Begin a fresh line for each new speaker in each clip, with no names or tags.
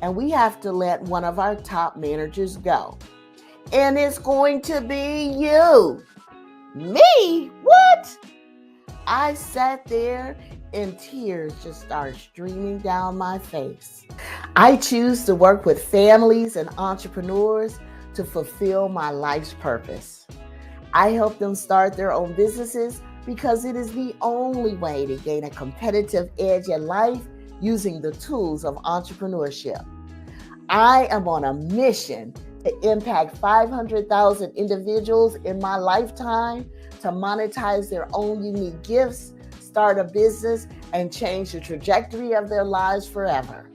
and we have to let one of our top managers go. And it's going to be you. Me? What? I sat there and tears just started streaming down my face. I choose to work with families and entrepreneurs to fulfill my life's purpose. I help them start their own businesses because it is the only way to gain a competitive edge in life using the tools of entrepreneurship. I am on a mission to impact 500,000 individuals in my lifetime to monetize their own unique gifts, start a business, and change the trajectory of their lives forever.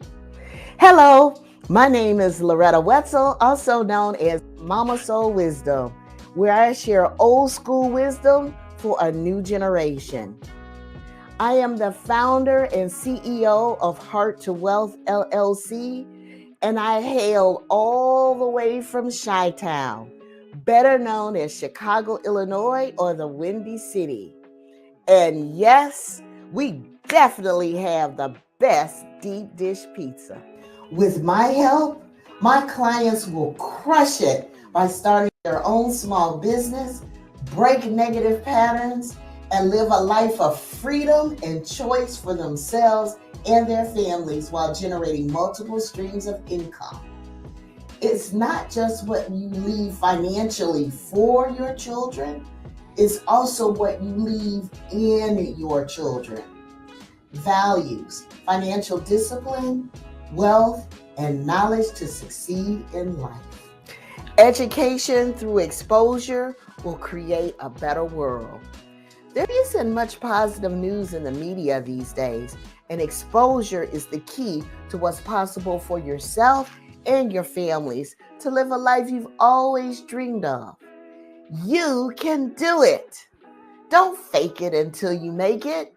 Hello, my name is Loretta Wetzel, also known as Mama Soul Wisdom, where I share old school wisdom for a new generation. I am the founder and CEO of Heart to Wealth LLC, and I hail all the way from Chi-Town, better known as Chicago, Illinois, or the Windy City. And yes, we definitely have the best deep dish pizza. With my help, my clients will crush it by starting their own small business, break negative patterns, and live a life of freedom and choice for themselves and their families while generating multiple streams of income. It's not just what you leave financially for your children, it's also what you leave in your children. Values, financial discipline, wealth, and knowledge to succeed in life. Education through exposure will create a better world. There isn't much positive news in the media these days, and exposure is the key to what's possible for yourself and your families to live a life you've always dreamed of. You can do it. Don't fake it until you make it.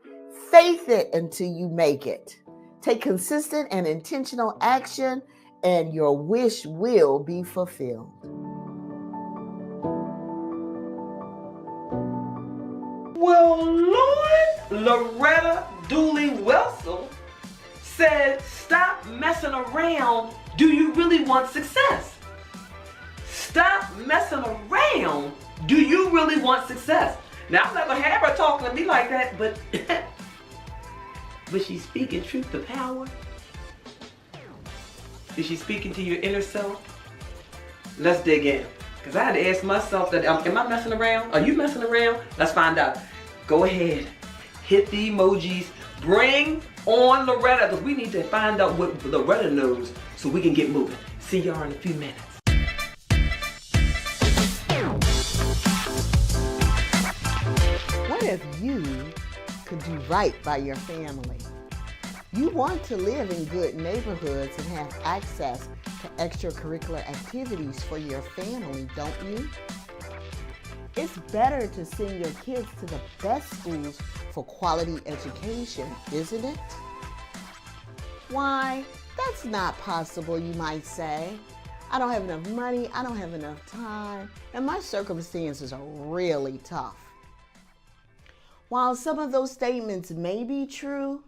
Faith it until you make it. Take consistent and intentional action, and your wish will be fulfilled.
Well, Lord, Loretta Dooley Wetzel said, stop messing around. Do you really want success? Stop messing around. Do you really want success? Now, I'm not going to have her talking to me like that, but she's speaking truth to power. Is she speaking to your inner self? Let's dig in. Because I had to ask myself that, am I messing around? Are you messing around? Let's find out. Go ahead. Hit the emojis. Bring on Loretta, because we need to find out what Loretta knows so we can get moving. See y'all in a few minutes.
What if you could do right by your family? You want to live in good neighborhoods and have access to extracurricular activities for your family, don't you? It's better to send your kids to the best schools for quality education, isn't it? Why, that's not possible, you might say. I don't have enough money, I don't have enough time, and my circumstances are really tough. While some of those statements may be true,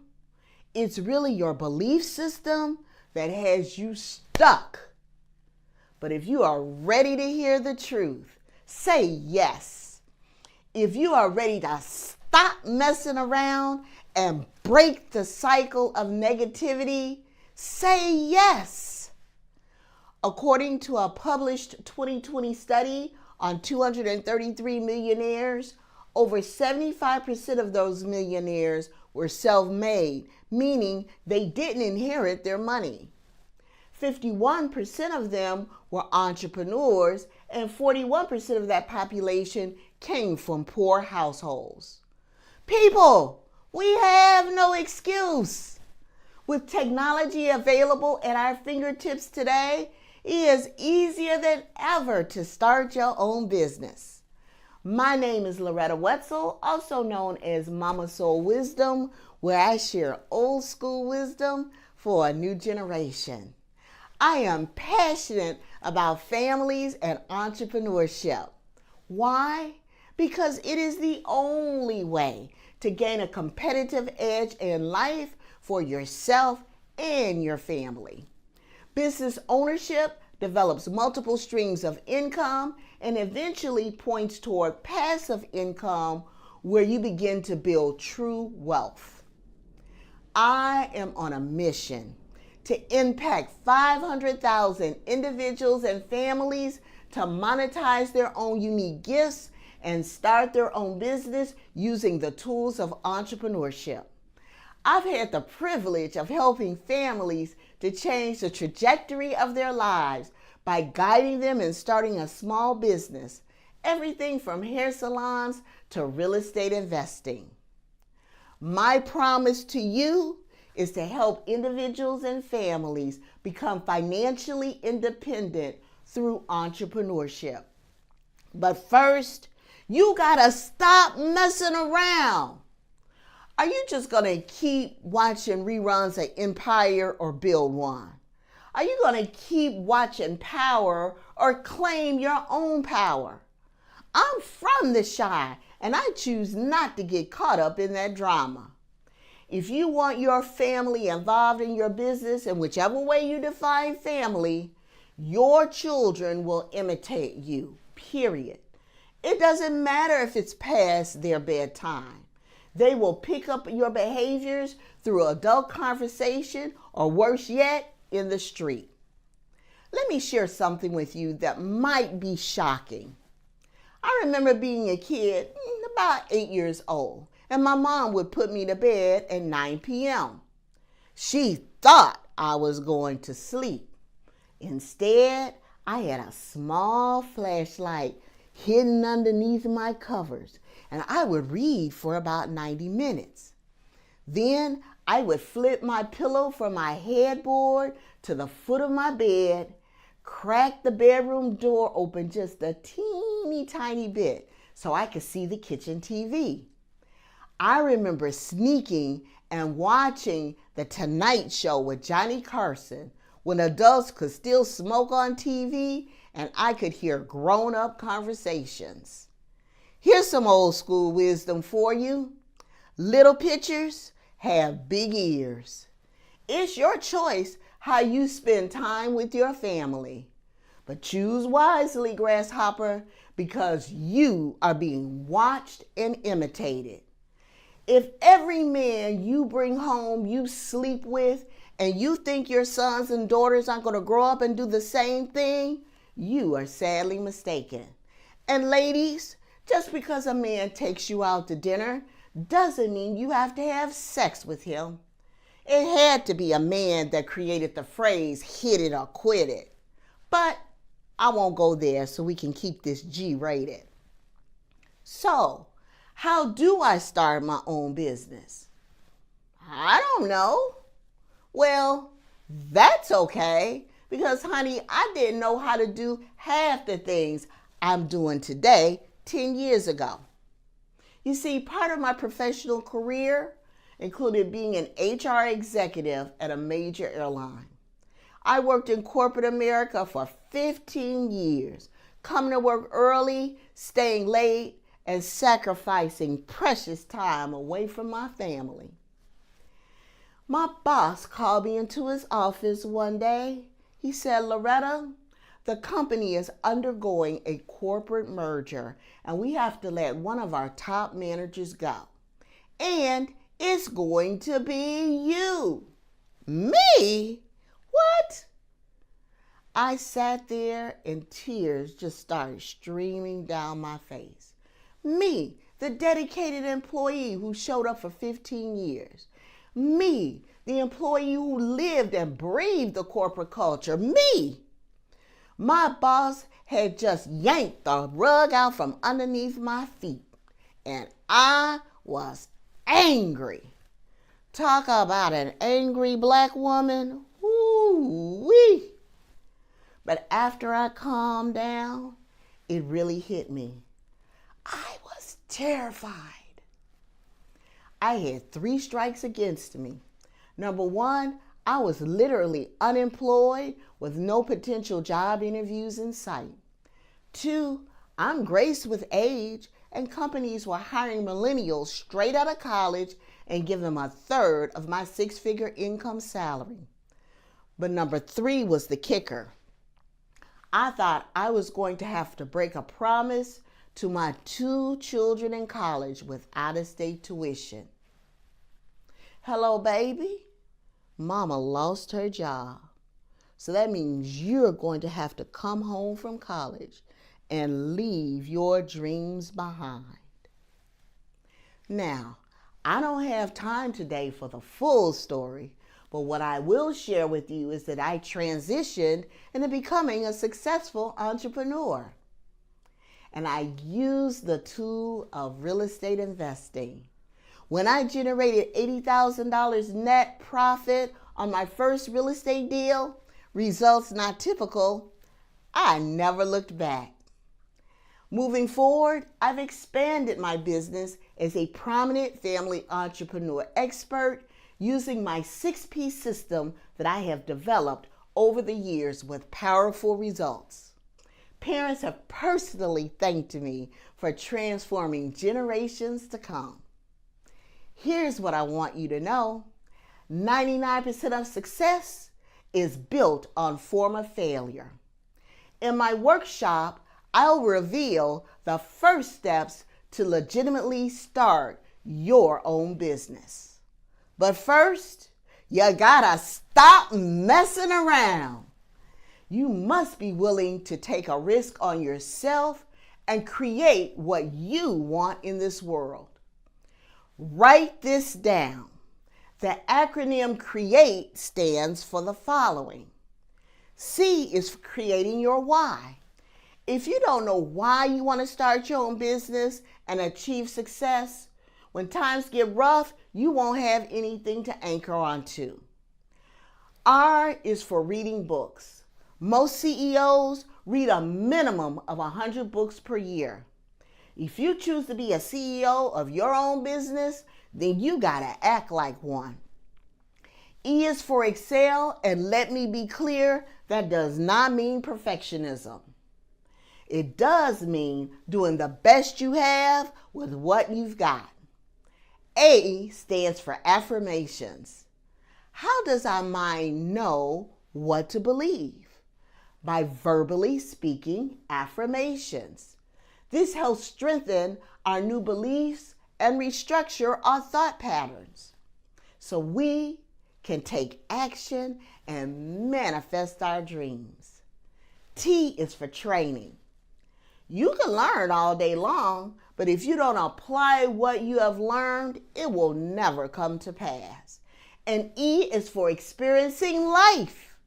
it's really your belief system that has you stuck. But if you are ready to hear the truth, say yes. If you are ready to stop messing around and break the cycle of negativity, say yes. According to a published 2020 study on 233 millionaires, over 75% of those millionaires were self-made, meaning they didn't inherit their money. 51% of them were entrepreneurs, and 41% of that population came from poor households. People, we have no excuse. With technology available at our fingertips today, it is easier than ever to start your own business. My name is Loretta Wetzel, also known as Mama Soul Wisdom, where I share old school wisdom for a new generation. I am passionate about families and entrepreneurship. Why? Because it is the only way to gain a competitive edge in life for yourself and your family. Business ownership develops multiple streams of income and eventually points toward passive income where you begin to build true wealth. I am on a mission to impact 500,000 individuals and families to monetize their own unique gifts and start their own business using the tools of entrepreneurship. I've had the privilege of helping families to change the trajectory of their lives by guiding them in starting a small business, everything from hair salons to real estate investing. My promise to you is to help individuals and families become financially independent through entrepreneurship. But first, you gotta stop messing around. Are you just gonna keep watching reruns of Empire or Build One? Are you gonna keep watching Power or claim your own power? I'm from the Chi, and I choose not to get caught up in that drama. If you want your family involved in your business in whichever way you define family, your children will imitate you, period. It doesn't matter if it's past their bedtime. They will pick up your behaviors through adult conversation or worse yet, in the street. Let me share something with you that might be shocking. I remember being a kid, about 8 years old, and my mom would put me to bed at 9 p.m. She thought I was going to sleep. Instead, I had a small flashlight hidden underneath my covers, and I would read for about 90 minutes. Then I would flip my pillow from my headboard to the foot of my bed, crack the bedroom door open just a teeny tiny bit so I could see the kitchen TV. I remember sneaking and watching The Tonight Show with Johnny Carson when adults could still smoke on TV and I could hear grown-up conversations. Here's some old school wisdom for you. Little pitchers have big ears. It's your choice how you spend time with your family. But choose wisely, grasshopper, because you are being watched and imitated. If every man you bring home you sleep with and you think your sons and daughters aren't going to grow up and do the same thing, you are sadly mistaken. And ladies, just because a man takes you out to dinner doesn't mean you have to have sex with him. It had to be a man that created the phrase hit it or quit it. But I won't go there so we can keep this G-rated. So, how do I start my own business? I don't know. Well, that's okay, because honey, I didn't know how to do half the things I'm doing today 10 years ago. You see, part of my professional career included being an HR executive at a major airline. I worked in corporate America for 15 years, coming to work early, staying late, and sacrificing precious time away from my family. My boss called me into his office one day. He said, "Loretta, the company is undergoing a corporate merger, and we have to let one of our top managers go. And it's going to be you." Me? What? I sat there and tears just started streaming down my face. Me, the dedicated employee who showed up for 15 years. Me, the employee who lived and breathed the corporate culture. Me. My boss had just yanked the rug out from underneath my feet, and I was angry. Talk about an angry black woman. Woo-wee. But after I calmed down, it really hit me. I was terrified. I had 3 strikes against me. Number 1, I was literally unemployed with no potential job interviews in sight. 2, I'm graced with age, and companies were hiring millennials straight out of college and give them a third of my six-figure income salary. But number 3 was the kicker. I thought I was going to have to break a promise to my 2 children in college with out-of-state tuition. Hello, baby. Mama lost her job. So that means you're going to have to come home from college and leave your dreams behind. Now, I don't have time today for the full story, but what I will share with you is that I transitioned into becoming a successful entrepreneur. And I used the tool of real estate investing. When I generated $80,000 net profit on my first real estate deal, results not typical, I never looked back. Moving forward, I've expanded my business as a prominent family entrepreneur expert using my 6P system that I have developed over the years with powerful results. Parents have personally thanked me for transforming generations to come. Here's what I want you to know. 99% of success is built on former failure. In my workshop, I'll reveal the first steps to legitimately start your own business. But first, you gotta stop messing around. You must be willing to take a risk on yourself and create what you want in this world. Write this down. The acronym CREATE stands for the following. C is for creating your why. If you don't know why you want to start your own business and achieve success, when times get rough, you won't have anything to anchor onto. R is for reading books. Most CEOs read a minimum of 100 books per year. If you choose to be a CEO of your own business, then you gotta act like one. E is for excel, and let me be clear, that does not mean perfectionism. It does mean doing the best you have with what you've got. A stands for affirmations. How does our mind know what to believe? By verbally speaking affirmations. This helps strengthen our new beliefs and restructure our thought patterns so we can take action and manifest our dreams. T is for training. You can learn all day long, but if you don't apply what you have learned, it will never come to pass. And E is for experiencing life.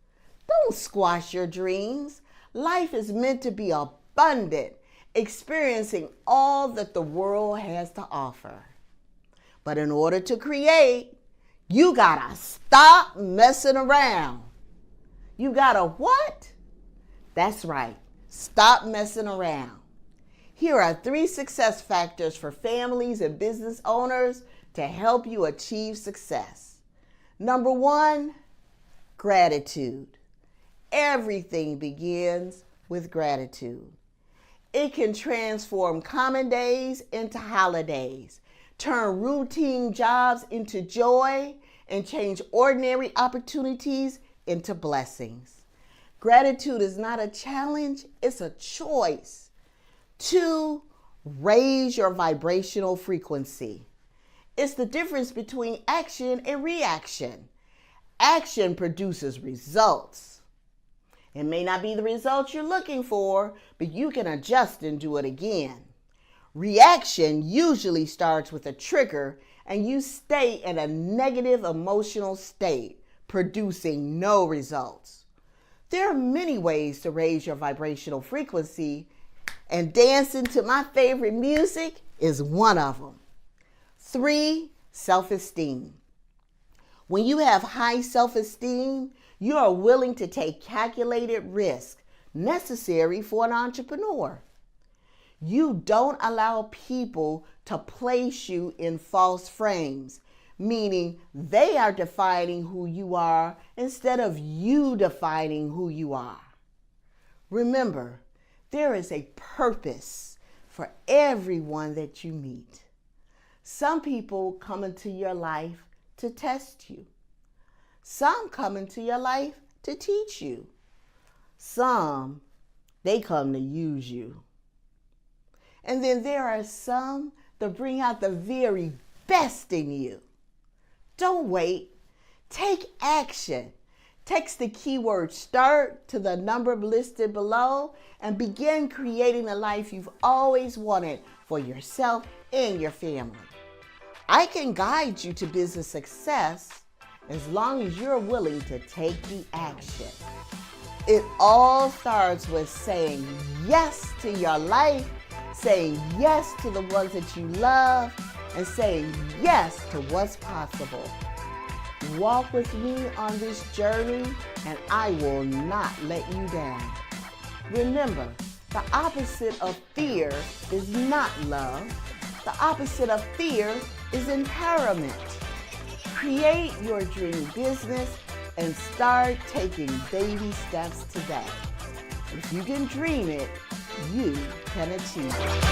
Don't squash your dreams. Life is meant to be abundant, experiencing all that the world has to offer. But in order to create, you gotta stop messing around. You gotta what? That's right. Stop messing around. Here are 3 success factors for families and business owners to help you achieve success. Number 1, gratitude. Everything begins with gratitude. It can transform common days into holidays, turn routine jobs into joy, and change ordinary opportunities into blessings. Gratitude is not a challenge, it's a choice. 2, raise your vibrational frequency. It's the difference between action and reaction. Action produces results. It may not be the results you're looking for, but you can adjust and do it again. Reaction usually starts with a trigger and you stay in a negative emotional state, producing no results. There are many ways to raise your vibrational frequency, and dancing to my favorite music is one of them. 3, self-esteem. When you have high self-esteem, you are willing to take calculated risk necessary for an entrepreneur. You don't allow people to place you in false frames, meaning they are defining who you are instead of you defining who you are. Remember, there is a purpose for everyone that you meet. Some people come into your life to test you. Some come into your life to teach you. Some, they come to use you. And then there are some that bring out the very best in you. Don't wait. Take action. Text the keyword START to the number listed below and begin creating the life you've always wanted for yourself and your family. I can guide you to business success as long as you're willing to take the action. It all starts with saying yes to your life, saying yes to the ones that you love, and saying yes to what's possible. Walk with me on this journey, and I will not let you down. Remember, the opposite of fear is not love. The opposite of fear is empowerment. Create your dream business and start taking baby steps today. If you can dream it, you can achieve it.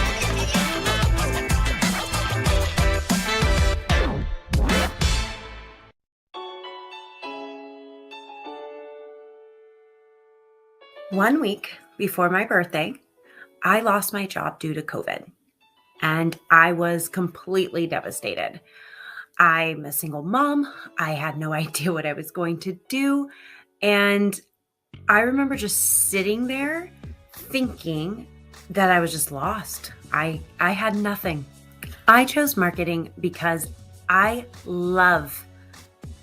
One week before my birthday, I lost my job due to COVID, and I was completely devastated. I'm a single mom. I had no idea what I was going to do. And I remember just sitting there thinking that I was just lost. I had nothing. I chose marketing because I love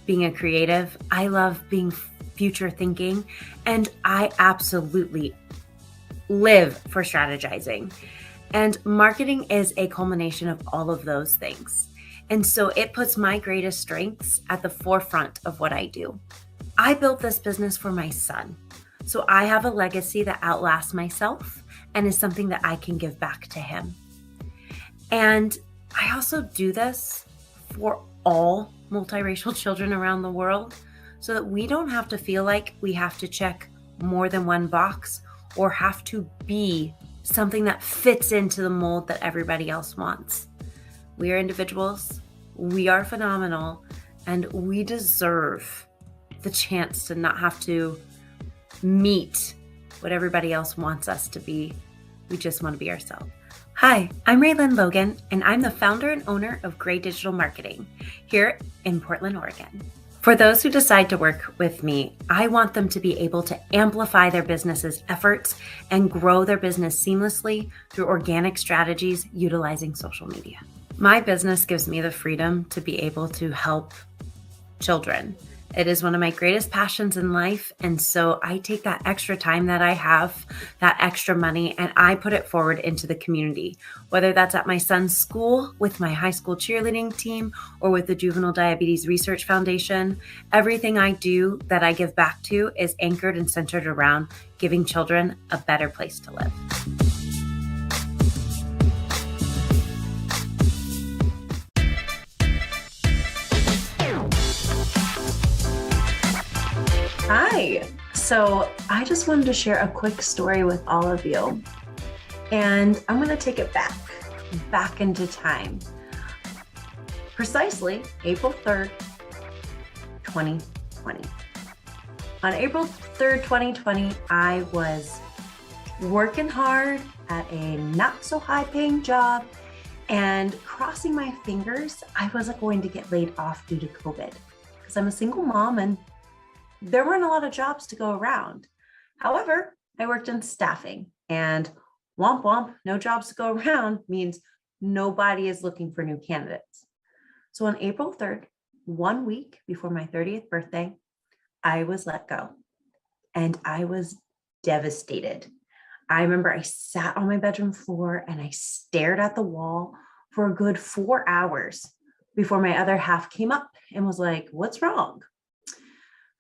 being a creative. I love being future thinking, and I absolutely live for strategizing. And marketing is a culmination of all of those things. And so it puts my greatest strengths at the forefront of what I do. I built this business for my son. So I have a legacy that outlasts myself and is something that I can give back to him. And I also do this for all multiracial children around the world so that we don't have to feel like we have to check more than one box or have to be something that fits into the mold that everybody else wants. We are individuals, we are phenomenal, and we deserve the chance to not have to meet what everybody else wants us to be. We just want to be ourselves. Hi, I'm Raylyn Logan, and I'm the founder and owner of Gray Digital Marketing here in Portland, Oregon. For those who decide to work with me, I want them to be able to amplify their business's efforts and grow their business seamlessly through organic strategies utilizing social media. My business gives me the freedom to be able to help children. It is one of my greatest passions in life. And so I take that extra time that I have, that extra money, and I put it forward into the community, whether that's at my son's school with my high school cheerleading team or with the Juvenile Diabetes Research Foundation. Everything I do that I give back to is anchored and centered around giving children a better place to live. Hi. So I just wanted to share a quick story with all of you. And I'm going to take it back into time. Precisely April 3rd, 2020. On April 3rd, 2020, I was working hard at a not so high paying job and crossing my fingers I wasn't going to get laid off due to COVID because I'm a single mom and there weren't a lot of jobs to go around. However, I worked in staffing and womp womp, no jobs to go around means nobody is looking for new candidates. So on April 3rd, 1 week before my 30th birthday, I was let go and I was devastated. I remember I sat on my bedroom floor and I stared at the wall for a good 4 hours before my other half came up and was like, "What's wrong?"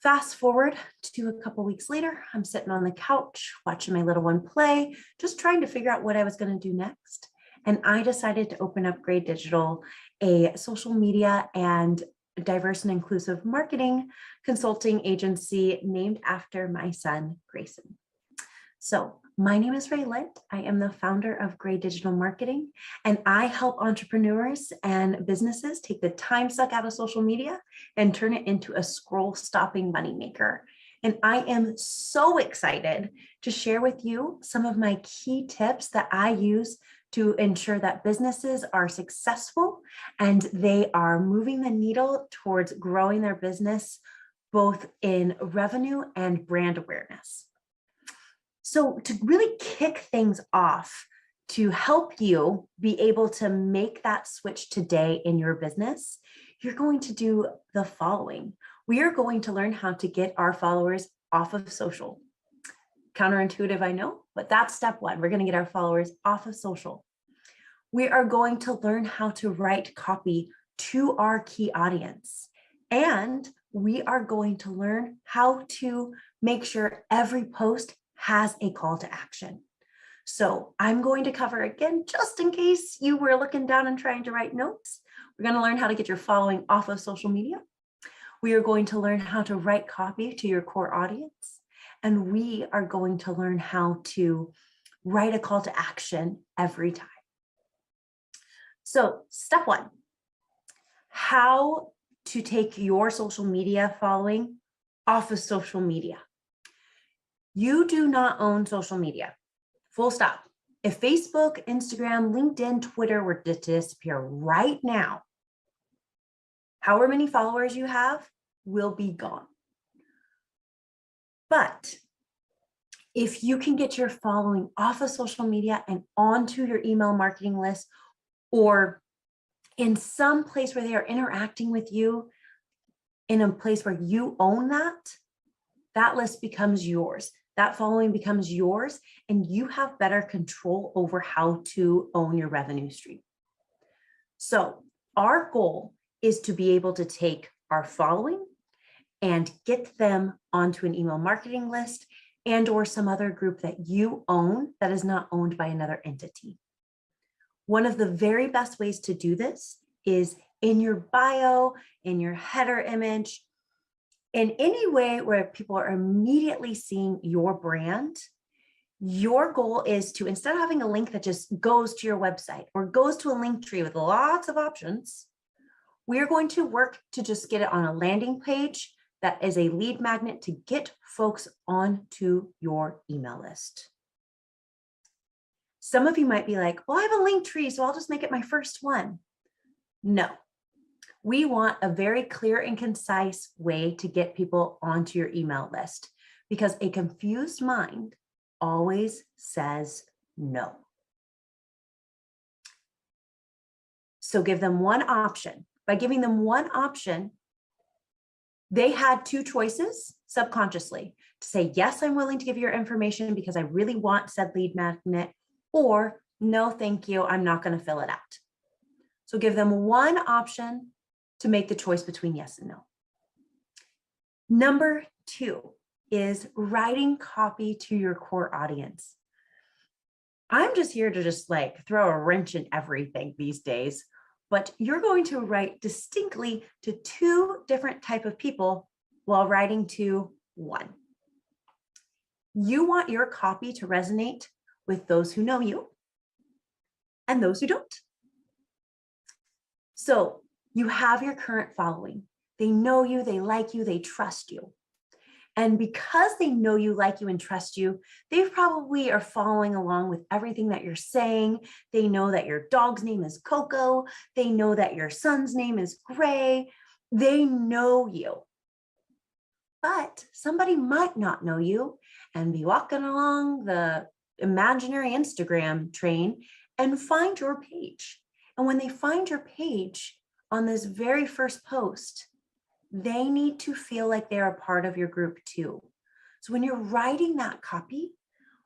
Fast forward to a couple weeks later, I'm sitting on the couch watching my little one play, just trying to figure out what I was going to do next. And I decided to open up Gray Digital, a social media and diverse and inclusive marketing consulting agency named after my son, Grayson. So my name is Rayland. I am the founder of Gray Digital Marketing, and I help entrepreneurs and businesses take the time suck out of social media and turn it into a scroll-stopping moneymaker. And I am so excited to share with you some of my key tips that I use to ensure that businesses are successful and they are moving the needle towards growing their business, both in revenue and brand awareness. So to really kick things off, to help you be able to make that switch today in your business, you're going to do the following. We are going to learn how to get our followers off of social. Counterintuitive, I know, but that's step one. We're going to get our followers off of social. We are going to learn how to write copy to our key audience. And we are going to learn how to make sure every post has a call to action. So I'm going to cover again, just in case you were looking down and trying to write notes. We're going to learn how to get your following off of social media. We are going to learn how to write copy to your core audience. And we are going to learn how to write a call to action every time. So step one, how to take your social media following off of social media. You do not own social media, full stop. If Facebook, Instagram, LinkedIn, Twitter were to disappear right now, however many followers you have will be gone. But if you can get your following off of social media and onto your email marketing list, or in some place where they are interacting with you, in a place where you own that list becomes yours. That following becomes yours, and you have better control over how to own your revenue stream. So our goal is to be able to take our following and get them onto an email marketing list and or some other group that you own that is not owned by another entity. One of the very best ways to do this is in your bio, in your header image, in any way where people are immediately seeing your brand. Your goal is to, instead of having a link that just goes to your website or goes to a link tree with lots of options, we are going to work to just get it on a landing page that is a lead magnet to get folks onto your email list. Some of you might be like, well, I have a link tree, so I'll just make it my first one. No. We want a very clear and concise way to get people onto your email list, because a confused mind always says no. So give them one option. By giving them one option, they had two choices subconsciously to say, yes, I'm willing to give you your information because I really want said lead magnet, or no, thank you, I'm not going to fill it out. So give them one option to make the choice between yes and no. Number two is writing copy to your core audience. I'm just here to just like throw a wrench in everything these days, but you're going to write distinctly to two different types of people while writing to one. You want your copy to resonate with those who know you and those who don't. So you have your current following. They know you, they like you, they trust you. And because they know you, like you, and trust you, they probably are following along with everything that you're saying. They know that your dog's name is Coco. They know that your son's name is Gray. They know you. But somebody might not know you and be walking along the imaginary Instagram train and find your page. And when they find your page on this very first post, they need to feel like they're a part of your group too. So when you're writing that copy,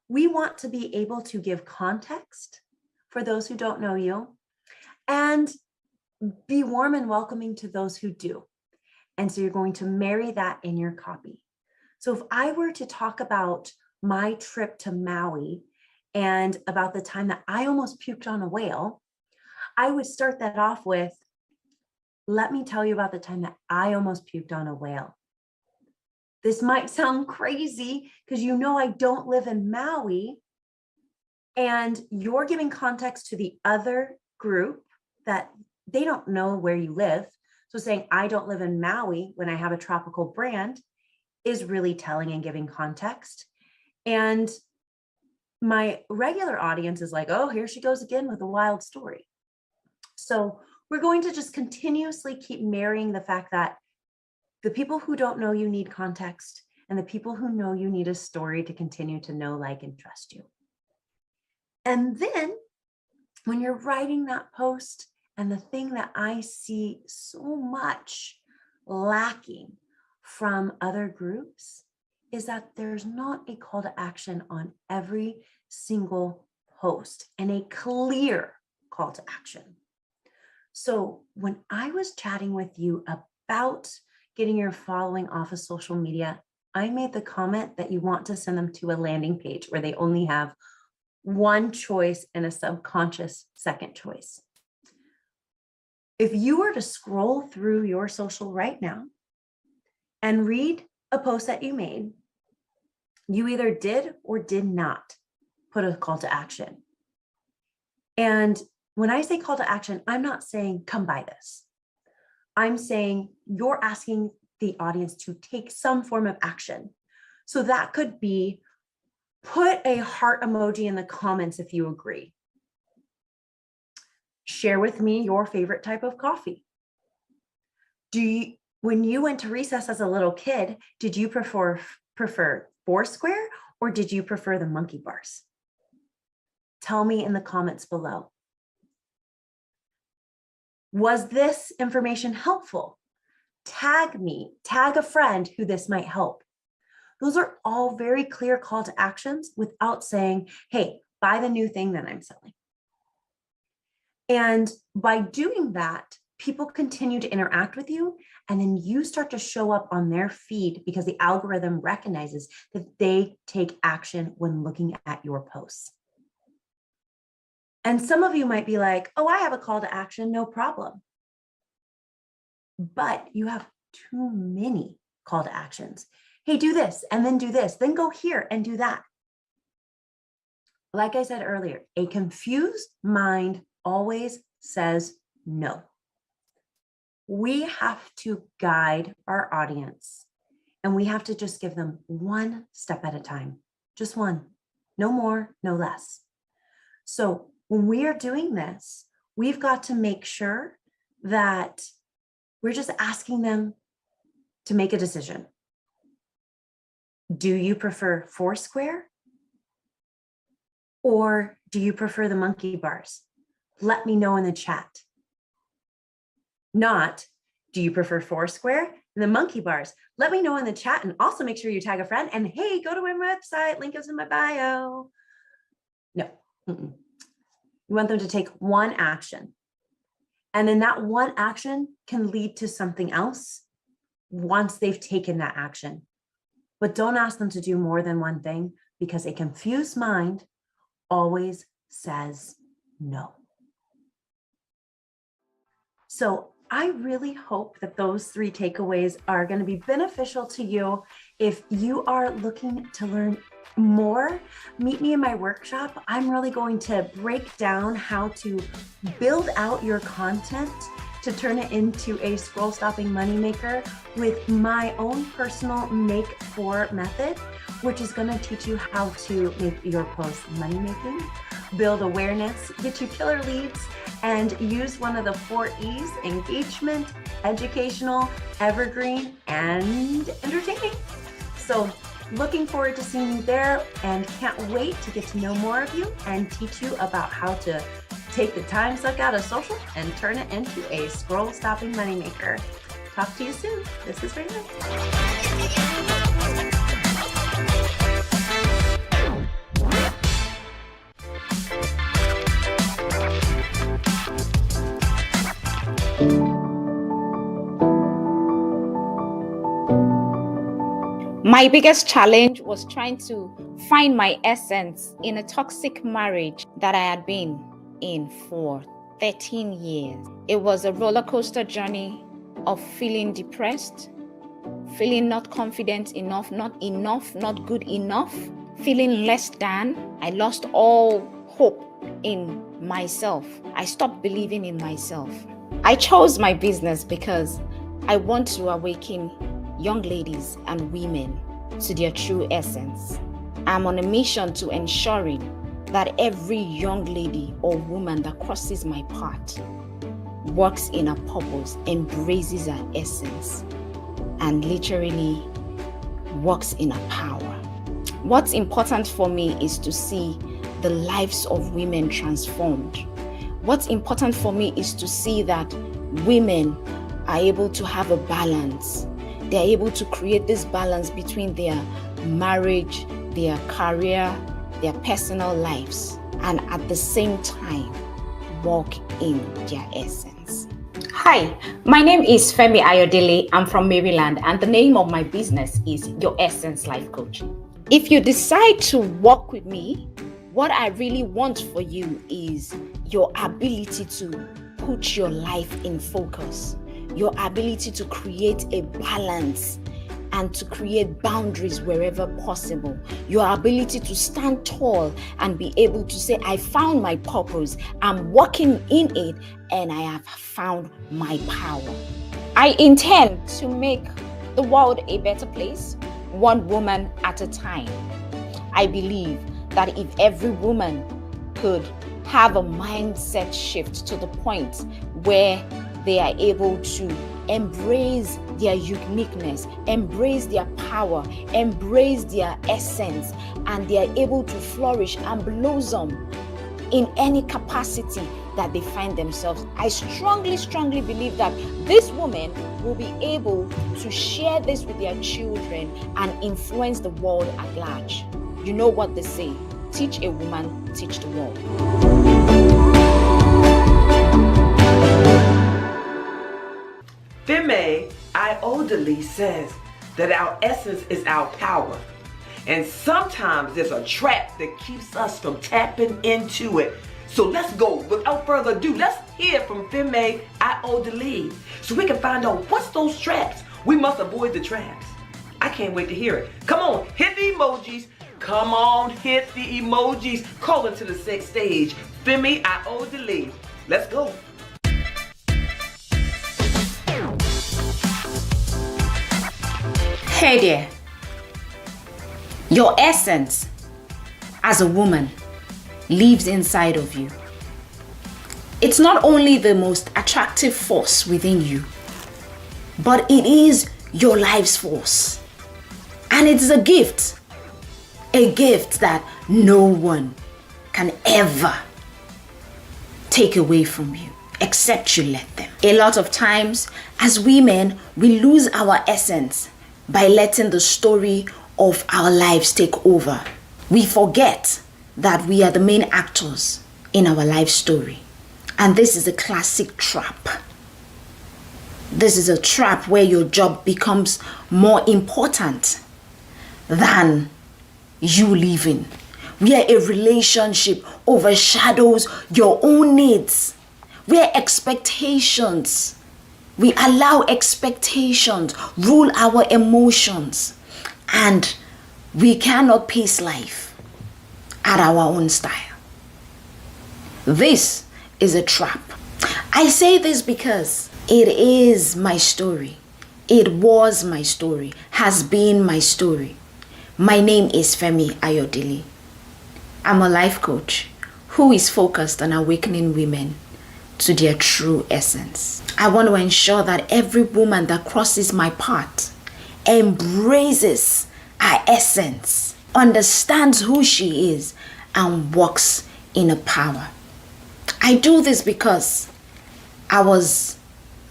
we want to be able to give context for those who don't know you and be warm and welcoming to those who do. And so you're going to marry that in your copy. So if I were to talk about my trip to Maui and about the time that I almost puked on a whale, I would start that off with, let me tell you about the time that I almost puked on a whale. This might sound crazy because I don't live in Maui, and you're giving context to the other group that they don't know where you live. So saying, I don't live in Maui when I have a tropical brand is really telling and giving context. And my regular audience is like, oh, here she goes again with a wild story. So we're going to just continuously keep marrying the fact that the people who don't know you need context, and the people who know you need a story to continue to know, like, and trust you. And then when you're writing that post, and the thing that I see so much lacking from other groups is that there's not a call to action on every single post, and a clear call to action. So when I was chatting with you about getting your following off of social media, I made the comment that you want to send them to a landing page where they only have one choice and a subconscious second choice. If you were to scroll through your social right now and read a post that you made, you either did or did not put a call to action. And when I say call to action, I'm not saying come buy this. I'm saying you're asking the audience to take some form of action. So that could be put a heart emoji in the comments if you agree. Share with me your favorite type of coffee. When you went to recess as a little kid, did you prefer Foursquare or did you prefer the monkey bars? Tell me in the comments below. Was this information helpful? Tag me, tag a friend who this might help. Those are all very clear call to actions without saying, hey, buy the new thing that I'm selling. And by doing that, people continue to interact with you, and then you start to show up on their feed because the algorithm recognizes that they take action when looking at your posts. And some of you might be like, oh, I have a call to action, no problem. But you have too many call to actions. Hey, do this, and then do this, then go here and do that. Like I said earlier, a confused mind always says no. We have to guide our audience, and we have to just give them one step at a time, just one, no more, no less. So when we are doing this, we've got to make sure that we're just asking them to make a decision. Do you prefer Foursquare? Or do you prefer the monkey bars? Let me know in the chat. Not, do you prefer Foursquare and the monkey bars? Let me know in the chat, and also make sure you tag a friend, and hey, go to my website, link is in my bio. No. You want them to take one action. And then that one action can lead to something else once they've taken that action. But don't ask them to do more than one thing, because a confused mind always says no. So I really hope that those 3 takeaways are going to be beneficial to you. If you are looking to learn more, meet me in my workshop. I'm really going to break down how to build out your content to turn it into a scroll stopping moneymaker with my own personal make for method, which is going to teach you how to make your posts money making, build awareness, get you killer leads, and use one of the 4 E's: engagement, educational, evergreen, and entertaining. So looking forward to seeing you there, and can't wait to get to know more of you and teach you about how to take the time suck out of social and turn it into a scroll stopping moneymaker. Talk to you soon. This is Raina.
My biggest challenge was trying to find my essence in a toxic marriage that I had been in for 13 years. It was a roller coaster journey of feeling depressed, feeling not confident enough, not good enough, feeling less than. I lost all hope in myself. I stopped believing in myself. I chose my business because I want to awaken young ladies and women to their true essence. I'm on a mission to ensuring that every young lady or woman that crosses my path works in her purpose, embraces her essence, and literally works in her power. What's important for me is to see the lives of women transformed. What's important for me is to see that women are able to have a balance. They're able to create this balance between their marriage, their career, their personal lives, and at the same time, walk in their essence. Hi, my name is Femi Ayodele. I'm from Maryland, and the name of my business is Your Essence Life Coaching. If you decide to work with me, what I really want for you is your ability to put your life in focus, your ability to create a balance and to create boundaries wherever possible, your ability to stand tall and be able to say, I found my purpose, I'm walking in it, and I have found my power. I intend to make the world a better place, one woman at a time. I believe that if every woman could have a mindset shift to the point where they are able to embrace their uniqueness, embrace their power, embrace their essence, and they are able to flourish and blossom in any capacity that they find themselves. I strongly believe that this woman will be able to share this with their children and influence the world at large. You know what they say, teach a woman, teach the world.
Femi says that our essence is our power. And sometimes there's a trap that keeps us from tapping into it. So let's go. Without further ado, let's hear from Femi so we can find out what's those traps. We must avoid the traps. I can't wait to hear it. Come on, hit the emojis. Come on, hit the emojis. Call into the sex stage. Femi Let's go.
Hey there. Your essence as a woman lives inside of you. It's not only the most attractive force within you, but it is your life's force. And it's a gift that no one can ever take away from you except you let them. A lot of times as women, we lose our essence by letting the story of our lives take over. We forget that we are the main actors in our life story. And this is a classic trap. This is a trap where your job becomes more important than you living, where a relationship overshadows your own needs, where we allow expectations rule our emotions, and we cannot pace life at our own style. This is a trap. I say this because it is my story. It was my story, has been my story. My name is Femi Ayodele. I'm a life coach who is focused on awakening women to their true essence. I want to ensure that every woman that crosses my path embraces her essence, understands who she is, and walks in her power. I do this because I was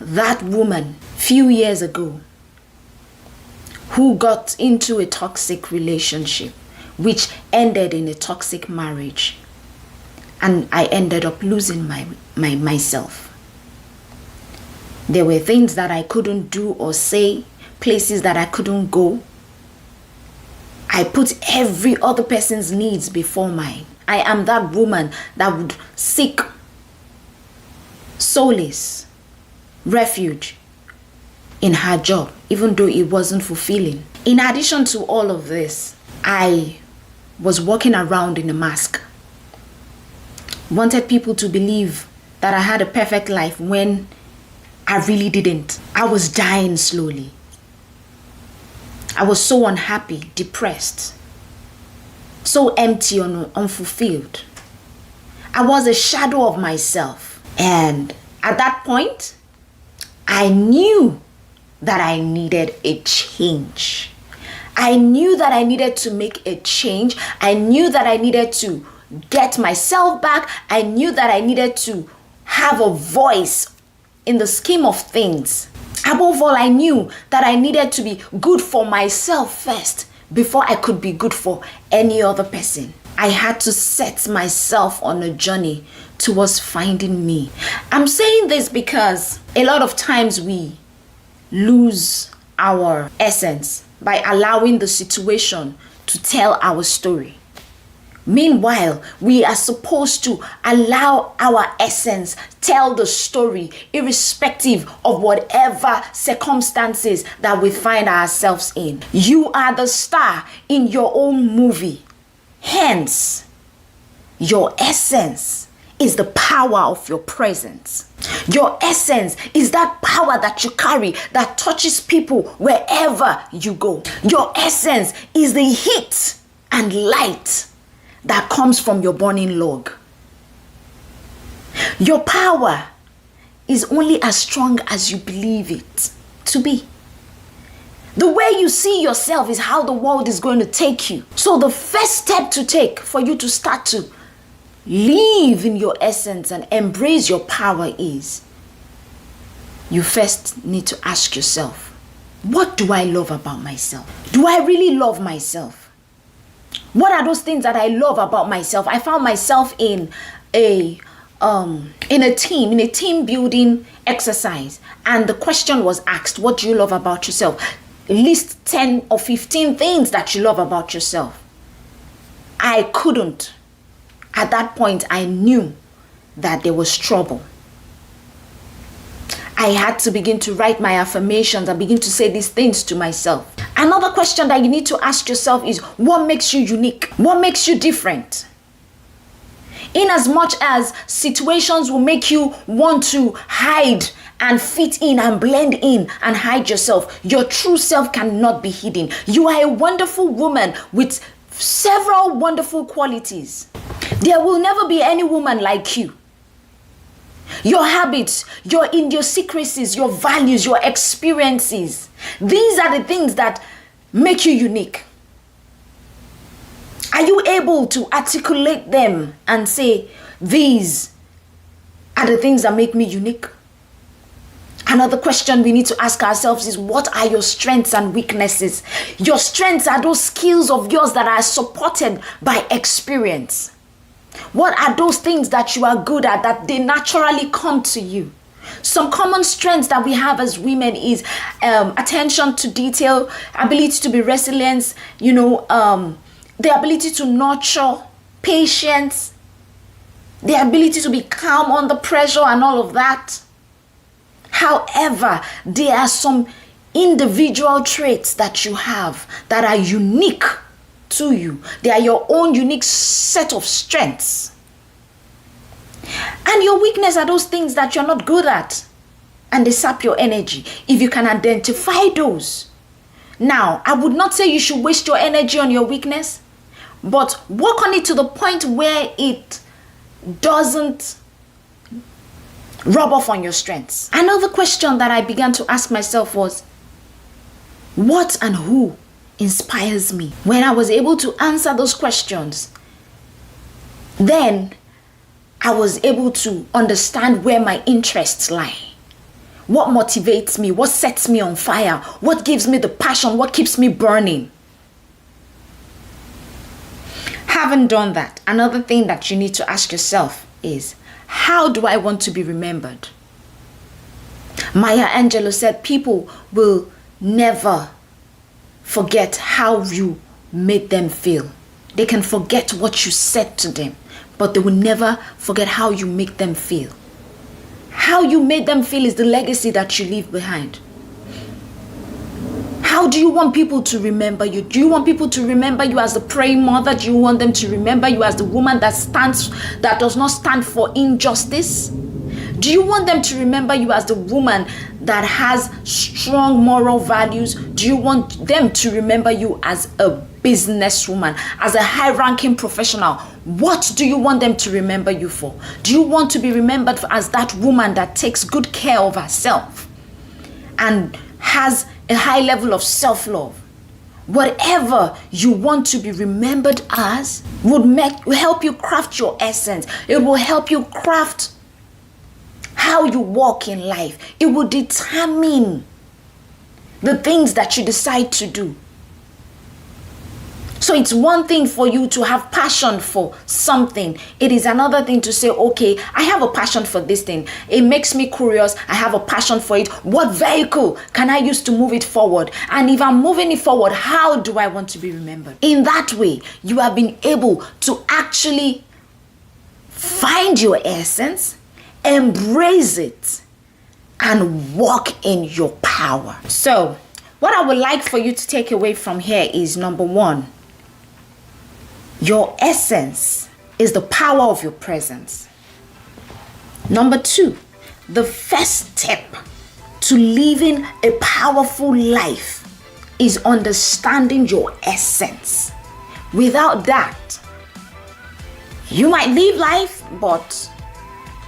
that woman few years ago who got into a toxic relationship which ended in a toxic marriage, and I ended up losing myself. There were things that I couldn't do or say, places that I couldn't go. I put every other person's needs before mine. I am that woman that would seek solace, refuge in her job, even though it wasn't fulfilling. In addition to all of this, I was walking around in a mask. Wanted people to believe that I had a perfect life when I really didn't. I was dying slowly. I was so unhappy, depressed, so empty and unfulfilled. I was a shadow of myself. And at that point, I knew that I needed a change. I knew that I needed to make a change. I knew that I needed to get myself back. I knew that I needed to have a voice in the scheme of things. Above all, I knew that I needed to be good for myself first before I could be good for any other person. I had to set myself on a journey towards finding me. I'm saying this because a lot of times we lose our essence by allowing the situation to tell our story. Meanwhile, we are supposed to allow our essence tell the story, irrespective of whatever circumstances that we find ourselves in. You are the star in your own movie. Hence, your essence is the power of your presence. Your essence is that power that you carry that touches people wherever you go. Your essence is the heat and light that comes from your burning log. Your power is only as strong as you believe it to be. The way you see yourself is how the world is going to take you. So the first step to take for you to start to live in your essence and embrace your power is you first need to ask yourself, what do I love about myself? Do I really love myself? What are those things that I love about myself? I found myself in a team building exercise, and the question was asked, what do you love about yourself? List 10 or 15 things that you love about yourself. I couldn't. At that point, I knew that there was trouble. I had to begin to write my affirmations and begin to say these things to myself. Another question that you need to ask yourself is, what makes you unique? What makes you different? In as much as situations will make you want to hide and fit in and blend in and hide yourself, your true self cannot be hidden. You are a wonderful woman with several wonderful qualities. There will never be any woman like you. Your habits, your idiosyncrasies, your values, your experiences, these are the things that make you unique. Are you able to articulate them and say, these are the things that make me unique? Another question we need to ask ourselves is, what are your strengths and weaknesses? Your strengths are those skills of yours that are supported by experience. What are those things that you are good at, that they naturally come to you? Some common strengths that we have as women is attention to detail, ability to be resilient, the ability to nurture, patience, the ability to be calm under pressure and all of that. However, there are some individual traits that you have that are unique to you. They are your own unique set of strengths. And your weakness are those things that you're not good at and they sap your energy. If you can identify those. Now, I would not say you should waste your energy on your weakness, but work on it to the point where it doesn't rub off on your strengths. Another question that I began to ask myself was, what and who inspires me? When I was able to answer those questions, then I was able to understand where my interests lie. What motivates me? What sets me on fire? What gives me the passion? What keeps me burning? Having done that, another thing that you need to ask yourself is, how do I want to be remembered? Maya Angelou said, people will never forget how you made them feel. They can forget what you said to them, but they will never forget how you make them feel. How you made them feel is the legacy that you leave behind. How do you want people to remember you? Do you want people to remember you as the praying mother? Do you want them to remember you as the woman that does not stand for injustice? Do you want them to remember you as the woman that has strong moral values? Do you want them to remember you as a businesswoman, as a high-ranking professional? What do you want them to remember you for? Do you want to be remembered as that woman that takes good care of herself and has a high level of self-love? Whatever you want to be remembered as will help you craft your essence. It will help you craft how you walk in life. It will determine the things that you decide to do. So it's one thing for you to have passion for something. It is another thing to say, okay, I have a passion for this thing. It makes me curious. I have a passion for it. What vehicle can I use to move it forward? And if I'm moving it forward, how do I want to be remembered? In that way, you have been able to actually find your essence, embrace it, and walk in your power. So, what I would like for you to take away from here is, number one, your essence is the power of your presence. Number two, the first step to living a powerful life is understanding your essence. Without that, you might live life, but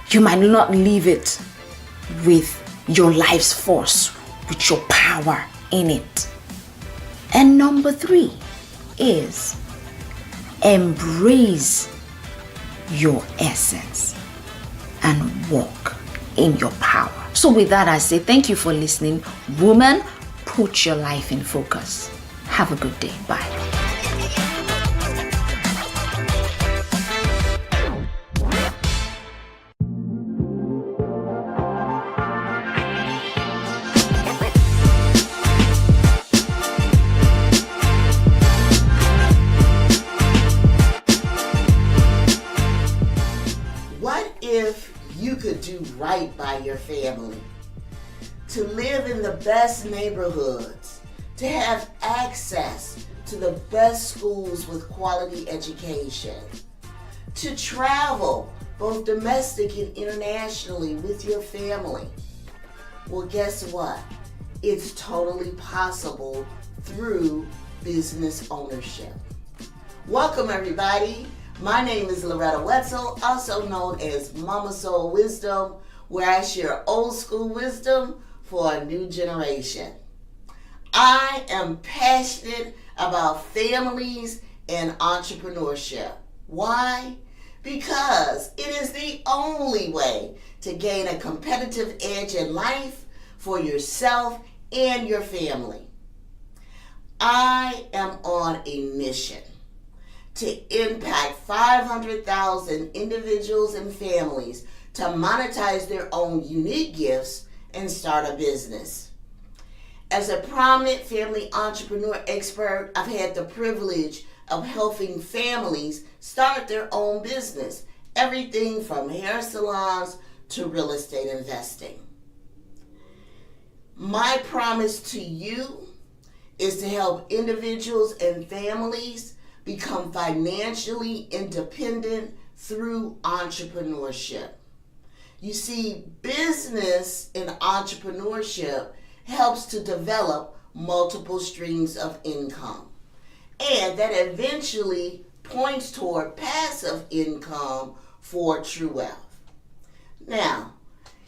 you might not live it with your life's force, with your power in it. And number three is embrace your essence and walk in your power. So with that, I say thank you for listening. Woman, put your life in focus. Have a good day. Bye.
If you could do right by your family, to live in the best neighborhoods, to have access to the best schools with quality education, to travel both domestic and internationally with your family. Well, guess what? It's totally possible through business ownership. Welcome, everybody. My name is Loretta Wetzel, also known as Mama Soul Wisdom, where I share old school wisdom for a new generation. I am passionate about families and entrepreneurship. Why? Because it is the only way to gain a competitive edge in life for yourself and your family. I am on a mission to impact 500,000 individuals and families to monetize their own unique gifts and start a business. As a prominent family entrepreneur expert, I've had the privilege of helping families start their own business, everything from hair salons to real estate investing. My promise to you is to help individuals and families become financially independent through entrepreneurship. You see, business and entrepreneurship helps to develop multiple streams of income, and that eventually points toward passive income for true wealth. Now,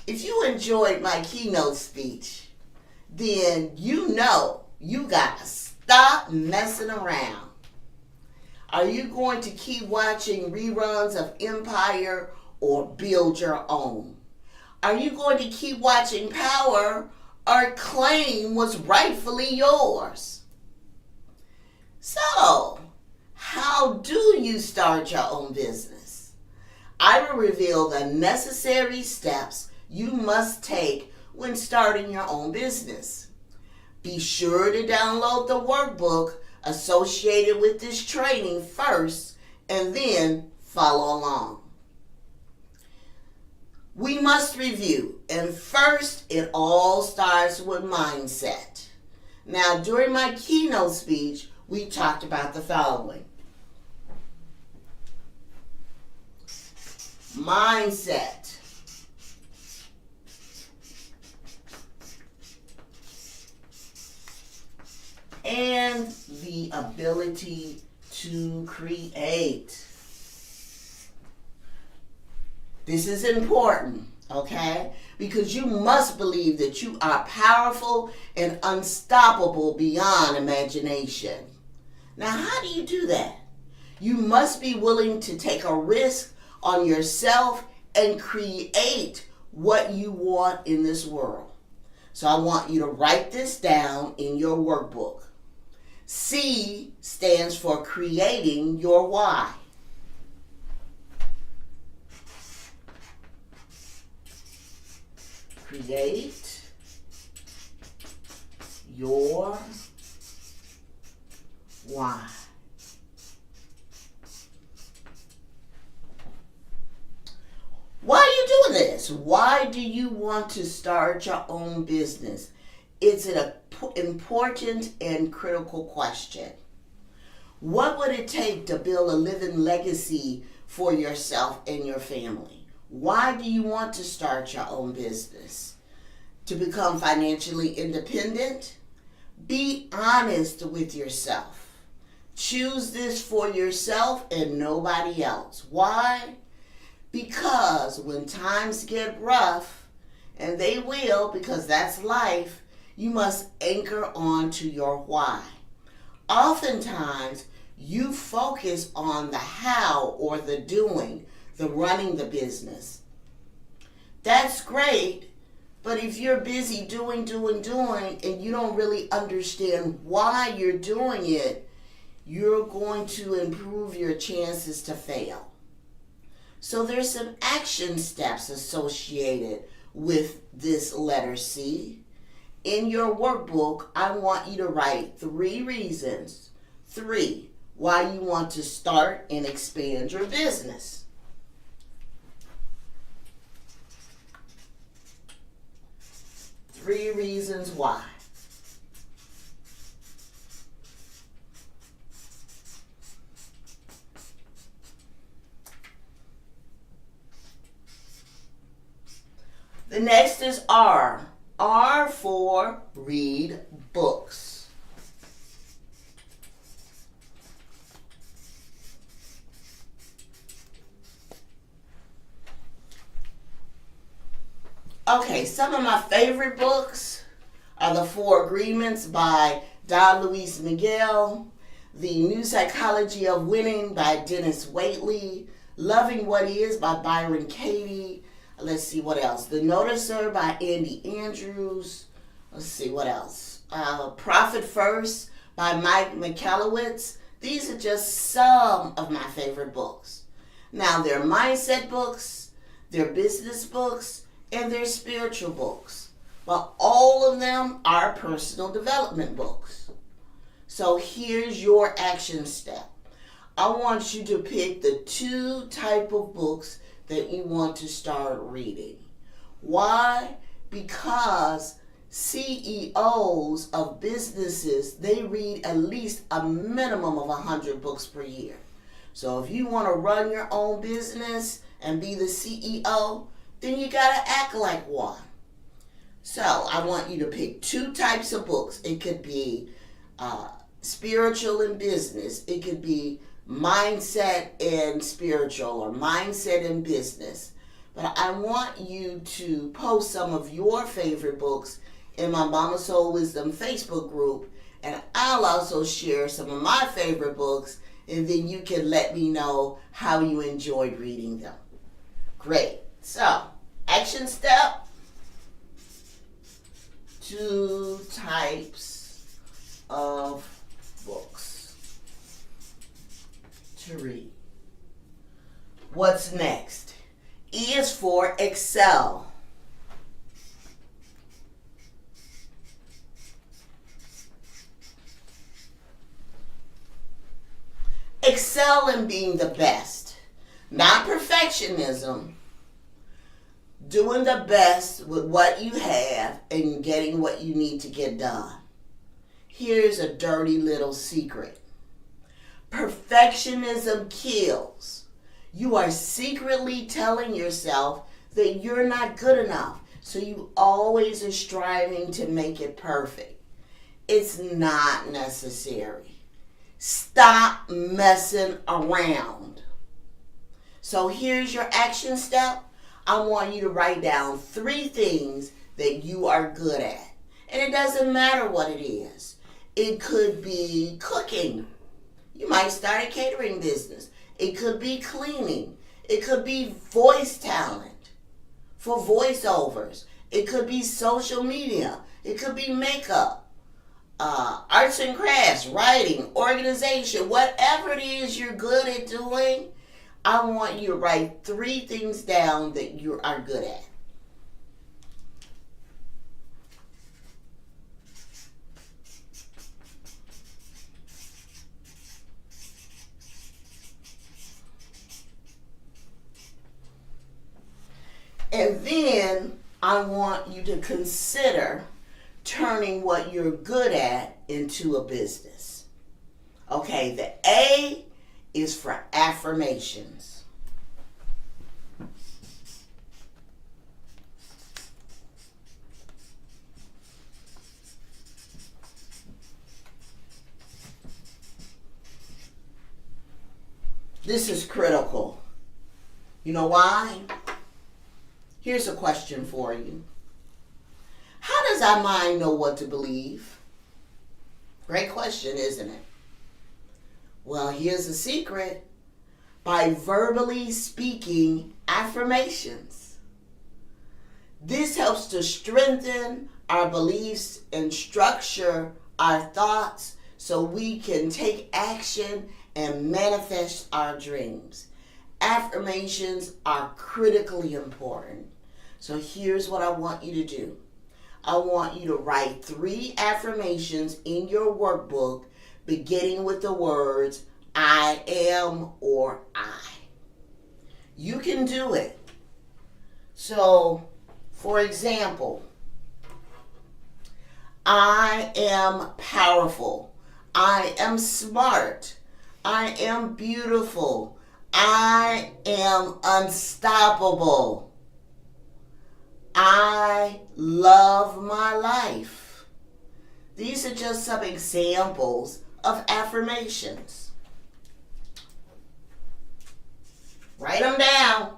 if you enjoyed my keynote speech, then you know you gotta stop messing around. Are you going to keep watching reruns of Empire or build your own? Are you going to keep watching Power or claim what's rightfully yours? So, how do you start your own business? I will reveal the necessary steps you must take when starting your own business. Be sure to download the workbook associated with this training first and then follow along. We must review, and first it all starts with mindset. Now, during my keynote speech, we talked about the following. Mindset. And the ability to create. This is important, okay? Because you must believe that you are powerful and unstoppable beyond imagination. Now, how do you do that? You must be willing to take a risk on yourself and create what you want in this world. So I want you to write this down in your workbook. C stands for creating your why. Create your why. Why are you doing this? Why do you want to start your own business? It's an important and critical question. What would it take to build a living legacy for yourself and your family? Why do you want to start your own business? To become financially independent? Be honest with yourself. Choose this for yourself and nobody else. Why? Because when times get rough, and they will because that's life, you must anchor on to your why. Oftentimes, you focus on the how or the doing, the running the business. That's great, but if you're busy doing, and you don't really understand why you're doing it, you're going to improve your chances to fail. So there's some action steps associated with this letter C. In your workbook, I want you to write 3 reasons. 3, why you want to start and expand your business. Three reasons why. The next is R. R for read books. Okay, some of my favorite books are The 4 Agreements by Don Luis Miguel, The New Psychology of Winning by Dennis Waitley, Loving What Is by Byron Katie. Let's see what else. The Noticer by Andy Andrews. Let's see what else. Profit First by Mike Michalowicz. These are just some of my favorite books. Now, they're mindset books, they're business books, and they're spiritual books. But all of them are personal development books. So here's your action step. I want you to pick the 2 type of books that you want to start reading. Why? Because CEOs of businesses, they read at least a minimum of 100 books per year. So if you want to run your own business and be the CEO, then you got to act like one. So I want you to pick 2 types of books. It could be spiritual and business. It could be mindset and spiritual, or mindset and business. But I want you to post some of your favorite books in my Mama Soul Wisdom Facebook group, and I'll also share some of my favorite books, and then you can let me know how you enjoyed reading them. Great. So, action step, 2 types of books to read. What's next? E is for excel. Excel in being the best. Not perfectionism. Doing the best with what you have and getting what you need to get done. Here's a dirty little secret. Perfectionism kills. You are secretly telling yourself that you're not good enough, so you always are striving to make it perfect. It's not necessary. Stop messing around. So here's your action step. I want you to write down 3 things that you are good at. And it doesn't matter what it is. It could be cooking. You might start a catering business. It could be cleaning. It could be voice talent for voiceovers. It could be social media. It could be makeup, arts and crafts, writing, organization, whatever it is you're good at doing. I want you to write 3 things down that you are good at. And then I want you to consider turning what you're good at into a business. Okay, the A is for affirmations. This is critical. You know why? Here's a question for you. How does our mind know what to believe? Great question, isn't it? Well, here's a secret. By verbally speaking affirmations. This helps to strengthen our beliefs and structure our thoughts so we can take action and manifest our dreams. Affirmations are critically important. So here's what I want you to do. I want you to write 3 affirmations in your workbook beginning with the words I am or I. You can do it. So, for example, I am powerful. I am smart. I am beautiful. I am unstoppable. I love my life. These are just some examples of affirmations. Write them down.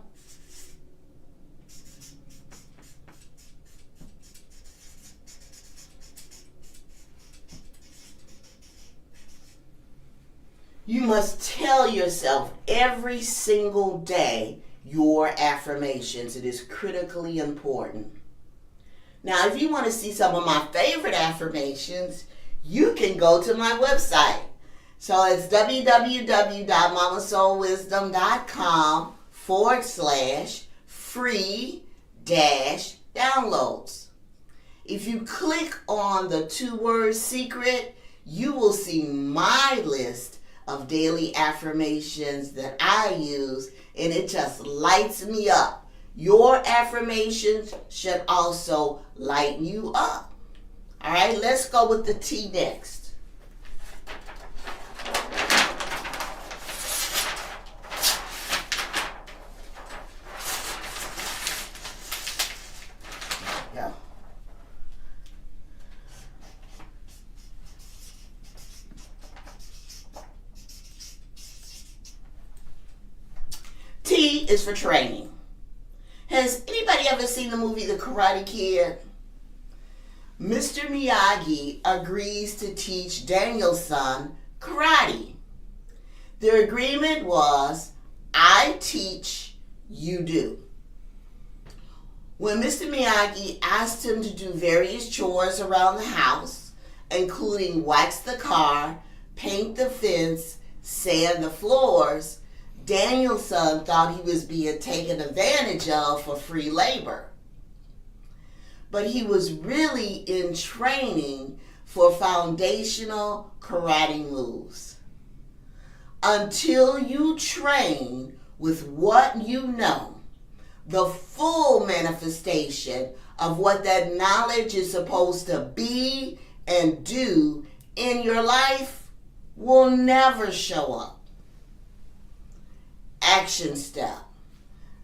You must tell yourself every single day your affirmations. It is critically important. Now, if you want to see some of my favorite affirmations, you can go to my website. So it's www.mamasoulwisdom.com/free-downloads. If you click on the 2-word secret, you will see my list of daily affirmations that I use, and it just lights me up. Your affirmations should also light you up. All right, let's go with the T next. Go. T is for training. Has anybody ever seen the movie The Karate Kid? Mr. Miyagi agrees to teach Daniel's son karate. Their agreement was, I teach, you do. When Mr. Miyagi asked him to do various chores around the house, including wax the car, paint the fence, sand the floors, Daniel's son thought he was being taken advantage of for free labor. But he was really in training for foundational karate moves. Until you train with what you know, the full manifestation of what that knowledge is supposed to be and do in your life will never show up. Action step.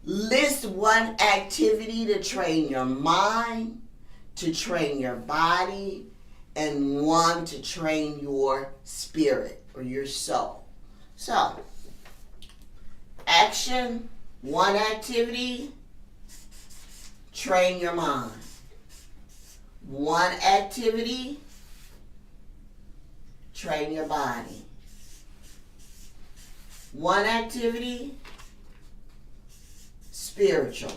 List one activity to train your mind, to train your body, and one to train your spirit or your soul. So, action, one activity, train your mind. One activity, train your body. One activity, spiritual.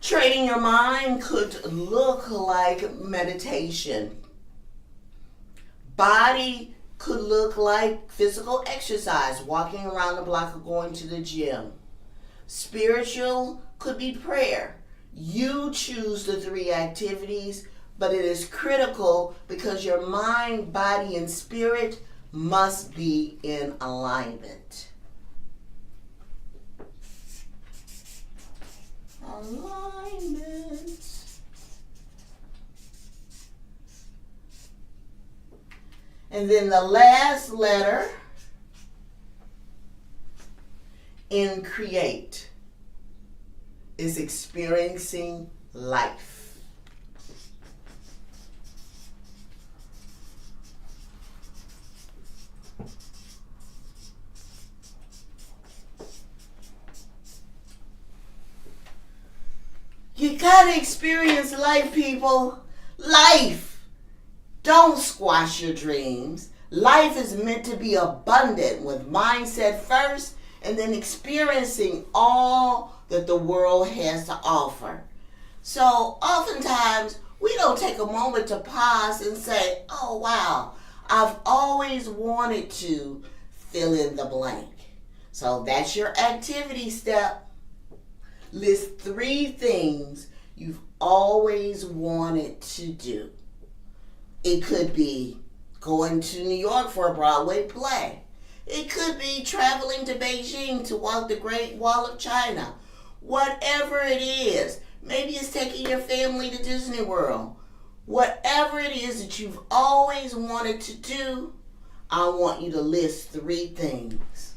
Training your mind could look like meditation. Body could look like physical exercise, walking around the block or going to the gym. Spiritual could be prayer. You choose the 3 activities, but it is critical because your mind, body, and spirit must be in alignment. Alignment. And then the last letter in create is experiencing life. You gotta experience life, people. Life. Don't squash your dreams. Life is meant to be abundant with mindset first and then experiencing all that the world has to offer. So oftentimes we don't take a moment to pause and say, oh wow, I've always wanted to fill in the blank. So that's your activity step. List 3 things you've always wanted to do. It could be going to New York for a Broadway play. It could be traveling to Beijing to walk the Great Wall of China. Whatever it is, maybe it's taking your family to Disney World. Whatever it is that you've always wanted to do, I want you to list 3 things.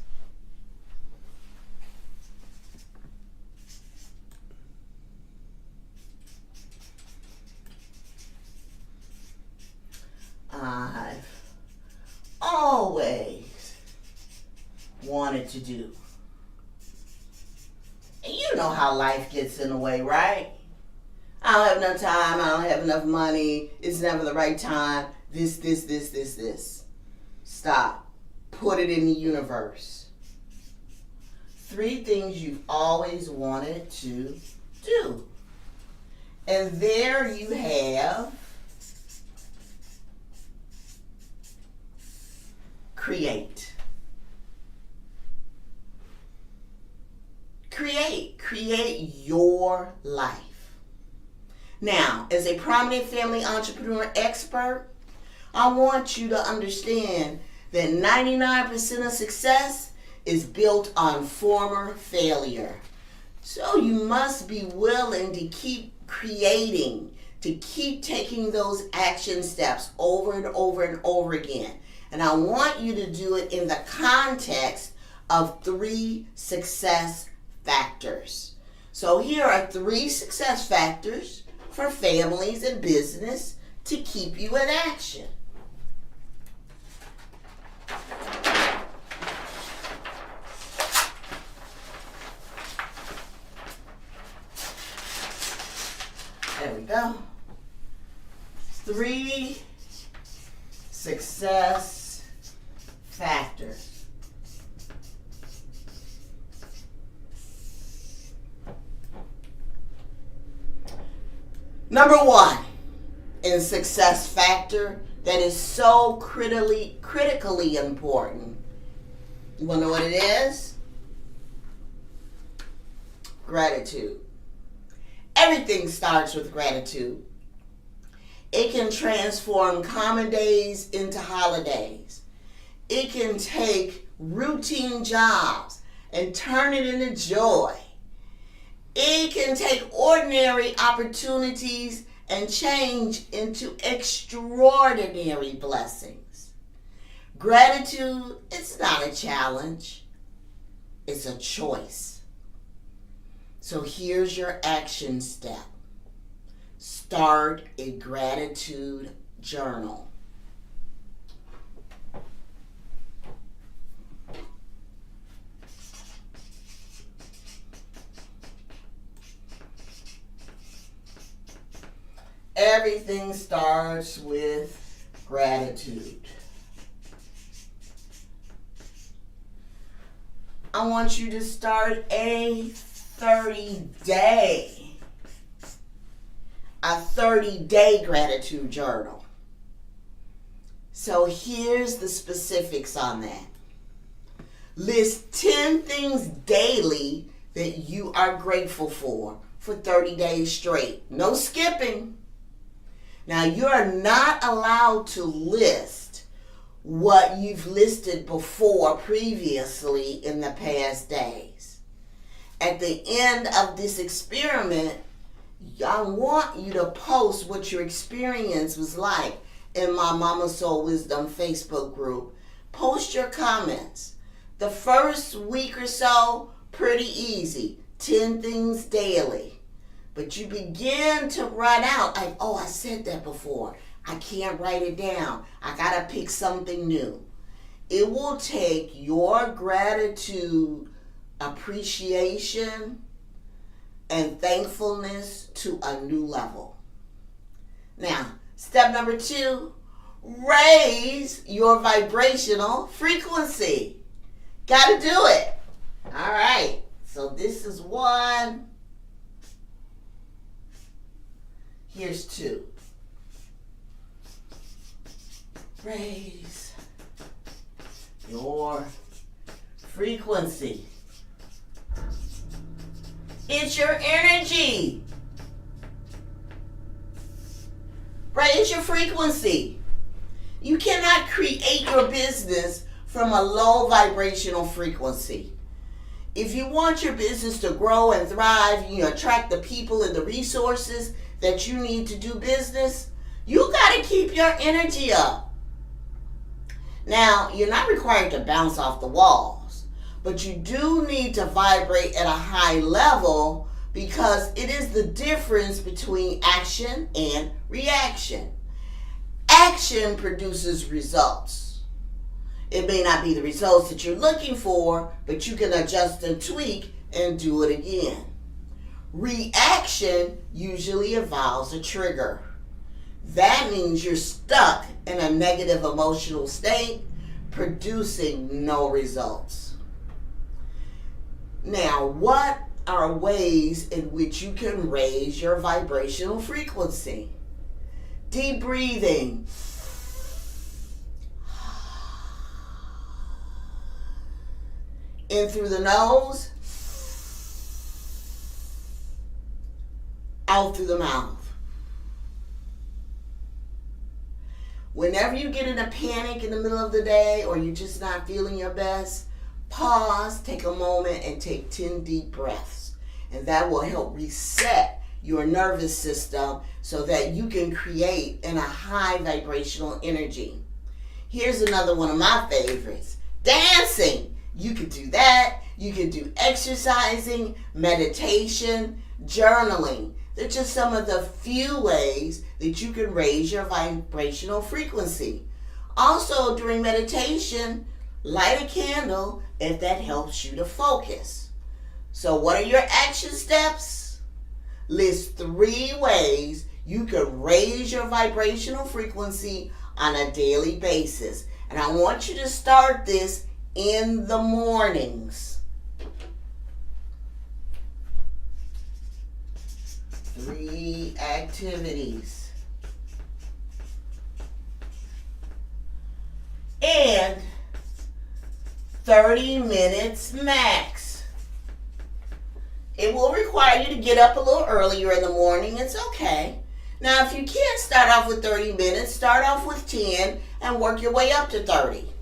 I've always wanted to do. And you know how life gets in the way, right? I don't have enough time, I don't have enough money, it's never the right time, this. Stop. Put it in the universe. 3 things you've always wanted to do. And there you have create. Create your life. Now, as a prominent family entrepreneur expert, I want you to understand that 99% of success is built on former failure. So you must be willing to keep creating, to keep taking those action steps over and over and over again. And I want you to do it in the context of 3 success factors. So here are 3 success factors for families and business to keep you in action. There we go. 3 success factors. Number 1 in success factor that is so critically important. You want to know what it is? Gratitude. Everything starts with gratitude. It can transform common days into holidays. It can take routine jobs and turn it into joy. It can take ordinary opportunities and change into extraordinary blessings. Gratitude is not a challenge, it's a choice. So here's your action step. Start a gratitude journal. Everything starts with gratitude. I want you to start a 30-day gratitude journal. So here's the specifics on that. List 10 things daily that you are grateful for 30 days straight. No skipping. Now, you're not allowed to list what you've listed before previously in the past days. At the end of this experiment, I want you to post what your experience was like in my Mama Soul Wisdom Facebook group. Post your comments. The first week or so, pretty easy. 10 things daily. But you begin to run out like, oh, I said that before. I can't write it down. I got to pick something new. It will take your gratitude, appreciation, and thankfulness to a new level. Now, step number 2, raise your vibrational frequency. Got to do it. All right. So this is 1. Here's 2. Raise your frequency. It's your energy. Raise your frequency. You cannot create your business from a low vibrational frequency. If you want your business to grow and thrive, you attract the people and the resources that you need to do business, you got to keep your energy up. Now, you're not required to bounce off the walls, but you do need to vibrate at a high level because it is the difference between action and reaction. Action produces results. It may not be the results that you're looking for, but you can adjust and tweak and do it again. Reaction usually involves a trigger. That means you're stuck in a negative emotional state, producing no results. Now, what are ways in which you can raise your vibrational frequency? Deep breathing. In through the nose, out through the mouth. Whenever you get in a panic in the middle of the day or you're just not feeling your best, pause, take a moment, and take 10 deep breaths. And that will help reset your nervous system so that you can create in a high vibrational energy. Here's another one of my favorites. Dancing. You could do that. You could do exercising, meditation, journaling. They're just some of the few ways that you can raise your vibrational frequency. Also, during meditation, light a candle if that helps you to focus. So what are your action steps? List 3 ways you can raise your vibrational frequency on a daily basis. And I want you to start this in the mornings. 3 activities. And 30 minutes max. It will require you to get up a little earlier in the morning. It's okay. Now, if you can't start off with 30 minutes, start off with 10 and work your way up to 30.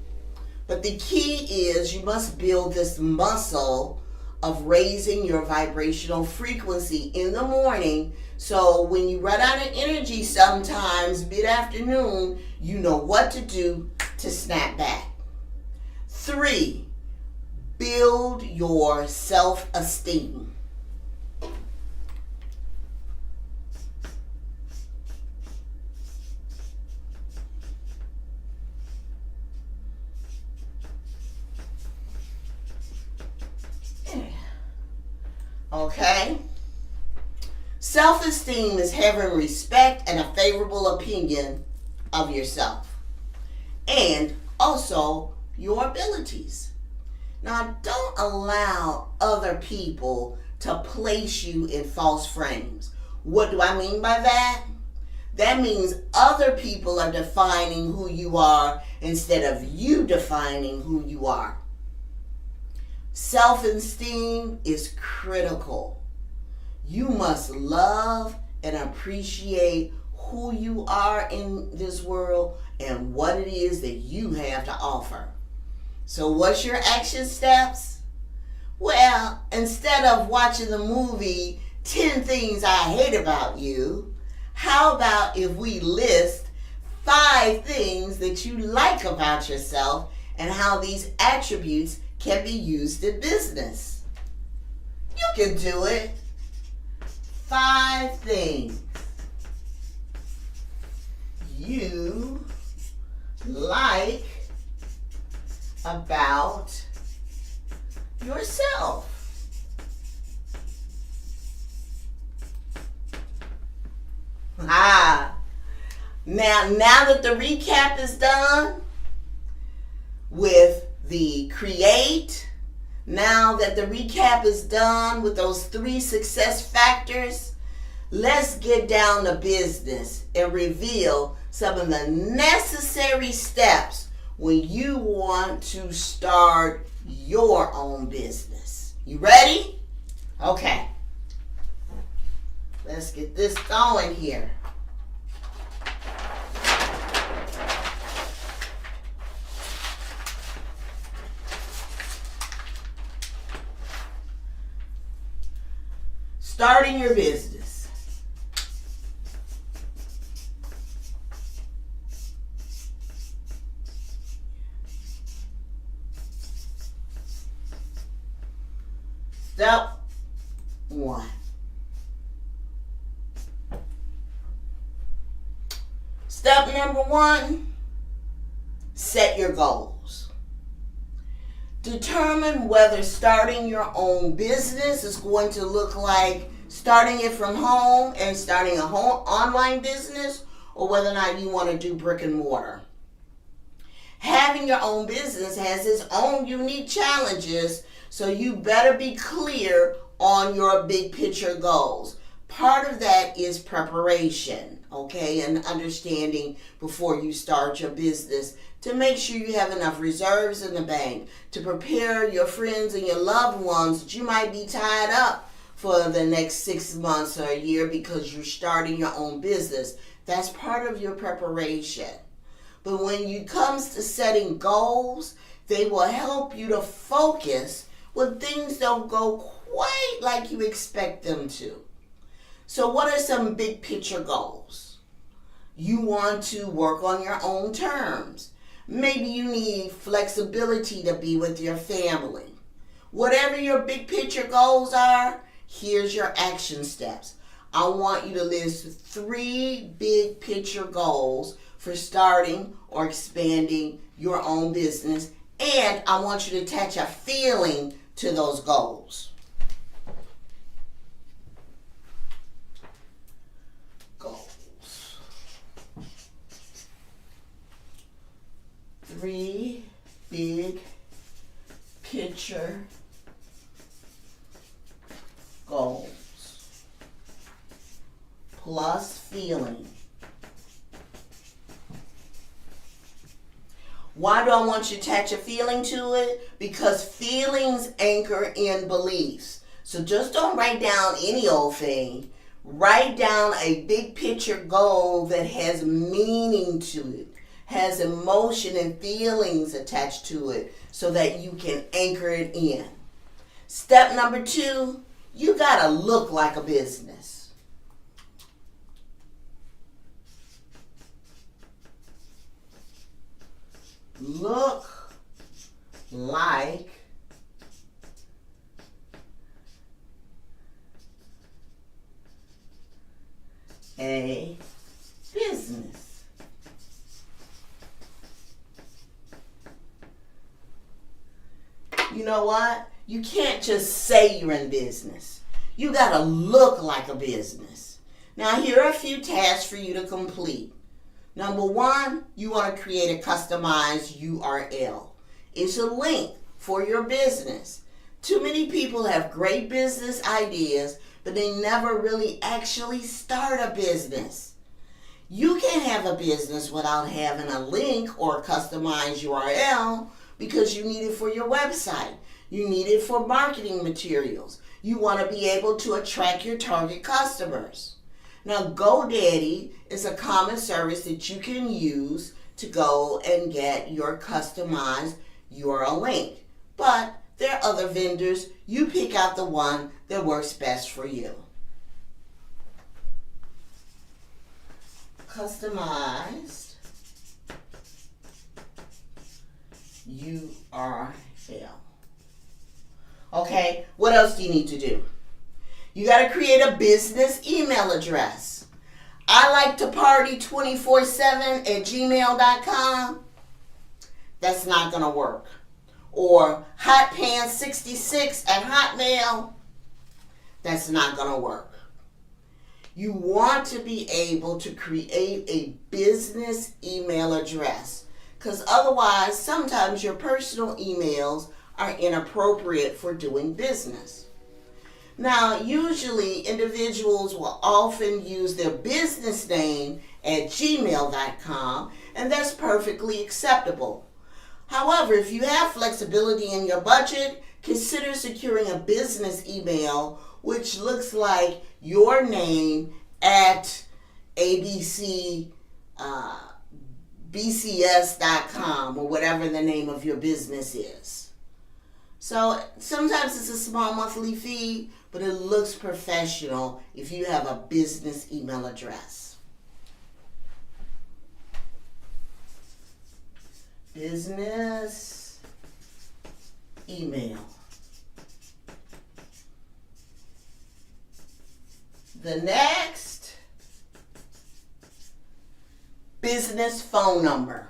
But the key is you must build this muscle of raising your vibrational frequency in the morning, so when you run out of energy sometimes mid-afternoon, you know what to do to snap back. 3, build your self-esteem. Okay? Self-esteem is having respect and a favorable opinion of yourself and also your abilities. Now, don't allow other people to place you in false frames. What do I mean by that? That means other people are defining who you are instead of you defining who you are. Self-esteem is critical. You must love and appreciate who you are in this world and what it is that you have to offer. So what's your action steps? Well, instead of watching the movie 10 Things I Hate About You, how about if we list 5 things that you like about yourself and how these attributes can be used in business? You can do it. 5 things you like about yourself. Now that the recap is done with the create, now that the recap is done with those 3 success factors, let's get down to business and reveal some of the necessary steps when you want to start your own business. You ready? Okay. Let's get this going here. Starting your business. Step 1. Step number 1, set your goals. Determine whether starting your own business is going to look like starting it from home and starting a home online business, or whether or not you want to do brick and mortar. Having your own business has its own unique challenges, so you better be clear on your big picture goals. Part of that is preparation, okay, and understanding before you start your business to make sure you have enough reserves in the bank to prepare your friends and your loved ones that you might be tied up for the next 6 months or a year because you're starting your own business. That's part of your preparation. But when it comes to setting goals, they will help you to focus when things don't go quite like you expect them to. So what are some big picture goals? You want to work on your own terms. Maybe you need flexibility to be with your family. Whatever your big picture goals are, here's your action steps. I want you to list 3 big picture goals for starting or expanding your own business, and I want you to attach a feeling to those goals. Goals. 3 big picture goals plus feeling. Why do I want you to attach a feeling to it? Because feelings anchor in beliefs. So just don't write down any old thing. Write down a big picture goal that has meaning to it, has emotion and feelings attached to it, so that you can anchor it in. Step number 2, you gotta look like a business. Look like a business. You know what? You can't just say you're in business. You gotta look like a business. Now here are a few tasks for you to complete. Number 1, you want to create a customized URL. It's a link for your business. Too many people have great business ideas, but they never really actually start a business. You can't have a business without having a link or a customized URL because you need it for your website. You need it for marketing materials. You want to be able to attract your target customers. Now, GoDaddy is a common service that you can use to go and get your customized URL link. But there are other vendors. You pick out the one that works best for you. Customized URL. Okay, what else do you need to do? You got to create a business email address. I like to party 24/7@gmail.com. That's not going to work. Or hotpants66@hotmail. That's not going to work. You want to be able to create a business email address, because otherwise sometimes your personal emails are inappropriate for doing business. Now, usually individuals will often use their business name at gmail.com, and that's perfectly acceptable. However, if you have flexibility in your budget, consider securing a business email which looks like your name at bcs.com or whatever the name of your business is. So sometimes it's a small monthly fee, but it looks professional if you have a business email address. Business email. The next, business phone number.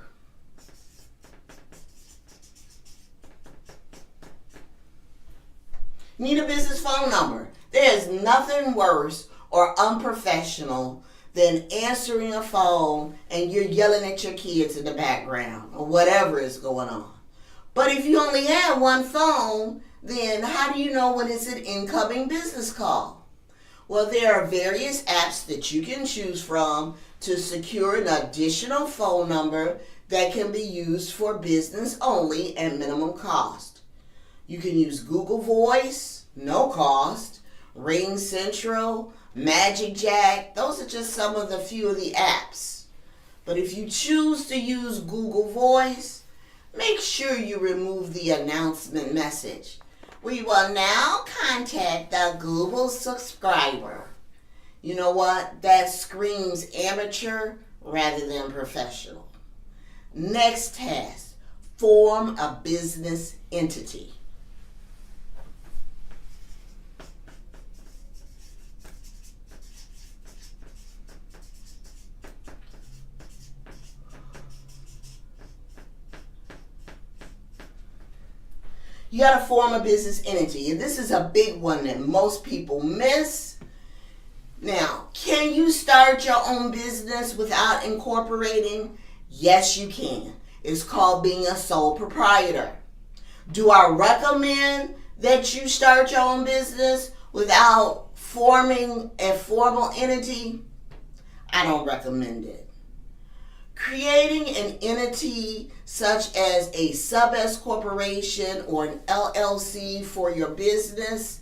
Need a business phone number. There is nothing worse or unprofessional than answering a phone and you're yelling at your kids in the background or whatever is going on. But if you only have one phone, then how do you know when it's an incoming business call? Well, there are various apps that you can choose from to secure an additional phone number that can be used for business only at minimum cost. You can use Google Voice, no cost, Ring Central, Magic Jack. Those are just some of the few of the apps. But if you choose to use Google Voice, make sure you remove the announcement message. We will now contact the Google subscriber. You know what? That screams amateur rather than professional. Next task, form a business entity. You got to form a business entity, and this is a big one that most people miss. Now, can you start your own business without incorporating? Yes, you can. It's called being a sole proprietor. Do I recommend that you start your own business without forming a formal entity? I don't recommend it. Creating an entity such as a sub-S corporation or an LLC for your business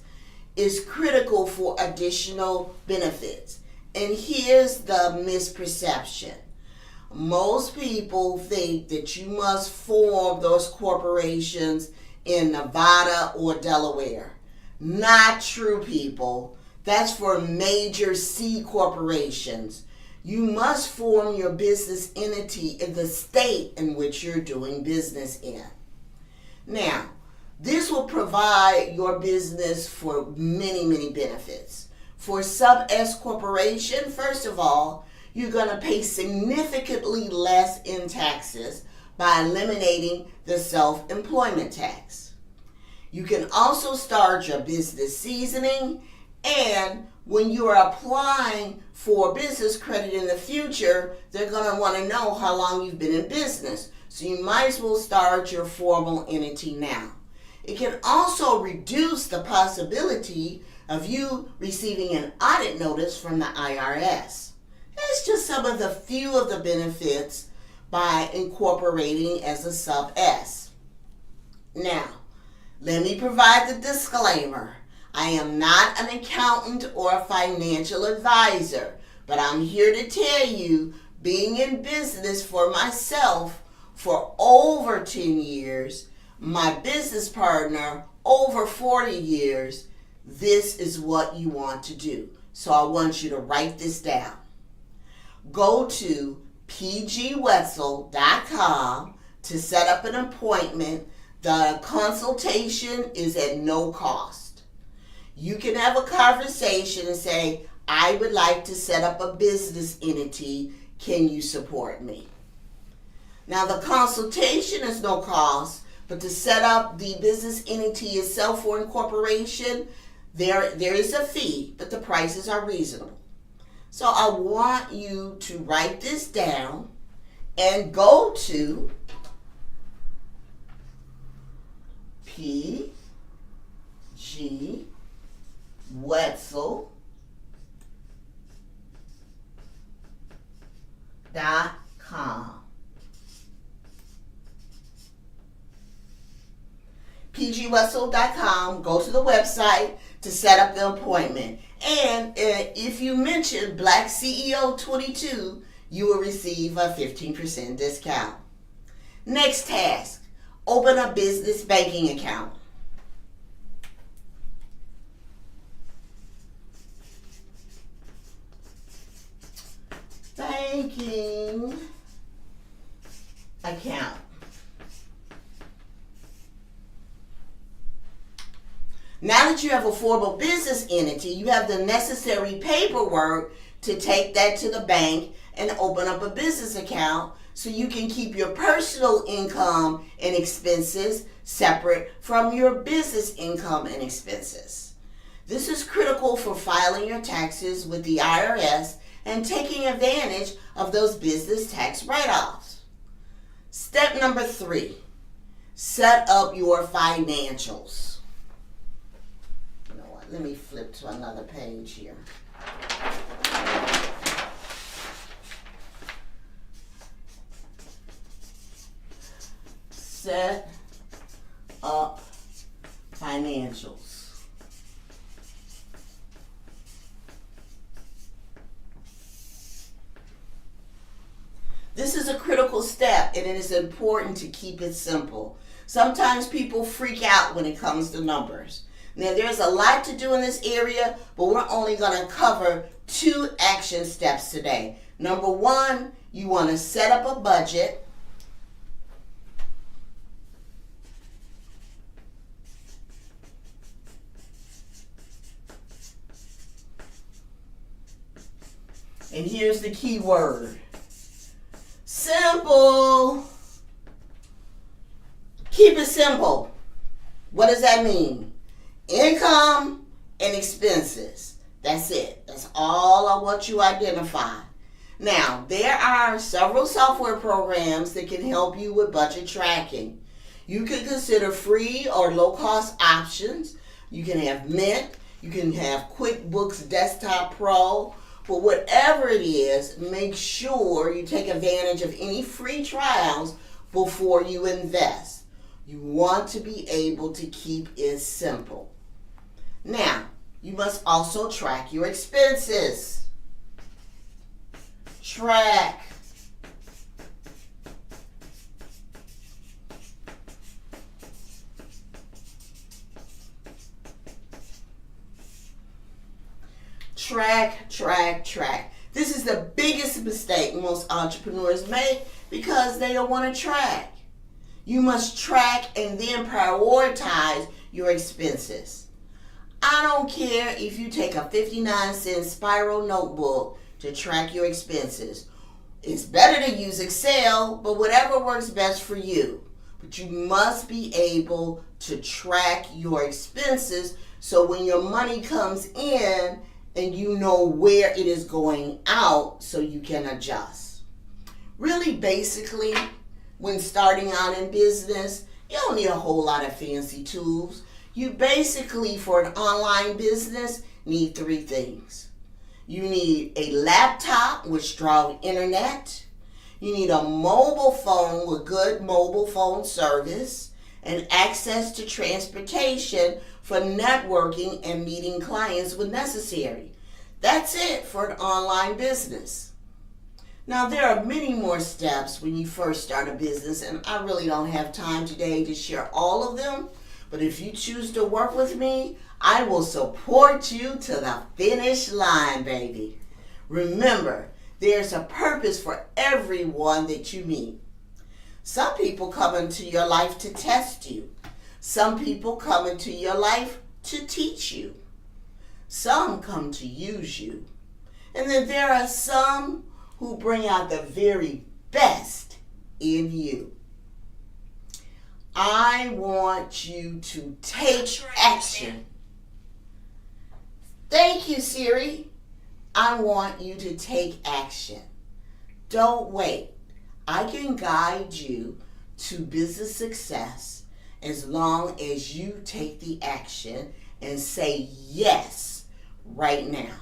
is critical for additional benefits. And here's the misperception. Most people think that you must form those corporations in Nevada or Delaware. Not true, people. That's for major C corporations. You must form your business entity in the state in which you're doing business in. Now, this will provide your business for many, many benefits. For sub S corporation, first of all, you're going to pay significantly less in taxes by eliminating the self-employment tax. You can also start your business seasoning, and when you are applying for business credit in the future, they're going to want to know how long you've been in business. So you might as well start your formal entity now. It can also reduce the possibility of you receiving an audit notice from the IRS. That's just some of the few of the benefits by incorporating as a sub S. Now, let me provide the disclaimer. I am not an accountant or a financial advisor, but I'm here to tell you, being in business for myself for over 10 years, my business partner over 40 years, this is what you want to do. So I want you to write this down. Go to pgwetzel.com to set up an appointment. The consultation is at no cost. You can have a conversation and say, I would like to set up a business entity. Can you support me? Now, the consultation is no cost, but to set up the business entity itself for incorporation, there is a fee, but the prices are reasonable. So I want you to write this down and go to pgwetzel.com. pgwetzel.com. Go to the website to set up the appointment. And if you mention BlackCEO22, you will receive a 15% discount. Next task, open a business banking account. Banking account. Now that you have a formal business entity, you have the necessary paperwork to take that to the bank and open up a business account so you can keep your personal income and expenses separate from your business income and expenses. This is critical for filing your taxes with the IRS and taking advantage of those business tax write-offs. Step number 3, set up your financials. Let me flip to another page here. Set up financials. This is a critical step, and it is important to keep it simple. Sometimes people freak out when it comes to numbers. Now, there's a lot to do in this area, but we're only going to cover 2 action steps today. Number 1, you want to set up a budget. And here's the key word. Simple. Keep it simple. What does that mean? Income and expenses. That's it. That's all I want you to identify. Now, there are several software programs that can help you with budget tracking. You can consider free or low-cost options. You can have Mint. You can have QuickBooks Desktop Pro. But whatever it is, make sure you take advantage of any free trials before you invest. You want to be able to keep it simple. Now, you must also track your expenses. Track. track, track, track. This is the biggest mistake most entrepreneurs make because they don't want to track. You must track and then prioritize your expenses. I don't care if you take a 59-cent spiral notebook to track your expenses. It's better to use Excel, but whatever works best for you. But you must be able to track your expenses so when your money comes in and you know where it is going out so you can adjust. Really, basically, when starting out in business, you don't need a whole lot of fancy tools. You basically, for an online business, need 3 things. You need a laptop with strong internet. You need a mobile phone with good mobile phone service and access to transportation for networking and meeting clients when necessary. That's it for an online business. Now, there are many more steps when you first start a business, and I really don't have time today to share all of them. But if you choose to work with me, I will support you to the finish line, baby. Remember, there's a purpose for everyone that you meet. Some people come into your life to test you. Some people come into your life to teach you. Some come to use you. And then there are some who bring out the very best in you. I want you to take action. Thank you, Siri. I want you to take action. Don't wait. I can guide you to business success as long as you take the action and say yes right now.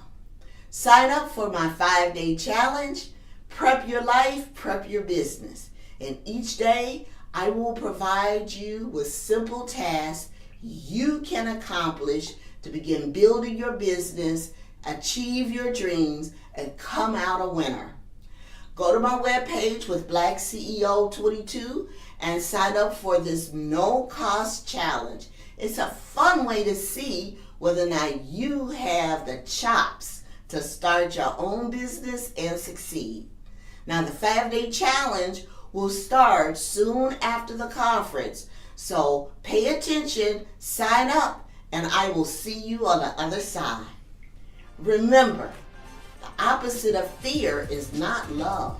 Sign up for my 5-day challenge, Prep Your Life, Prep Your Business. And each day, I will provide you with simple tasks you can accomplish to begin building your business, achieve your dreams, and come out a winner. Go to my webpage with BlackCEO22 and sign up for this no-cost challenge. It's a fun way to see whether or not you have the chops to start your own business and succeed. Now, the 5-day challenge will start soon after the conference. So pay attention, sign up, and I will see you on the other side. Remember, the opposite of fear is not love.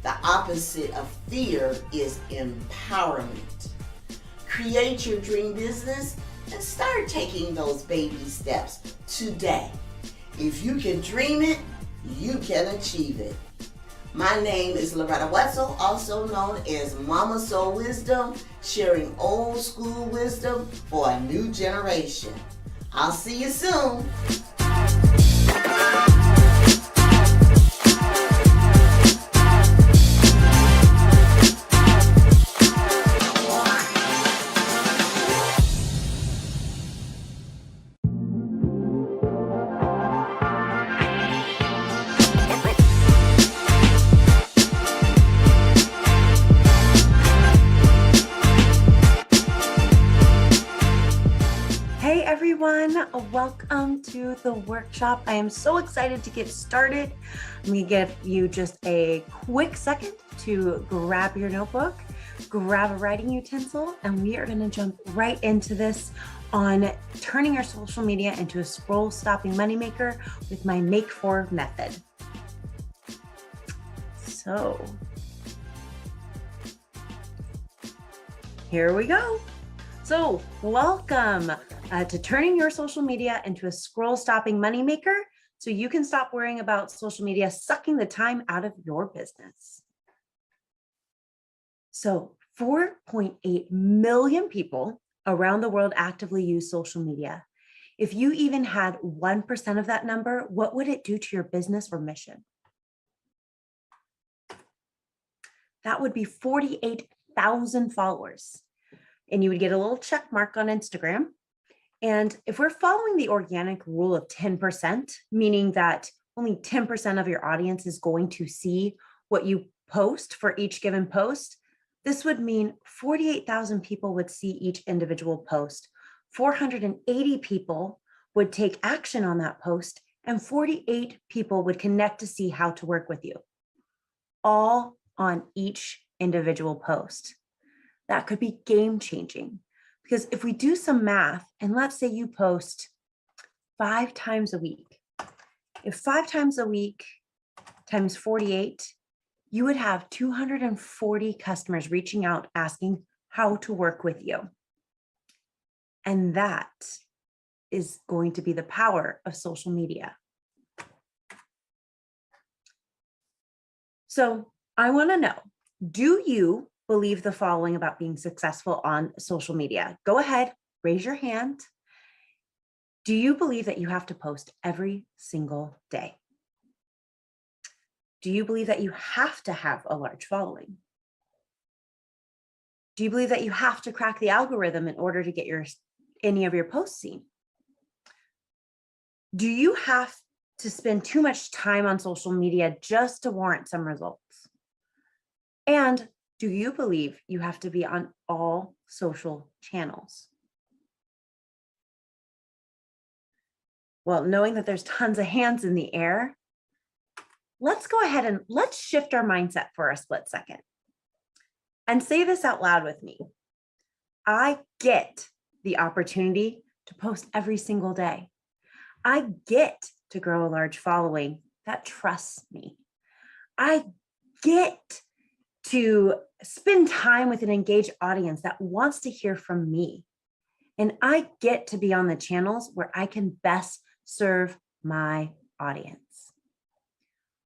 The opposite of fear is empowerment. Create your dream business and start taking those baby steps today. If you can dream it, you can achieve it. My name is Loretta Wetzel, also known as Mama Soul Wisdom, sharing old school wisdom for a new generation. I'll see you soon.
Welcome to the workshop. I am so excited to get started. I'm going to give you just a quick second to grab your notebook, grab a writing utensil, and we are going to jump right into this on turning your social media into a scroll-stopping moneymaker with my Make 4 method. So, here we go. So, welcome to turning your social media into a scroll-stopping moneymaker so you can stop worrying about social media sucking the time out of your business. So 4.8 million people around the world actively use social media. If you even had 1% of that number, what would it do to your business or mission? That would be 48,000 followers. And you would get a little check mark on Instagram. And if we're following the organic rule of 10%, meaning that only 10% of your audience is going to see what you post for each given post, this would mean 48,000 people would see each individual post. 480 people would take action on that post, and 48 people would connect to see how to work with you, all on each individual post. That could be game changing, because if we do some math, and let's say you post 5 times a week, if 5 times a week times 48, you would have 240 customers reaching out asking how to work with you. And that is going to be the power of social media. So I want to know, do you believe the following about being successful on social media? Go ahead, raise your hand. Do you believe that you have to post every single day? Do you believe that you have to have a large following? Do you believe that you have to crack the algorithm in order to get any of your posts seen? Do you have to spend too much time on social media just to warrant some results? And do you believe you have to be on all social channels? Well, knowing that there's tons of hands in the air, let's go ahead and let's shift our mindset for a split second and say this out loud with me. I get the opportunity to post every single day. I get to grow a large following that trusts me. I get to spend time with an engaged audience that wants to hear from me. And I get to be on the channels where I can best serve my audience.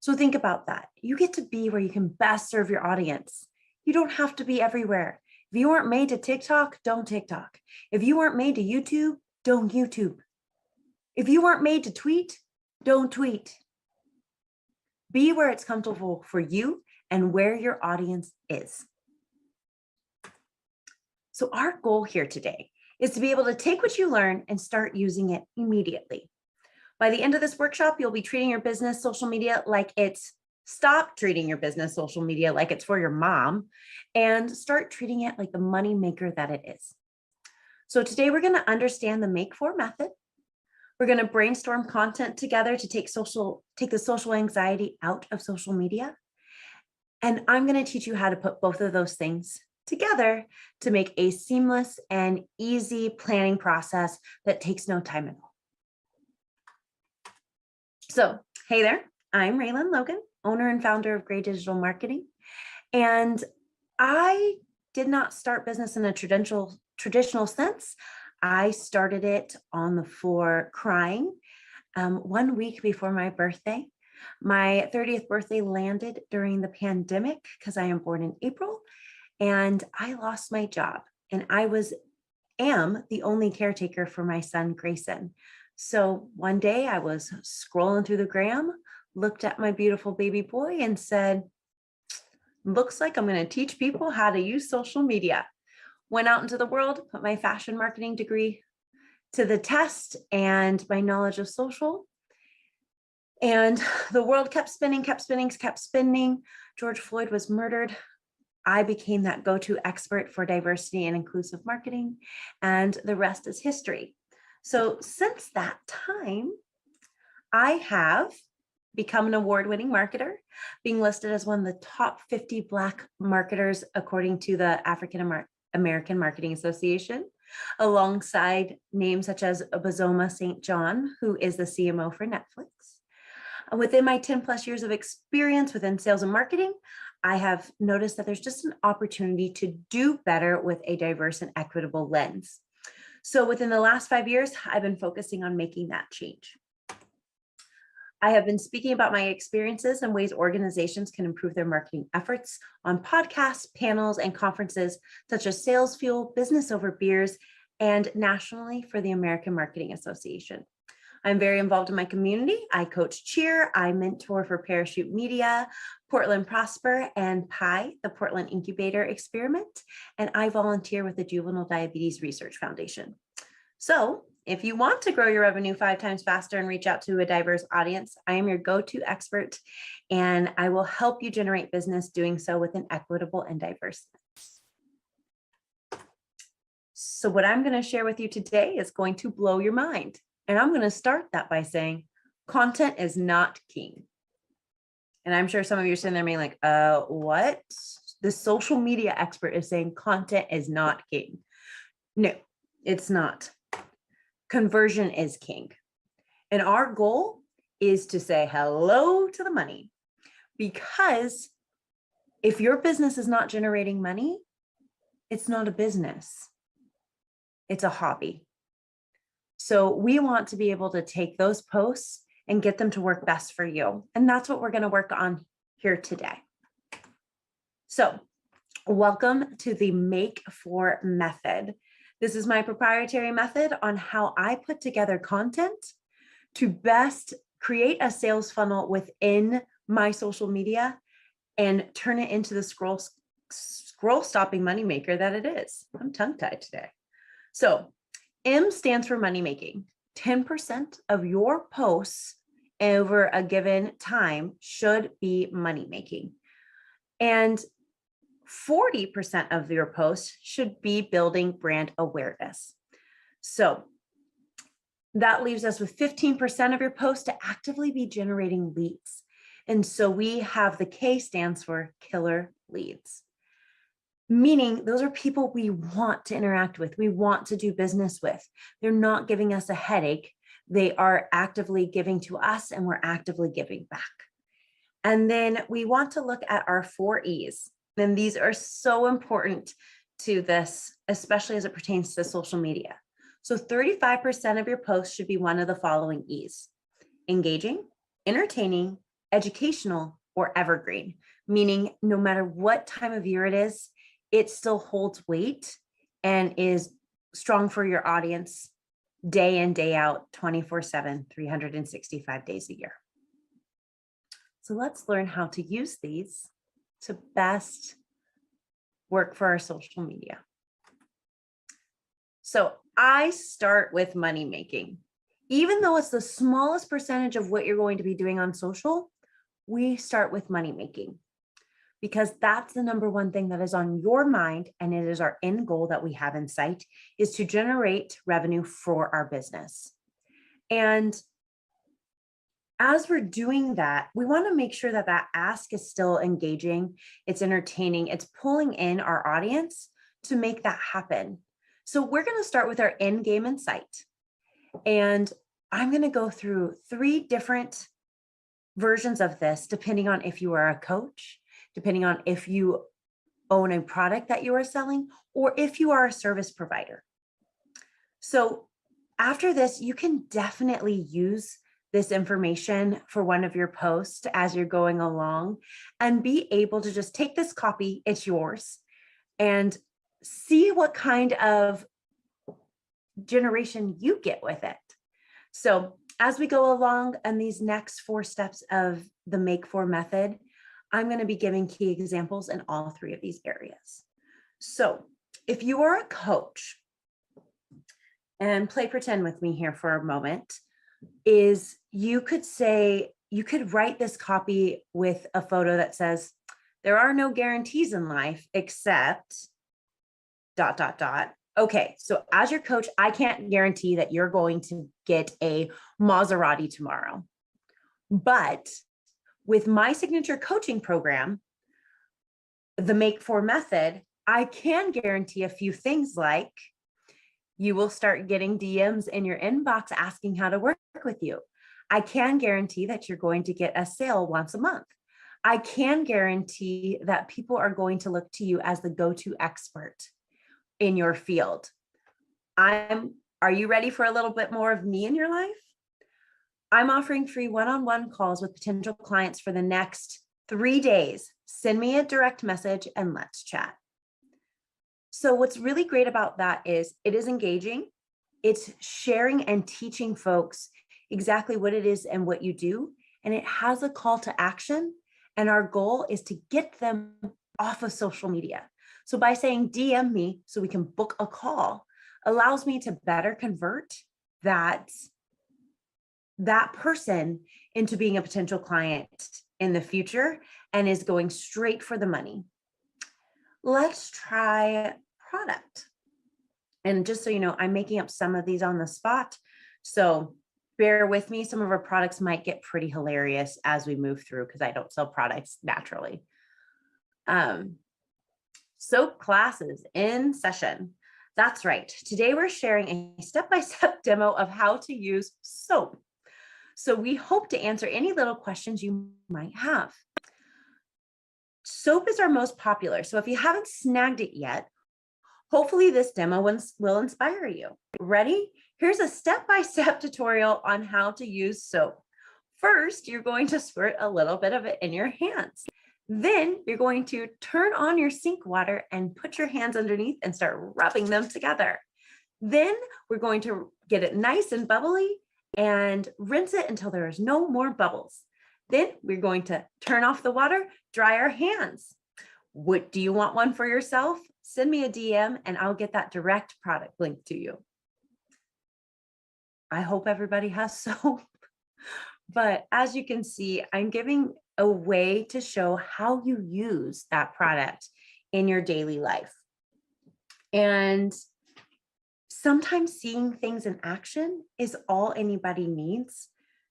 So think about that. You get to be where you can best serve your audience. You don't have to be everywhere. If you weren't made to TikTok, don't TikTok. If you weren't made to YouTube, don't YouTube. If you weren't made to tweet, don't tweet. Be where it's comfortable for you and where your audience is. So our goal here today is to be able to take what you learn and start using it immediately. By the end of this workshop, you'll be treating your business social media like it's, stop treating your business social media like it's for your mom, and start treating it like the money maker that it is. So today we're going to understand the Make For method. We're going to brainstorm content together to take the social anxiety out of social media. And I'm going to teach you how to put both of those things together to make a seamless and easy planning process that takes no time at all. So, hey there, I'm Raylan Logan, owner and founder of Gray Digital Marketing. And I did not start business in a traditional sense. I started it on the floor crying 1 week before my birthday. My 30th birthday landed during the pandemic because I am born in April, and I lost my job, and I am the only caretaker for my son, Grayson. So one day I was scrolling through the gram, looked at my beautiful baby boy and said, looks like I'm going to teach people how to use social media. Went out into the world, put my fashion marketing degree to the test and my knowledge of social. And the world kept spinning. George Floyd was murdered. I became that go-to expert for diversity and inclusive marketing, and the rest is history. So since that time, I have become an award-winning marketer, being listed as one of the top 50 Black marketers according to the African American Marketing Association, alongside names such as Bazoma St. John, who is the CMO for Netflix. Within my 10 plus years of experience within sales and marketing, I have noticed that there's just an opportunity to do better with a diverse and equitable lens. So within the last 5 years, I've been focusing on making that change. I have been speaking about my experiences and ways organizations can improve their marketing efforts on podcasts, panels, and conferences such as Sales Fuel, Business Over Beers, and nationally for the American Marketing Association. I'm very involved in my community. I coach cheer, I mentor for Parachute Media, Portland Prosper, and PI, the Portland Incubator Experiment, and I volunteer with the Juvenile Diabetes Research Foundation. So if you want to grow your revenue 5 times faster and reach out to a diverse audience, I am your go-to expert, and I will help you generate business doing so with an equitable and diverse lens. So what I'm going to share with you today is going to blow your mind. And I'm going to start that by saying, content is not king. And I'm sure some of you are sitting there being like, what? The social media expert is saying content is not king. No, it's not. Conversion is king. And our goal is to say hello to the money, because if your business is not generating money, it's not a business. It's a hobby. So we want to be able to take those posts and get them to work best for you. And that's what we're going to work on here today. So welcome to the Make For method. This is my proprietary method on how I put together content to best create a sales funnel within my social media and turn it into the scroll stopping moneymaker that it is. I'm tongue-tied today. So M stands for money making. 10% of your posts over a given time should be money making. And 40% of your posts should be building brand awareness. So that leaves us with 15% of your posts to actively be generating leads. And so we have the K stands for killer leads, meaning those are people we want to interact with, we want to do business with. They're not giving us a headache. They are actively giving to us and we're actively giving back. And then we want to look at our 4 E's. And these are so important to this, especially as it pertains to social media. So 35% of your posts should be one of the following E's: engaging, entertaining, educational, or evergreen, meaning no matter what time of year it is, it still holds weight and is strong for your audience day in, day out, 24/7, 365 days a year. So let's learn how to use these to best work for our social media. So I start with money making. Even though it's the smallest percentage of what you're going to be doing on social, we start with money making because that's the number one thing that is on your mind. And it is our end goal that we have in sight, is to generate revenue for our business. And as we're doing that, we want to make sure that that ask is still engaging, it's entertaining, it's pulling in our audience to make that happen. So we're going to start with our end game in sight. And I'm going to go through 3 different versions of this, depending on if you are a coach, depending on if you own a product that you are selling, or if you are a service provider. So after this, you can definitely use this information for one of your posts as you're going along and be able to just take this copy, it's yours, and see what kind of generation you get with it. So as we go along and these next 4 steps of the Make For method, I'm going to be giving key examples in all 3 of these areas. So if you are a coach, and play pretend with me here for a moment, is you could say, you could write this copy with a photo that says, there are no guarantees in life except ... Okay, so as your coach, I can't guarantee that you're going to get a Maserati tomorrow. But with my signature coaching program, the Make For method, I can guarantee a few things, like you will start getting DMs in your inbox asking how to work with you. I can guarantee that you're going to get a sale once a month. I can guarantee that people are going to look to you as the go-to expert in your field. Are you ready for a little bit more of me in your life? I'm offering free one-on-one calls with potential clients for the next 3 days. Send me a direct message and let's chat. So what's really great about that is it is engaging. It's sharing and teaching folks exactly what it is and what you do. And it has a call to action. And our goal is to get them off of social media. So by saying DM me so we can book a call allows me to better convert that person into being a potential client in the future and is going straight for the money. Let's try product. And just so you know, I'm making up some of these on the spot. So bear with me. Some of our products might get pretty hilarious as we move through because I don't sell products naturally. Soap classes in session. That's right. Today we're sharing a step-by-step demo of how to use soap. So we hope to answer any little questions you might have. Soap is our most popular. So if you haven't snagged it yet, hopefully this demo will inspire you. Ready? Here's a step-by-step tutorial on how to use soap. First, you're going to squirt a little bit of it in your hands. Then you're going to turn on your sink water and put your hands underneath and start rubbing them together. Then we're going to get it nice and bubbly and rinse it until there is no more bubbles. Then we're going to turn off the water, dry our hands. What do you want one for yourself? Send me a DM and I'll get that direct product link to you. I hope everybody has soap. But as you can see, I'm giving a way to show how you use that product in your daily life. And sometimes seeing things in action is all anybody needs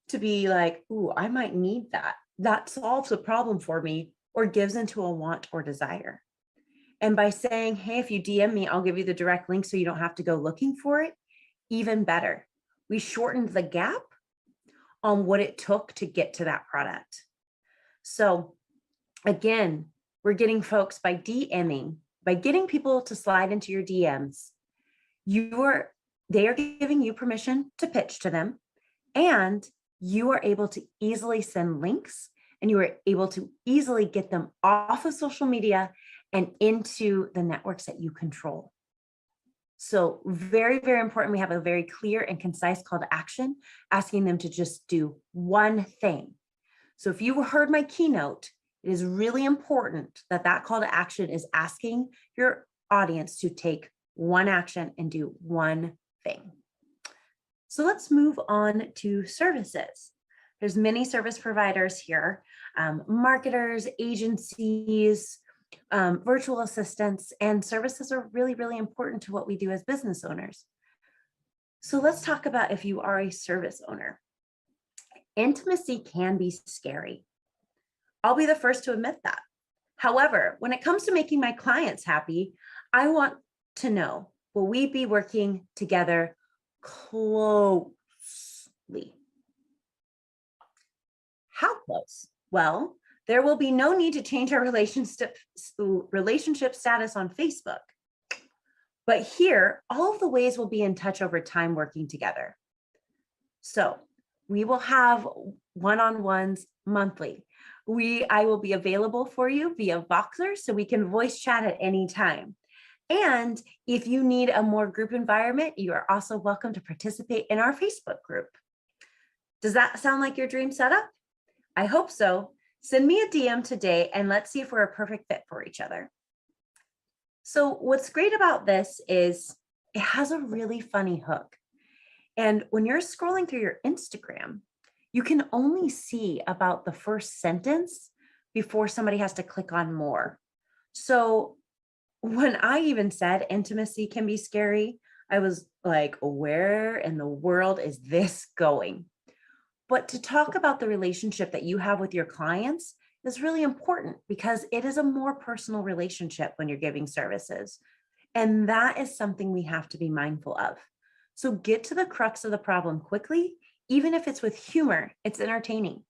to be like, ooh, I might need that. That solves a problem for me or gives into a want or desire. And by saying, hey, if you DM me, I'll give you the direct link so you don't have to go looking for it, even better. We shortened the gap on what it took to get to that product. So again, we're getting folks by DMing, by getting people to slide into your DMs, they are giving you permission to pitch to them, and you are able to easily send links, and you are able to easily get them off of social media and into the networks that you control. So very, very important. We have a very clear and concise call to action, asking them to just do one thing. So if you heard my keynote, it is really important that that call to action is asking your audience to take one action and do one thing. So let's move on to services. There's many service providers here, marketers, agencies, virtual assistants, and services are really, really important to what we do as business owners. So let's talk about if you are a service owner. Intimacy can be scary. I'll be the first to admit that. However, when it comes to making my clients happy, I want to know, will we be working together closely? How close? Well, there will be no need to change our relationship status on Facebook. But here, all of the ways we'll be in touch over time working together. So we will have one-on-ones monthly. I will be available for you via Voxer so we can voice chat at any time. And if you need a more group environment, you are also welcome to participate in our Facebook group. Does that sound like your dream setup? I hope so. Send me a DM today and let's see if we're a perfect fit for each other. So what's great about this is it has a really funny hook. And when you're scrolling through your Instagram, you can only see about the first sentence before somebody has to click on more. So when I even said intimacy can be scary, I was like, where in the world is this going? But to talk about the relationship that you have with your clients is really important because it is a more personal relationship when you're giving services. And that is something we have to be mindful of. So get to the crux of the problem quickly, even if it's with humor, it's entertaining.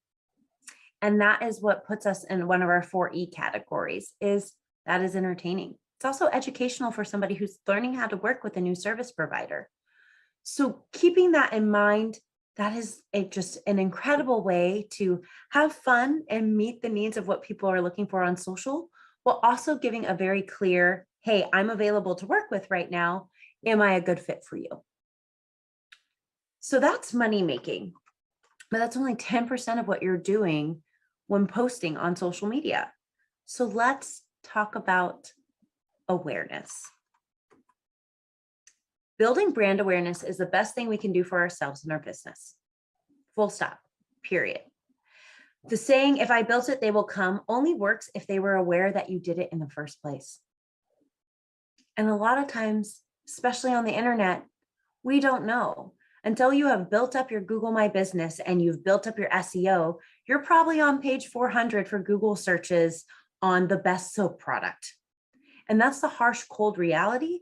And that is what puts us in one of our 4E categories, is that is entertaining. It's also educational for somebody who's learning how to work with a new service provider. So keeping that in mind, that is just an incredible way to have fun and meet the needs of what people are looking for on social, while also giving a very clear, hey, I'm available to work with right now. Am I a good fit for you? So that's money making, but that's only 10% of what you're doing when posting on social media. So let's talk about awareness. Building brand awareness is the best thing we can do for ourselves and our business. Full stop, period. The saying, if I built it, they will come, only works if they were aware that you did it in the first place. And a lot of times, especially on the internet, we don't know. Until you have built up your Google My Business and you've built up your SEO, you're probably on page 400 for Google searches on the best soap product. And that's the harsh, cold reality,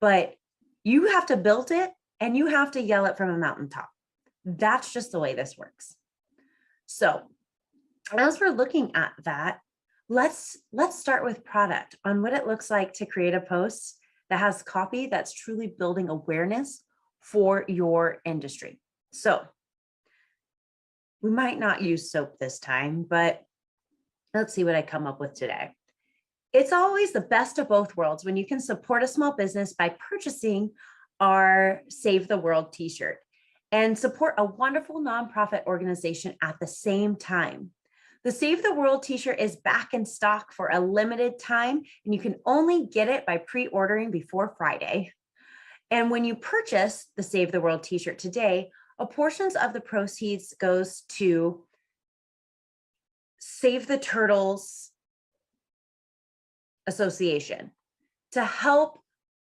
but you have to build it and you have to yell it from a mountaintop. That's just the way this works. So as we're looking at that, let's start with product, on what it looks like to create a post that has copy that's truly building awareness for your industry. So we might not use soap this time, but let's see what I come up with today. It's always the best of both worlds when you can support a small business by purchasing our Save the World t-shirt and support a wonderful nonprofit organization at the same time. The Save the World t-shirt is back in stock for a limited time, and you can only get it by pre-ordering before Friday. And when you purchase the Save the World t-shirt today, a portion of the proceeds goes to Save the Turtles Association to help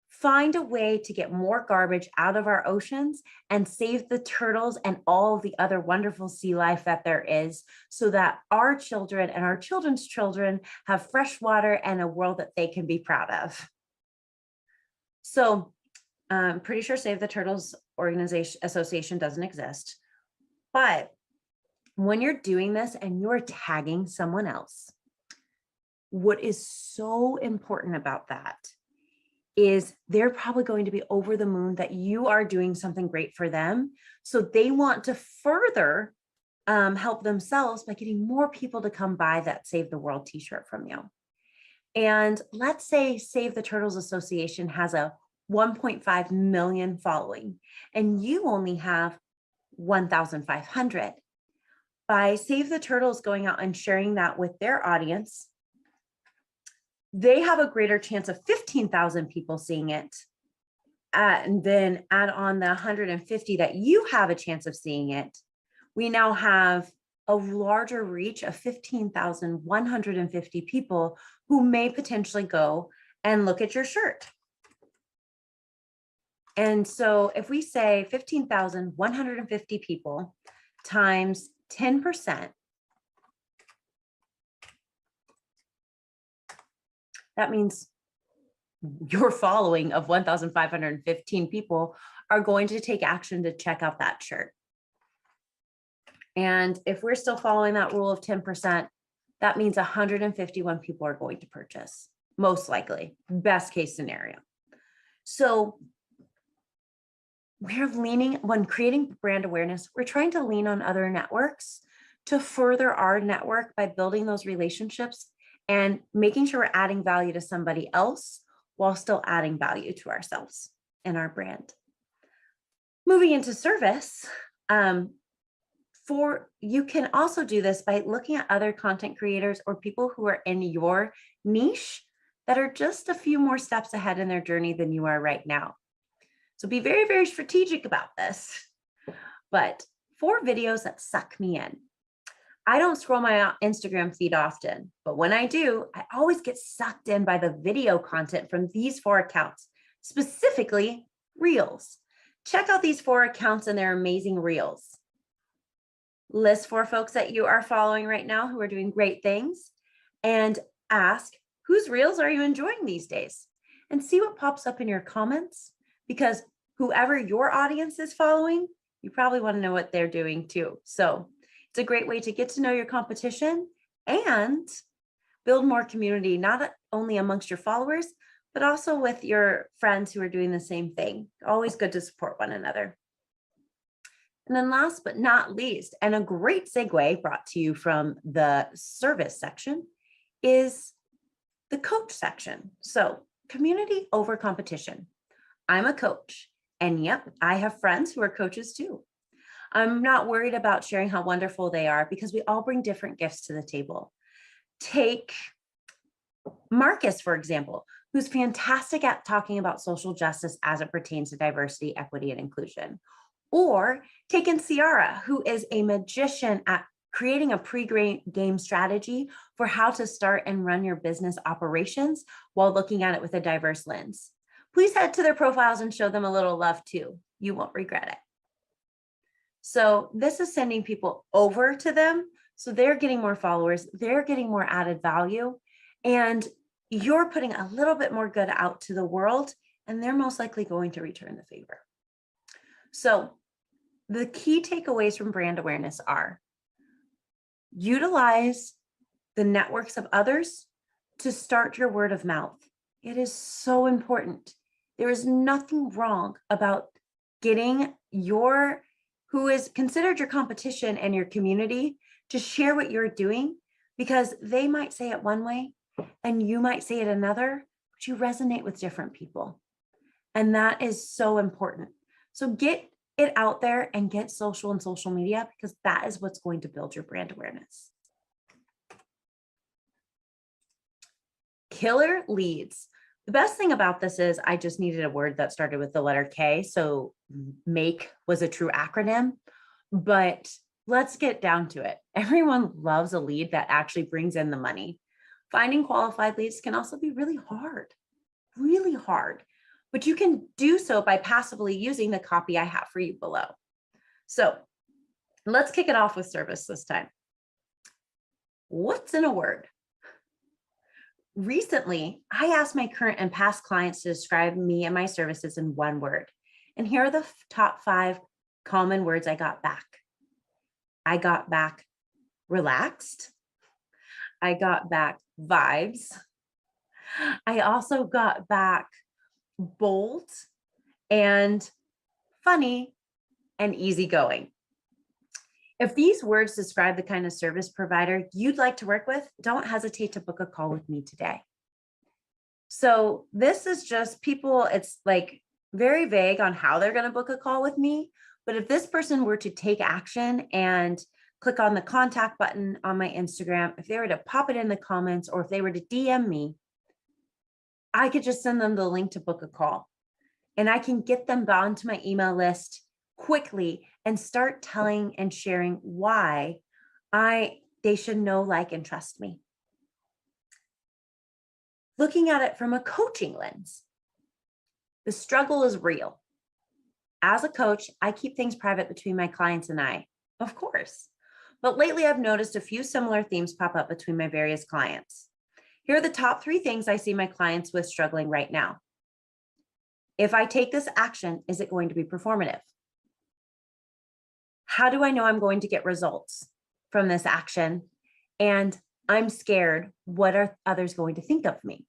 find a way to get more garbage out of our oceans and save the turtles and all the other wonderful sea life that there is, so that our children and our children's children have fresh water and a world that they can be proud of. So I'm pretty sure Save the Turtles Association doesn't exist, but when you're doing this and you're tagging someone else, what is so important about that is they're probably going to be over the moon that you are doing something great for them. So they want to further help themselves by getting more people to come buy that Save the World t-shirt from you. And let's say Save the Turtles Association has a 1.5 million following, and you only have 1,500. By Save the Turtles going out and sharing that with their audience, they have a greater chance of 15,000 people seeing it. And then add on the 150 that you have a chance of seeing it. We now have a larger reach of 15,150 people who may potentially go and look at your shirt. And so if we say 15,150 people times 10%, that means your following of 1,515 people are going to take action to check out that shirt. And if we're still following that rule of 10%, that means 151 people are going to purchase, most likely, best case scenario. So we're leaning, when creating brand awareness, we're trying to lean on other networks to further our network by building those relationships and making sure we're adding value to somebody else while still adding value to ourselves and our brand. Moving into service, you can also do this by looking at other content creators or people who are in your niche that are just a few more steps ahead in their journey than you are right now. So be very, very strategic about this. But for videos that suck me in, I don't scroll my Instagram feed often, but when I do, I always get sucked in by the video content from these 4 accounts, specifically Reels. Check out these 4 accounts and their amazing Reels. List 4 folks that you are following right now who are doing great things, and ask, whose Reels are you enjoying these days? And see what pops up in your comments, because whoever your audience is following, you probably want to know what they're doing too. So it's a great way to get to know your competition and build more community, not only amongst your followers, but also with your friends who are doing the same thing. Always good to support one another. And then last but not least, and a great segue brought to you from the service section, is the coach section. So community over competition. I'm a coach, and yep, I have friends who are coaches too. I'm not worried about sharing how wonderful they are because we all bring different gifts to the table. Take Marcus, for example, who's fantastic at talking about social justice as it pertains to diversity, equity, and inclusion. Or take in Ciara, who is a magician at creating a pre-game strategy for how to start and run your business operations while looking at it with a diverse lens. Please head to their profiles and show them a little love too. You won't regret it. So this is sending people over to them. So they're getting more followers, they're getting more added value, and you're putting a little bit more good out to the world, and they're most likely going to return the favor. So the key takeaways from brand awareness are: utilize the networks of others to start your word of mouth. It is so important. There is nothing wrong about getting who is considered your competition and your community to share what you're doing, because they might say it one way and you might say it another, but you resonate with different people. And that is so important. So get it out there and get social and social media, because that is what's going to build your brand awareness. Killer leads. The best thing about this is I just needed a word that started with the letter K. So MAKE was a true acronym, but let's get down to it. Everyone loves a lead that actually brings in the money. Finding qualified leads can also be really hard, but you can do so by passively using the copy I have for you below. So let's kick it off with service this time. What's in a word? Recently, I asked my current and past clients to describe me and my services in one word. And here are the top 5 common words I got back. I got back relaxed. I got back vibes. I also got back bold and funny and easygoing. If these words describe the kind of service provider you'd like to work with, don't hesitate to book a call with me today. So this is just people, it's like very vague on how they're going to book a call with me. But if this person were to take action and click on the contact button on my Instagram, if they were to pop it in the comments, or if they were to DM me, I could just send them the link to book a call, and I can get them onto my email list quickly and start telling and sharing why they should know, like, and trust me. Looking at it from a coaching lens, the struggle is real. As a coach, I keep things private between my clients and I, of course. But lately I've noticed a few similar themes pop up between my various clients. Here are the top 3 things I see my clients with struggling right now. If I take this action, is it going to be performative? How do I know I'm going to get results from this action? And I'm scared, what are others going to think of me?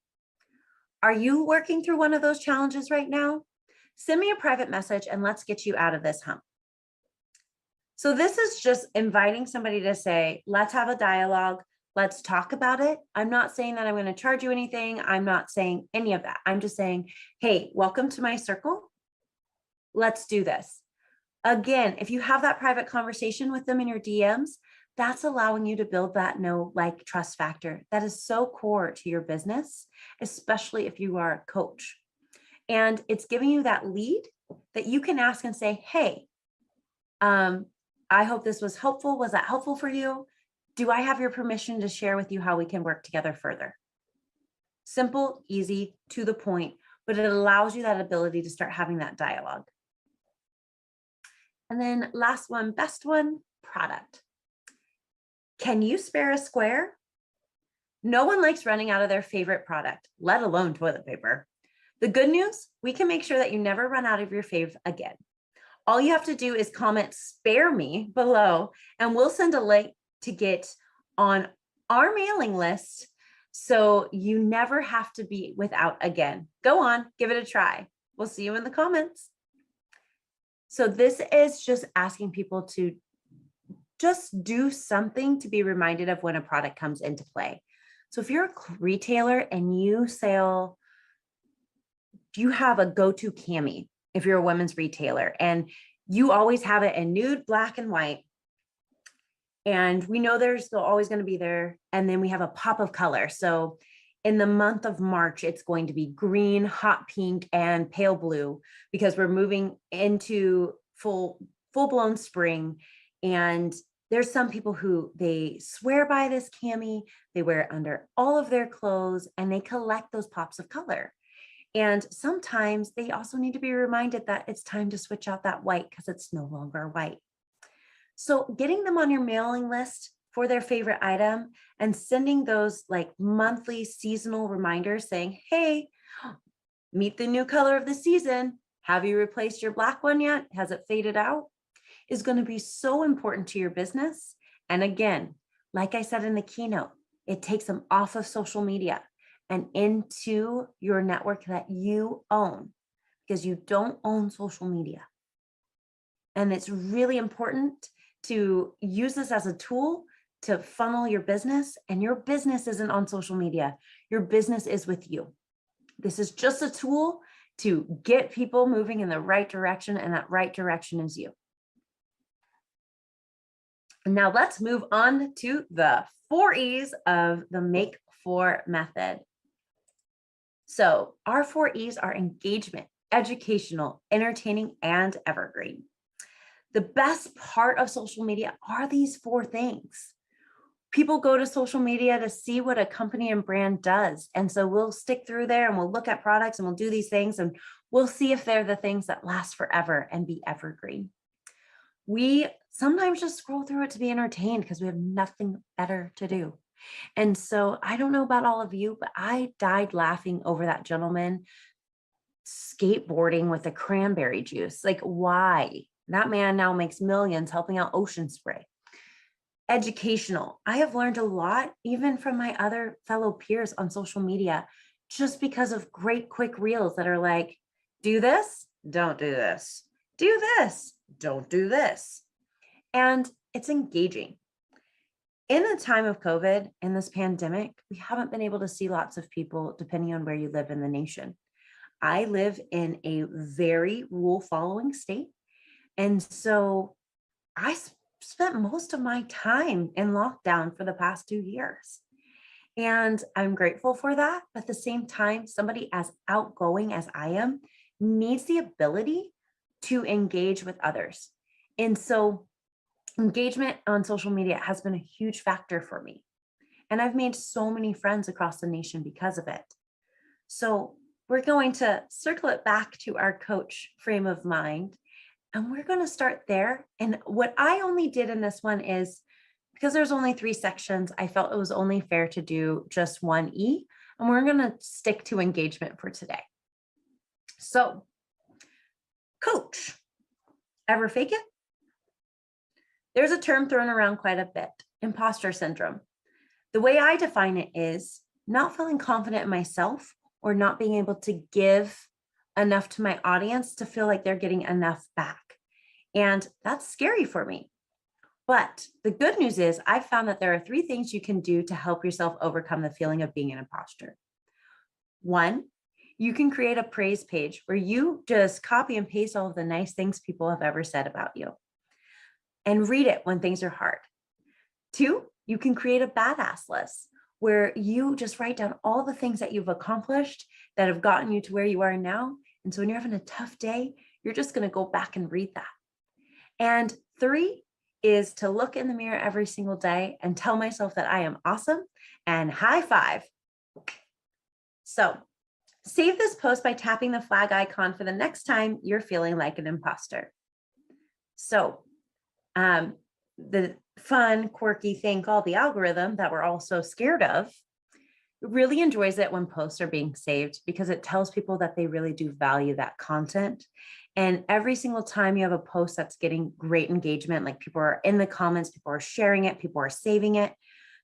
Are you working through one of those challenges right now? Send me a private message and let's get you out of this hump. So this is just inviting somebody to say, let's have a dialogue. Let's talk about it. I'm not saying that I'm going to charge you anything. I'm not saying any of that. I'm just saying, hey, welcome to my circle. Let's do this. Again, if you have that private conversation with them in your DMs, that's allowing you to build that know, like, trust factor that is so core to your business, especially if you are a coach. And it's giving you that lead that you can ask and say, hey, I hope this was helpful. Was that helpful for you? Do I have your permission to share with you how we can work together further? Simple, easy, to the point, but it allows you that ability to start having that dialogue. And then last one, best one, product. Can you spare a square? No one likes running out of their favorite product, let alone toilet paper. The good news, we can make sure that you never run out of your fave again. All you have to do is comment "spare me" below, and we'll send a link to get on our mailing list so you never have to be without again. Go on, give it a try. We'll see you in the comments. So this is just asking people to just do something to be reminded of when a product comes into play. So if you're a retailer and you have a go-to cami, if you're a women's retailer and you always have it in nude, black, and white, and we know there's still always going to be there, and then we have a pop of color. So in the month of March, it's going to be green, hot pink, and pale blue, because we're moving into full-blown spring. And there's some people who they swear by this cami, they wear it under all of their clothes, and they collect those pops of color. And sometimes they also need to be reminded that it's time to switch out that white because it's no longer white. So getting them on your mailing list for their favorite item and sending those like monthly seasonal reminders saying, hey, meet the new color of the season. Have you replaced your black one yet? Has it faded out? Is going to be so important to your business. And again, like I said in the keynote, it takes them off of social media and into your network that you own, because you don't own social media. And it's really important to use this as a tool to funnel your business, and your business isn't on social media. Your business is with you. This is just a tool to get people moving in the right direction, and that right direction is you. Now let's move on to the 4 E's of the Make 4 method. So our 4 E's are engagement, educational, entertaining, and evergreen. The best part of social media are these 4 things. People go to social media to see what a company and brand does. And so we'll stick through there and we'll look at products and we'll do these things and we'll see if they're the things that last forever and be evergreen. We sometimes just scroll through it to be entertained because we have nothing better to do. And so I don't know about all of you, but I died laughing over that gentleman skateboarding with a cranberry juice. Like, why? That man now makes millions helping out Ocean Spray. Educational. I have learned a lot, even from my other fellow peers on social media, just because of great quick reels that are like, do this, don't do this. Do this, don't do this. And it's engaging. In the time of COVID, in this pandemic, we haven't been able to see lots of people depending on where you live in the nation. I live in a very rule following state. And so I spent most of my time in lockdown for the past 2 years. And I'm grateful for that. But at the same time, somebody as outgoing as I am needs the ability to engage with others. And so engagement on social media has been a huge factor for me. And I've made so many friends across the nation because of it. So we're going to circle it back to our coach frame of mind. And we're going to start there. And what I only did in this one is, because there's only 3 sections, I felt it was only fair to do just 1 E. And we're going to stick to engagement for today. So, coach, ever fake it? There's a term thrown around quite a bit, imposter syndrome. The way I define it is not feeling confident in myself or not being able to give enough to my audience to feel like they're getting enough back. And that's scary for me. But the good news is I've found that there are 3 things you can do to help yourself overcome the feeling of being an imposter. 1, you can create a praise page where you just copy and paste all of the nice things people have ever said about you and read it when things are hard. 2, you can create a badass list where you just write down all the things that you've accomplished that have gotten you to where you are now. And so when you're having a tough day, you're just going to go back and read that. And 3 is to look in the mirror every single day and tell myself that I am awesome and high five. So save this post by tapping the flag icon for the next time you're feeling like an imposter. So the fun, quirky thing called the algorithm that we're all so scared of really enjoys it when posts are being saved because it tells people that they really do value that content. And every single time you have a post that's getting great engagement, like people are in the comments, people are sharing it, people are saving it,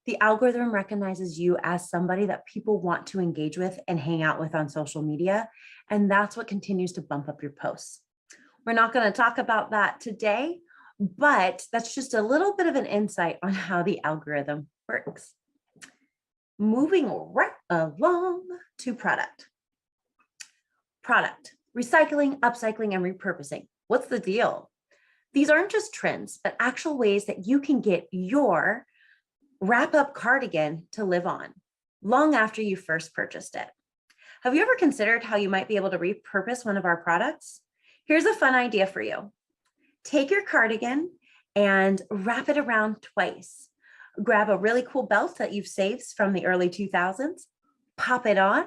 the algorithm recognizes you as somebody that people want to engage with and hang out with on social media. And that's what continues to bump up your posts. We're not going to talk about that today, but that's just a little bit of an insight on how the algorithm works. Moving right along to product. Product, recycling, upcycling, and repurposing. What's the deal? These aren't just trends, but actual ways that you can get your wrap-up cardigan to live on long after you first purchased it. Have you ever considered how you might be able to repurpose one of our products? Here's a fun idea for you. Take your cardigan and wrap it around twice. Grab a really cool belt that you've saved from the early 2000s, pop it on,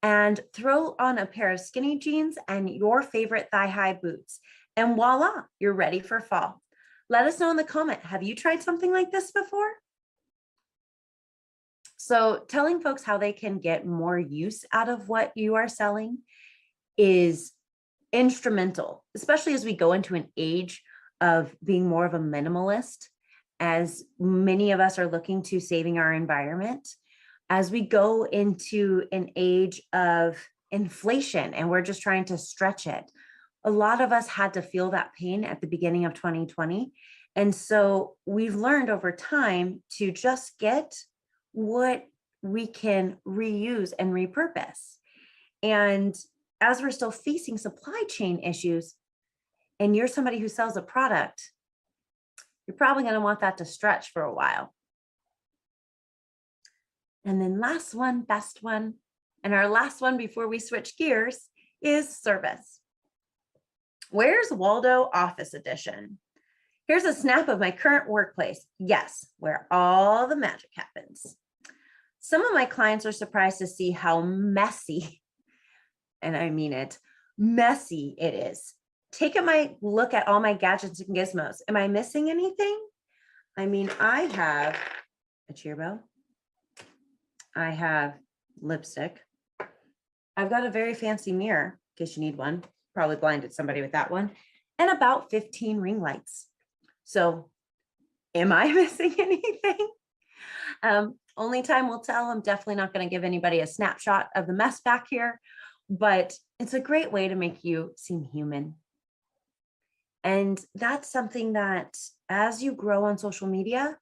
and throw on a pair of skinny jeans and your favorite thigh-high boots. And voila, you're ready for fall. Let us know in the comment, have you tried something like this before? So telling folks how they can get more use out of what you are selling is instrumental, especially as we go into an age of being more of a minimalist, as many of us are looking to saving our environment, as we go into an age of inflation and we're just trying to stretch it. A lot of us had to feel that pain at the beginning of 2020. And so we've learned over time to just get what we can reuse and repurpose. And as we're still facing supply chain issues, and you're somebody who sells a product, you're probably going to want that to stretch for a while. And then last one, best one, and our last one before we switch gears is service. Where's Waldo Office Edition? Here's a snap of my current workplace. Yes, where all the magic happens. Some of my clients are surprised to see how messy, and I mean it, messy it is. Take a look at all my gadgets and gizmos. Am I missing anything? I mean, I have a cheer bell. I have lipstick. I've got a very fancy mirror, in case you need one. Probably blinded somebody with that one. And about 15 ring lights. So am I missing anything? Only time will tell. I'm definitely not going to give anybody a snapshot of the mess back here, but it's a great way to make you seem human. And that's something that as you grow on social media,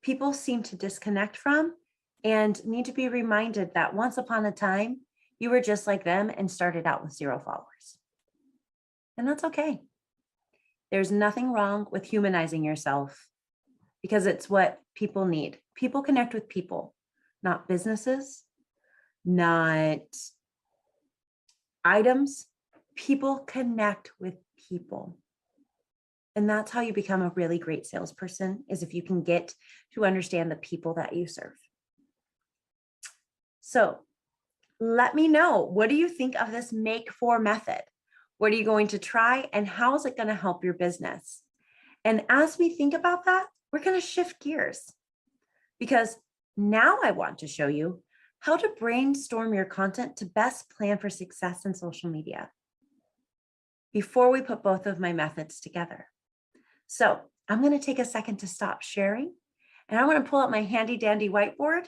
people seem to disconnect from and need to be reminded that once upon a time, you were just like them and started out with 0 followers. And that's okay. There's nothing wrong with humanizing yourself because it's what people need. People connect with people, not businesses, not items. People connect with people. And that's how you become a really great salesperson, is if you can get to understand the people that you serve. So let me know, what do you think of this make for method? What are you going to try and how is it going to help your business? And as we think about that, we're going to shift gears because now I want to show you how to brainstorm your content to best plan for success in social media before we put both of my methods together. So I'm going to take a second to stop sharing and I'm going to pull out my handy dandy whiteboard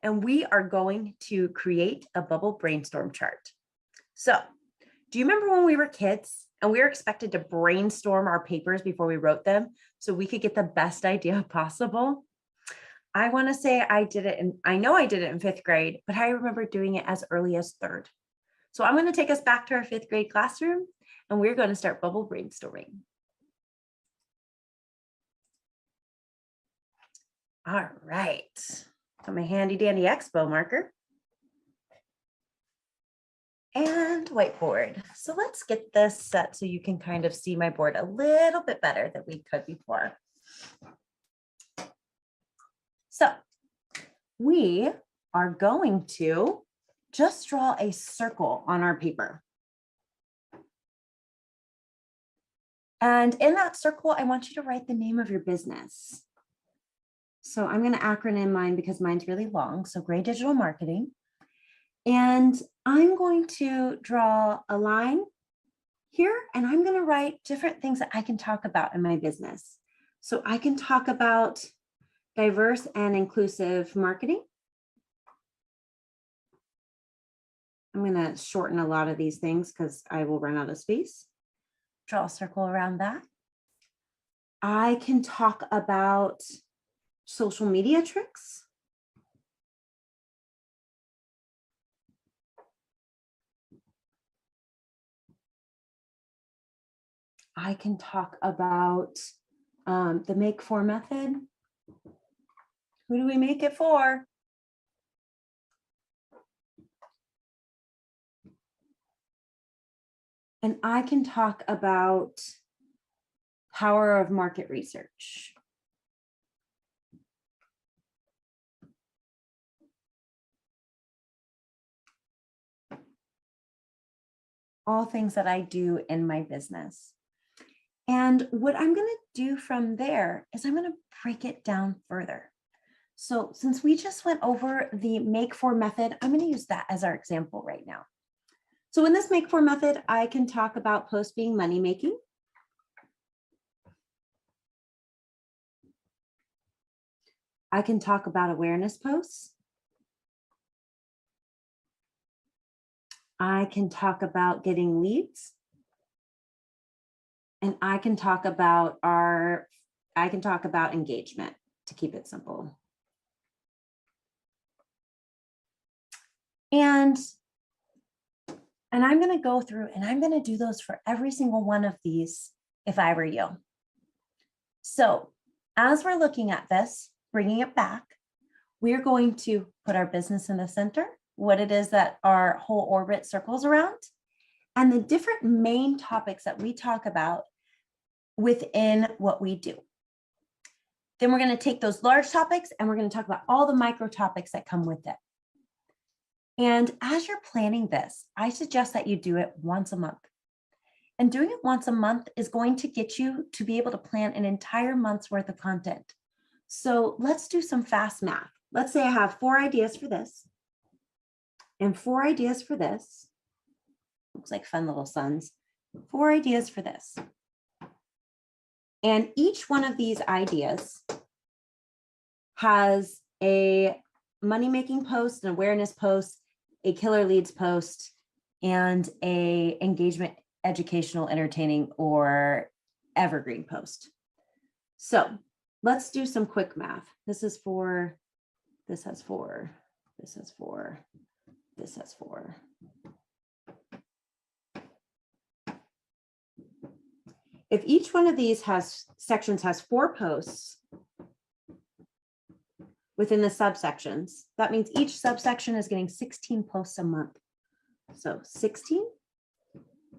and we are going to create a bubble brainstorm chart. So do you remember when we were kids and we were expected to brainstorm our papers before we wrote them so we could get the best idea possible? I want to say I did it, and I know I did it in 5th grade, but I remember doing it as early as 3rd. So I'm going to take us back to our 5th grade classroom and we're going to start bubble brainstorming. All right, got my handy dandy expo marker and whiteboard. So let's get this set so you can kind of see my board a little bit better than we could before. So we are going to just draw a circle on our paper. And in that circle, I want you to write the name of your business. So I'm going to acronym mine because mine's really long. So Gray Digital Marketing. And I'm going to draw a line here and I'm going to write different things that I can talk about in my business. So I can talk about diverse and inclusive marketing. I'm going to shorten a lot of these things because I will run out of space. Draw a circle around that. I can talk about social media tricks. I can talk about the make for method. Who do we make it for? And I can talk about power of market research. All things that I do in my business. And what I'm going to do from there is I'm going to break it down further. So since we just went over the make for method, I'm going to use that as our example right now. So in this make for method, I can talk about post being money making. I can talk about awareness posts. I can talk about getting leads. And I can talk about engagement, to keep it simple. And I'm going to go through and I'm going to do those for every single one of these if I were you. So as we're looking at this, bringing it back, we're going to put our business in the center, what it is that our whole orbit circles around, and the different main topics that we talk about within what we do. Then we're going to take those large topics and we're going to talk about all the micro topics that come with it. And as you're planning this, I suggest that you do it once a month. And doing it once a month is going to get you to be able to plan an entire month's worth of content. So let's do some fast math. Let's say I have 4 ideas for this and 4 ideas for this. Looks like fun little suns. 4 ideas for this. And each one of these ideas has a money-making post, an awareness post, a killer leads post, and a engagement, educational, entertaining, or evergreen post. So let's do some quick math. This is 4, this has 4, this has 4, this has 4. If each one of these sections has 4 posts within the subsections, that means each subsection is getting 16 posts a month. So 16,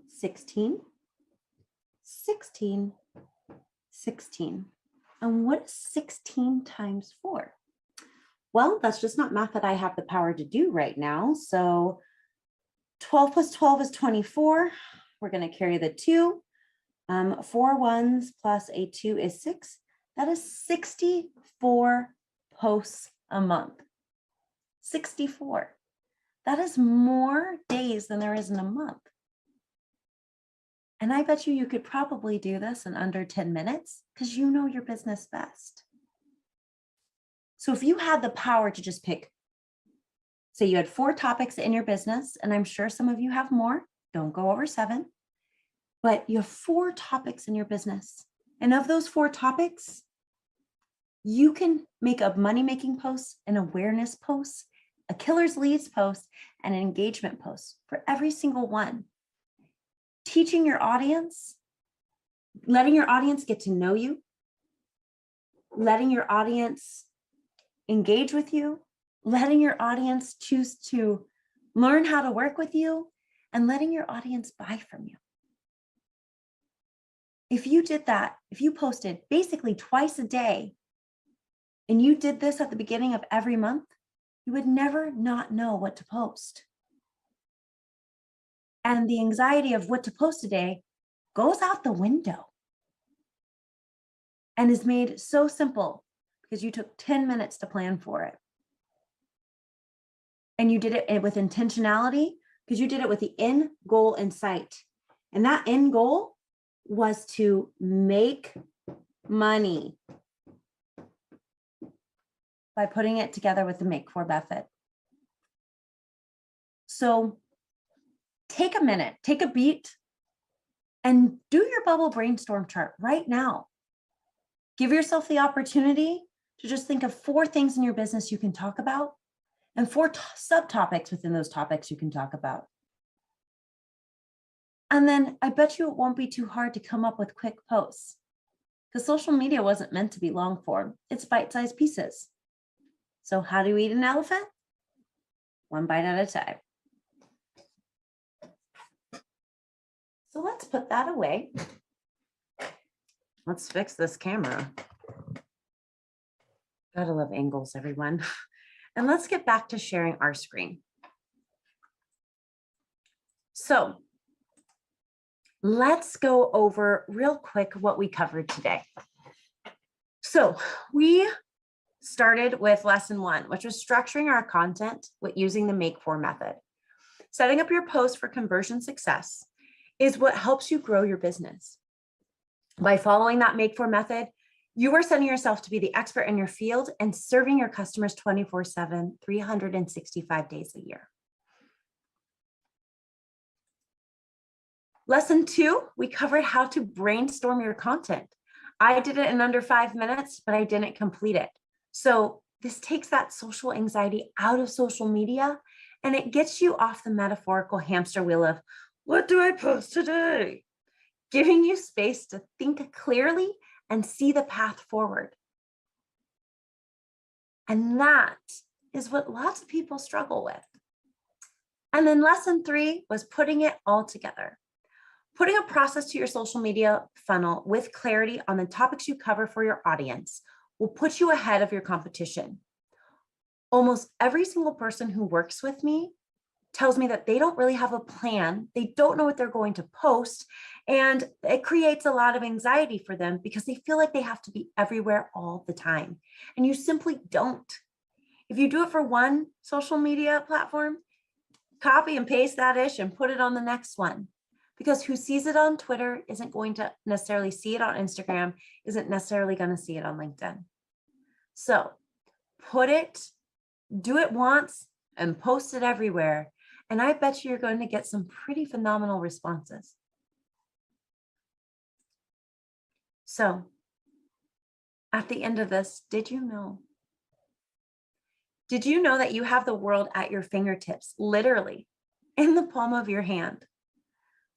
16, 16, 16. And what is 16 times 4? Well, that's just not math that I have the power to do right now. So 12 plus 12 is 24. We're going to carry the 2. 4 ones plus a 2 is 6. That is 64 posts a month. 64. That is more days than there is in a month. And I bet you could probably do this in under 10 minutes because you know your business best. So if you had the power to just pick, say you had 4 topics in your business, and I'm sure some of you have more, don't go over 7. But you have 4 topics in your business. And of those 4 topics, you can make a money-making post, an awareness post, a killer's leads post, and an engagement post for every single one. Teaching your audience, letting your audience get to know you, letting your audience engage with you, letting your audience choose to learn how to work with you, and letting your audience buy from you. If you did that, if you posted basically twice a day, and you did this at the beginning of every month, you would never not know what to post. And the anxiety of what to post today goes out the window and is made so simple because you took 10 minutes to plan for it. And you did it with intentionality because you did it with the end goal in sight. And that end goal was to make money by putting it together with the make for method. So take a minute, take a beat, and do your bubble brainstorm chart right now. Give yourself the opportunity to just think of 4 things in your business you can talk about and 4 subtopics within those topics you can talk about. And then I bet you it won't be too hard to come up with quick posts because social media wasn't meant to be long form. It's bite-sized pieces. So how do you eat an elephant? 1 bite at a time. So let's put that away. Let's fix this camera. Gotta love angles, everyone. And let's get back to sharing our screen. So let's go over real quick what we covered today. So we started with lesson 1, which was structuring our content with using the Make For method. Setting up your post for conversion success is what helps you grow your business. By following that Make For method, you are setting yourself to be the expert in your field and serving your customers 24/7, 365 days a year. Lesson 2, we covered how to brainstorm your content. I did it in under 5 minutes, but I didn't complete it. So this takes that social anxiety out of social media, and it gets you off the metaphorical hamster wheel of, what do I post today? Giving you space to think clearly and see the path forward. And that is what lots of people struggle with. And then lesson 3 was putting it all together. Putting a process to your social media funnel with clarity on the topics you cover for your audience will put you ahead of your competition. Almost every single person who works with me tells me that they don't really have a plan. They don't know what they're going to post, and it creates a lot of anxiety for them because they feel like they have to be everywhere all the time. And you simply don't. If you do it for one social media platform, copy and paste that ish and put it on the next one. Because who sees it on Twitter isn't going to necessarily see it on Instagram, isn't necessarily going to see it on LinkedIn. So do it once and post it everywhere. And I bet you're going to get some pretty phenomenal responses. So at the end of this, did you know that you have the world at your fingertips, literally in the palm of your hand?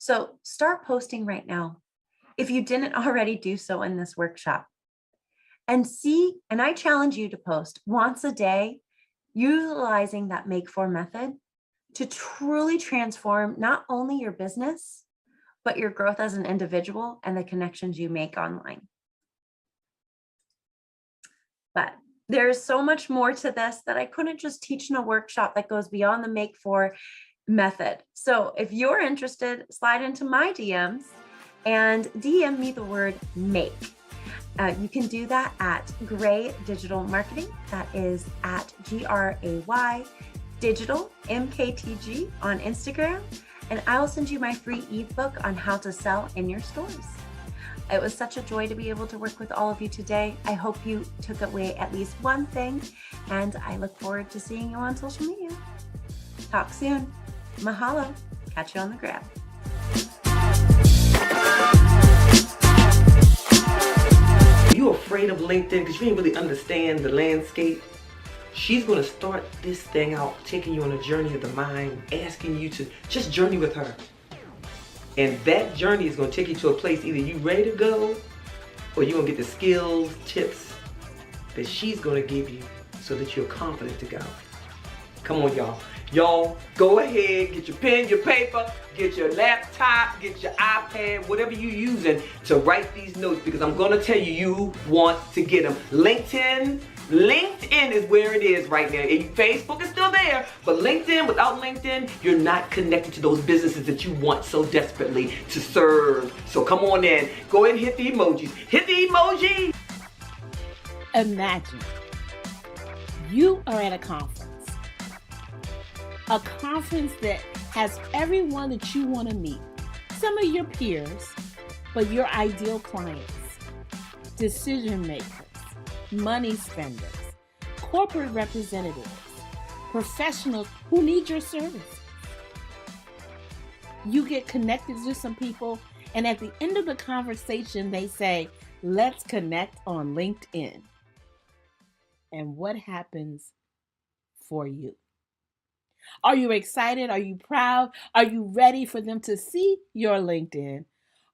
So start posting right now, if you didn't already do so in this workshop. And I challenge you to post once a day, utilizing that Make For method to truly transform not only your business, but your growth as an individual and the connections you make online. But there's so much more to this that I couldn't just teach in a workshop that goes beyond the Make For method. So if you're interested, slide into my DMs and DM me the word make. You can do that at Gray Digital Marketing. That is at GRAY Digital MKTG on Instagram. And I will send you my free ebook on how to sell in your stores. It was such a joy to be able to work with all of you today. I hope you took away at least one thing, and I look forward to seeing you on social media. Talk soon. Mahalo. Catch you on the grab.
Are you afraid of LinkedIn because you didn't really understand the landscape? She's going to start this thing out, taking you on a journey of the mind, asking you to just journey with her. And that journey is going to take you to a place either you ready to go or you're going to get the skills, tips that she's going to give you so that you're confident to go. Come on, y'all. Y'all, go ahead, get your pen, your paper, get your laptop, get your iPad, whatever you're using to write these notes, because I'm going to tell you, you want to get them. LinkedIn is where it is right now. Facebook is still there, but LinkedIn, without LinkedIn, you're not connected to those businesses that you want so desperately to serve. So come on in. Go ahead and hit the emojis. Hit the emoji.
Imagine you are at a conference that has everyone that you want to meet, some of your peers, but your ideal clients, decision makers, money spenders, corporate representatives, professionals who need your services. You get connected to some people, and at the end of the conversation, they say, let's connect on LinkedIn. And what happens for you? Are you excited? Are you proud? Are you ready for them to see your LinkedIn?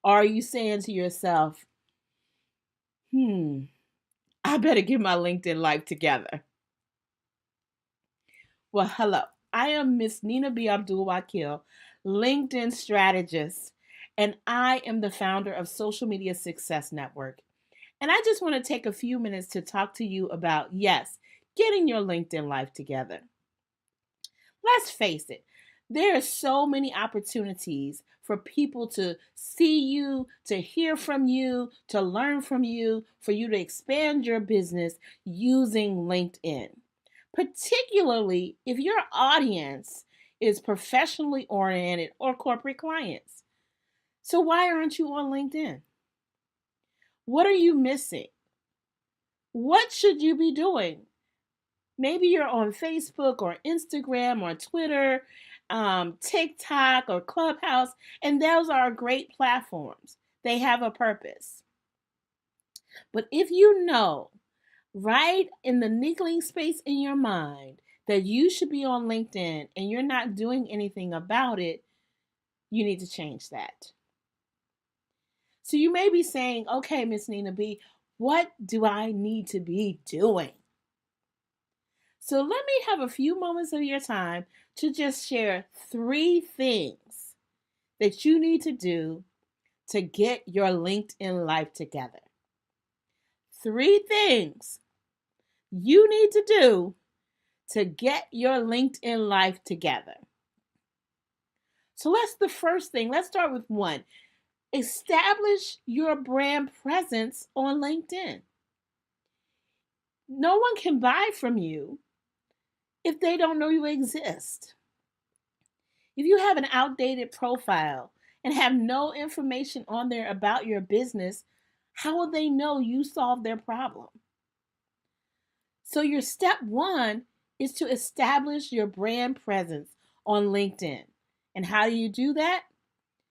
Or are you saying to yourself, I better get my LinkedIn life together? Well, hello. I am Miss Nina B. Abdul-Wakil, LinkedIn strategist, and I am the founder of Social Media Success Network. And I just want to take a few minutes to talk to you about, yes, getting your LinkedIn life together. Let's face it, there are so many opportunities for people to see you, to hear from you, to learn from you, for you to expand your business using LinkedIn, particularly if your audience is professionally oriented or corporate clients. So why aren't you on LinkedIn? What are you missing? What should you be doing? Maybe you're on Facebook or Instagram or Twitter, TikTok or Clubhouse, and those are great platforms. They have a purpose. But if you know right in the niggling space in your mind that you should be on LinkedIn and you're not doing anything about it, you need to change that. So you may be saying, okay, Miss Nina B, what do I need to be doing? So let me have a few moments of your time to just share 3 things that you need to do to get your LinkedIn life together. 3 things you need to do to get your LinkedIn life together. So the first thing. Let's start with 1. Establish your brand presence on LinkedIn. No one can buy from you if they don't know you exist. If you have an outdated profile and have no information on there about your business, how will they know you solved their problem? So your step 1 is to establish your brand presence on LinkedIn. And how do you do that?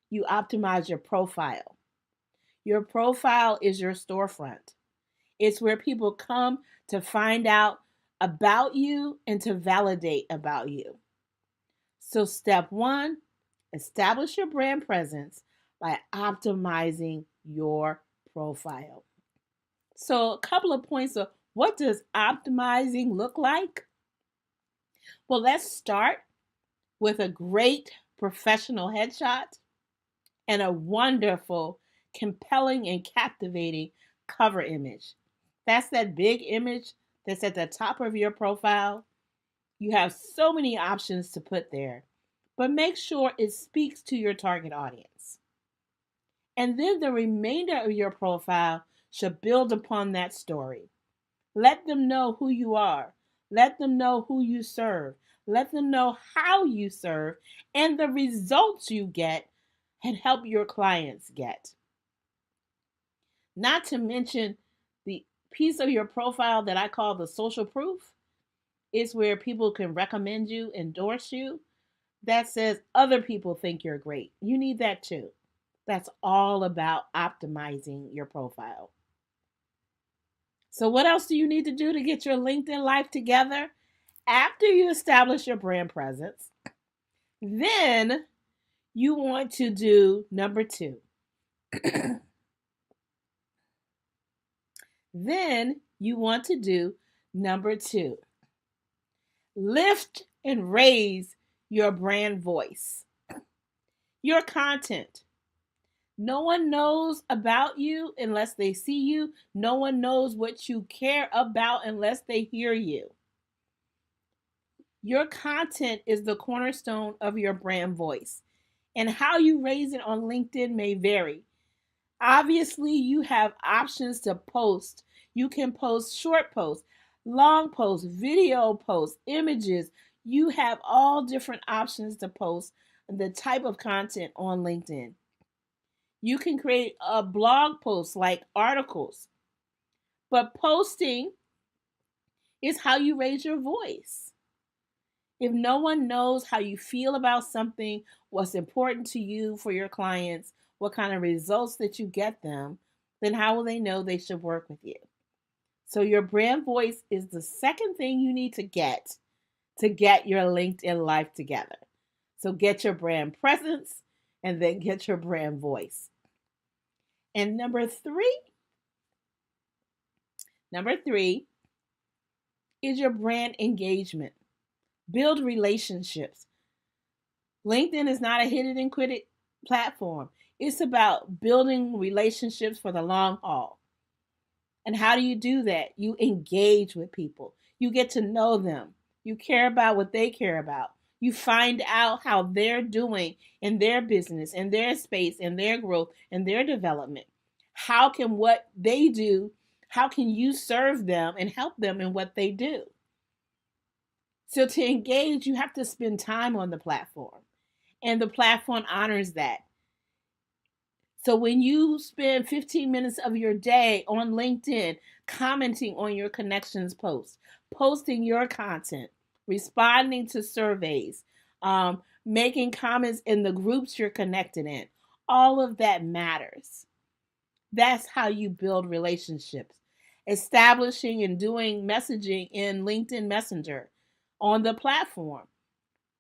You optimize your profile. Your profile is your storefront. It's where people come to find out about you and to validate about you. So step 1, establish your brand presence by optimizing your profile. So a couple of points of what does optimizing look like? Well, let's start with a great professional headshot and a wonderful, compelling, and captivating cover image. That's that big image that's at the top of your profile. You have so many options to put there, but make sure it speaks to your target audience. And then the remainder of your profile should build upon that story. Let them know who you are. Let them know who you serve. Let them know how you serve and the results you get and help your clients get. Not to mention the piece of your profile that I call the social proof is where people can recommend you, endorse you. That says other people think you're great. You need that too. That's all about optimizing your profile. So what else do you need to do to get your LinkedIn life together? After you establish your brand presence, then you want to do number 2. Then you want to do number 2. Lift and raise your brand voice. Your content. No one knows about you unless they see you. No one knows what you care about unless they hear you. Your content is the cornerstone of your brand voice, and how you raise it on LinkedIn may vary. Obviously, you have options to post. You can post short posts, long posts, video posts, images. You have all different options to post the type of content on LinkedIn. You can create a blog post like articles, but posting is how you raise your voice. If no one knows how you feel about something, what's important to you for your clients, what kind of results that you get them, then how will they know they should work with you? So your brand voice is the second thing you need to get your LinkedIn life together. So get your brand presence and then get your brand voice. And number 3 is your brand engagement. Build relationships. LinkedIn is not a hit it and quit it platform. It's about building relationships for the long haul. And how do you do that? You engage with people. You get to know them. You care about what they care about. You find out how they're doing in their business, in their space, in their growth, in their development. How can what they do, how can you serve them and help them in what they do? So to engage, you have to spend time on the platform, and the platform honors that. So when you spend 15 minutes of your day on LinkedIn commenting on your connections posts, posting your content, responding to surveys, making comments in the groups you're connected in, all of that matters. That's how you build relationships. Establishing and doing messaging in LinkedIn Messenger on the platform.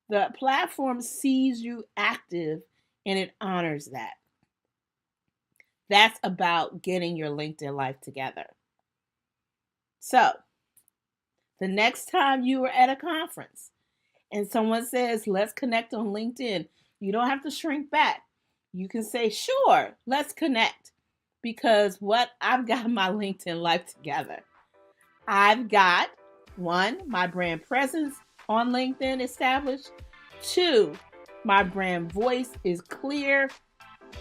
The platform sees you active and it honors that. That's about getting your LinkedIn life together. So, the next time you are at a conference and someone says, let's connect on LinkedIn, you don't have to shrink back. You can say, sure, let's connect. Because what? I've got my LinkedIn life together. I've got, 1, my brand presence on LinkedIn established. 2, my brand voice is clear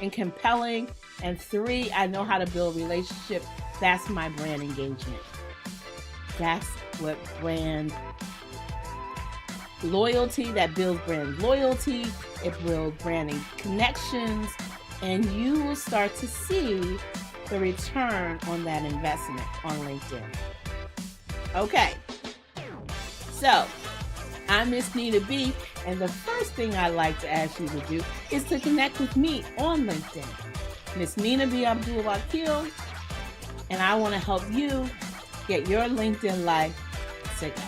and compelling. And 3, I know how to build relationships. That's my brand engagement. That's what brand loyalty, that builds brand loyalty. It builds branding connections, and you will start to see the return on that investment on LinkedIn. Okay, so I'm Miss Nina B, and the first thing I'd like to ask you to do is to connect with me on LinkedIn. Miss Nina B. Abdul-Wakil, and I want to help you get your LinkedIn life together.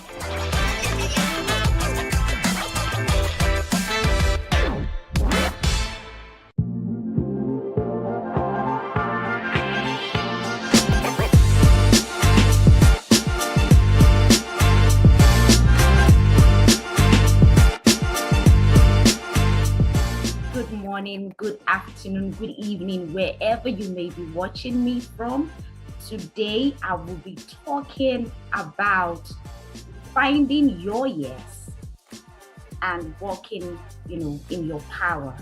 Good morning, good afternoon, good evening, wherever you may be watching me from. Today, I will be talking about finding your yes and walking, in your power.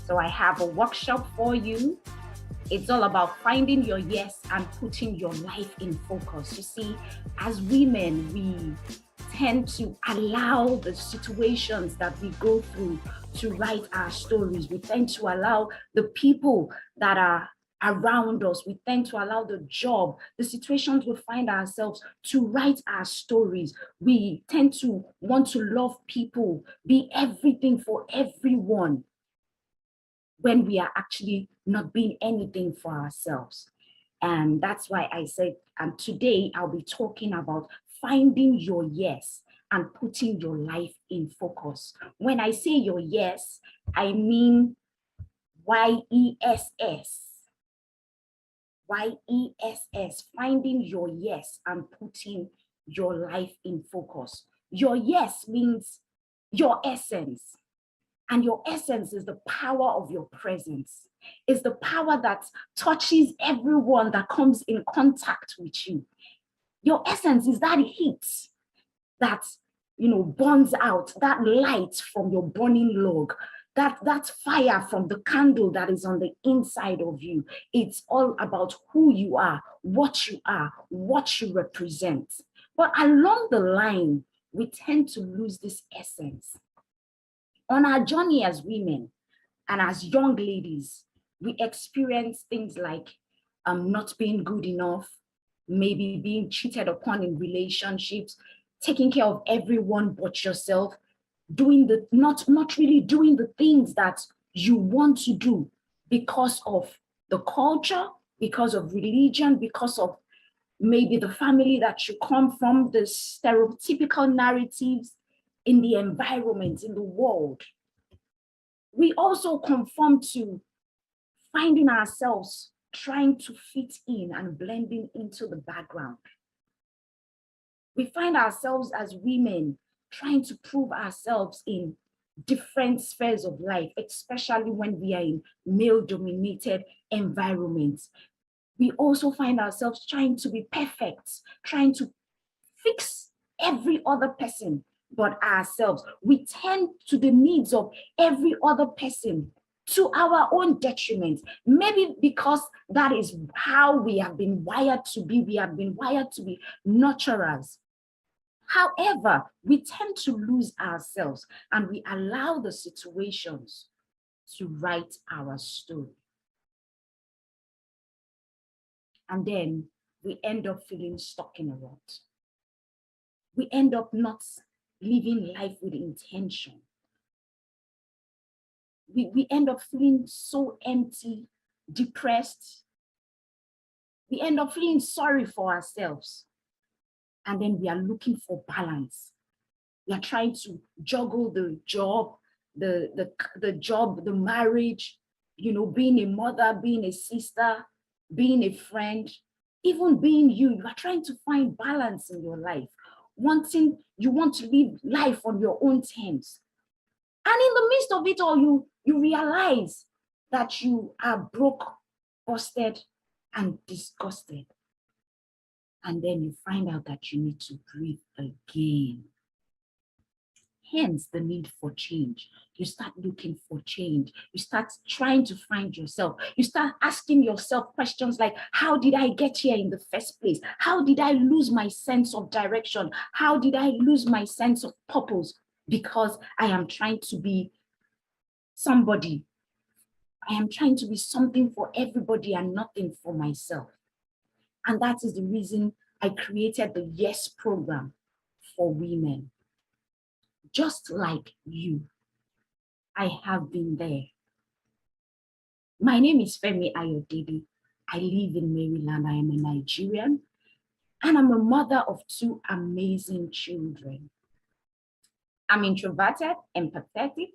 So I have a workshop for you. It's all about finding your yes and putting your life in focus. You see, as women, we tend to allow the situations that we go through to write our stories. We tend to allow the people that are around us, we tend to allow the job, the situations we find ourselves to write our stories. We tend to want to love people, be everything for everyone, when we are actually not being anything for ourselves. And that's why I said, and today I'll be talking about finding your yes and putting your life in focus. When I say your yes, I mean YESS. YESS, finding your yes and putting your life in focus. Your yes means your essence. And your essence is the power of your presence. It's the power that touches everyone that comes in contact with you. Your essence is that heat that, burns out, that light from your burning log, that fire from the candle that is on the inside of you. It's all about who you are, what you represent. But along the line, we tend to lose this essence. On our journey as women and as young ladies, we experience things like not being good enough, maybe being cheated upon in relationships, taking care of everyone but yourself, not really doing the things that you want to do because of the culture, because of religion, because of maybe the family that you come from, the stereotypical narratives in the environment, in the world. We also conform to finding ourselves trying to fit in and blending into the background. We find ourselves as women trying to prove ourselves in different spheres of life, especially when we are in male-dominated environments. We also find ourselves trying to be perfect, trying to fix every other person but ourselves. We tend to the needs of every other person to our own detriment. Maybe because that is how we have been wired to be. We have been wired to be nurturers. However, we tend to lose ourselves and we allow the situations to write our story. And then we end up feeling stuck in a rut. We end up not living life with intention. We end up feeling so empty, depressed. We end up feeling sorry for ourselves. And then we are looking for balance. We are trying to juggle the job, the marriage, being a mother, being a sister, being a friend, even being you. You are trying to find balance in your life. You want to live life on your own terms. And in the midst of it all, you realize that you are broke, busted, and disgusted. And then you find out that you need to breathe again. Hence the need for change. You start looking for change. You start trying to find yourself. You start asking yourself questions like, how did I get here in the first place? How did I lose my sense of direction? How did I lose my sense of purpose? Because I am trying to be somebody. I am trying to be something for everybody and nothing for myself. And that is the reason I created the Yes program for women. Just like you, I have been there. My name is Femi Ayodele. I live in Maryland. I am a Nigerian, and I'm a mother of 2 amazing children. I'm introverted, empathetic.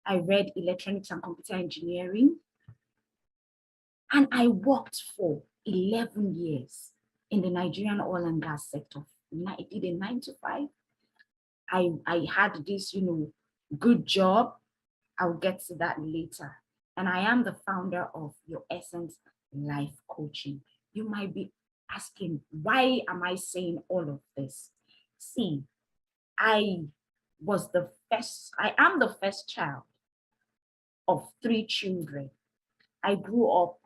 I read electronics and computer engineering, and I worked for 11 years in the Nigerian oil and gas sector. I did a 9 to 5. I had this, good job. I'll get to that later. And I am the founder of Your Essence Life Coaching. You might be asking, why am I saying all of this? See, I am the first child of 3 children. I grew up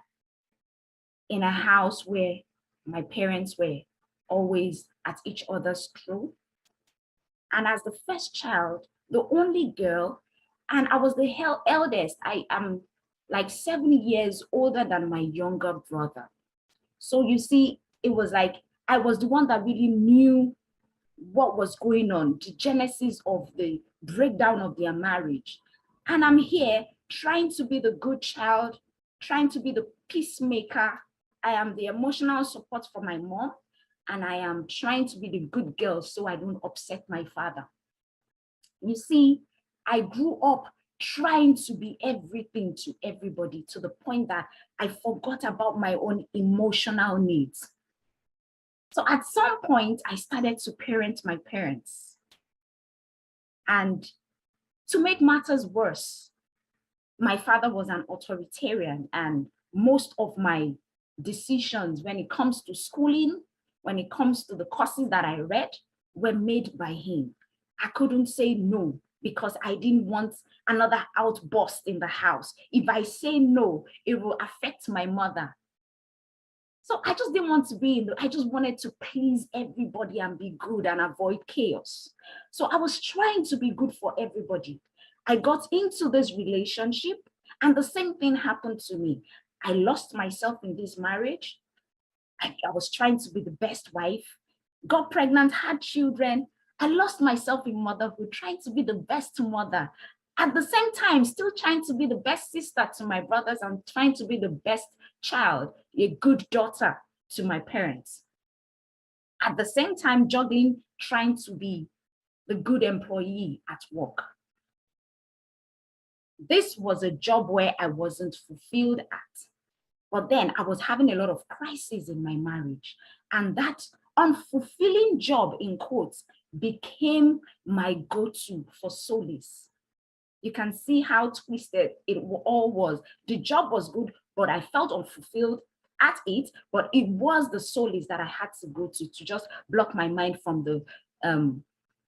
in a house where my parents were always at each other's throat. And as the first child, the only girl, and I was the eldest. I am like 7 years older than my younger brother. So you see, it was like I was the one that really knew what was going on, the genesis of the breakdown of their marriage. And I'm here trying to be the good child, trying to be the peacemaker. I am the emotional support for my mom, and I am trying to be the good girl so I don't upset my father. You see, I grew up trying to be everything to everybody to the point that I forgot about my own emotional needs. So at some point, I started to parent my parents. And to make matters worse, my father was an authoritarian, and most of my decisions when it comes to schooling, when it comes to the courses that I read, were made by him. I couldn't say no because I didn't want another outburst in the house. If I say no, it will affect my mother. So I just didn't want to I just wanted to please everybody and be good and avoid chaos. So I was trying to be good for everybody. I got into this relationship and the same thing happened to me. I lost myself in this marriage. I was trying to be the best wife, got pregnant, had children. I lost myself in motherhood, trying to be the best mother. At the same time, still trying to be the best sister to my brothers and trying to be the best child, a good daughter to my parents. At the same time, juggling, trying to be the good employee at work. This was a job where I wasn't fulfilled at. But then I was having a lot of crises in my marriage. And that unfulfilling job, in quotes, became my go-to for solace. You can see how twisted it all was. The job was good, but I felt unfulfilled at it, but it was the solace that I had to go to just block my mind from the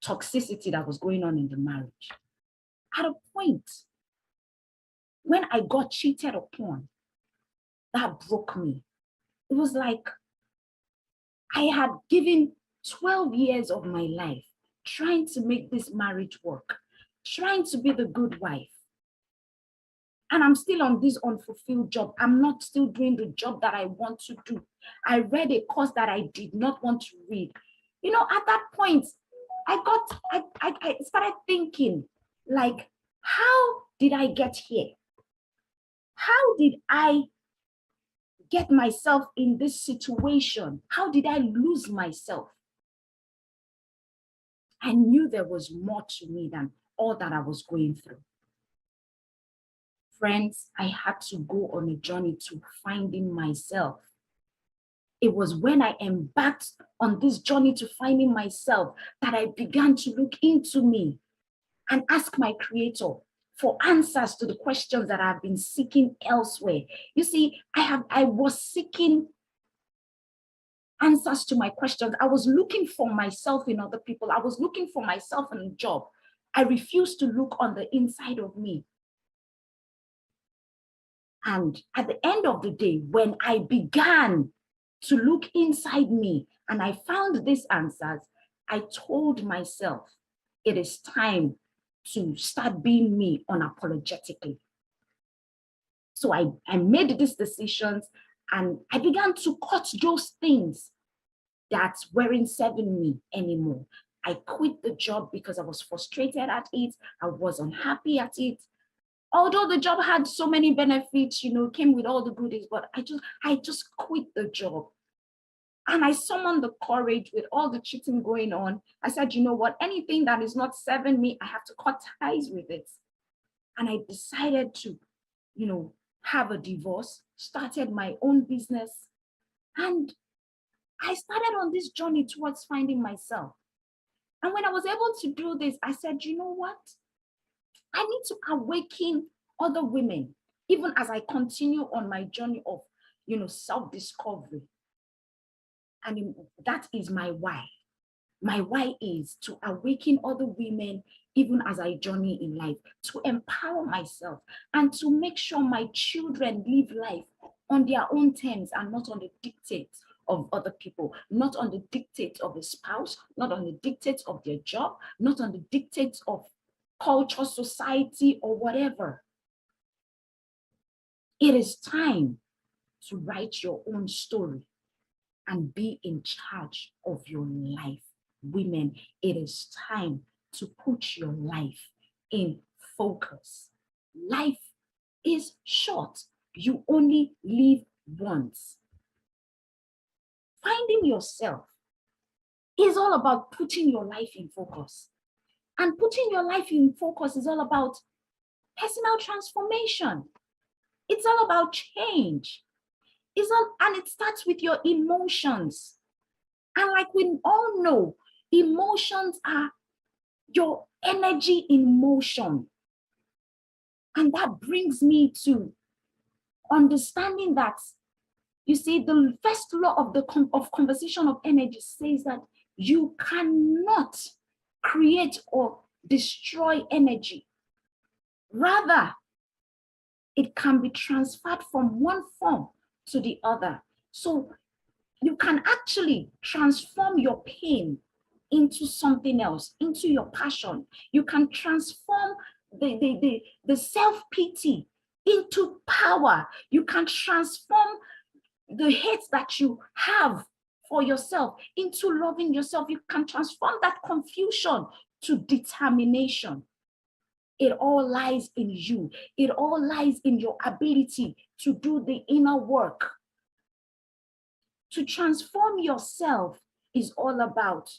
toxicity that was going on in the marriage. At a point, when I got cheated upon, that broke me. It was like I had given 12 years of my life trying to make this marriage work, trying to be the good wife. And I'm still on this unfulfilled job. I'm not still doing the job that I want to do. I read a course that I did not want to read. You know, at that point, I started thinking, like, how did I get here? How did I get myself in this situation? How did I lose myself? I knew there was more to me than all that I was going through. Friends, I had to go on a journey to finding myself. It was when I embarked on this journey to finding myself that I began to look into me and ask my Creator for answers to the questions that I've been seeking elsewhere. You see, I was seeking answers to my questions. I was looking for myself in other people. I was looking for myself in a job. I refused to look on the inside of me. And at the end of the day, when I began to look inside me and I found these answers, I told myself, it is time to start being me unapologetically. So I made these decisions and I began to cut those things that weren't serving me anymore. I quit the job because I was frustrated at it. I was unhappy at it. Although the job had so many benefits, you know, came with all the goodies, but I just quit the job. And I summoned the courage with all the cheating going on. I said, you know what, anything that is not serving me, I have to cut ties with it. And I decided to, you know, have a divorce, started my own business. And I started on this journey towards finding myself. And when I was able to do this, I said, you know what? I need to awaken other women, even as I continue on my journey of, you know, self-discovery. And that is my why. My why is to awaken other women, even as I journey in life, to empower myself and to make sure my children live life on their own terms and not on the dictates of other people, not on the dictates of a spouse, not on the dictates of their job, not on the dictates of culture, society, or whatever. It is time to write your own story and be in charge of your life. Women, it is time to put your life in focus. Life is short. You only live once. Finding yourself is all about putting your life in focus. And putting your life in focus is all about personal transformation. It's all about change. And it starts with your emotions. And like we all know, emotions are your energy in motion. And that brings me to understanding that, you see, the first law of conservation of energy says that you cannot create or destroy energy. Rather, it can be transferred from one form to the other. So you can actually transform your pain into something else, into your passion. You can transform the self-pity into power. You can transform the hate that you have for yourself into loving yourself. You can transform that confusion to determination. It all lies in you. It all lies in your ability to do the inner work. To transform yourself is all about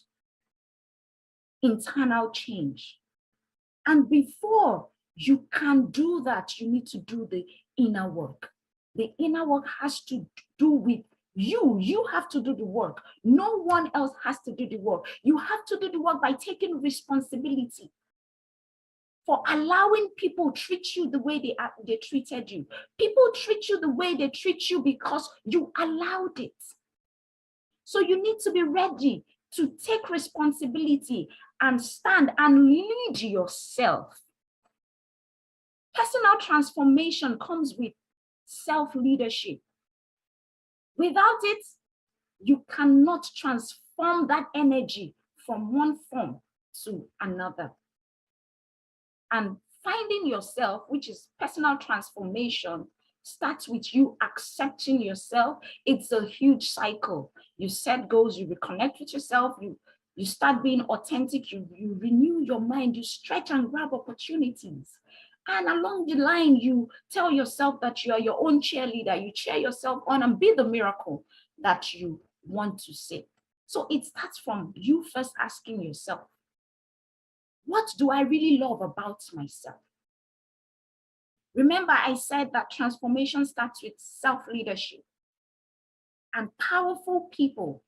internal change. And before you can do that, you need to do the inner work. The inner work has to do with you. You have to do the work. No one else has to do the work. You have to do the work by taking responsibility for allowing people treat you the way they treated you. People treat you the way they treat you because you allowed it. So you need to be ready to take responsibility and stand and lead yourself. Personal transformation comes with self-leadership. Without it, you cannot transform that energy from one form to another. And finding yourself, which is personal transformation, starts with you accepting yourself. It's a huge cycle. You set goals, you reconnect with yourself, you start being authentic, you renew your mind, you stretch and grab opportunities. And along the line, you tell yourself that you are your own cheerleader, you cheer yourself on and be the miracle that you want to see. So it starts from you first asking yourself, what do I really love about myself? Remember, I said that transformation starts with self-leadership. And powerful people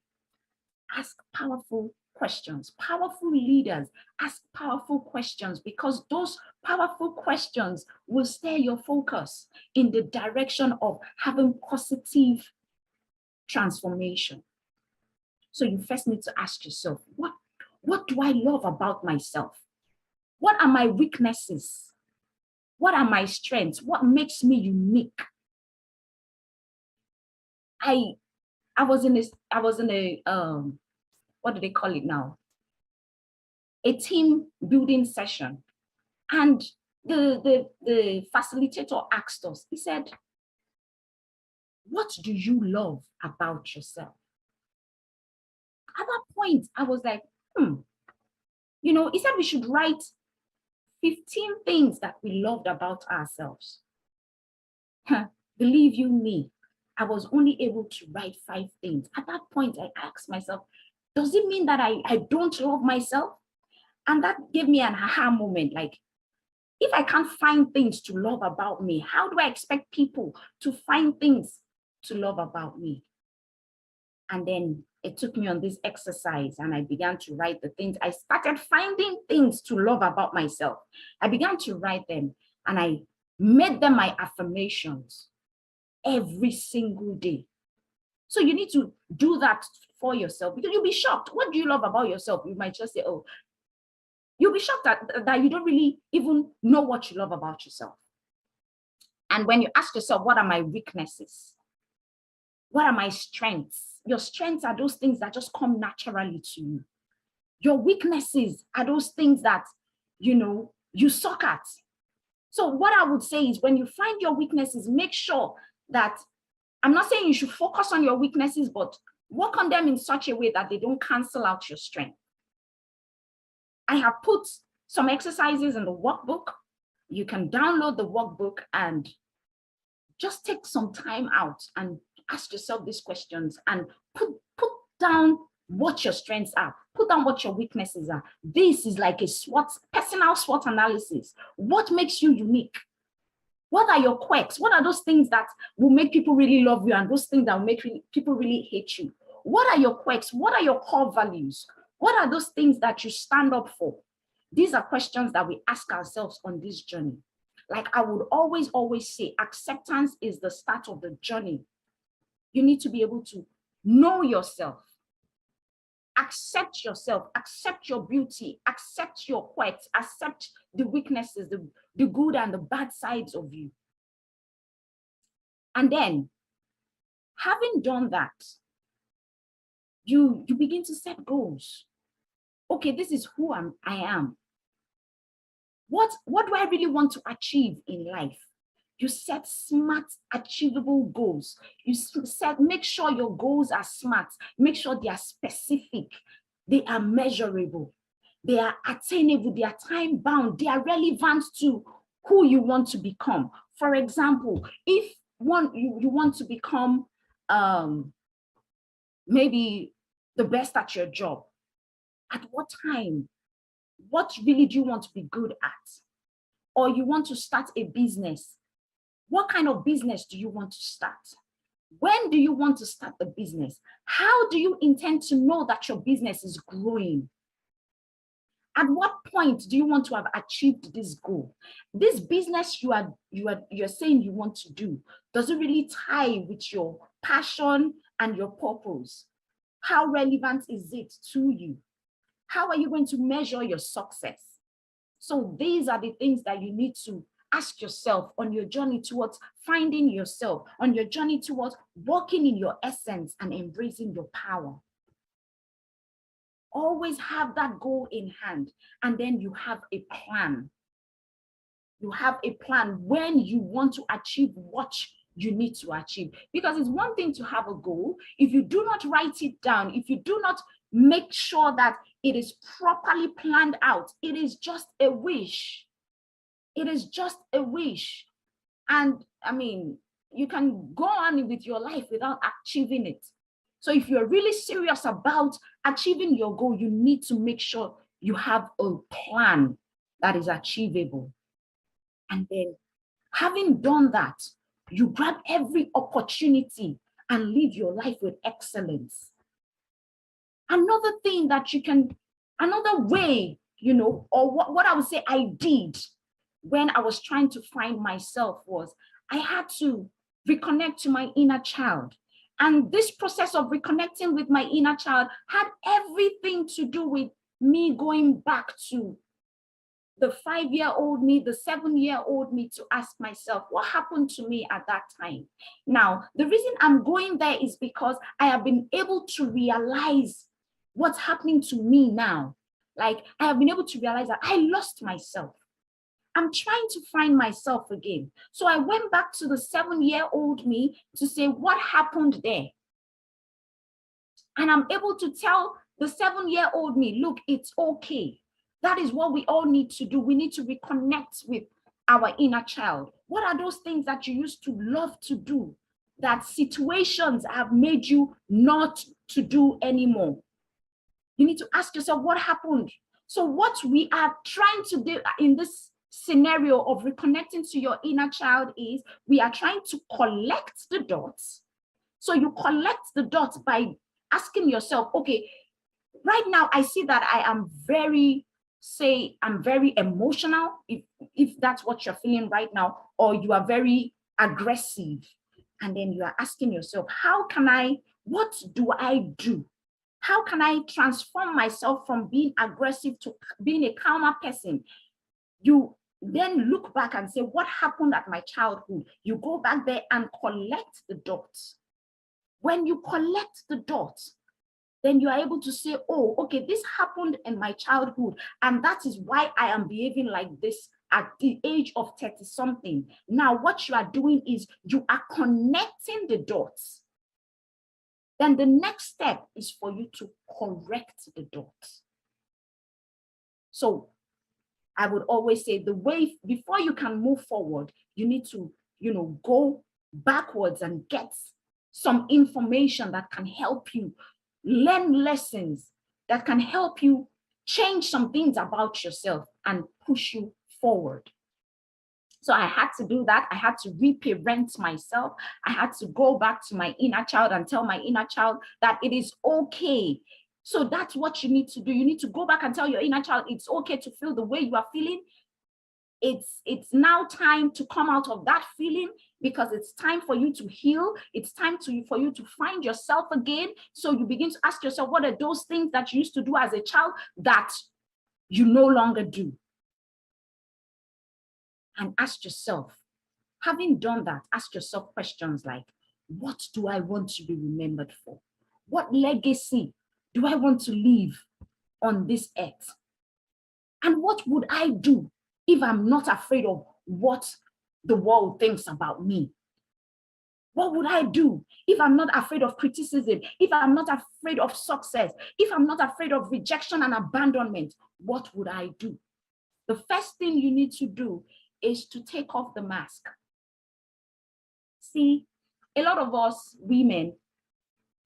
ask powerful questions. Powerful leaders ask powerful questions, because those powerful questions will steer your focus in the direction of having positive transformation. So you first need to ask yourself, what do I love about myself? What are my weaknesses? What are my strengths? What makes me unique? I was in a what do they call it now? A team building session. And the facilitator asked us, he said, what do you love about yourself? At that point, I was like, you know, he said we should write 15 things that we loved about ourselves. Believe you me, I was only able to write 5 things. At that point, I asked myself, does it mean that I don't love myself? And that gave me an aha moment. Like, if I can't find things to love about me, how do I expect people to find things to love about me? And then it took me on this exercise and I began to write the things. I started finding things to love about myself. I began to write them and I made them my affirmations every single day. So you need to do that for yourself, because you'll be shocked. What do you love about yourself? You might just say, oh, you'll be shocked that you don't really even know what you love about yourself. And when you ask yourself, what are my weaknesses? What are my strengths? Your strengths are those things that just come naturally to you. Your weaknesses are those things that, you know, you suck at. So what I would say is, when you find your weaknesses, make sure that, I'm not saying you should focus on your weaknesses, but work on them in such a way that they don't cancel out your strength. I have put some exercises in the workbook. You can download the workbook and just take some time out and ask yourself these questions and put down what your strengths are, put down what your weaknesses are. This is like a personal SWOT analysis. What makes you unique? What are your quirks? What are those things that will make people really love you and those things that will make people really hate you? What are your quirks? What are your core values? What are those things that you stand up for? These are questions that we ask ourselves on this journey. Like I would always say, acceptance is the start of the journey. You need to be able to know yourself, accept yourself, accept your beauty, accept your quirks, accept the weaknesses, the good and the bad sides of you. And then, having done that, you begin to set goals. Okay, this is who I am. What do I really want to achieve in life? You set smart, achievable goals. Make sure your goals are smart. Make sure they are specific. They are measurable. They are attainable. They are time bound. They are relevant to who you want to become. For example, if you want to become maybe the best at your job, at what time? What really do you want to be good at? Or you want to start a business. What kind of business do you want to start? When do you want to start the business? How do you intend to know that your business is growing? At what point do you want to have achieved this goal? This business you're saying you want to do, does it really tie with your passion and your purpose? How relevant is it to you? How are you going to measure your success? So these are the things that you need to ask yourself on your journey towards finding yourself, on your journey towards walking in your essence and embracing your power. Always have that goal in hand, and then you have a plan. You have a plan when you want to achieve what you need to achieve. Because it's one thing to have a goal. If you do not write it down, if you do not make sure that it is properly planned out, it is just a wish. It is just a wish. And I mean, you can go on with your life without achieving it. So if you're really serious about achieving your goal, you need to make sure you have a plan that is achievable. And then, having done that, you grab every opportunity and live your life with excellence. Another thing that you can, another way, or what I would say I did when I was trying to find myself was I had to reconnect to my inner child. And this process of reconnecting with my inner child had everything to do with me going back to the 5-year-old me, the 7-year-old me, to ask myself, what happened to me at that time? Now, the reason I'm going there is because I have been able to realize what's happening to me now. Like, I have been able to realize that I lost myself. I'm trying to find myself again. So I went back to the 7-year-old me to say, what happened there? And I'm able to tell the 7-year-old me, look, it's okay. That is what we all need to do. We need to reconnect with our inner child. What are those things that you used to love to do that situations have made you not to do anymore? You need to ask yourself, what happened? So what we are trying to do in this scenario of reconnecting to your inner child is we are trying to collect the dots. So you collect the dots by asking yourself, okay, right now I see that I am I'm very emotional, if that's what you're feeling right now, or you are very aggressive. And then you are asking yourself, what do I do? How can I transform myself from being aggressive to being a calmer person? You then look back and say, what happened at my childhood? You go back there and collect the dots. When you collect the dots, then you are able to say, oh, okay, this happened in my childhood, and that is why I am behaving like this at the age of 30-something. Now, what you are doing is you are connecting the dots. Then the next step is for you to correct the dots. So I would always say the way, before you can move forward, you need to, go backwards and get some information that can help you learn lessons, that can help you change some things about yourself and push you forward. So I had to do that. I had to reparent myself. I had to go back to my inner child and tell my inner child that it is okay. So that's what you need to do. You need to go back and tell your inner child it's okay to feel the way you are feeling. It's now time to come out of that feeling, because it's time for you to heal. It's time for you to find yourself again. So you begin to ask yourself, what are those things that you used to do as a child that you no longer do? And ask yourself, having done that, ask yourself questions like, what do I want to be remembered for? What legacy do I want to leave on this earth? And what would I do if I'm not afraid of what the world thinks about me? What would I do if I'm not afraid of criticism? If I'm not afraid of success? If I'm not afraid of rejection and abandonment? What would I do? The first thing you need to do is to take off the mask. See, a lot of us women,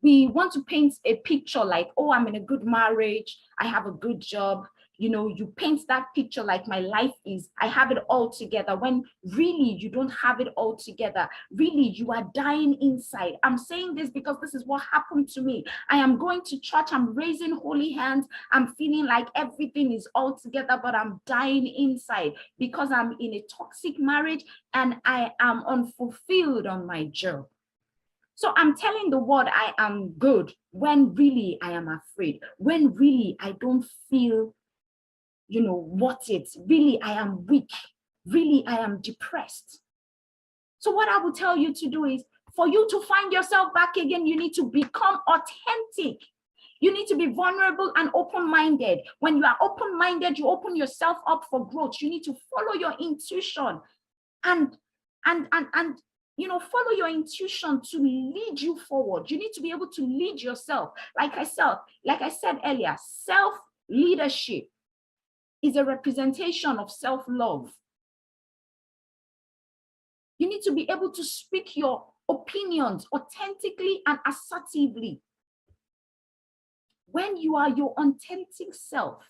we want to paint a picture like, oh, I'm in a good marriage, I have a good job. You paint that picture like my life is, I have it all together, when really you don't have it all together. Really, you are dying inside. I'm saying this because this is what happened to me. I am going to church, I'm raising holy hands, I'm feeling like everything is all together, but I'm dying inside because I'm in a toxic marriage and I am unfulfilled on my job. So I'm telling the world I am good when really I am afraid, when really I don't feel, what it, really I am weak, really I am depressed. So what I will tell you to do is, for you to find yourself back again, you need to become authentic. You need to be vulnerable and open-minded. When you are open-minded, you open yourself up for growth. You need to follow your intuition and follow your intuition to lead you forward. You need to be able to lead yourself. Like I said earlier, self-leadership is a representation of self-love. You need to be able to speak your opinions authentically and assertively. When you are your authentic self,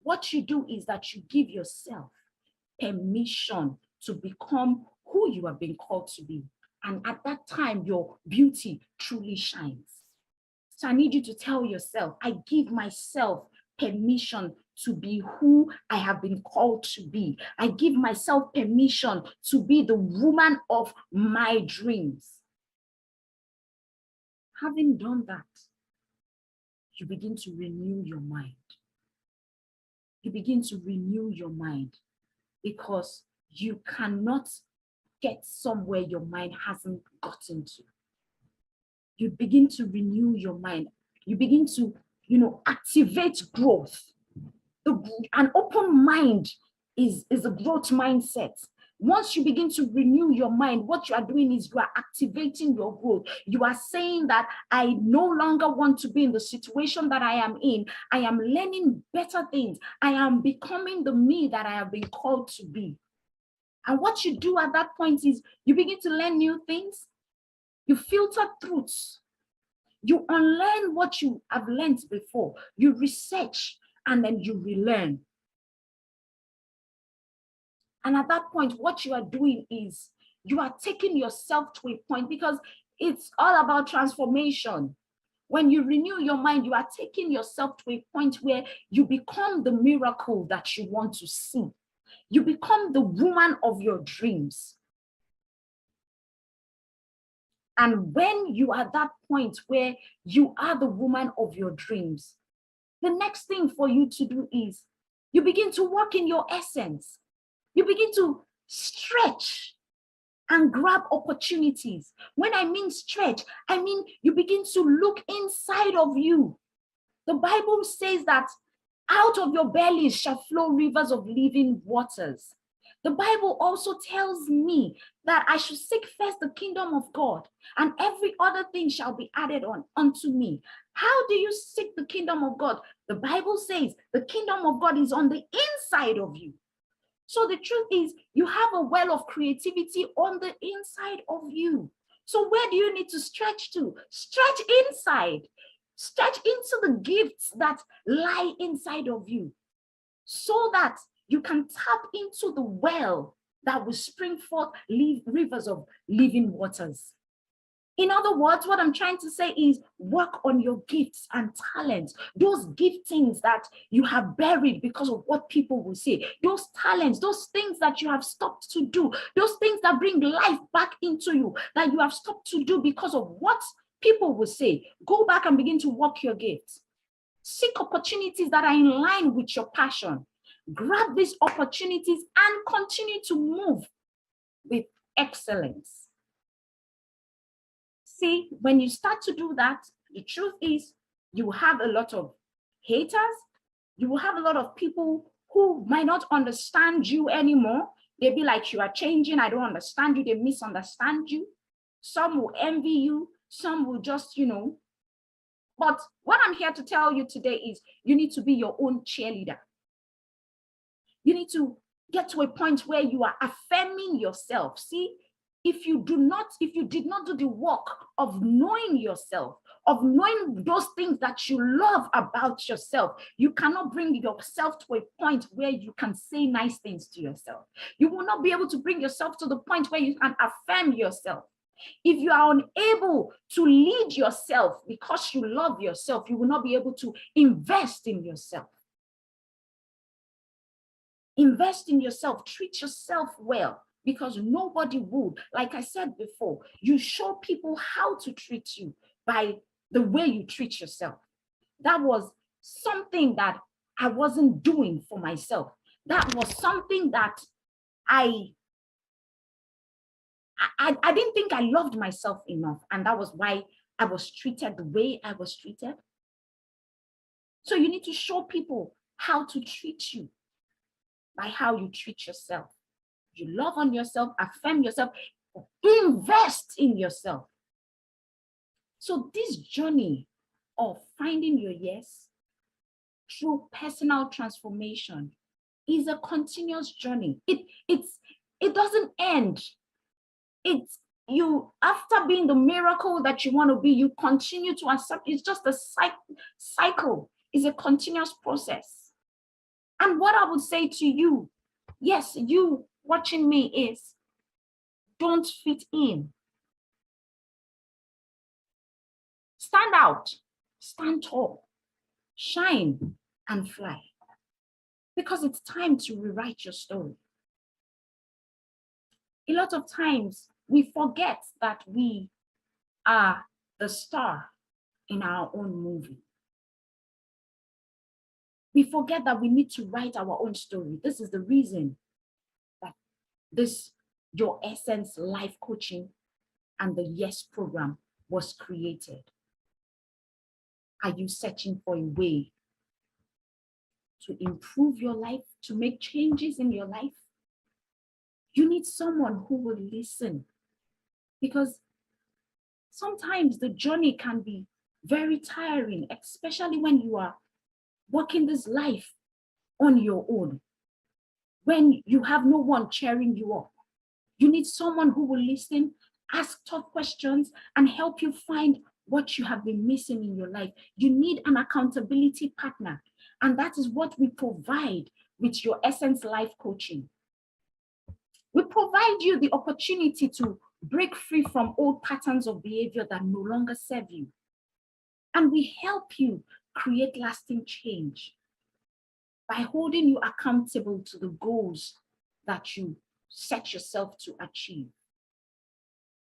what you do is that you give yourself permission to become who you have been called to be. And at that time, your beauty truly shines. So I need you to tell yourself, I give myself permission to be who I have been called to be. I give myself permission to be the woman of my dreams. Having done that, you begin to renew your mind. You begin to renew your mind, because you cannot get somewhere your mind hasn't gotten to. You begin to renew your mind. You begin to, activate growth. An open mind is a growth mindset. Once you begin to renew your mind, what you are doing is you are activating your growth. You are saying that I no longer want to be in the situation that I am in. I am learning better things. I am becoming the me that I have been called to be. And what you do at that point is you begin to learn new things. You filter truths. You unlearn what you have learned before. You research and then you relearn. And at that point, what you are doing is you are taking yourself to a point, because it's all about transformation. When you renew your mind, you are taking yourself to a point where you become the miracle that you want to see. You become the woman of your dreams. And when you are at that point where you are the woman of your dreams, the next thing for you to do is you begin to walk in your essence. You begin to stretch and grab opportunities. When I mean stretch, I mean you begin to look inside of you. The Bible says that out of your bellies shall flow rivers of living waters. The Bible also tells me that I should seek first the kingdom of God, and every other thing shall be added on unto me. How do you seek the kingdom of God? The Bible says the kingdom of God is on the inside of you. So the truth is, you have a well of creativity on the inside of you. So where do you need to stretch to? Stretch inside. Stretch into the gifts that lie inside of you, so that you can tap into the well that will spring forth rivers of living waters. In other words, what I'm trying to say is work on your gifts and talents, those giftings that you have buried because of what people will say, those talents, those things that you have stopped to do, those things that bring life back into you that you have stopped to do because of what people will say. Go back and begin to work your gifts. Seek opportunities that are in line with your passion. Grab these opportunities and continue to move with excellence. See, when you start to do that, the truth is you will have a lot of haters. You will have a lot of people who might not understand you anymore. They'll be like, you are changing. I don't understand you. They misunderstand you. Some will envy you. Some will just, But what I'm here to tell you today is you need to be your own cheerleader. You need to get to a point where you are affirming yourself. See, if you did not do the work of knowing yourself, of knowing those things that you love about yourself, you cannot bring yourself to a point where you can say nice things to yourself. You will not be able to bring yourself to the point where you can affirm yourself. If you are unable to lead yourself because you love yourself, you will not be able to invest in yourself. Invest in yourself, treat yourself well. because nobody would. Like I said before, you show people how to treat you by the way you treat yourself. That was something that I wasn't doing for myself. That was something that I didn't think I loved myself enough. And that was why I was treated the way I was treated. So you need to show people how to treat you by how you treat yourself. You love on yourself, affirm yourself, invest in yourself. So this journey of finding your yes through personal transformation is a continuous journey. It doesn't end. It's you, after being the miracle that you want to be, you continue to accept. It's just a cycle. It's a continuous process. And what I would say to you, yes, you watching me, is don't fit in. Stand out, stand tall, shine and fly. Because it's time to rewrite your story. A lot of times we forget that we are the star in our own movie. We forget that we need to write our own story. This is the reason that this Your Essence life coaching and the Yes program was created. Are you searching for a way to improve your life, to make changes in your life? You need someone who will listen, because sometimes the journey can be very tiring, especially when you are walking this life on your own, when you have no one cheering you up. You need someone who will listen, ask tough questions, and help you find what you have been missing in your life. You need an accountability partner, and that is what we provide with Your Essence life coaching. We provide you the opportunity to break free from old patterns of behavior that no longer serve you. And we help you create lasting change by holding you accountable to the goals that you set yourself to achieve.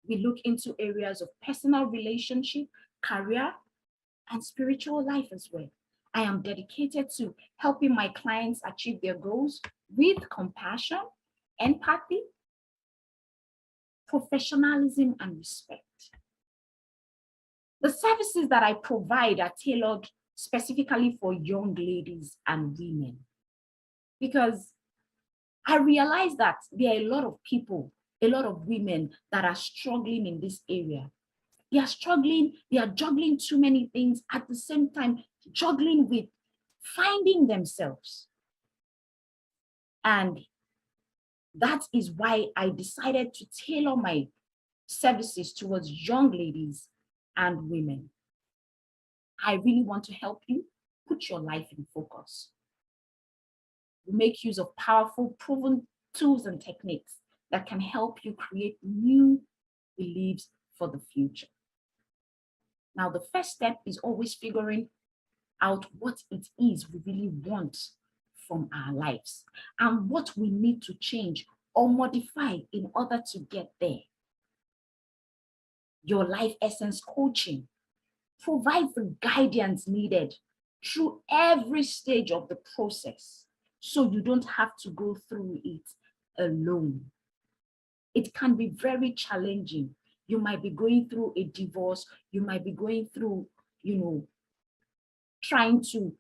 We look into areas of personal relationship, career, and spiritual life as well. I am dedicated to helping my clients achieve their goals with compassion, empathy, professionalism, and respect. The services that I provide are tailored specifically for young ladies and women, because I realize that there are a lot of people, a lot of women that are struggling in this area. They are struggling, they are juggling too many things at the same time, juggling with finding themselves. And that is why I decided to tailor my services towards young ladies and women. I really want to help you put your life in focus. We make use of powerful, proven tools and techniques that can help you create new beliefs for the future. Now, the first step is always figuring out what it is we really want from our lives and what we need to change or modify in order to get there. Your Life Essence coaching provides the guidance needed through every stage of the process, so you don't have to go through it alone. It can be very challenging. You might be going through a divorce. You might be going through, trying to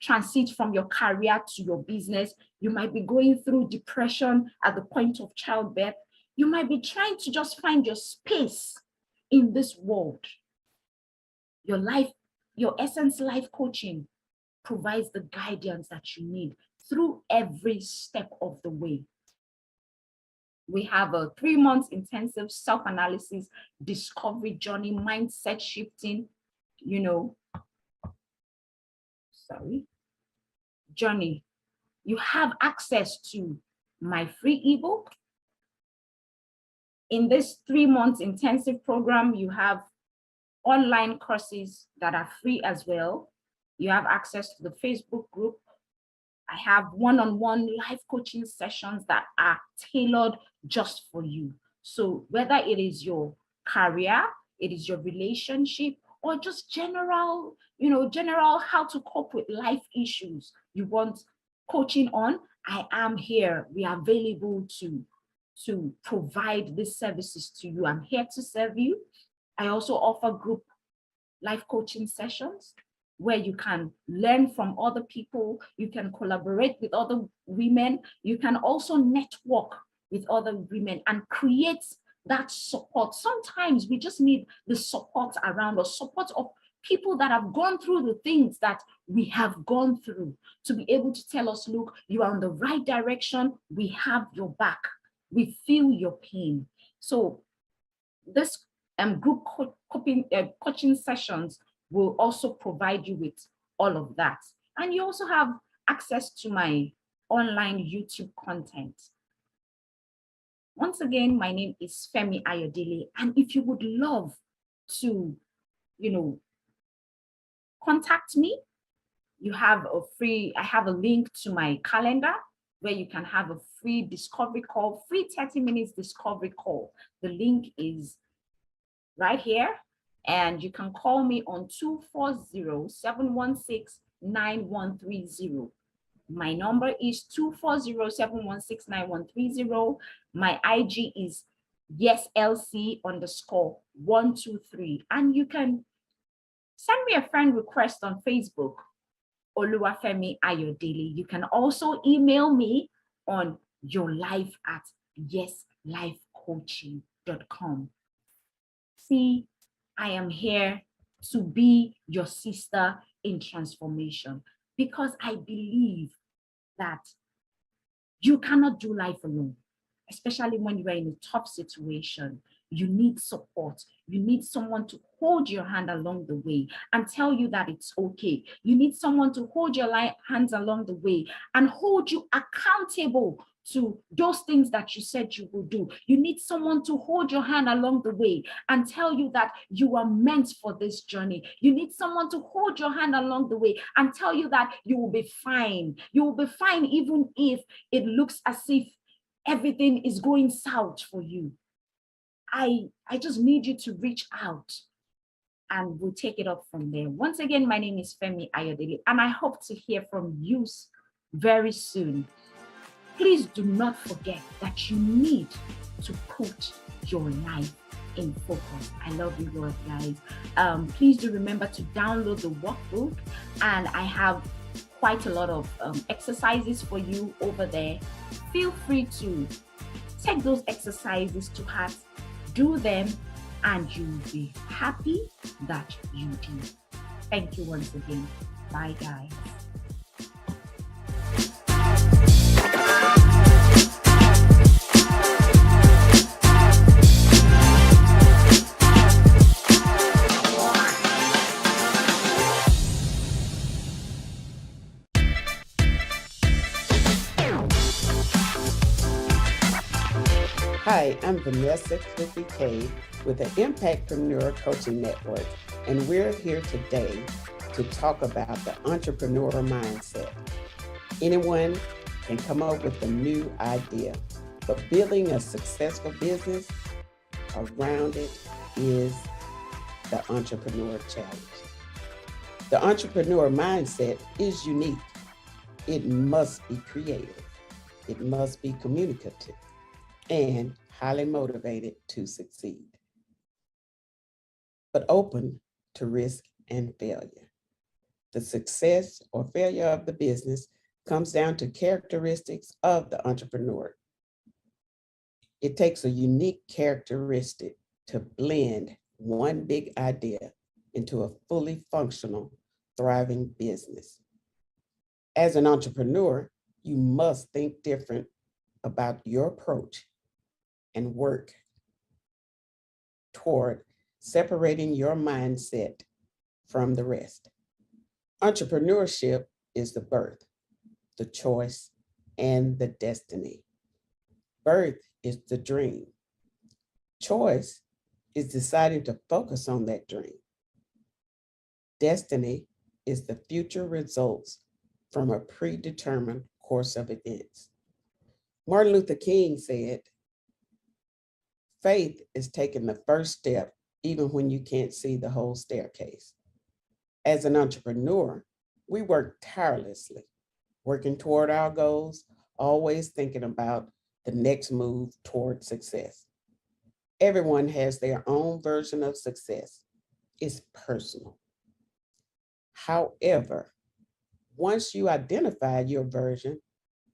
transit from your career to your business. You might be going through depression at the point of childbirth. You might be trying to just find your space in this world. Your Essence life coaching provides the guidance that you need through every step of the way. We have a 3-month intensive self-analysis, discovery journey, mindset shifting, journey. You have access to my free ebook. In this 3-month intensive program, you have online courses that are free as well. You have access to the Facebook group. I have one-on-one life coaching sessions that are tailored just for you. So whether it is your career, it is your relationship, or just general, general how to cope with life issues you want coaching on, I am here. We are available to provide these services to you. I'm here to serve you. I also offer group life coaching sessions where you can learn from other people, you can collaborate with other women, you can also network with other women and create that support. Sometimes we just need the support around us, support of people that have gone through the things that we have gone through, to be able to tell us, look, you are on the right direction, we have your back, we feel your pain. So this group coaching sessions will also provide you with all of that. And you also have access to my online YouTube content. Once again, my name is Femi Ayodele. And if you would love to, contact me, I have a link to my calendar where you can have a free discovery call, free 30 minutes discovery call. The link is right here, and you can call me on 240-716-9130. My number is 240-716-9130. My IG is YesLC_123. And you can send me a friend request on Facebook, Oluwafemi Ayodele. You can also email me on yourlife@yeslifecoaching.com. See, I am here to be your sister in transformation, because I believe that you cannot do life alone, especially when you are in a tough situation. You need support. You need someone to hold your hand along the way and tell you that it's okay. You need someone to hold your hands along the way and hold you accountable to those things that you said you will do. You need someone to hold your hand along the way and tell you that you are meant for this journey. You need someone to hold your hand along the way and tell you that you will be fine. You will be fine even if it looks as if everything is going south for you. I just need you to reach out and we'll take it up from there. Once again, my name is Femi Ayodele, and I hope to hear from you very soon. Please do not forget that you need to put your life in focus. I love you, Lord, guys. Please do remember to download the workbook, and I have quite a lot of exercises for you over there. Feel free to take those exercises to heart, do them, and you'll be happy that you did. Thank you once again. Bye, guys.
Hi, I'm Vanessa Cliffy K with the Impactpreneur Coaching Network, and we're here today to talk about the entrepreneur mindset. Anyone can come up with a new idea, but building a successful business around it is the entrepreneur challenge. The entrepreneur mindset is unique. It must be creative. It must be communicative and highly motivated to succeed, but open to risk and failure. The success or failure of the business comes down to characteristics of the entrepreneur. It takes a unique characteristic to blend one big idea into a fully functional, thriving business. As an entrepreneur, you must think different about your approach and work toward separating your mindset from the rest. Entrepreneurship is the birth, the choice, and the destiny. Birth is the dream. Choice is deciding to focus on that dream. Destiny is the future results from a predetermined course of events. Martin Luther King said, faith is taking the first step even when you can't see the whole staircase. As an entrepreneur, we work tirelessly, working toward our goals, always thinking about the next move toward success. Everyone has their own version of success. It's personal. However, once you identify your version,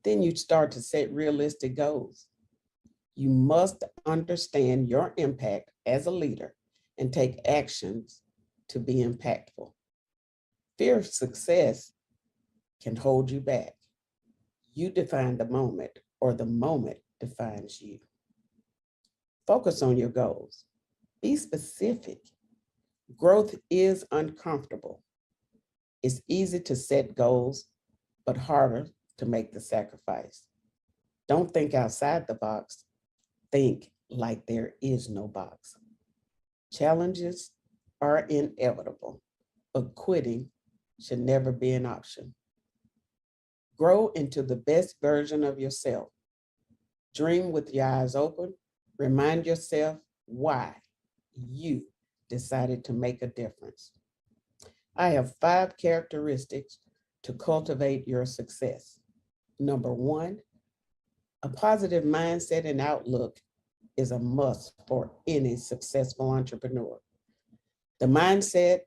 then you start to set realistic goals. You must understand your impact as a leader and take actions to be impactful. Fear of success can hold you back. You define the moment, or the moment defines you. Focus on your goals. Be specific. Growth is uncomfortable. It's easy to set goals, but harder to make the sacrifice. Don't think outside the box. Think like there is no box. Challenges are inevitable, but quitting should never be an option. Grow into the best version of yourself. Dream with your eyes open. Remind yourself why you decided to make a difference. I have 5 characteristics to cultivate your success. Number 1, a positive mindset and outlook is a must for any successful entrepreneur. The mindset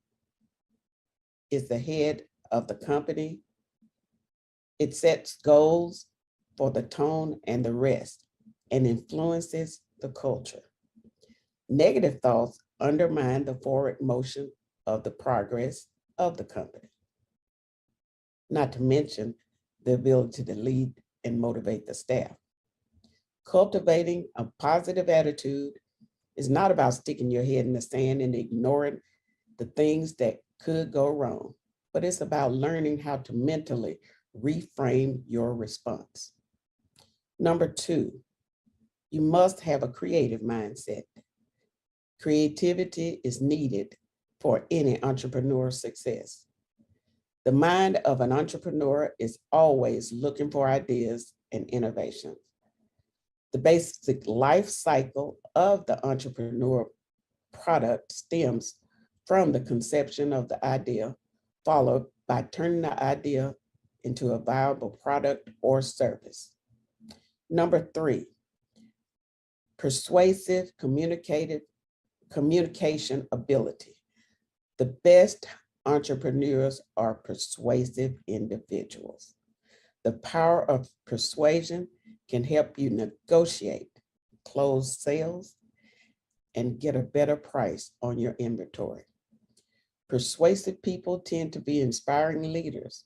is the head of the company. It sets goals for the tone and the rest and influences the culture. Negative thoughts undermine the forward motion of the progress of the company, not to mention the ability to lead and motivate the staff. Cultivating a positive attitude is not about sticking your head in the sand and ignoring the things that could go wrong, but it's about learning how to mentally reframe your response. Number 2, you must have a creative mindset. Creativity is needed for any entrepreneur success. The mind of an entrepreneur is always looking for ideas and innovations. The basic life cycle of the entrepreneur product stems from the conception of the idea, followed by turning the idea into a viable product or service. Number 3, persuasive communication ability. The best entrepreneurs are persuasive individuals. The power of persuasion can help you negotiate, close sales, and get a better price on your inventory. Persuasive people tend to be inspiring leaders,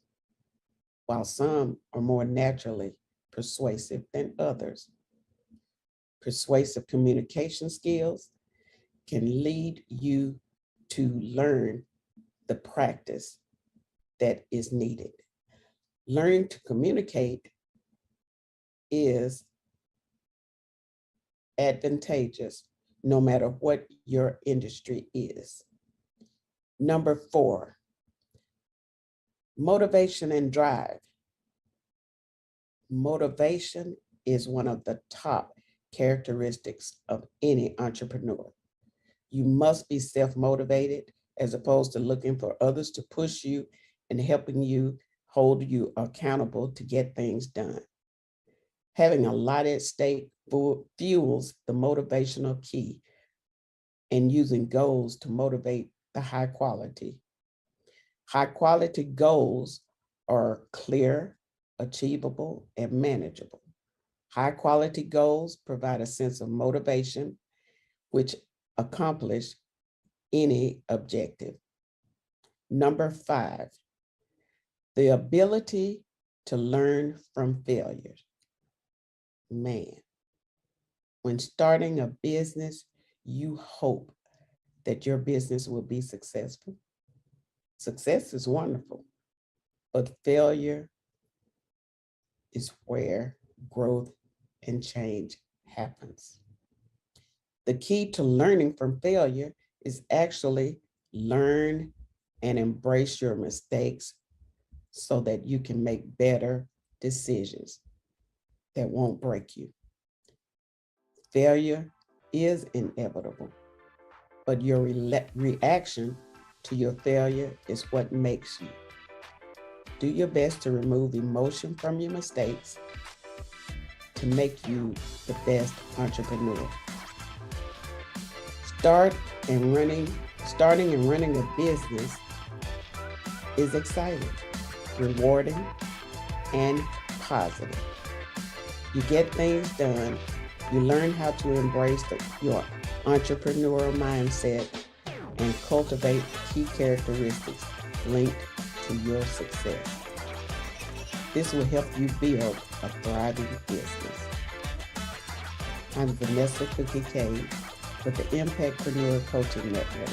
while some are more naturally persuasive than others. Persuasive communication skills can lead you to learn the practice that is needed. Learning to communicate is advantageous no matter what your industry is. Number 4, motivation and drive. Motivation is one of the top characteristics of any entrepreneur. You must be self-motivated as opposed to looking for others to push you and helping you, hold you accountable to get things done. Having a lot at stake fuels the motivational key and using goals to motivate the high quality. High quality goals are clear, achievable, and manageable. High quality goals provide a sense of motivation, which accomplish any objective. Number 5, the ability to learn from failures. Man, when starting a business, you hope that your business will be successful. Success is wonderful, but failure is where growth and change happens. The key to learning from failure is actually learn and embrace your mistakes so that you can make better decisions that won't break you. Failure is inevitable, but your reaction to your failure is what makes you. Do your best to remove emotion from your mistakes to make you the best entrepreneur. Starting and running a business is exciting, rewarding, and positive. You get things done. You learn how to embrace your entrepreneurial mindset and cultivate key characteristics linked to your success. This will help you build a thriving business. I'm Vanessa Cookie Cade with the Impactpreneur Coaching Network.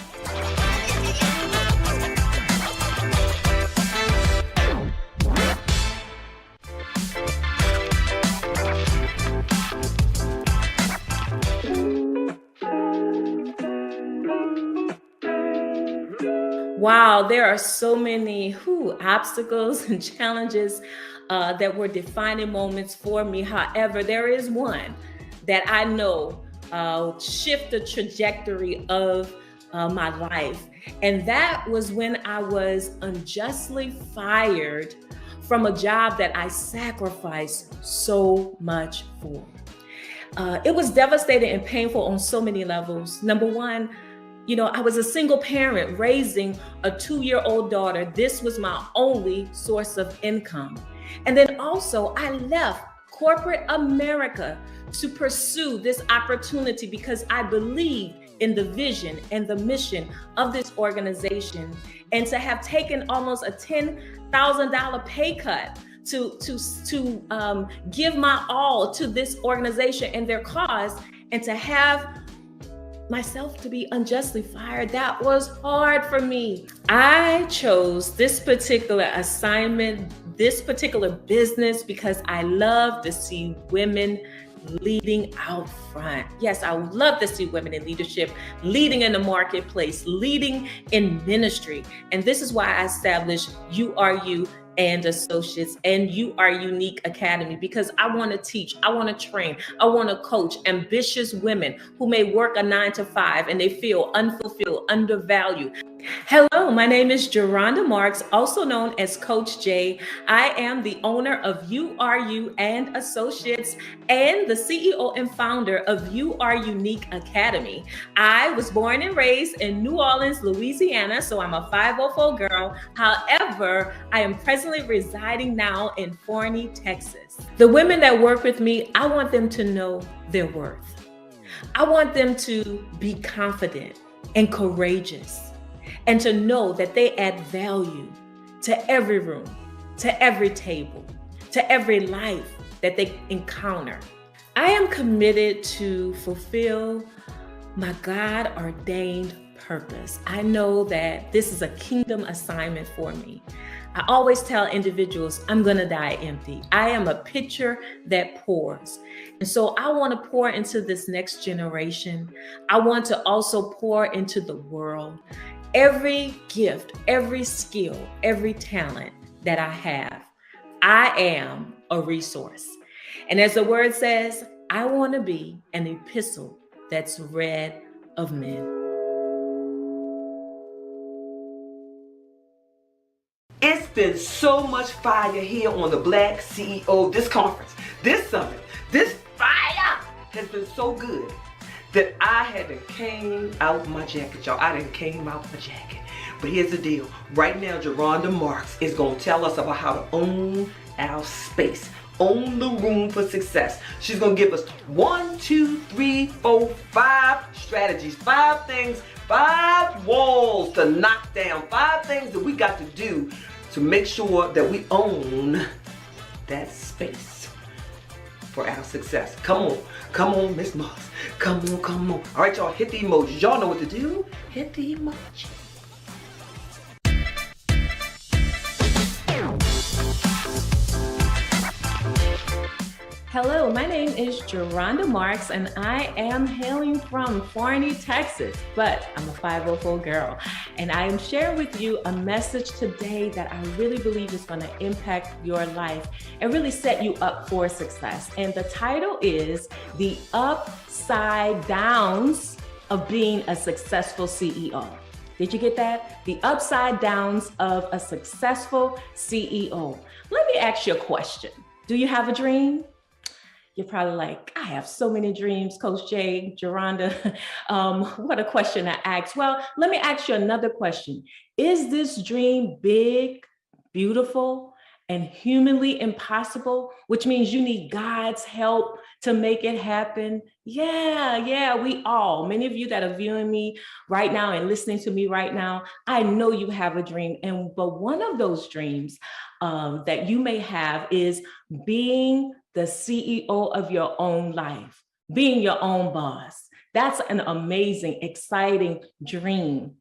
Wow, there are so many obstacles and challenges that were defining moments for me. However, there is one that I know shift the trajectory of my life. And that was when I was unjustly fired from a job that I sacrificed so much for. It was devastating and painful on so many levels. Number one, I was a single parent raising a 2-year-old daughter. This was my only source of income. And then also I left corporate America to pursue this opportunity because I believed in the vision and the mission of this organization. And to have taken almost a $10,000 pay cut to give my all to this organization and their cause, and to have myself to be unjustly fired, that was hard for me. I chose this particular assignment, this particular business, because I love to see women leading out front. Yes, I would love to see women in leadership, leading in the marketplace, leading in ministry. And this is why I established You Are You and Associates and You Are Unique Academy, because I want to teach, I want to train, I want to coach ambitious women who may work a 9-to-5 and they feel unfulfilled, undervalued. Hello, my name is Geronda Marks, also known as Coach J. I am the owner of You Are You and Associates and the CEO and founder of You Are Unique Academy. I was born and raised in New Orleans, Louisiana, so I'm a 504 girl. However, I am presently residing now in Forney, Texas. The women that work with me, I want them to know their worth. I want them to be confident and courageous, and to know that they add value to every room, to every table, to every life that they encounter. I am committed to fulfill my God-ordained purpose. I know that this is a kingdom assignment for me. I always tell individuals, I'm gonna die empty. I am a pitcher that pours. And so I wanna pour into this next generation. I want to also pour into the world. Every gift, every skill, every talent that I have, I am a resource. And as the word says, I want to be an epistle that's read of men.
It's been so much fire here on the Black CEO, this conference, this summit, this fire has been so good that I had to came out my jacket, y'all. I done came out my jacket. But here's the deal. Right now, Geronda Marks is going to tell us about how to own our space, own the room for success. She's going to give us 1, 2, 3, 4, 5 strategies, 5 things, 5 walls to knock down, 5 things that we got to do to make sure that we own that space for our success. Come on, Miss Marks. Come on. All right, y'all, hit the emojis. Y'all know what to do. Hit the emoji.
Hello, my name is Geronda Marks, and I am hailing from Forney, Texas, but I'm a 504 girl. And I am sharing with you a message today that I really believe is going to impact your life and really set you up for success. And the title is The Upside Downs of Being a Successful CEO. Did you get that? The upside downs of a successful CEO. Let me ask you a question. Do you have a dream? You're probably like, I have so many dreams, Coach Jay, Geronda. What a question I asked. Well, let me ask you another question. Is this dream big, beautiful, and humanly impossible, which means you need God's help to make it happen? Yeah, we all, many of you that are viewing me right now and listening to me right now, I know you have a dream. But one of those dreams that you may have is being the CEO of your own life, being your own boss. That's an amazing, exciting dream.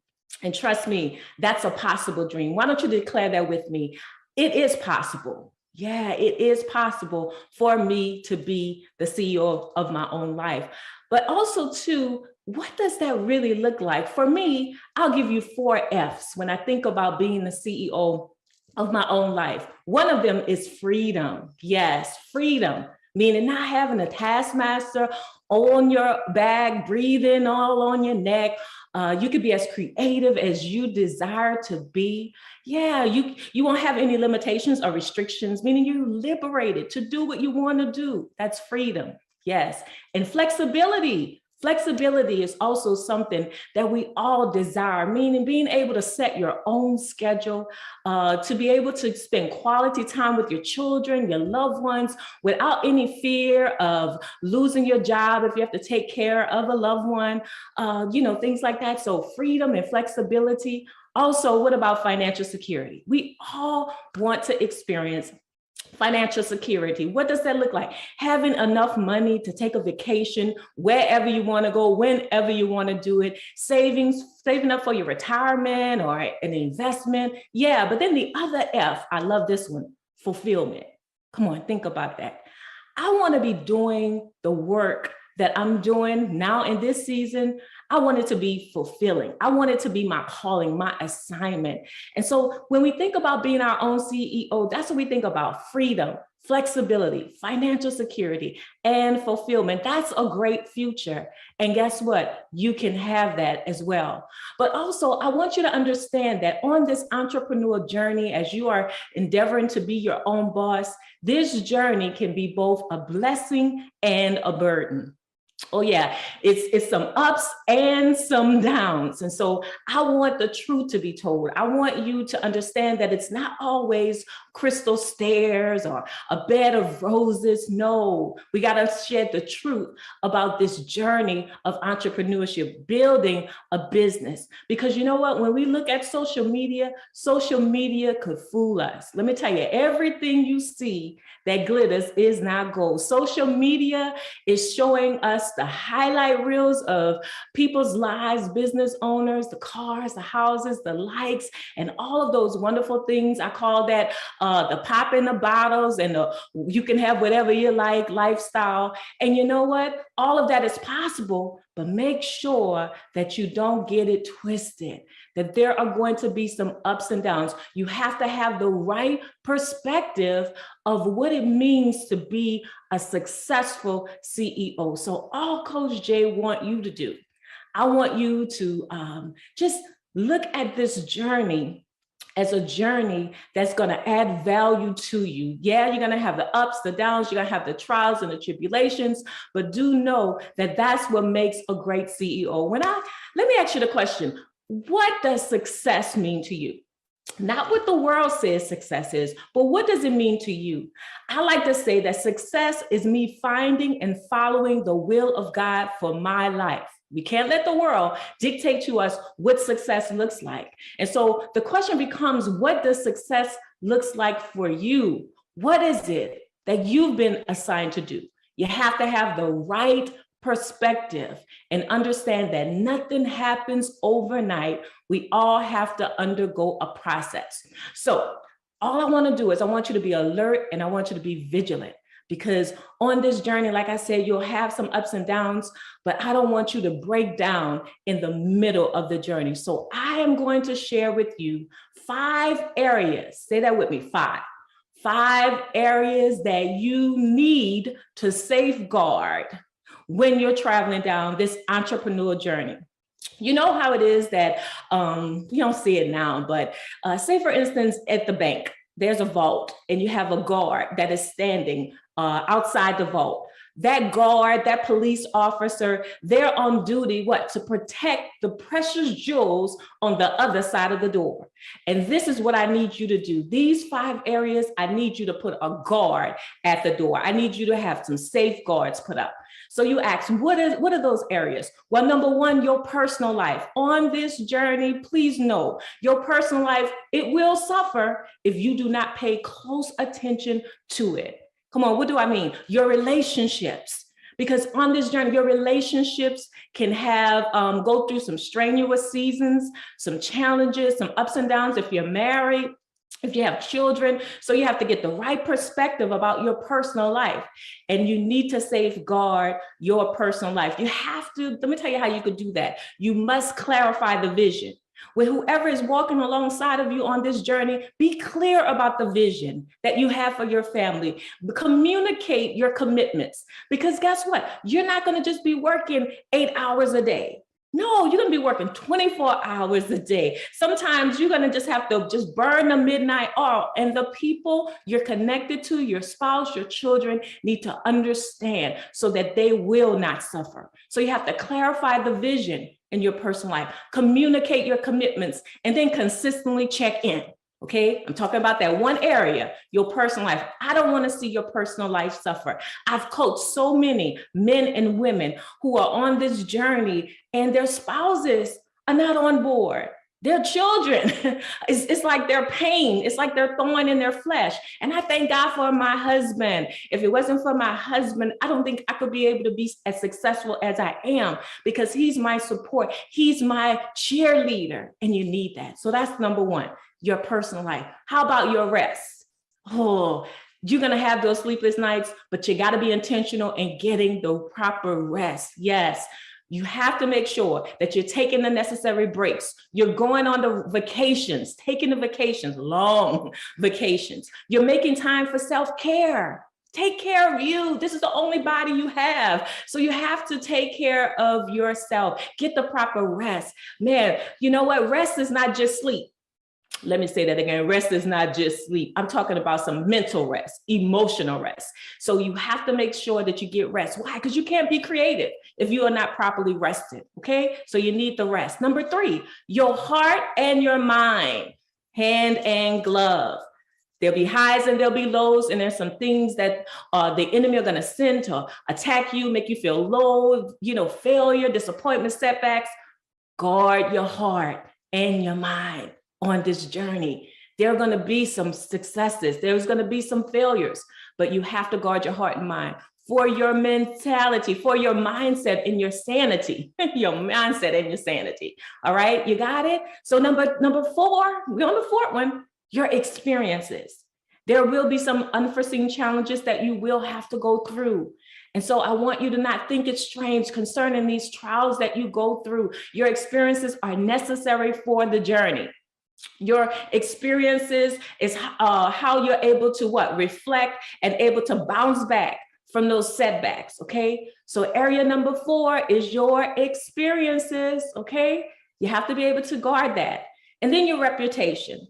And trust me, that's a possible dream. Why don't you declare that with me? It is possible. Yeah, it is possible for me to be the CEO of my own life. But also too, what does that really look like? For me, I'll give you 4 F's when I think about being the CEO of my own life. One of them is freedom. Yes, freedom, meaning not having a taskmaster on your back, breathing all on your neck. You could be as creative as you desire to be. Yeah, you won't have any limitations or restrictions, meaning you're liberated to do what you want to do. That's freedom. Yes. And flexibility. Flexibility is also something that we all desire, meaning being able to set your own schedule, to be able to spend quality time with your children, your loved ones, without any fear of losing your job if you have to take care of a loved one, things like that. So freedom and flexibility. Also, what about financial security? We all want to experience financial security. What does that look like? Having enough money to take a vacation wherever you want to go, whenever you want to do it, saving up for your retirement or an investment. Yeah, but then the other F, I love this one, fulfillment. Come on, think about that. I want to be doing the work that I'm doing now in this season. I want it to be fulfilling. I want it to be my calling, my assignment. And so when we think about being our own CEO, that's what we think about: freedom, flexibility, financial security, and fulfillment. That's a great future. And guess what? You can have that as well. But also, I want you to understand that on this entrepreneurial journey, as you are endeavoring to be your own boss, this journey can be both a blessing and a burden. Oh yeah, it's some ups and some downs. And so I want the truth to be told. I want you to understand that it's not always crystal stairs or a bed of roses. No, we got to shed the truth about this journey of entrepreneurship, building a business. Because you know what? When we look at social media could fool us. Let me tell you, everything you see that glitters is not gold. Social media is showing us the highlight reels of people's lives, business owners, the cars, the houses, the likes, and all of those wonderful things. I call that the pop in the bottles and you can have whatever you like lifestyle. And you know what? All of that is possible, but make sure that you don't get it twisted, that there are going to be some ups and downs. You have to have the right perspective of what it means to be a successful CEO. So all Coach Jay want you to do, I want you to just look at this journey as a journey that's going to add value to you. Yeah, you're going to have the ups, the downs, you're going to have the trials and the tribulations, but do know that that's what makes a great CEO. Let me ask you the question, what does success mean to you? Not what the world says success is, but what does it mean to you? I like to say that success is me finding and following the will of God for my life. We can't let the world dictate to us what success looks like. And so the question becomes, what does success looks like for you? What is it that you've been assigned to do? You have to have the right perspective and understand that nothing happens overnight. We all have to undergo a process. So all I want to do is I want you to be alert and I want you to be vigilant, because on this journey, like I said, you'll have some ups and downs, but I don't want you to break down in the middle of the journey. So I am going to share with you 5 areas. Say that with me, 5. 5 areas that you need to safeguard when you're traveling down this entrepreneurial journey. You know how it is that you don't see it now, but say for instance, at the bank, there's a vault and you have a guard that is standing outside the vault. That guard, that police officer, they're on duty, what? To protect the precious jewels on the other side of the door. And this is what I need you to do. These 5 areas, I need you to put a guard at the door. I need you to have some safeguards put up. So you ask, what are those areas? Well, number 1, your personal life. On this journey, please know your personal life, it will suffer if you do not pay close attention to it. Come on, what do I mean? Your relationships. Because on this journey, your relationships can have, go through some strenuous seasons, some challenges, some ups and downs if you're married, if you have children. So you have to get the right perspective about your personal life, and you need to safeguard your personal life. You have to, let me tell you how you could do that. You must clarify the vision. With whoever is walking alongside of you on this journey, be clear about the vision that you have for your family. Communicate your commitments, because guess what? You're not going to just be working 8 hours a day. No, you're going to be working 24 hours a day. Sometimes you're going to just have to just burn the midnight oil. And the people you're connected to, your spouse, your children, need to understand so that they will not suffer. So you have to clarify the vision in your personal life, communicate your commitments, and then consistently check in. Okay, I'm talking about that one area, your personal life. I don't want to see your personal life suffer. I've coached so many men and women who are on this journey and their spouses are not on board. Their children, it's like their pain. It's like they're thorn in their flesh. And I thank God for my husband. If it wasn't for my husband, I don't think I could be able to be as successful as I am, because he's my support. He's my cheerleader, and you need that. So that's number 1. Your personal life. How about your rest? Oh, you're going to have those sleepless nights, but you got to be intentional in getting the proper rest. Yes, you have to make sure that you're taking the necessary breaks. You're going on the vacations, taking the vacations, long vacations. You're making time for self-care. Take care of you. This is the only body you have. So you have to take care of yourself. Get the proper rest. Man, you know what? Rest is not just sleep. Let me say that again. Rest is not just sleep. I'm talking about some mental rest, emotional rest. So you have to make sure that you get rest. Why? Because you can't be creative if you are not properly rested. Okay. So you need the rest. Number 3, your heart and your mind, hand and glove. There'll be highs and there'll be lows. And there's some things that the enemy are going to send to attack you, make you feel low, failure, disappointment, setbacks. Guard your heart and your mind. On this journey, there are going to be some successes. There's going to be some failures, but you have to guard your heart and mind for your mentality, for your mindset and your sanity, your mindset and your sanity. All right. You got it. So number 4, we're on the 4th one, your experiences. There will be some unforeseen challenges that you will have to go through. And so I want you to not think it's strange concerning these trials that you go through. Your experiences are necessary for the journey. Your experiences is how you're able to reflect and able to bounce back from those setbacks. Okay. So area number 4 is your experiences. Okay. You have to be able to guard that. And then your reputation.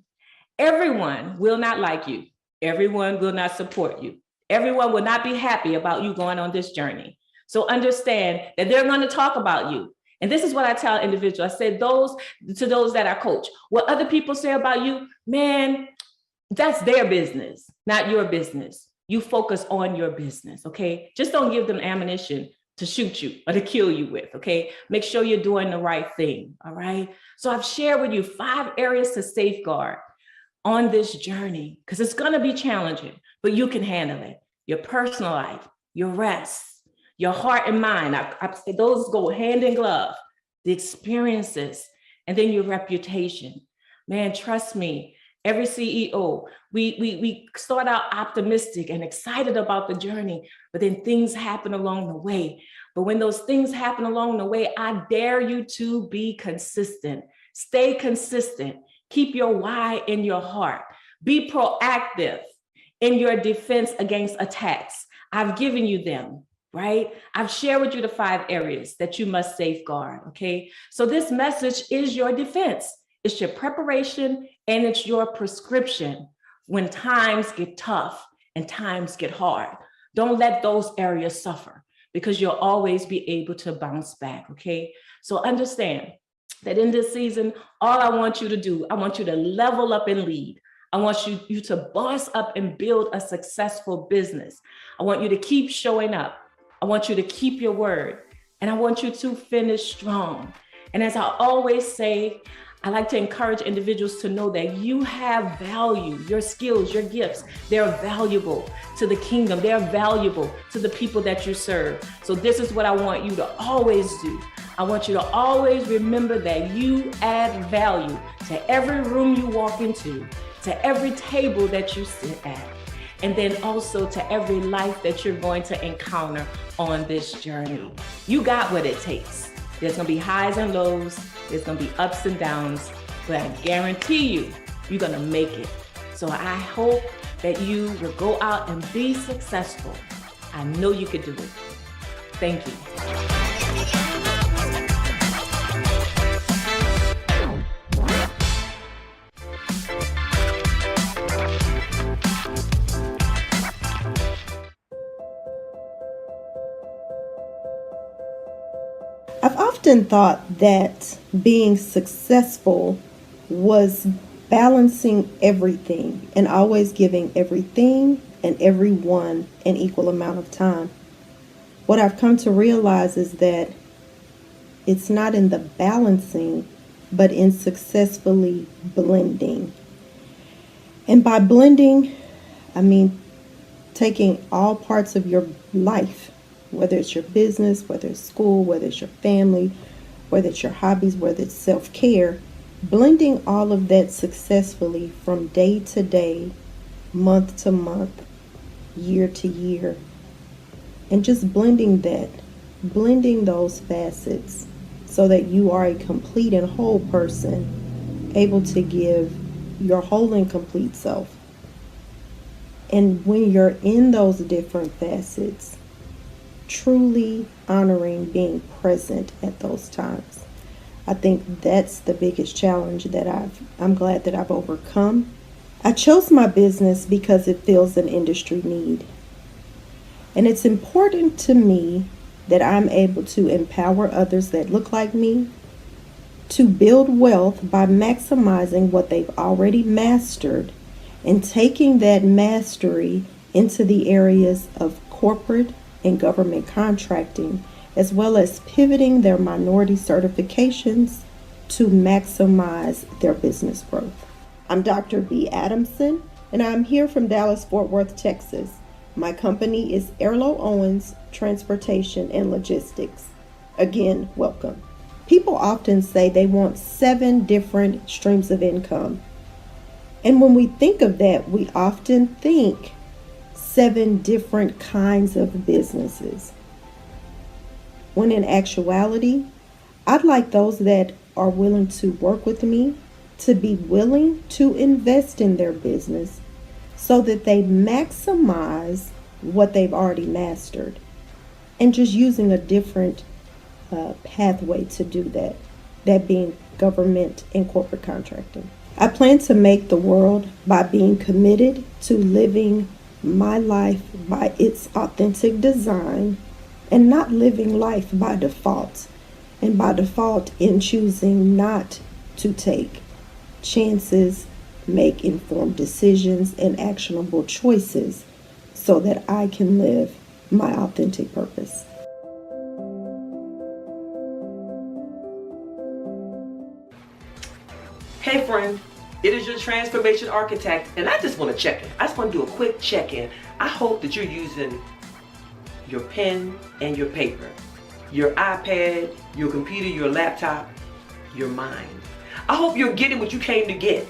Everyone will not like you. Everyone will not support you. Everyone will not be happy about you going on this journey. So understand that they're going to talk about you. And this is what I tell individuals. I say to those that I coach, what other people say about you, man, that's their business, not your business. You focus on your business, okay? Just don't give them ammunition to shoot you or to kill you with, okay? Make sure you're doing the right thing, all right? So I've shared with you 5 areas to safeguard on this journey, because it's gonna be challenging, but you can handle it. Your personal life, your rest, your heart and mind. I say those go hand in glove. The experiences, and then your reputation. Man, trust me, Every CEO, we start out optimistic and excited about the journey, but then things happen along the way. But when those things happen along the way, I dare you to be consistent. Stay consistent. Keep your why in your heart. Be proactive in your defense against attacks. I've given you them, right? I've shared with you the 5 areas that you must safeguard, okay? So this message is your defense. It's your preparation and it's your prescription when times get tough and times get hard. Don't let those areas suffer because you'll always be able to bounce back, okay? So understand that in this season, all I want you to do, I want you to level up and lead. I want you to boss up and build a successful business. I want you to keep showing up. I want you to keep your word. And I want you to finish strong. And as I always say, I like to encourage individuals to know that you have value. Your skills, your gifts, they're valuable to the kingdom. They're valuable to the people that you serve. So this is what I want you to always do. I want you to always remember that you add value to every room you walk into, to every table that you sit at, and then also to every life that you're going to encounter on this journey. You got what it takes. There's gonna be highs and lows, there's gonna be ups and downs, but I guarantee you, you're gonna make it. So I hope that you will go out and be successful. I know you could do it. Thank you.
I've often thought that being successful was balancing everything and always giving everything and everyone an equal amount of time. What I've come to realize is that it's not in the balancing, but in successfully blending. And by blending, I mean taking all parts of your life, whether it's your business, whether it's school, whether it's your family, whether it's your hobbies, whether it's self-care, blending all of that successfully from day to day, month to month, year to year, and just blending those facets so that you are a complete and whole person, able to give your whole and complete self. And when you're in those different facets, truly honoring being present at those times. I think that's the biggest challenge that I'm glad that I've overcome. I chose my business because it fills an industry need. And it's important to me that I'm able to empower others that look like me to build wealth by maximizing what they've already mastered and taking that mastery into the areas of corporate and government contracting, as well as pivoting their minority certifications to maximize their business growth. I'm Dr. B. Adamson, and I'm here from Dallas-Fort Worth, Texas. My company is Erlo Owens Transportation and Logistics. Again, welcome. People often say they want 7 different streams of income. And when we think of that, we often think 7 different kinds of businesses. When in actuality, I'd like those that are willing to work with me to be willing to invest in their business so that they maximize what they've already mastered, and just using a different pathway to do that, that being government and corporate contracting. I plan to make the world by being committed to living my life by its authentic design and not living life by default, and by default in choosing not to take chances, make informed decisions and actionable choices so that I can live my authentic purpose.
Hey friend, it is your transformation architect, and I just want to check in. I just want to do a quick check-in. I hope that you're using your pen and your paper, your iPad, your computer, your laptop, your mind. I hope you're getting what you came to get.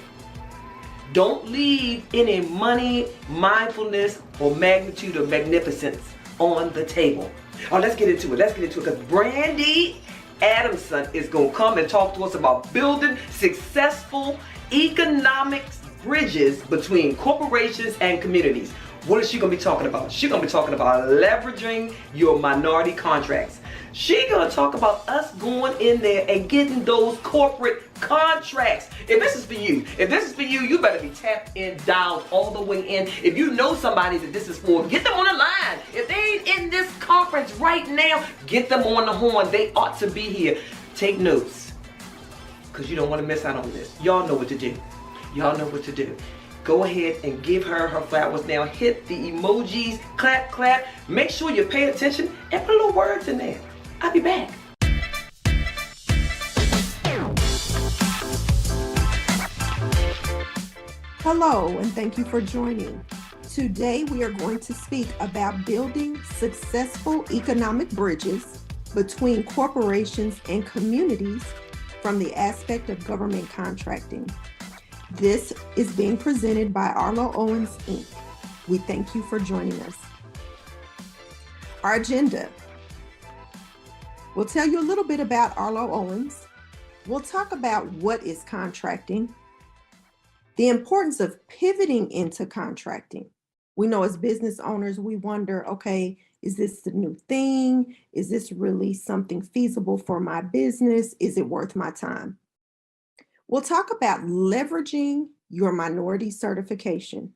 Don't leave any money, mindfulness, or magnitude or magnificence on the table. Oh, let's get into it. Because Brandy Adamson is going to come and talk to us about building successful economics bridges between corporations and communities. What is she going to be talking about? She's going to be talking about leveraging your minority contracts. She's going to talk about us going in there and getting those corporate contracts. If this is for you, you better be tapped in, dialed all the way in. If you know somebody that this is for, get them on the line. If they ain't in this conference right now, get them on the horn. They ought to be here. Take notes, because you don't want to miss out on this. Y'all know what to do. Go ahead and give her her flowers now. Hit the emojis, clap, clap. Make sure you pay attention and put little words in there. I'll be back.
Hello, and thank you for joining. Today, we are going to speak about building successful economic bridges between corporations and communities from the aspect of government contracting. This is being presented by Arlo Owens, Inc. We thank you for joining us. Our agenda. We'll tell you a little bit about Arlo Owens. We'll talk about what is contracting, the importance of pivoting into contracting. We know as business owners, we wonder, okay, is this the new thing? Is this really something feasible for my business? Is it worth my time? We'll talk about leveraging your minority certification.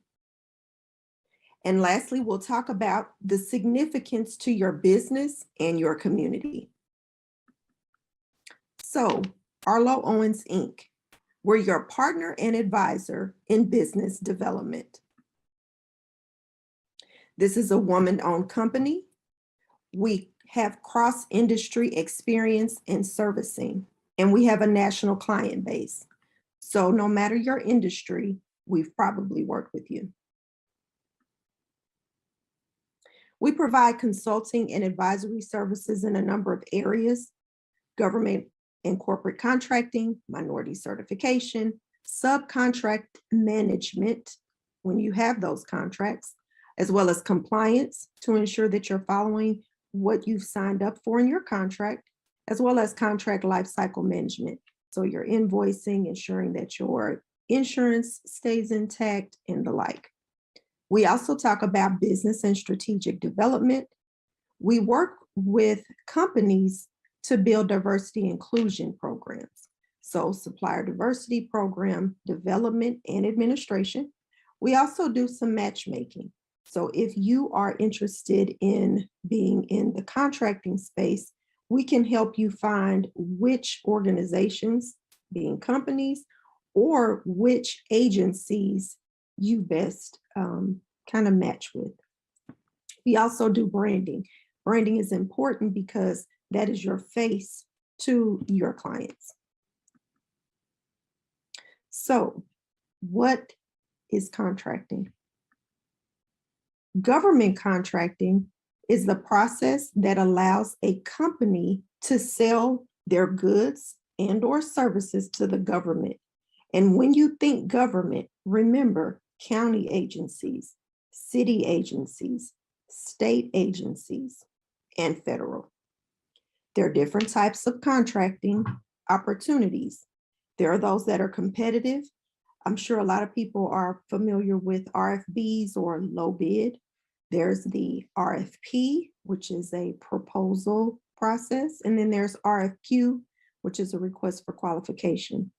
And lastly, we'll talk about the significance to your business and your community. So, Arlo Owens, Inc., we're your partner and advisor in business development. This is a woman-owned company. We have cross-industry experience in servicing, and we have a national client base. So no matter your industry, we've probably worked with you. We provide consulting and advisory services in a number of areas: government and corporate contracting, minority certification, subcontract management, when you have those contracts, as well as compliance to ensure that you're following what you've signed up for in your contract, as well as contract lifecycle management. So you're invoicing, ensuring that your insurance stays intact, and the like. We also talk about business and strategic development. We work with companies to build diversity inclusion programs. So supplier diversity program development and administration. We also do some matchmaking. So if you are interested in being in the contracting space, we can help you find which organizations, being companies, or which agencies you best kind of match with. We also do branding. Branding is important because that is your face to your clients. So, what is contracting? Government contracting is the process that allows a company to sell their goods and/or services to the government. And when you think government, remember county agencies, city agencies, state agencies, and federal. There are different types of contracting opportunities. There are those that are competitive. I'm sure a lot of people are familiar with RFBs or low bid. There's the RFP, which is a proposal process. And then there's RFQ, which is a request for qualification.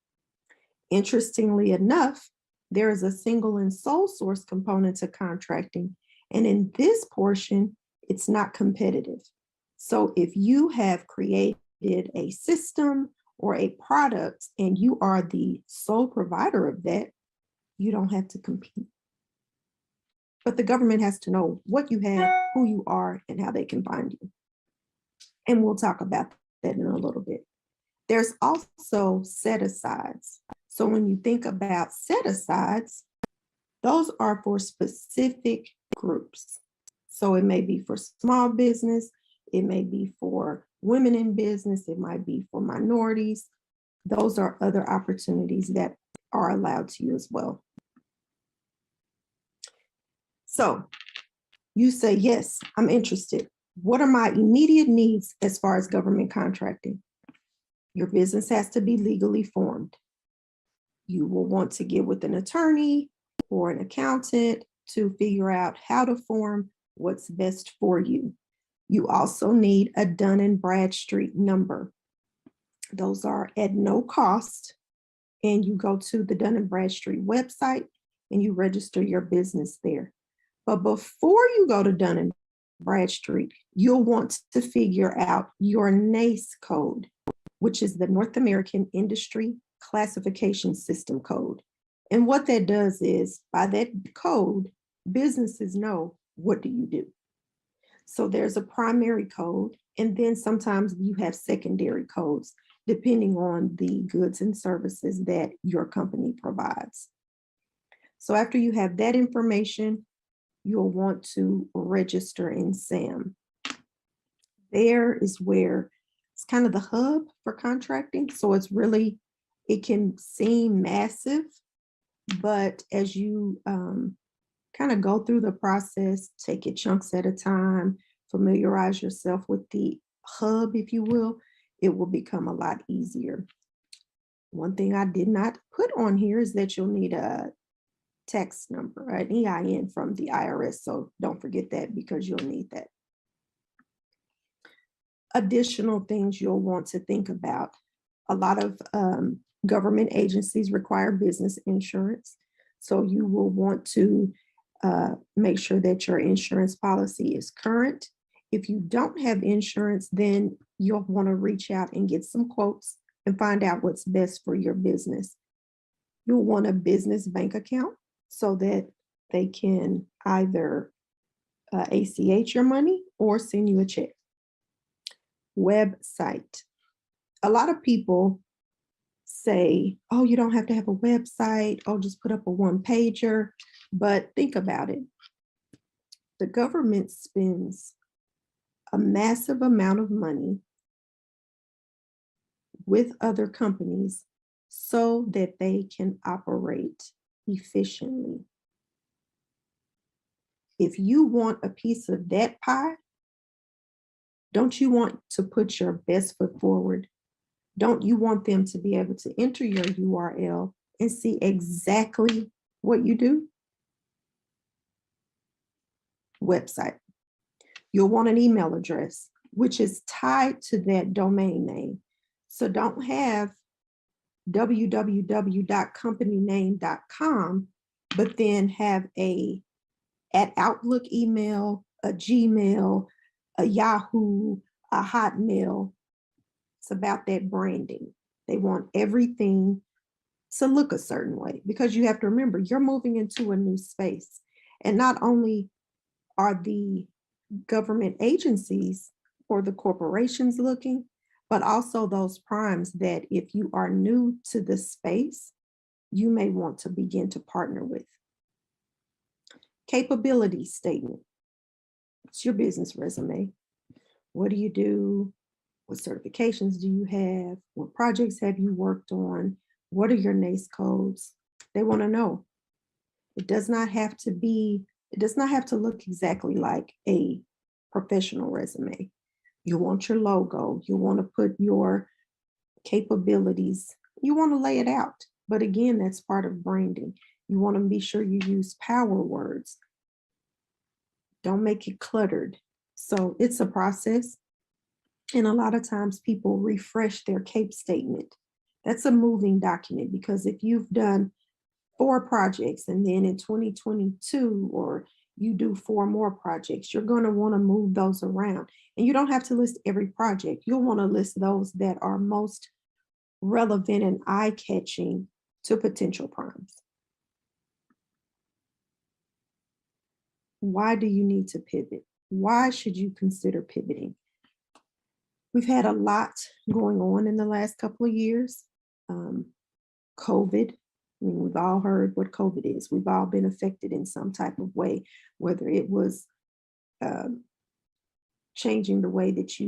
Interestingly enough, there is a single and sole source component to contracting. And in this portion, it's not competitive. So if you have created a system or a product and you are the sole provider of that, you don't have to compete. But the government has to know what you have, who you are, and how they can find you. And we'll talk about that in a little bit. There's also set-asides. So when you think about set-asides, those are for specific groups. So it may be for small business, it may be for women in business, it might be for minorities. Those are other opportunities that are allowed to you as well. So you say, yes, I'm interested. What are my immediate needs as far as government contracting? Your business has to be legally formed. You will want to get with an attorney or an accountant to figure out how to form what's best for you. You also need a Dun & Bradstreet number. Those are at no cost. And you go to the Dun & Bradstreet website and you register your business there. But before you go to Dun & Bradstreet, you'll want to figure out your NAICE code, which is the North American Industry Classification System code. And what that does is, by that code, businesses know, what do you do? So there's a primary code, and then sometimes you have secondary codes, depending on the goods and services that your company provides. So after you have that information, you'll want to register in SAM. There is where it's kind of the hub for contracting. So it's really, it can seem massive, but as you kind of go through the process, take it chunks at a time, familiarize yourself with the hub, if you will become a lot easier. One thing I did not put on here is that you'll need a tax number, an EIN from the IRS. So don't forget that, because you'll need that. Additional things you'll want to think about. A lot of government agencies require business insurance. So you will want to make sure that your insurance policy is current. If you don't have insurance, then you'll want to reach out and get some quotes and find out what's best for your business. You'll want a business bank account so that they can either ACH your money or send you a check. Website. A lot of people say, oh, you don't have to have a website. Oh, just put up a one-pager. But think about it. The government spends a massive amount of money with other companies so that they can operate efficiently. If you want a piece of that pie, don't you want to put your best foot forward? Don't you want them to be able to enter your URL and see exactly what you do? Website. You'll want an email address, which is tied to that domain name. So don't have www.companyname.com, but then have a @Outlook email, a Gmail, a Yahoo, a Hotmail. It's about that branding. They want everything to look a certain way, because you have to remember, you're moving into a new space. And not only are the government agencies or the corporations looking, but also those primes that if you are new to the space, you may want to begin to partner with. Capability statement. It's your business resume. What do you do? What certifications do you have? What projects have you worked on? What are your NAICE codes? They want to know. It does not have to look exactly like a professional resume. You want your logo. You want to put your capabilities. You want to lay it out. But again, that's part of branding. You want to be sure you use power words. Don't make it cluttered. So it's a process. And a lot of times people refresh their CAPE statement. That's a moving document, because if you've done 4 projects and then in 2022, or you do 4 more projects, you're going to want to move those around. And you don't have to list every project. You'll want to list those that are most relevant and eye-catching to potential primes. Why do you need to pivot? Why should you consider pivoting? We've had a lot going on in the last couple of years. COVID, I mean, we've all heard what COVID is. We've all been affected in some type of way, whether it was changing the way that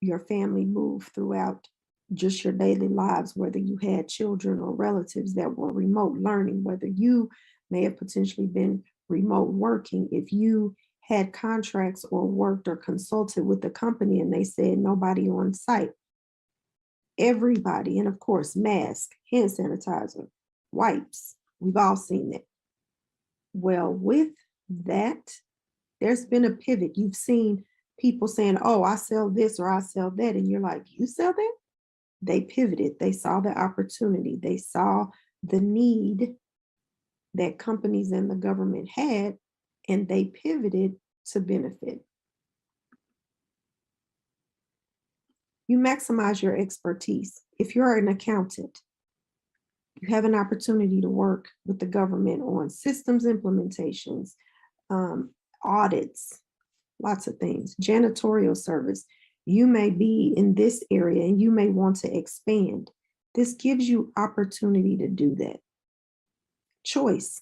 your family moved throughout just your daily lives, whether you had children or relatives that were remote learning, whether you may have potentially been remote working, if you had contracts or worked or consulted with the company and they said nobody on site, everybody, and of course, mask, hand sanitizer, wipes, we've all seen that. Well, with that, there's been a pivot. You've seen people saying, oh, I sell this or I sell that. And you're like, you sell that? They pivoted. They saw the opportunity. They saw the need that companies and the government had, and they pivoted to benefit. You maximize your expertise. If you're an accountant, you have an opportunity to work with the government on systems implementations, audits, lots of things, janitorial service. You may be in this area and you may want to expand. This gives you opportunity to do that. Choice.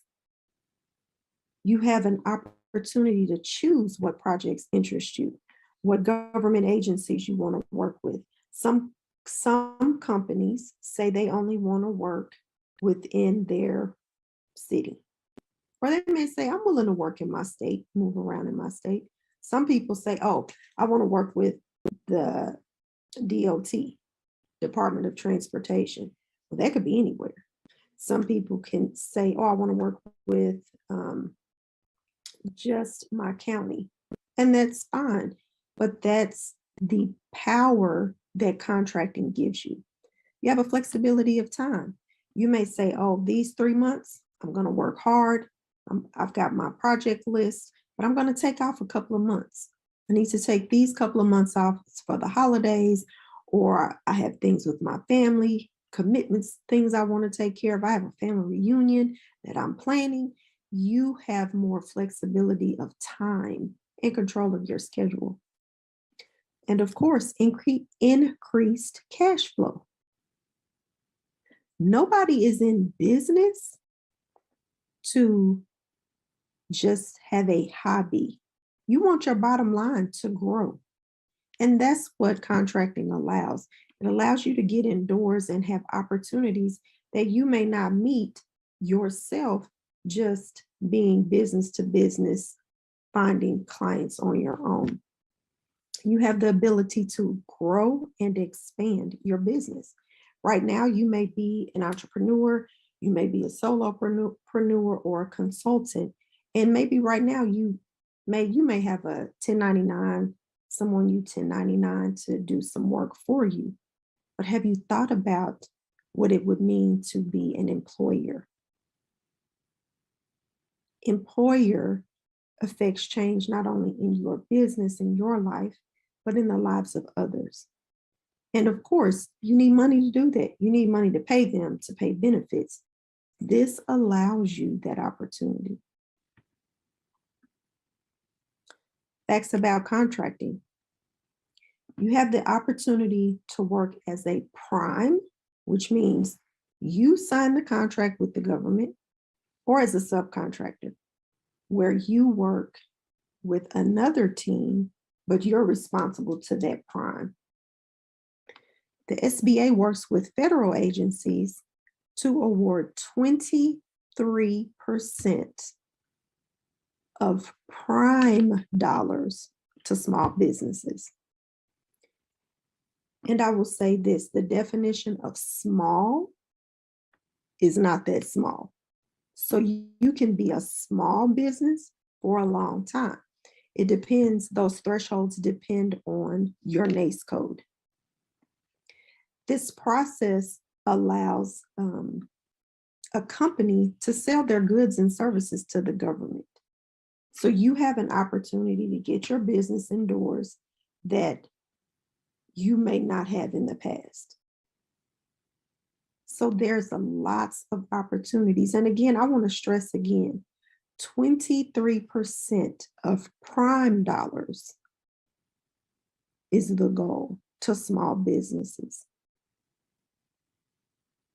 You have an opportunity to choose what projects interest you, what government agencies you want to work with. Some companies say they only want to work within their city. Or they may say, I'm willing to work in my state, move around in my state. Some people say, oh, I want to work with the DOT, Department of Transportation. Well, that could be anywhere. Some people can say, oh, I want to work with just my county. And that's fine. But that's the power that contracting gives you. You have a flexibility of time. You may say, oh, these 3 months, I'm going to work hard. I've got my project list, but I'm going to take off a couple of months. I need to take these couple of months off for the holidays, or I have things with my family, commitments, things I want to take care of. I have a family reunion that I'm planning. You have more flexibility of time and control of your schedule. And of course, increased cash flow. Nobody is in business to just have a hobby. You want your bottom line to grow. And that's what contracting allows. It allows you to get indoors and have opportunities that you may not meet yourself just being business to business, finding clients on your own. You have the ability to grow and expand your business. Right now, you may be an entrepreneur, you may be a solopreneur or a consultant, and maybe right now you may have a 1099, someone you 1099 to do some work for you. But have you thought about what it would mean to be an employer? Employer affects change not only in your business, in your life, but in the lives of others. And of course, you need money to do that. You need money to pay them, to pay benefits. This allows you that opportunity. Facts about contracting. You have the opportunity to work as a prime, which means you sign the contract with the government, or as a subcontractor, where you work with another team, but you're responsible to that prime. The SBA works with federal agencies to award 23% of prime dollars to small businesses. And I will say this, the definition of small is not that small. So you can be a small business for a long time. It depends, those thresholds depend on your NAICS code. This process allows a company to sell their goods and services to the government. So you have an opportunity to get your business indoors that you may not have in the past. So there's lots of opportunities. And again, I want to stress again, 23% of prime dollars is the goal to small businesses.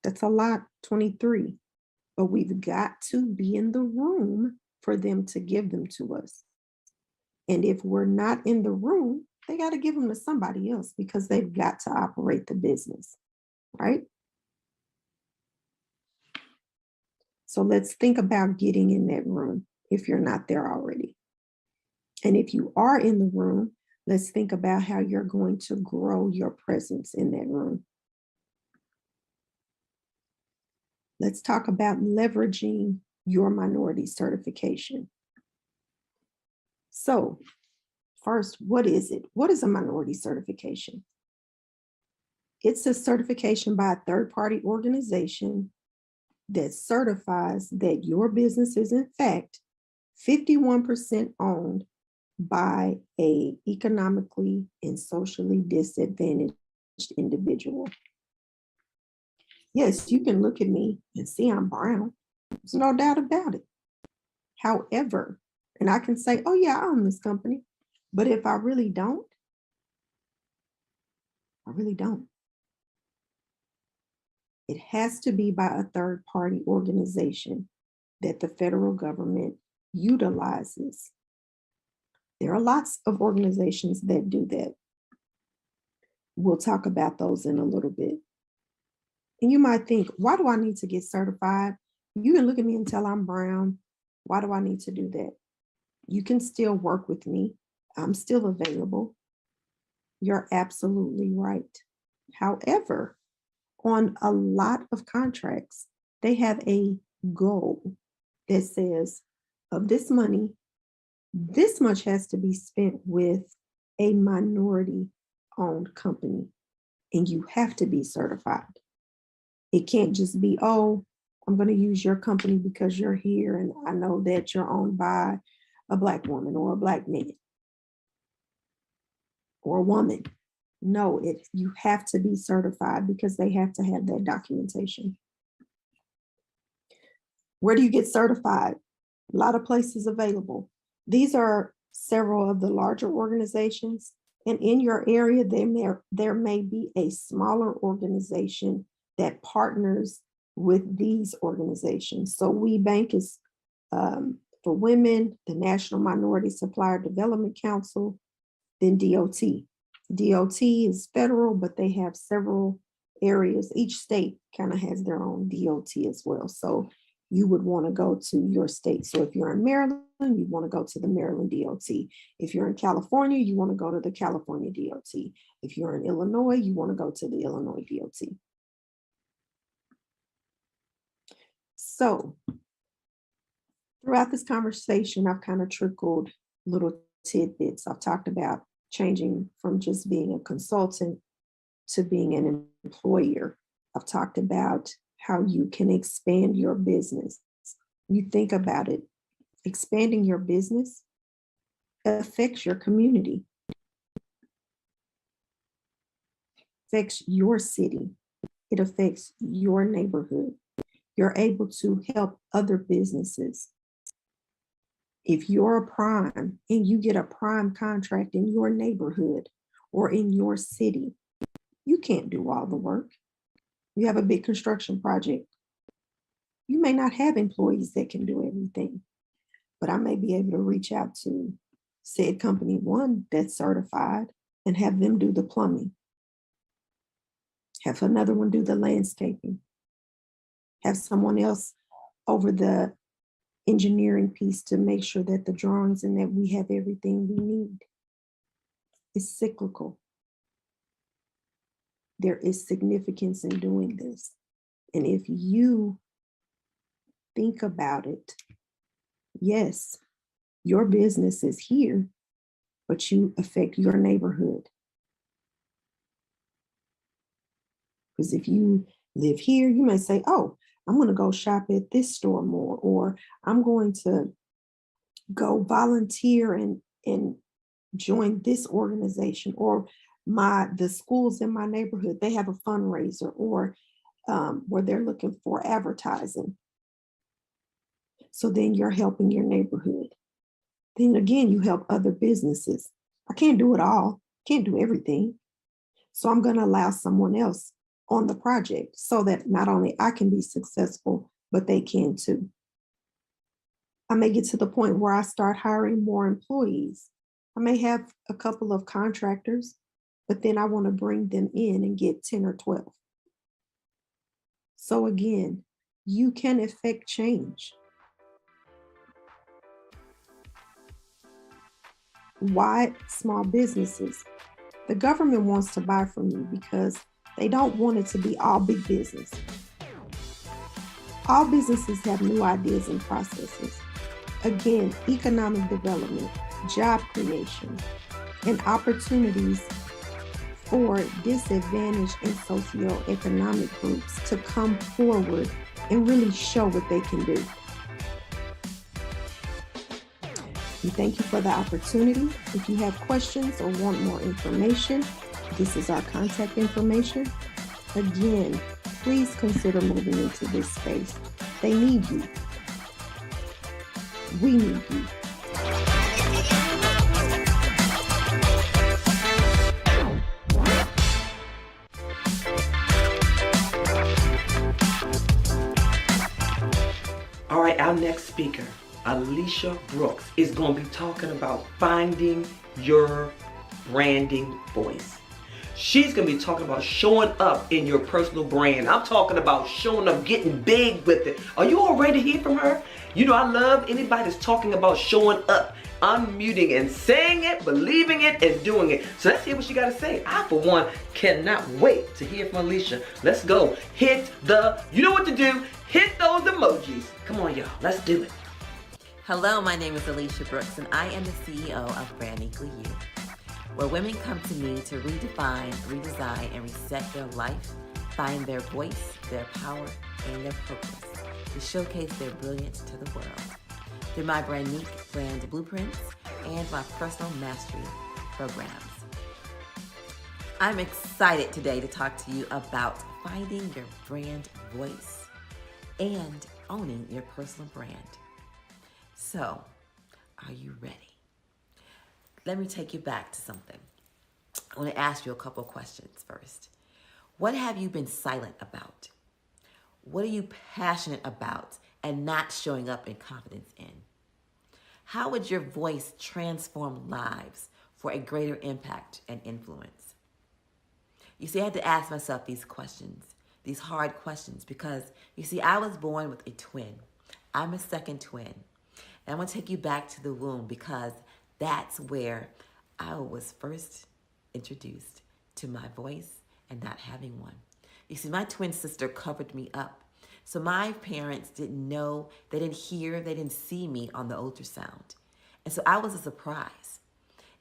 That's a lot, 23, but we've got to be in the room for them to give them to us. And if we're not in the room, they got to give them to somebody else because they've got to operate the business, right? So let's think about getting in that room. if you're not there already. And if you are in the room, let's think about how you're going to grow your presence in that room. Let's talk about leveraging your minority certification. So, first, what is it? What is a minority certification? It's a certification by a third-party organization that certifies that your business is in fact 51% owned by a economically and socially disadvantaged individual. Yes, you can look at me and see I'm brown. There's no doubt about it. However, and I can say, oh yeah, I own this company. But if I really don't, I really don't. It has to be by a third-party organization that the federal government utilizes. There are lots of organizations that do that. We'll talk about those in a little bit. And you might think, why do I need to get certified? You can look at me and tell I'm brown. Why do I need to do that? You can still work with me. I'm still available. You're absolutely right. However, on a lot of contracts, they have a goal that says of this money, this much has to be spent with a minority owned company, and you have to be certified. It can't just be, oh, I'm going to use your company because you're here and I know that you're owned by a Black woman or a Black man or a woman. No, you have to be certified because they have to have that documentation. Where do you get certified? A lot of places available. These are several of the larger organizations, and in your area, there may be a smaller organization that partners with these organizations. So We Bank is for women, the National Minority Supplier Development Council, then DOT. DOT is federal, but they have several areas. Each state kind of has their own DOT as well. So you would want to go to your state. So if you're in Maryland, you want to go to the Maryland DOT. If you're in California, you want to go to the California DOT. If you're in Illinois, you want to go to the Illinois DOT. So throughout this conversation, I've kind of trickled little tidbits. I've talked about changing from just being a consultant to being an employer. I've talked about how you can expand your business. You think about it, expanding your business affects your community, affects your city, it affects your neighborhood. You're able to help other businesses. If you're a prime and you get a prime contract in your neighborhood or in your city, you can't do all the work. You have a big construction project. You may not have employees that can do everything, but I may be able to reach out to said company one that's certified and have them do the plumbing. Have another one do the landscaping. Have someone else over the engineering piece to make sure that the drawings and that we have everything we need. It's cyclical. There is significance in doing this. And if you think about it, yes, your business is here, but you affect your neighborhood. Because if you live here, you may say, oh, I'm going to go shop at this store more, or I'm going to go volunteer and join this organization, or the schools in my neighborhood, they have a fundraiser, or where they're looking for advertising. So then you're helping your neighborhood. Then again, you help other businesses. I can't do it all, can't do everything. So I'm going to allow someone else on the project so that not only I can be successful, but they can too. I may get to the point where I start hiring more employees. I may have a couple of contractors, but then I want to bring them in and get 10 or 12. So again, you can affect change. Why small businesses? The government wants to buy from you because they don't want it to be all big business. All businesses have new ideas and processes. Again, economic development, job creation, and opportunities for disadvantaged and socioeconomic groups to come forward and really show what they can do. We thank you for the opportunity. If you have questions or want more information, this is our contact information. Again, please consider moving into this space. They need you. We need you.
All right, our next speaker, Alicia Brooks, is going to be talking about finding your branding voice. She's going to be talking about showing up in your personal brand. I'm talking about showing up, getting big with it. Are you all ready to hear from her? You know, I love anybody that's talking about showing up, unmuting and saying it, believing it, and doing it. So let's hear what she got to say. I, for one, cannot wait to hear from Alicia. Let's go. Hit the, you know what to do. Hit those emojis. Come on, y'all. Let's do it.
Hello, my name is Alicia Brooks, and I am the CEO of Brand Equal You, where women come to me to redefine, redesign, and reset their life, find their voice, their power, and their purpose to showcase their brilliance to the world through my brand blueprints and my personal mastery programs. I'm excited today to talk to you about finding your brand voice and owning your personal brand. So, are you ready? Let me take you back to something. I want to ask you a couple questions first. What have you been silent about? What are you passionate about and not showing up in confidence in? How would your voice transform lives for a greater impact and influence? You see, I had to ask myself these questions, these hard questions, because you see, I was born with a twin. I'm a second twin. And I want to take you back to the womb because that's where I was first introduced to my voice and not having one. You see, my twin sister covered me up. So my parents didn't know, they didn't hear, they didn't see me on the ultrasound. And so I was a surprise.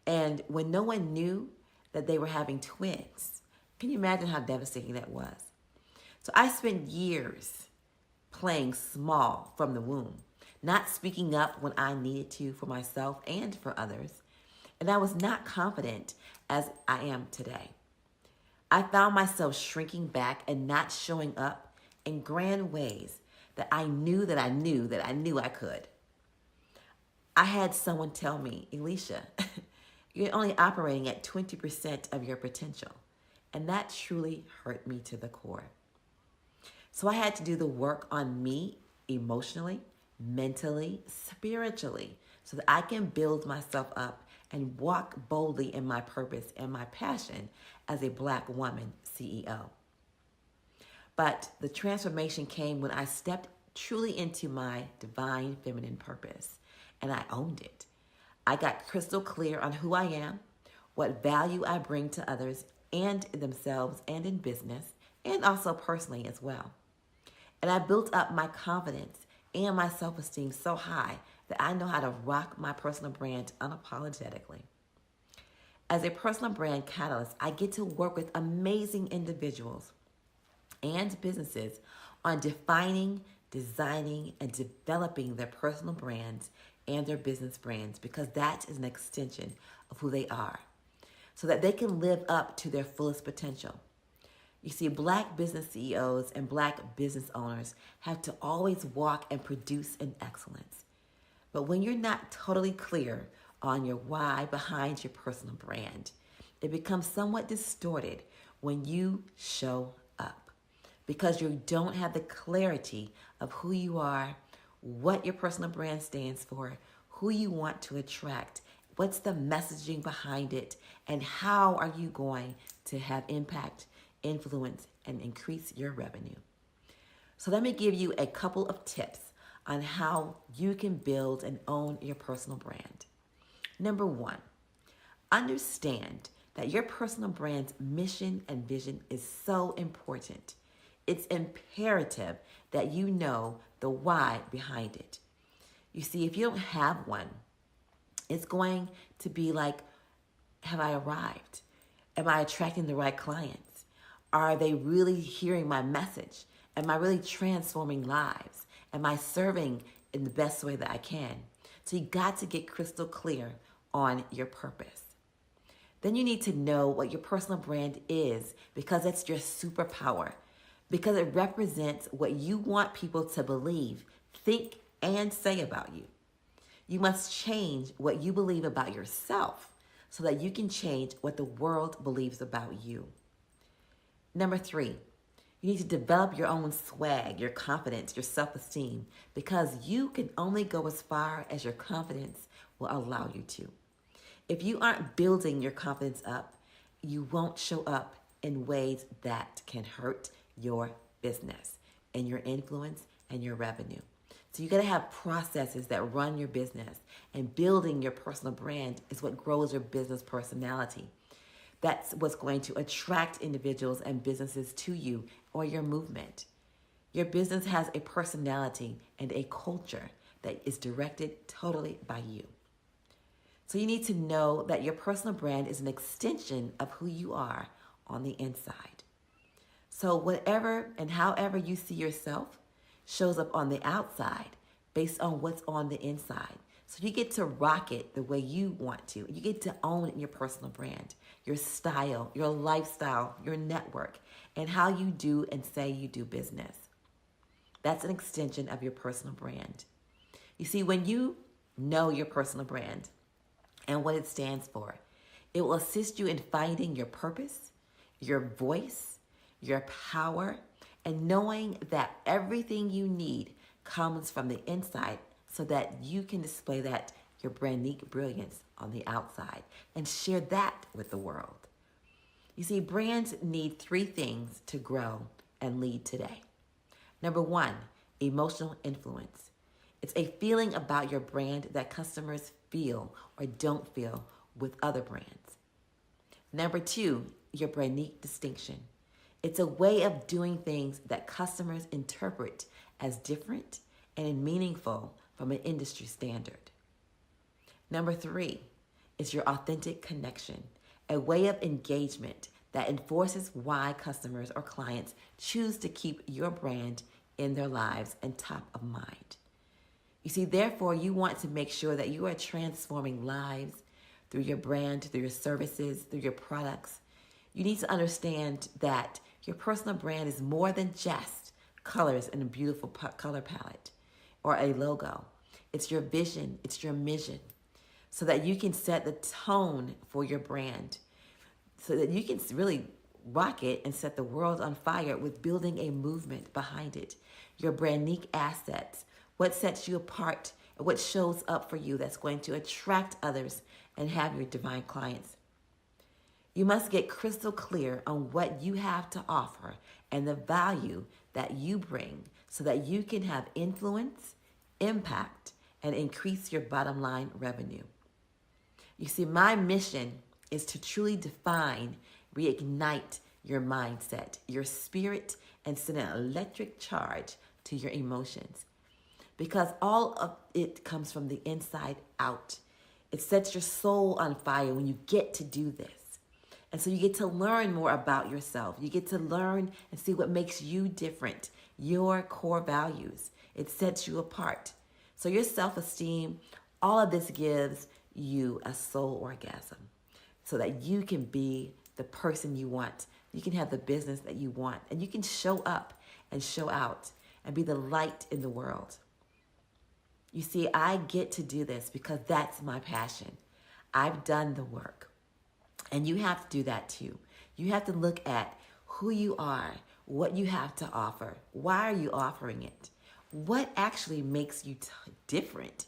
And when no one knew that they were having twins, can you imagine how devastating that was? So I spent years playing small from the womb, not speaking up when I needed to for myself and for others. And I was not confident as I am today. I found myself shrinking back and not showing up in grand ways that I knew I could. I had someone tell me, Alicia, you're only operating at 20% of your potential. And that truly hurt me to the core. So I had to do the work on me emotionally, mentally, spiritually, so that I can build myself up and walk boldly in my purpose and my passion as a Black woman CEO. But the transformation came when I stepped truly into my divine feminine purpose, and I owned it. I got crystal clear on who I am, what value I bring to others and themselves and in business, and also personally as well. And I built up my confidence and my self-esteem so high that I know how to rock my personal brand unapologetically. As a personal brand catalyst, I get to work with amazing individuals and businesses on defining, designing, and developing their personal brands and their business brands, because that is an extension of who they are, so that they can live up to their fullest potential. You see, Black business CEOs and Black business owners have to always walk and produce in excellence. But when you're not totally clear on your why behind your personal brand, it becomes somewhat distorted when you show up, because you don't have the clarity of who you are, what your personal brand stands for, who you want to attract, what's the messaging behind it, and how are you going to have impact, influence, and increase your revenue. So let me give you a couple of tips on how you can build and own your personal brand. Number one, Understand that your personal brand's mission and vision is so important. It's imperative that you know the why behind it. You see, if you don't have one, it's going to be like, have I arrived? Am I attracting the right clients? Are they really hearing my message? Am I really transforming lives? Am I serving in the best way that I can? So you got to get crystal clear on your purpose. Then you need to know what your personal brand is, because it's your superpower, because it represents what you want people to believe, think, and say about you. You must change what you believe about yourself so that you can change what the world believes about you. Number 3, you need to develop your own swag, your confidence, your self-esteem, because you can only go as far as your confidence will allow you to. If you aren't building your confidence up, you won't show up in ways that can hurt your business and your influence and your revenue. So you got to have processes that run your business, and building your personal brand is what grows your business personality. That's what's going to attract individuals and businesses to you or your movement. Your business has a personality and a culture that is directed totally by you. So you need to know that your personal brand is an extension of who you are on the inside. So whatever and however you see yourself shows up on the outside based on what's on the inside. So you get to rock it the way you want to. You get to own your personal brand, your style, your lifestyle, your network, and how you do and say you do business. That's an extension of your personal brand. You see, when you know your personal brand and what it stands for, it will assist you in finding your purpose, your voice, your power, and knowing that everything you need comes from the inside so that you can display that, your brand-unique brilliance, on the outside and share that with the world. You see, brands need 3 things to grow and lead today. Number 1, emotional influence. It's a feeling about your brand that customers feel or don't feel with other brands. Number 2, your brand-unique distinction. It's a way of doing things that customers interpret as different and meaningful from an industry standard. Number 3 is your authentic connection, a way of engagement that enforces why customers or clients choose to keep your brand in their lives and top of mind. You see, therefore, you want to make sure that you are transforming lives through your brand, through your services, through your products. You need to understand that your personal brand is more than just colors and a beautiful color palette or a logo. It's your vision, it's your mission, so that you can set the tone for your brand, so that you can really rock it and set the world on fire with building a movement behind it. Your brand unique assets, what sets you apart, what shows up for you that's going to attract others and have your divine clients. You must get crystal clear on what you have to offer and the value that you bring so that you can have influence, impact, and increase your bottom line revenue. You see, my mission is to truly define, reignite your mindset, your spirit, and send an electric charge to your emotions. Because all of it comes from the inside out. It sets your soul on fire when you get to do this. And so you get to learn more about yourself. You get to learn and see what makes you different, your core values. It sets you apart. So your self-esteem, all of this gives you a soul orgasm so that you can be the person you want. You can have the business that you want, and you can show up and show out and be the light in the world. You see, I get to do this because that's my passion. I've done the work. And you have to do that too. You have to look at who you are, what you have to offer. Why are you offering it? What actually makes you different?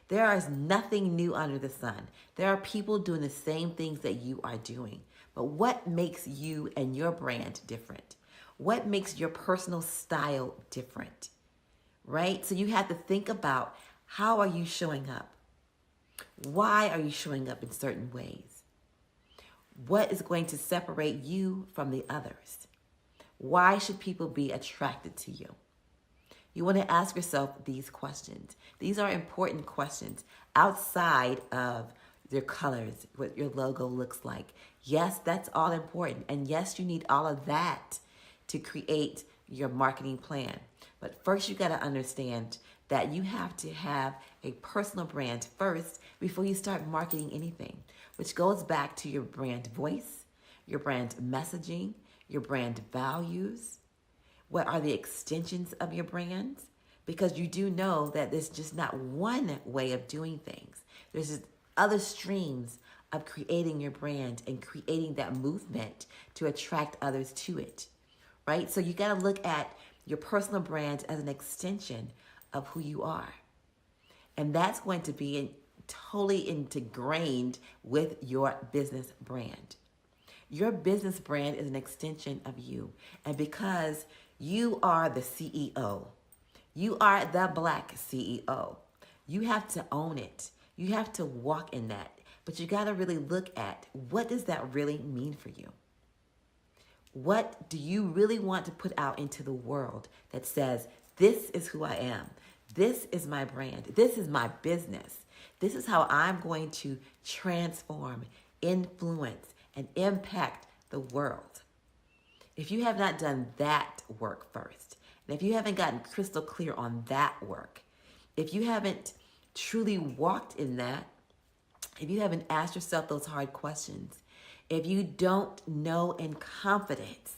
There is nothing new under the sun. There are people doing the same things that you are doing. But what makes you and your brand different? What makes your personal style different? Right? So you have to think about, how are you showing up? Why are you showing up in certain ways? What is going to separate you from the others? Why should people be attracted to you? You want to ask yourself these questions. These are important questions outside of your colors, what your logo looks like. Yes, that's all important. And yes, you need all of that to create your marketing plan. But first, you got to understand that you have to have a personal brand first before you start marketing anything, which goes back to your brand voice, your brand messaging, your brand values. What are the extensions of your brands? Because you do know that there's just not one way of doing things. There's just other streams of creating your brand and creating that movement to attract others to it, right? So you got to look at your personal brand as an extension of who you are. And that's going to be totally ingrained with your business brand. Your business brand is an extension of you. And because you are the CEO, you are the Black CEO, you have to own it. You have to walk in that. But you got to really look at, what does that really mean for you? What do you really want to put out into the world that says, this is who I am. This is my brand. This is my business. This is how I'm going to transform, influence, and impact the world. If you have not done that work first, and if you haven't gotten crystal clear on that work, if you haven't truly walked in that, if you haven't asked yourself those hard questions, if you don't know in confidence,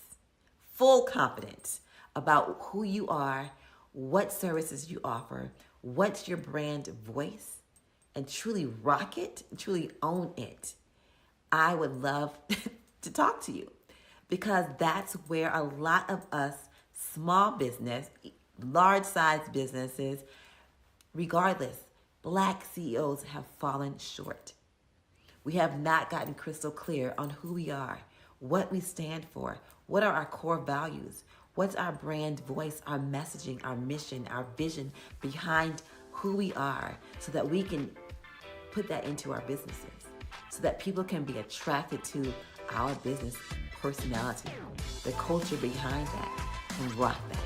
full confidence about who you are, what services you offer, what's your brand voice, and truly rock it, truly own it, I would love to talk to you, because that's where a lot of us small business, large size businesses, regardless, Black CEOs have fallen short. We have not gotten crystal clear on who we are, what we stand for, what are our core values, what's our brand voice, our messaging, our mission, our vision behind who we are, so that we can put that into our businesses, so that people can be attracted to our business personality, the culture behind that, and rock that.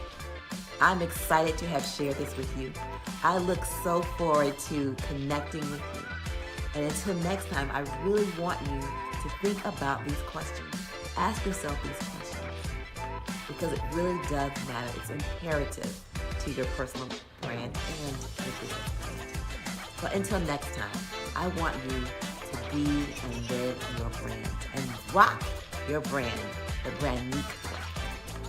I'm excited to have shared this with you. I look so forward to connecting with you. And until next time, I really want you to think about these questions. Ask yourself these questions, because it really does matter. It's imperative to your personal brand and your business brand. But until next time, I want you to be and live your brand and rock your brand, the brand new.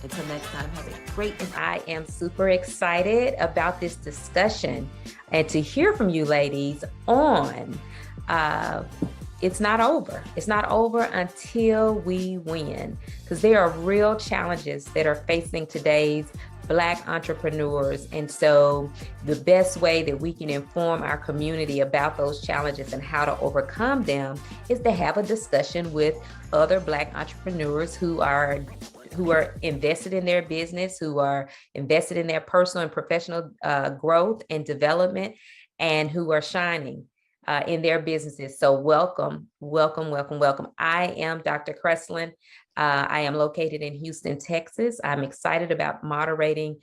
Until next time, have a great day.
I am super excited about this discussion and to hear from you ladies on it's not over. It's not over until we win, because there are real challenges that are facing today's Black entrepreneurs. And so the best way that we can inform our community about those challenges and how to overcome them is to have a discussion with other Black entrepreneurs who are invested in their business, who are invested in their personal and professional growth and development, and who are shining in their businesses. So welcome, welcome, welcome, welcome. I am Dr. Kreslin. I am located in Houston, Texas. I'm excited about moderating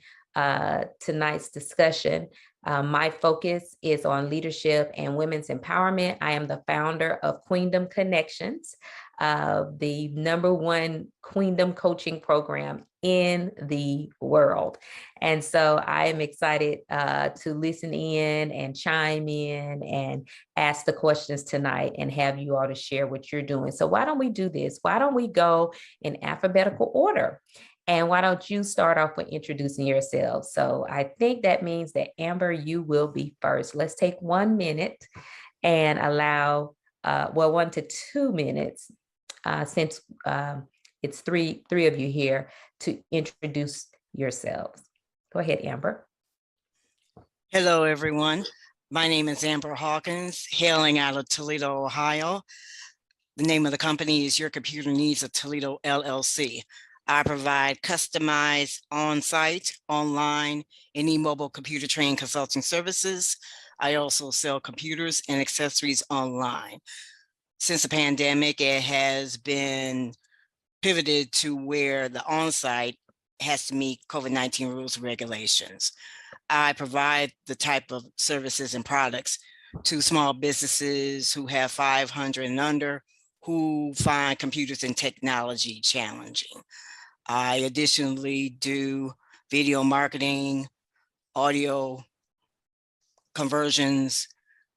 tonight's discussion. My focus is on leadership and women's empowerment. I am the founder of Queendom Connections, the #1 Queendom coaching program in the world. And so I am excited to listen in and chime in and ask the questions tonight and have you all to share what you're doing. So why don't we do this? Why don't we go in alphabetical order? And why don't you start off with introducing yourself? So I think that means that Amber, you will be first. Let's take 1 minute and allow, 1 to 2 minutes, since it's three of you here, to introduce yourselves. Go ahead, Amber.
Hello, everyone. My name is Amber Hawkins, hailing out of Toledo, Ohio. The name of the company is Your Computer Needs of Toledo, LLC. I provide customized on-site, online, and mobile computer training consulting services. I also sell computers and accessories online. Since the pandemic, it has been pivoted to where the on-site has to meet COVID-19 rules and regulations. I provide the type of services and products to small businesses who have 500 and under, who find computers and technology challenging. I additionally do video marketing, audio conversions,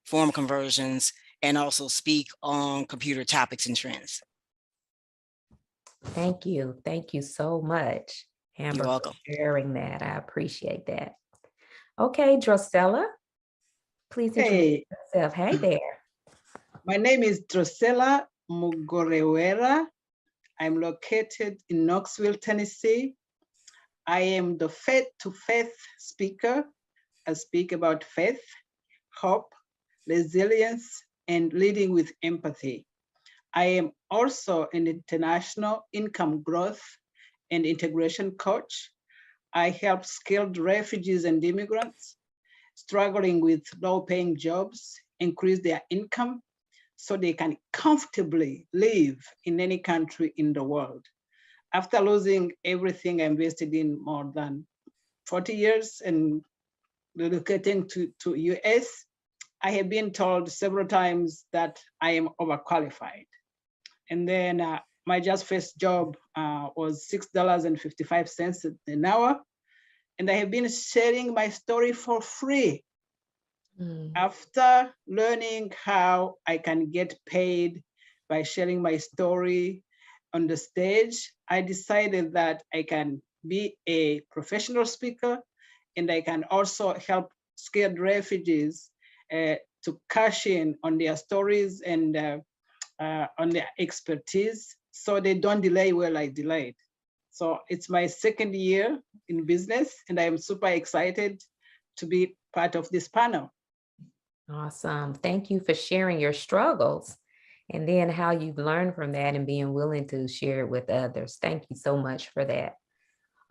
form conversions, and also speak on computer topics and trends.
Thank you. Thank you so much, Amber,
You're welcome.
for sharing that. I appreciate that. Okay, Drusilla, please introduce yourself. Hey there.
My name is Drusilla Mugorewera. I'm located in Knoxville, Tennessee. I am the faith to faith speaker. I speak about faith, hope, resilience, and leading with empathy. I am also an international income growth and integration coach. I help skilled refugees and immigrants struggling with low-paying jobs increase their income so they can comfortably live in any country in the world. After losing everything I invested in more than 40 years and relocating to US, I have been told several times that I am overqualified. And then my just first job was $6.55 an hour. And I have been sharing my story for free. After learning how I can get paid by sharing my story on the stage, I decided that I can be a professional speaker and I can also help scared refugees to cash in on their stories and on their expertise so they don't delay where I delayed. So it's my second year in business and I am super excited to be part of this panel.
Awesome. Thank you for sharing your struggles and then how you've learned from that and being willing to share it with others. Thank you so much for that.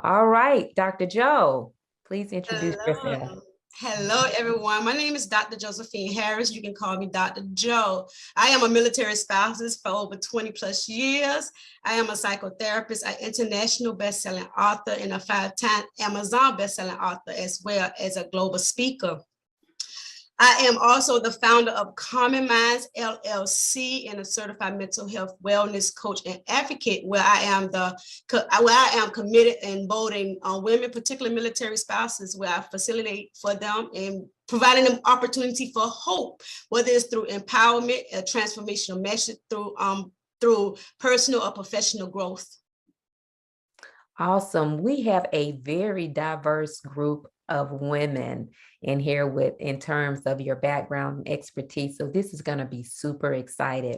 All right, Dr. Joe, please introduce yourself.
Hello, everyone. My name is Dr. Josephine Harris. You can call me Dr. Joe. I am a military spouse for over 20 plus years. I am a psychotherapist, an international best-selling author, and a 5-time Amazon best-selling author, as well as a global speaker. I am also the founder of Common Minds LLC and a certified mental health wellness coach and advocate, where I am committed in voting on women, particularly military spouses, where I facilitate for them and providing them opportunity for hope, whether it's through empowerment, a transformational message through personal or professional growth.
Awesome. We have a very diverse group of women in here in terms of your background and expertise. So this is going to be super excited.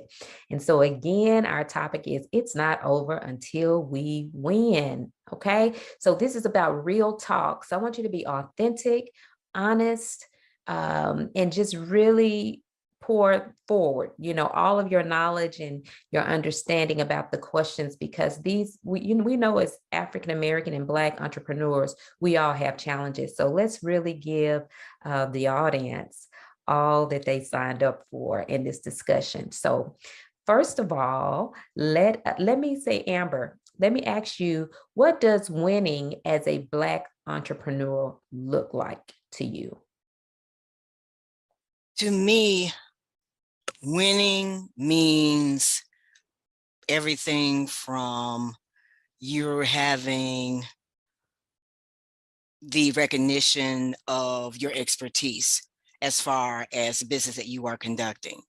And so again, our topic is it's not over until we win. Okay. So this is about real talk. So I want you to be authentic, honest, and just really pour forward, all of your knowledge and your understanding about the questions, because we know as African-American and Black entrepreneurs, we all have challenges. So let's really give the audience all that they signed up for in this discussion. So first of all, let me say, Amber, let me ask you, what does winning as a Black entrepreneur look like to you?
To me, winning means everything from you're having the recognition of your expertise as far as the business that you are conducting.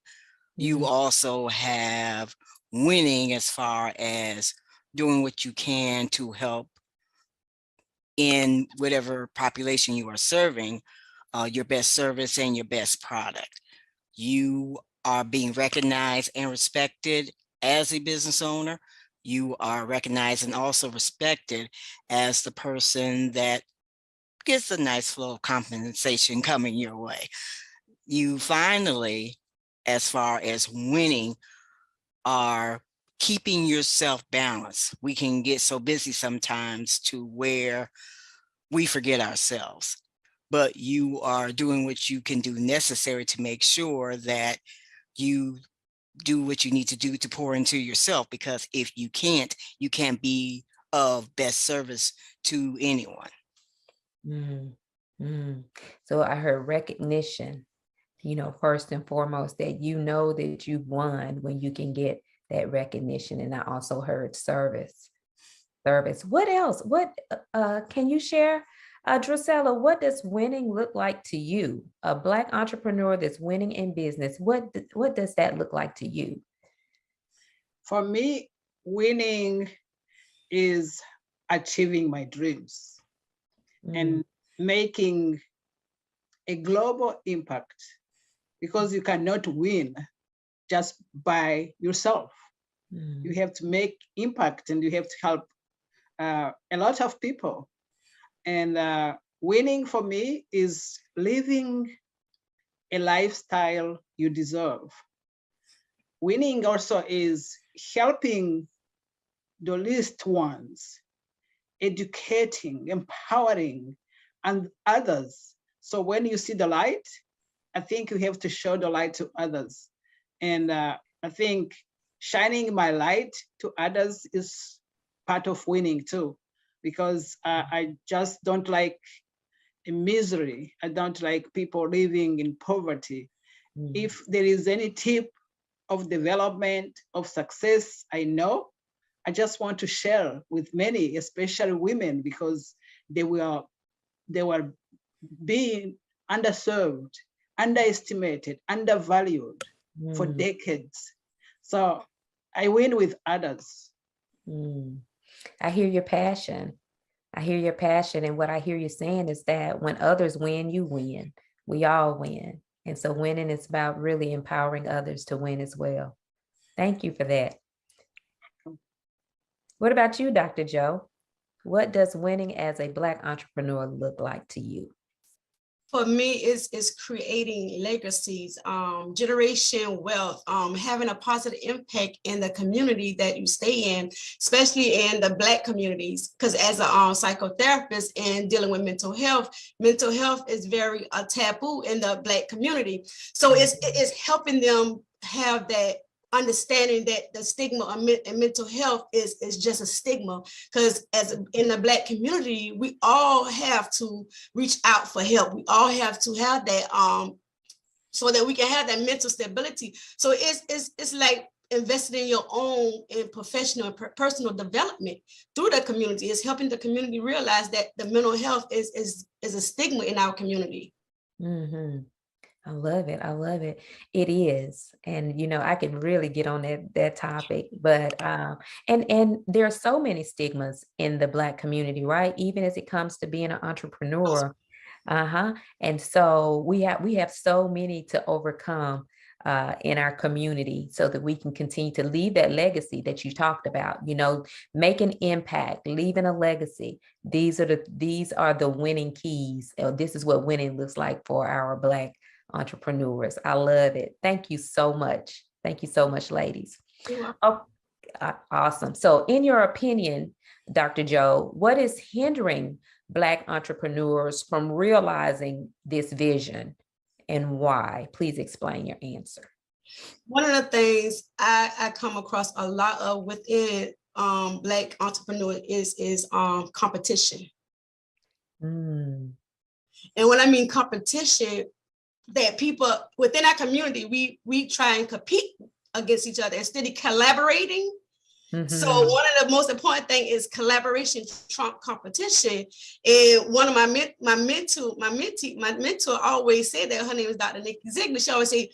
You also have winning as far as doing what you can to help in whatever population you are serving, your best service and your best product. You are being recognized and respected as a business owner. You are recognized and also respected as the person that gets a nice flow of compensation coming your way. You finally, as far as winning, are keeping yourself balanced. We can get so busy sometimes to where we forget ourselves, but you are doing what you can do necessary to make sure that you do what you need to do to pour into yourself, because if you can't be of best service to anyone.
So I heard recognition, first and foremost, that that you've won when you can get that recognition. And I also heard service. What else? What can you share, Drusella? What does winning look like to you? A Black entrepreneur that's winning in business. What does that look like to you?
For me, winning is achieving my dreams and making a global impact, because you cannot win just by yourself. You have to make impact, and you have to help a lot of people. And winning for me is living a lifestyle you deserve. Winning also is helping the least ones, educating, empowering, and others. So when you see the light, I think you have to show the light to others. And I think shining my light to others is part of winning too, because I just don't like misery. I don't like people living in poverty. If there is any tip of development, of success, I just want to share with many, especially women, because they were being underserved, underestimated, undervalued for decades. So I win with others.
I hear your passion. And what I hear you saying is that when others win, you win. We all win. And so winning is about really empowering others to win as well. Thank you for that. What about you, Dr. Joe? What does winning as a Black entrepreneur look like to you?
For me, is creating legacies, generation wealth, having a positive impact in the community that you stay in, especially in the Black communities. Because as a psychotherapist and dealing with mental health is very taboo in the Black community. So it's helping them have that understanding that the stigma in mental health is just a stigma, because as in the Black community, we all have to reach out for help. We all have to have that so that we can have that mental stability. So it's like investing in your own in professional and personal development through the community. It's helping the community realize that the mental health is a stigma in our community.
I love it. It is. And, I can really get on that topic, but, and there are so many stigmas in the Black community, right? Even as it comes to being an entrepreneur. And so we have so many to overcome in our community so that we can continue to leave that legacy that you talked about, make an impact, leaving a legacy. These are the winning keys. This is what winning looks like for our Black entrepreneurs. I love it. Thank you so much. Thank you so much, ladies. Oh, awesome. So in your opinion, Dr. Joe, what is hindering Black entrepreneurs from realizing this vision and why? Please explain your answer.
One of the things I come across a lot of within Black entrepreneurs is competition. And when I mean competition, that people within our community, we try and compete against each other instead of collaborating. So one of the most important thing is collaboration trump competition. And one of my mentor always said that. Her name is Dr. Nikki Ziegler. She always say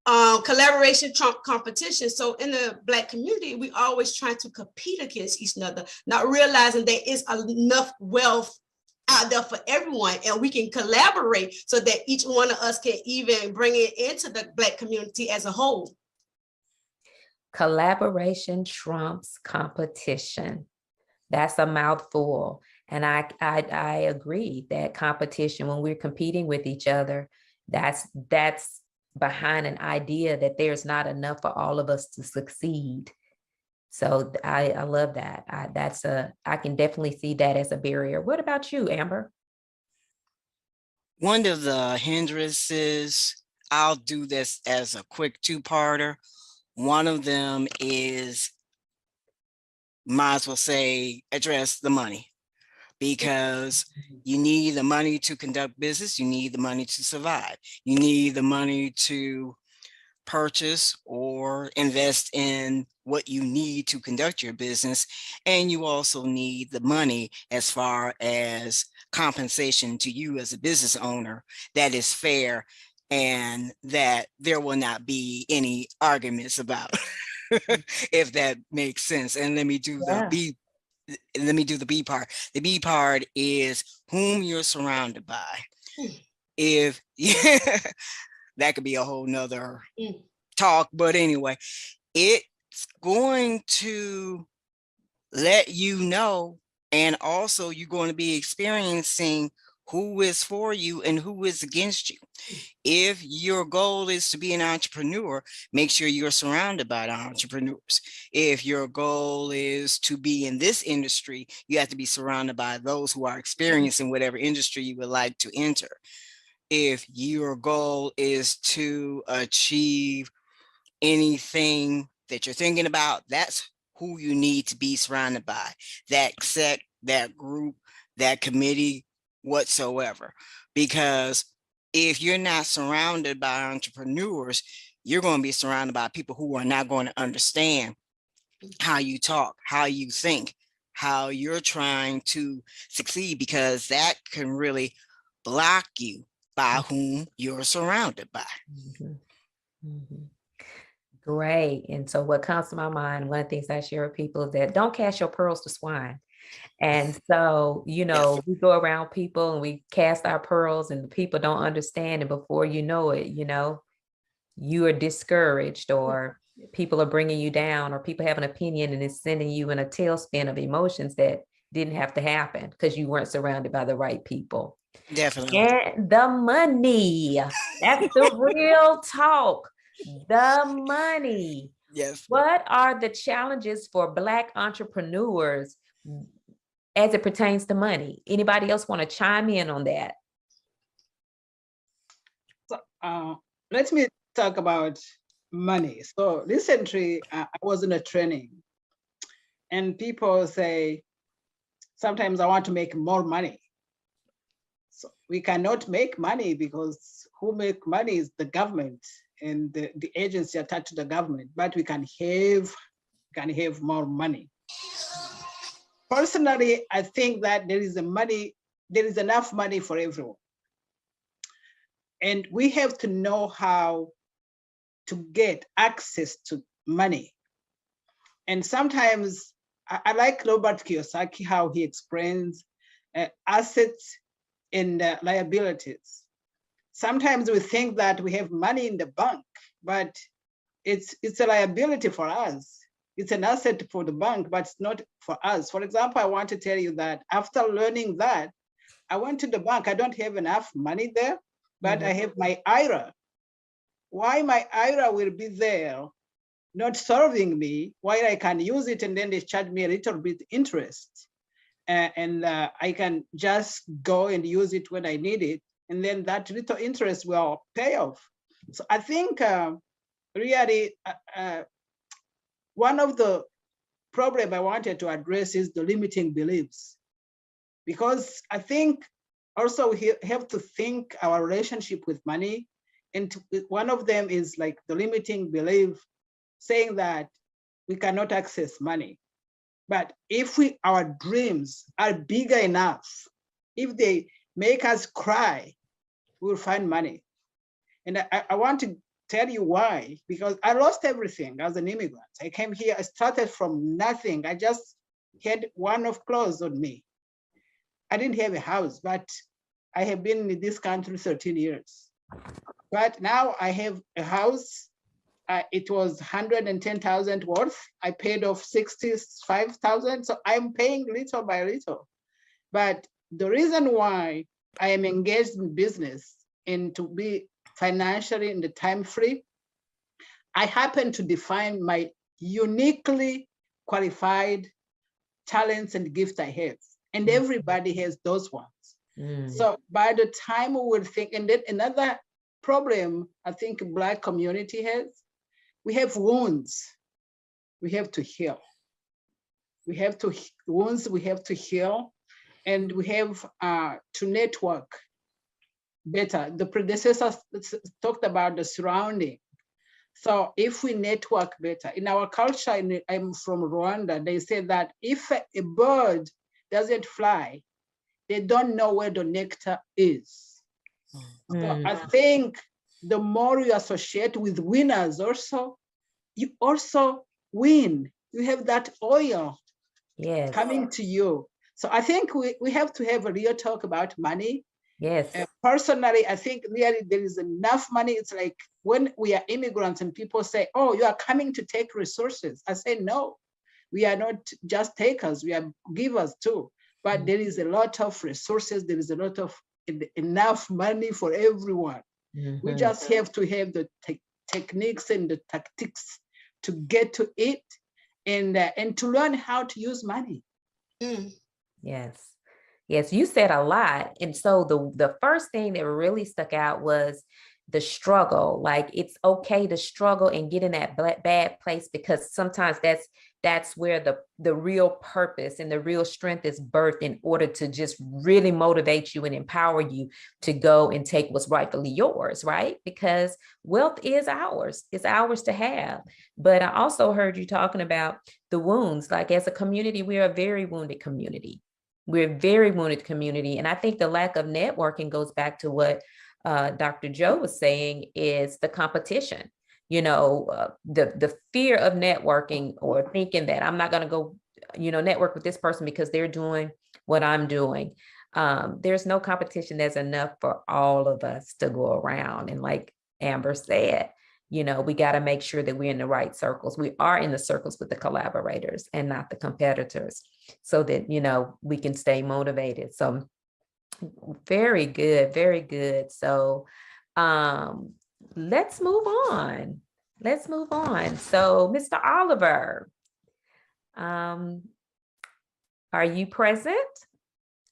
collaboration trump competition. So in the Black community, we always try to compete against each other, not realizing there is enough wealth out there for everyone, and we can collaborate so that each one of us can even bring it into the Black community as a whole.
Collaboration trumps competition. That's a mouthful. And I agree that competition, when we're competing with each other, that's behind an idea that there's not enough for all of us to succeed. So I love that. I can definitely see that as a barrier. What about you, Amber?
One of the hindrances I'll do this as a quick two-parter. One of them is, might as well say, address the money, because you need the money to conduct business. You need the money to survive. You need the money to purchase or invest in what you need to conduct your business. And you also need the money as far as compensation to you as a business owner that is fair and that there will not be any arguments about, if that makes sense. And let me do the B. Let me do the B part. The B part is whom you're surrounded by. If that could be a whole nother talk, but anyway, it's going to let you know, and also you're going to be experiencing who is for you and who is against you. If your goal is to be an entrepreneur, make sure you're surrounded by entrepreneurs. If your goal is to be in this industry, you have to be surrounded by those who are experienced in whatever industry you would like to enter. If your goal is to achieve anything that you're thinking about, that's who you need to be surrounded by. That sect, that group, that committee, whatsoever. Because if you're not surrounded by entrepreneurs, you're going to be surrounded by people who are not going to understand how you talk, how you think, how you're trying to succeed, because that can really block you by whom you're surrounded by.
Great. And so what comes to my mind, one of the things I share with people is that don't cast your pearls to swine. And so, you know, we go around people and we cast our pearls and the people don't understand. And before you know it, you know, you are discouraged, or people are bringing you down, or people have an opinion and it's sending you in a tailspin of emotions that didn't have to happen because you weren't surrounded by the right people.
Definitely.
And the money, that's the real talk. The money.
Yes.
What are the challenges for Black entrepreneurs as it pertains to money? Anybody else want to chime in on that?
So, let me talk about money. So recently, I was in a training, and people say, sometimes I want to make more money. So we cannot make money because who make money is the government and the agency attached to the government, but we can have more money. Personally, I think that there is enough money for everyone. And we have to know how to get access to money. And sometimes I like Robert Kiyosaki, how he explains assets and liabilities. Sometimes we think that we have money in the bank, but it's a liability for us. It's an asset for the bank, but it's not for us. For example, I want to tell you that after learning that, I went to the bank. I don't have enough money there, but I have my IRA. Why my IRA will be there, not serving me, while I can use it and then they charge me a little bit interest. And I can just go and use it when I need it. And then that little interest will pay off. So I think really one of the problem I wanted to address is the limiting beliefs. Because I think also we have to think our relationship with money. And one of them is like the limiting belief, saying that we cannot access money. But if our dreams are bigger enough, if they make us cry, we'll find money. And I want to tell you why, because I lost everything as an immigrant. I came here, I started from nothing. I just had one of clothes on me. I didn't have a house, but I have been in this country 13 years. But now I have a house. It was 110,000 worth. I paid off 65,000. So I'm paying little by little. But the reason why I am engaged in business and to be financially in the time free, I happen to define my uniquely qualified talents and gifts I have. And everybody has those ones. So by the time we will think, and then another problem I think Black community has. We have wounds. We have to heal. We have to wounds. We have to heal, and we have to network better. The predecessors talked about the surrounding. So if we network better, in our culture, I'm from Rwanda, they say that if a bird doesn't fly, they don't know where the nectar is. So I think the more you associate with winners also, you also win. You have that oil coming to you. So I think we have to have a real talk about money.
Yes.
Personally, I think really there is enough money. It's like when we are immigrants and people say, oh, you are coming to take resources. I say, no, we are not just takers, we are givers too. But there is a lot of resources. There is a lot of enough money for everyone. We just have to have the techniques and the tactics to get to it and to learn how to use money.
Yes. Yes, you said a lot. And so the first thing that really stuck out was the struggle. Like, it's okay to struggle and get in that bad place, because sometimes that's where the real purpose and the real strength is birthed, in order to just really motivate you and empower you to go and take what's rightfully yours, right? Because wealth is ours. It's ours to have. But I also heard you talking about the wounds. Like, as a community, we are a very wounded community. We're a very wounded community. And I think the lack of networking goes back to what Dr. Joe was saying, is the competition. You know, the fear of networking, or thinking that I'm not going to go, network with this person because they're doing what I'm doing. There's no competition. There's enough for all of us to go around. And like Amber said, we got to make sure that we're in the right circles. We are in the circles with the collaborators and not the competitors, so that, we can stay motivated. So very good, very good. So let's move on. Let's move on. So Mr. Oliver, are you present?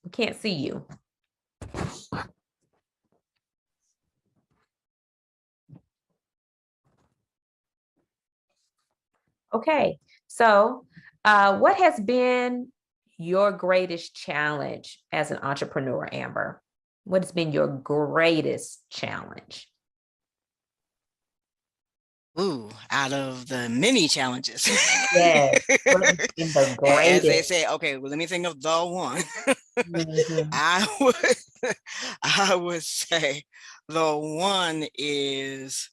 We can't see you. Okay, so what has been your greatest challenge as an entrepreneur, Amber? What has been your greatest challenge?
Ooh, out of the many challenges.
Yes, what has been the
As they
greatest?
say, okay, well, let me think of the one.
Mhm.
I would say the one is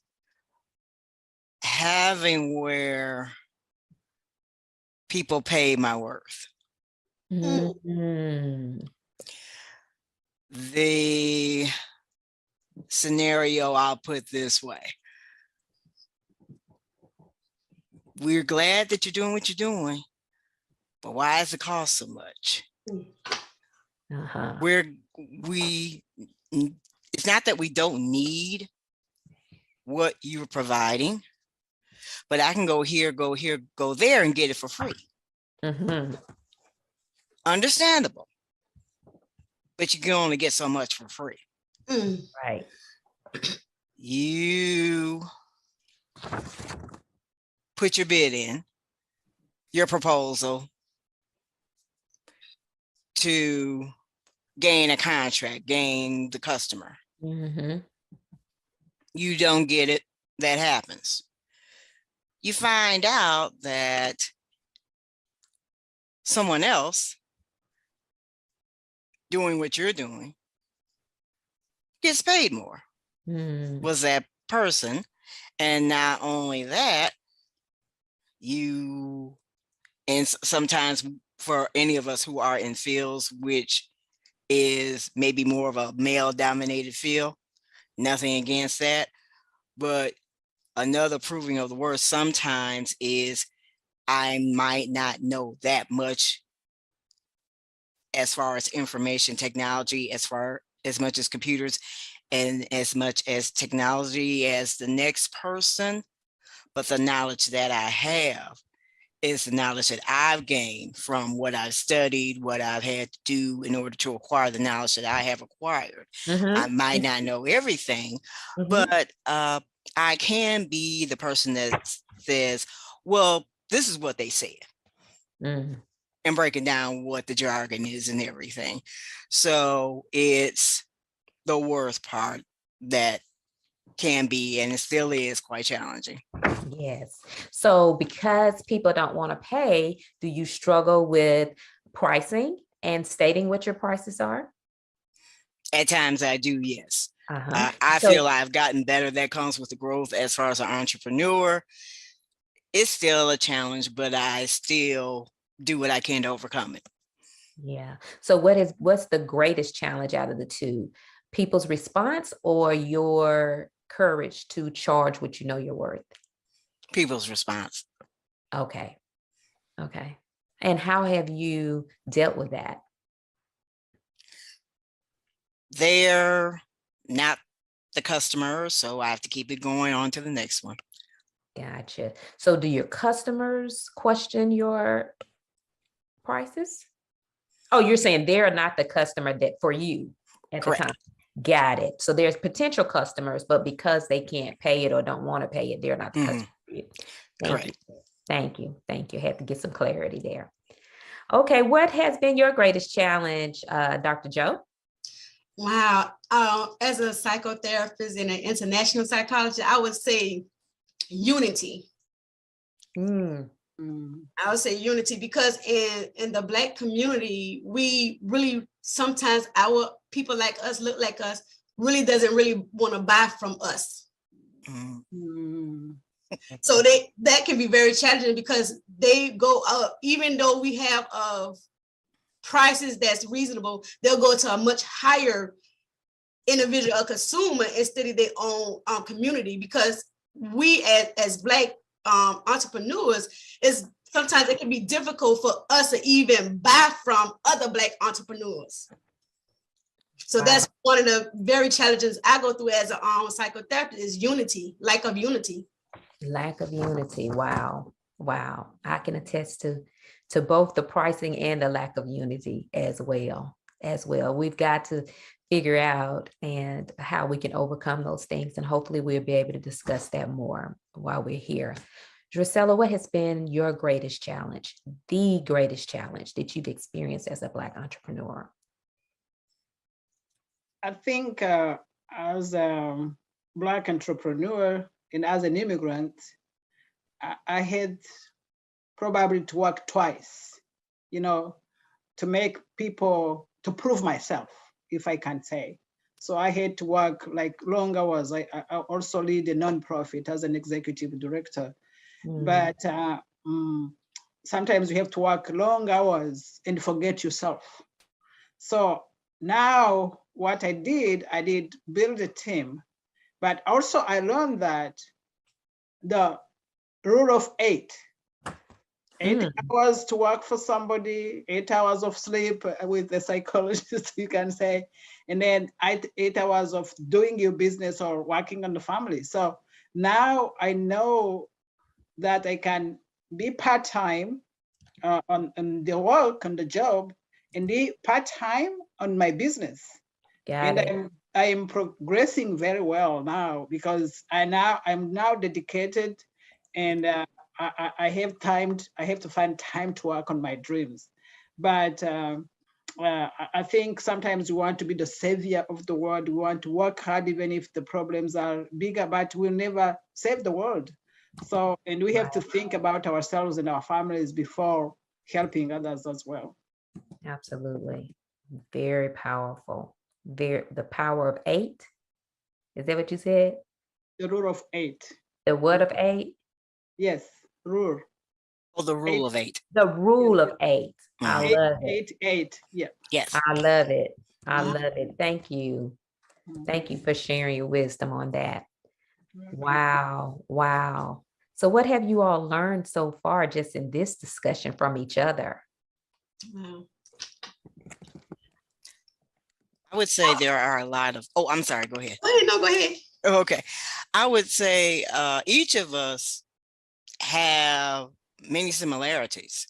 having where people pay my worth.
Mhm.
The scenario I'll put this way. We're glad that you're doing what you're doing, but why does it cost so much? It's not that we don't need what you're providing, but I can go here, go there, and get it for free. Understandable, but you can only get so much for free.
Right.
You put your bid in, your proposal, to gain a contract, gain the customer. You don't get it, that happens. You find out that someone else doing what you're doing gets paid more. Was that person. And not only that, and sometimes for any of us who are in fields which is maybe more of a male dominated field, nothing against that, but another proving of the word sometimes is I might not know that much as far as information technology, as much as computers and as much as technology as the next person, but the knowledge that I have is the knowledge that I've gained from what I've studied, what I've had to do in order to acquire the knowledge that I have acquired. I might not know everything, but I can be the person that says, well, this is what they said. And breaking down what the jargon is and everything. So it's the worst part that can be, and it still is, quite challenging.
Yes. So because people don't want to pay, do you struggle with pricing and stating what your prices are?
At times I do, yes. I feel I've gotten better. That comes with the growth as far as an entrepreneur. It's still a challenge, but I still do what I can to overcome it.
Yeah. So what's the greatest challenge out of the two? People's response or your courage to charge what you know you're worth?
People's response.
Okay. Okay. And how have you dealt with that?
They're not the customer, so I have to keep it going on to the next one.
Gotcha. So do your customers question your prices? Oh, you're saying they're not the customer that for you at the time. Got it. So there's potential customers, but because they can't pay it or don't want to pay it, they're not the customer for you. Thank you. Thank you. Thank you. Had to get some clarity there. Okay. What has been your greatest challenge, Dr. Joe?
Wow. As a psychotherapist and an international psychologist, I would say unity. I would say unity, because in the Black community, we really, sometimes our people like us, look like us, really doesn't really want to buy from us. So that can be very challenging, because they go up, even though we have prices that's reasonable, they'll go to a much higher individual, a consumer, instead of their own community, because we as Black entrepreneurs, sometimes it can be difficult for us to even buy from other Black entrepreneurs. So that's one of the very challenges I go through as a psychotherapist, is unity, lack of unity.
Lack of unity. Wow. Wow. I can attest to both the pricing and the lack of unity as well. We've got to figure out and how we can overcome those things. And hopefully we'll be able to discuss that more while we're here. Drusilla, what has been your greatest challenge, the greatest challenge that you've experienced as a Black entrepreneur?
I think as a Black entrepreneur and as an immigrant, I had probably to work twice, to make people, to prove myself, if I can say. So I had to work like long hours. I also lead a nonprofit as an executive director. But sometimes you have to work long hours and forget yourself. So now what I did build a team, but also I learned that the rule of 8 hours to work for somebody, 8 hours of sleep with a psychologist, you can say, and then 8 hours of doing your business or working on the family. So now I know that I can be part-time on the work, on the job, and be part-time on my business. I am progressing very well now, because I'm now dedicated, and I have to find time to work on my dreams. But I think sometimes we want to be the savior of the world. We want to work hard, even if the problems are bigger, but we'll never save the world. So, and we have to think about ourselves and our families before helping others as well.
Absolutely. Very powerful. The power of 8. Is that what you said?
The rule of 8.
The what of 8?
Yes, rule.
Oh, the rule of 8.
The rule of 8. I love it.
8. Yeah.
Yes.
I love it. I love it. Thank you. Thank you for sharing your wisdom on that. Wow. Wow. So what have you all learned so far just in this discussion from each other?
I would say there are a lot of, I'm sorry, go ahead.
No, go ahead.
Okay. I would say each of us have many similarities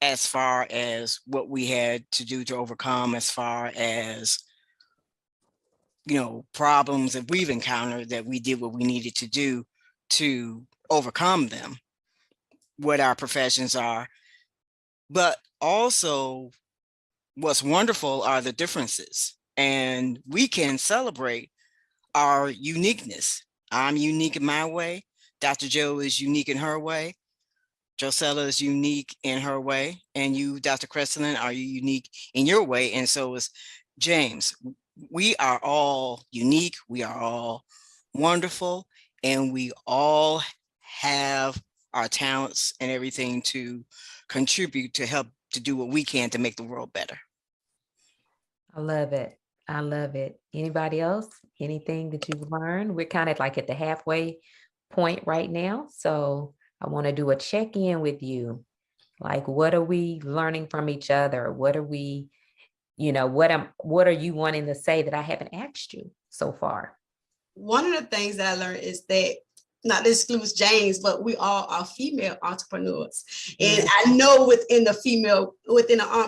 as far as what we had to do to overcome, as far as, you know, problems that we've encountered, that we did what we needed to do to overcome them, what our professions are. But also what's wonderful are the differences, and we can celebrate our uniqueness. I'm unique in my way. Dr. Joe is unique in her way. Josella is unique in her way. And you, Dr. Crescent, are unique in your way. And so is James. We are all unique. We are all wonderful. And we all have our talents and everything to contribute to help to do what we can to make the world better.
I love it. I love it. Anybody else? Anything that you've learned? We're kind of like at the halfway point right now. So I want to do a check-in with you. Like, what are we learning from each other? What are we, you know, what are you wanting to say that I haven't asked you so far?
One of the things that I learned is that, not to exclude James, but we all are female entrepreneurs. And I know within the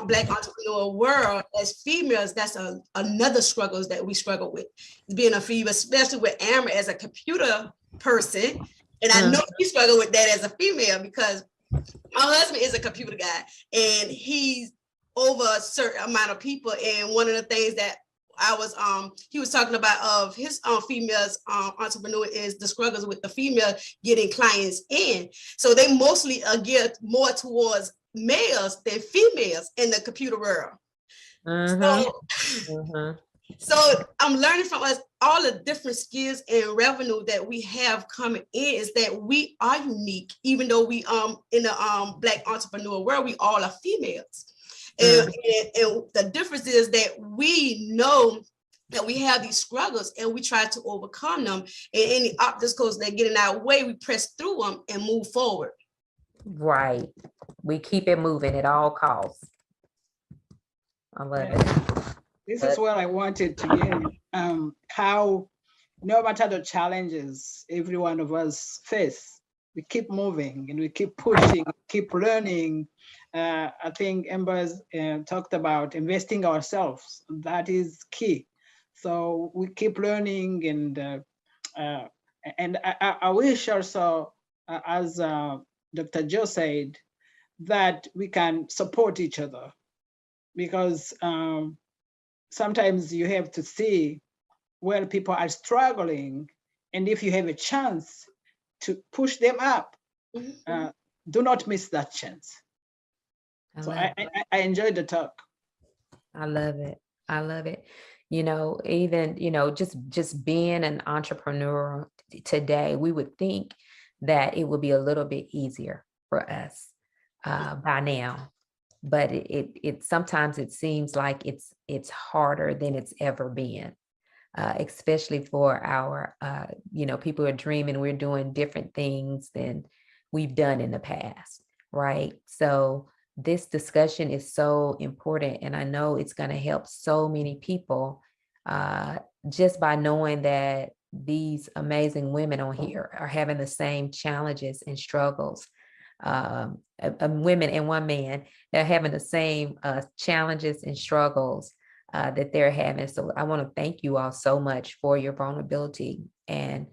Black entrepreneur world, as females, that's another struggles that we struggle with, being a female, especially with Amber as a computer person. And I know you struggle with that as a female, because my husband is a computer guy and he's over a certain amount of people. And one of the things that he was talking about of his females entrepreneur is the struggles with the female getting clients in. So they mostly are geared more towards males than females in the computer world. So I'm learning from us all the different skills and revenue that we have coming in is that we are unique, even though we in the Black entrepreneur world, we all are females. And the difference is that we know that we have these struggles and we try to overcome them, and any obstacles that get in our way, we press through them and move forward.
Right. We keep it moving at all costs. I love it.
This is what I wanted to hear. How, no matter the challenges every one of us face, we keep moving and we keep pushing, keep learning. I think Amber's talked about investing ourselves. That is key. So we keep learning, and I wish also, as Dr. Joe said, that we can support each other, because sometimes you have to see where people are struggling, and if you have a chance to push them up, do not miss that chance. So I enjoyed the talk.
I love it. I love it. You know, even, you know, just being an entrepreneur today, we would think that it would be a little bit easier for us by now. But it sometimes it seems like it's harder than it's ever been, especially for our, you know, people are dreaming. We're doing different things than we've done in the past, right? So this discussion is so important, and I know it's going to help so many people just by knowing that these amazing women on here are having the same challenges and struggles. Women and one man, they're having the same challenges and struggles that they're having. So I want to thank you all so much for your vulnerability and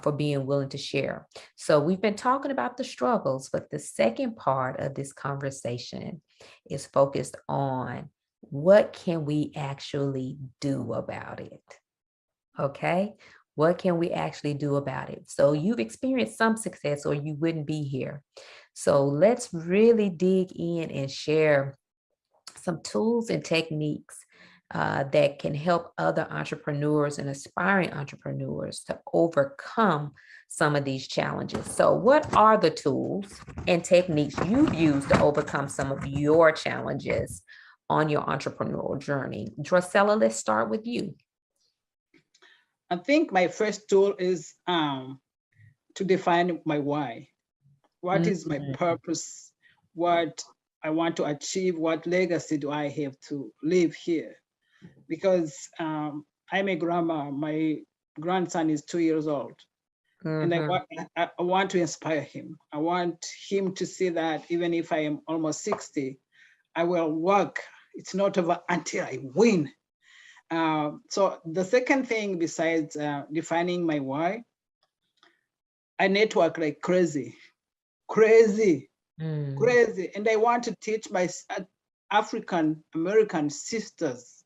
for being willing to share. So we've been talking about the struggles, but the second part of this conversation is focused on what can we actually do about it? Okay. What can we actually do about it? So you've experienced some success or you wouldn't be here. So let's really dig in and share some tools and techniques that can help other entrepreneurs and aspiring entrepreneurs to overcome some of these challenges. So what are the tools and techniques you've used to overcome some of your challenges on your entrepreneurial journey? Drusella, let's start with you.
I think my first tool is to define my why. What is my purpose? What I want to achieve? What legacy do I have to live here? Because I'm a grandma. My grandson is 2 years old. And I want to inspire him. I want him to see that even if I am almost 60, I will work. It's not over until I win. So the second thing besides defining my why, I network like crazy. And I want to teach my African American sisters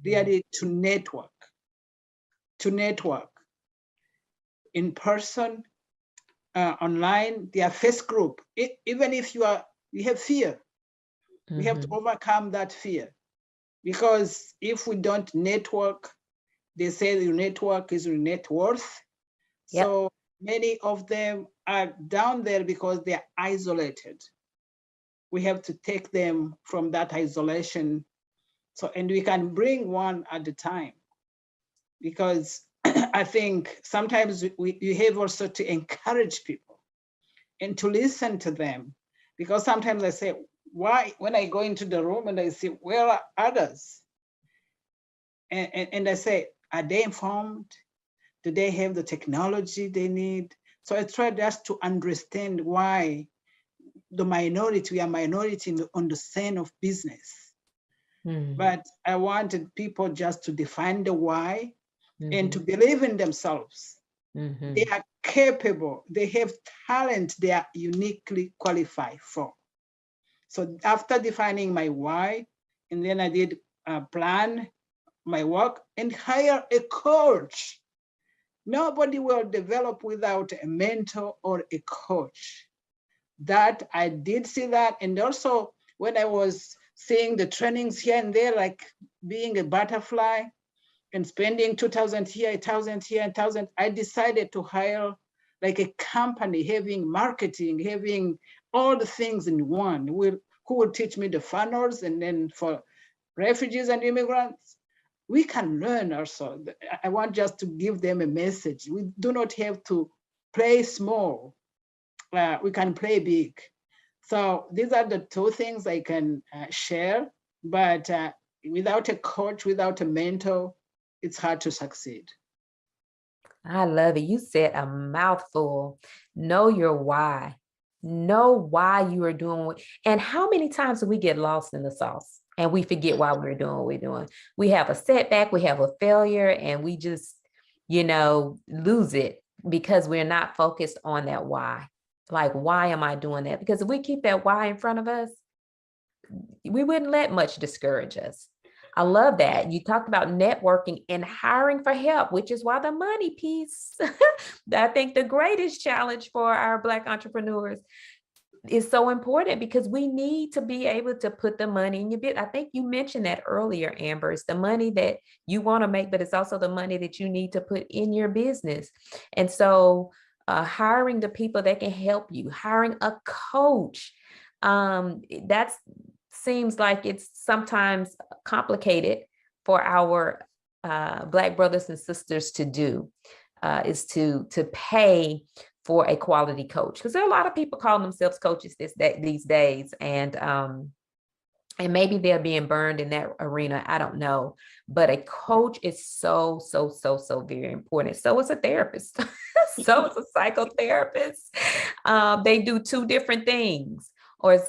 really to network in person, online, their face group. Even if you have fear, we have to overcome that fear. Because if we don't network, they say your network is your net worth.
Yep.
So many of them are down there because they're isolated. We have to take them from that isolation. So, and we can bring one at a time. Because I think sometimes you have also to encourage people and to listen to them. Because sometimes I say, why, when I go into the room and I see, where are others? And I say, are they informed? Do they have the technology they need? So I try just to understand why we are minority on the scene of business. But I wanted people just to define the why and to believe in themselves. They are capable, they have talent they are uniquely qualified for. So after defining my why, and then I did plan my work and hire a coach. Nobody will develop without a mentor or a coach. That I did see that. And also when I was seeing the trainings here and there, like being a butterfly and spending 2,000 here, 1,000 here, 1,000, I decided to hire like a company having marketing, having all the things in one, who will teach me the funnels. And then for refugees and immigrants, we can learn also. I want just to give them a message. We do not have to play small. We can play big. So these are the two things I can share, but without a coach, without a mentor, it's hard to succeed.
I love it. You said a mouthful. Know your why. Know why you are doing. And how many times do we get lost in the sauce and we forget why we're doing what we're doing? We have a setback, we have a failure, and we just, lose it because we're not focused on that why. Like, why am I doing that? Because if we keep that why in front of us, we wouldn't let much discourage us. I love that. You talked about networking and hiring for help, which is why the money piece, I think the greatest challenge for our Black entrepreneurs is so important, because we need to be able to put the money in your bit. I think you mentioned that earlier, Amber. It's the money that you want to make, but it's also the money that you need to put in your business. And so hiring the people that can help you, hiring a coach, that's seems like it's sometimes complicated for our Black brothers and sisters to do, is to pay for a quality coach, because there are a lot of people calling themselves coaches these days, and maybe they're being burned in that arena. I don't know, but a coach is so very important. So is a therapist. So is a psychotherapist. They do two different things. Or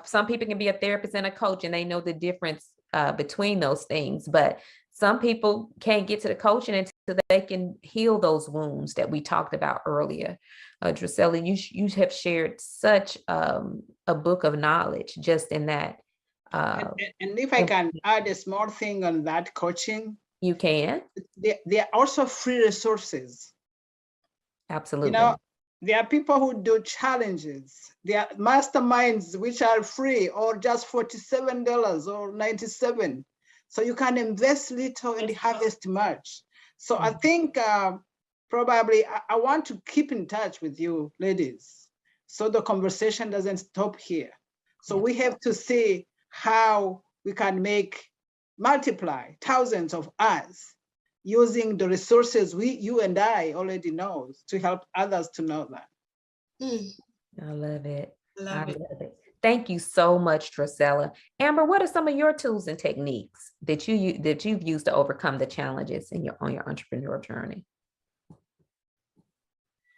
some people can be a therapist and a coach, and they know the difference between those things. But some people can't get to the coaching until they can heal those wounds that we talked about earlier. Drusella, you have shared such a book of knowledge just in that.
And if I can add a small thing on that coaching.
You can.
There are also free resources.
Absolutely.
There are people who do challenges. There are masterminds which are free or just $47 or $97. So you can invest little and harvest much. So I think probably I want to keep in touch with you ladies, so the conversation doesn't stop here. So we have to see how we can multiply thousands of us using the resources you and I already know to help others to know that.
I love it.
Love it.
Thank you so much, Drusella. Amber, what are some of your tools and techniques that you've used to overcome the challenges on your entrepreneurial journey?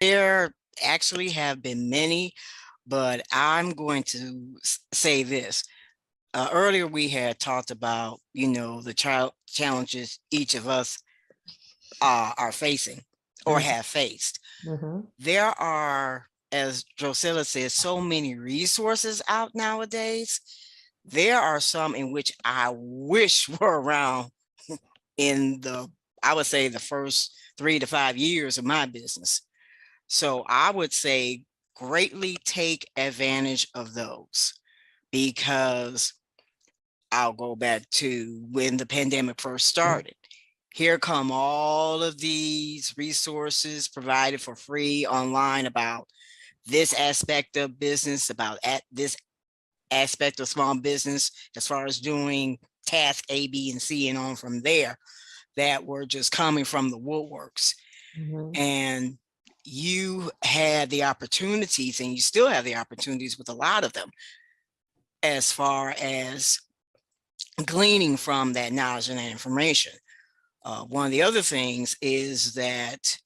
There actually have been many, but I'm going to say this. Earlier, we had talked about, the challenges each of us are facing or have faced. There are, as Drusilla says, so many resources out nowadays. There are some in which I wish were around in I would say the first 3 to 5 years of my business. So I would say greatly take advantage of those, because I'll go back to when the pandemic first started. Here come all of these resources provided for free online about this aspect of business, about this aspect of small business, as far as doing task A, B, and C, and on from there, that were just coming from the woodworks. And you had the opportunities, and you still have the opportunities with a lot of them, as far as gleaning from that knowledge and that information. One of the other things is that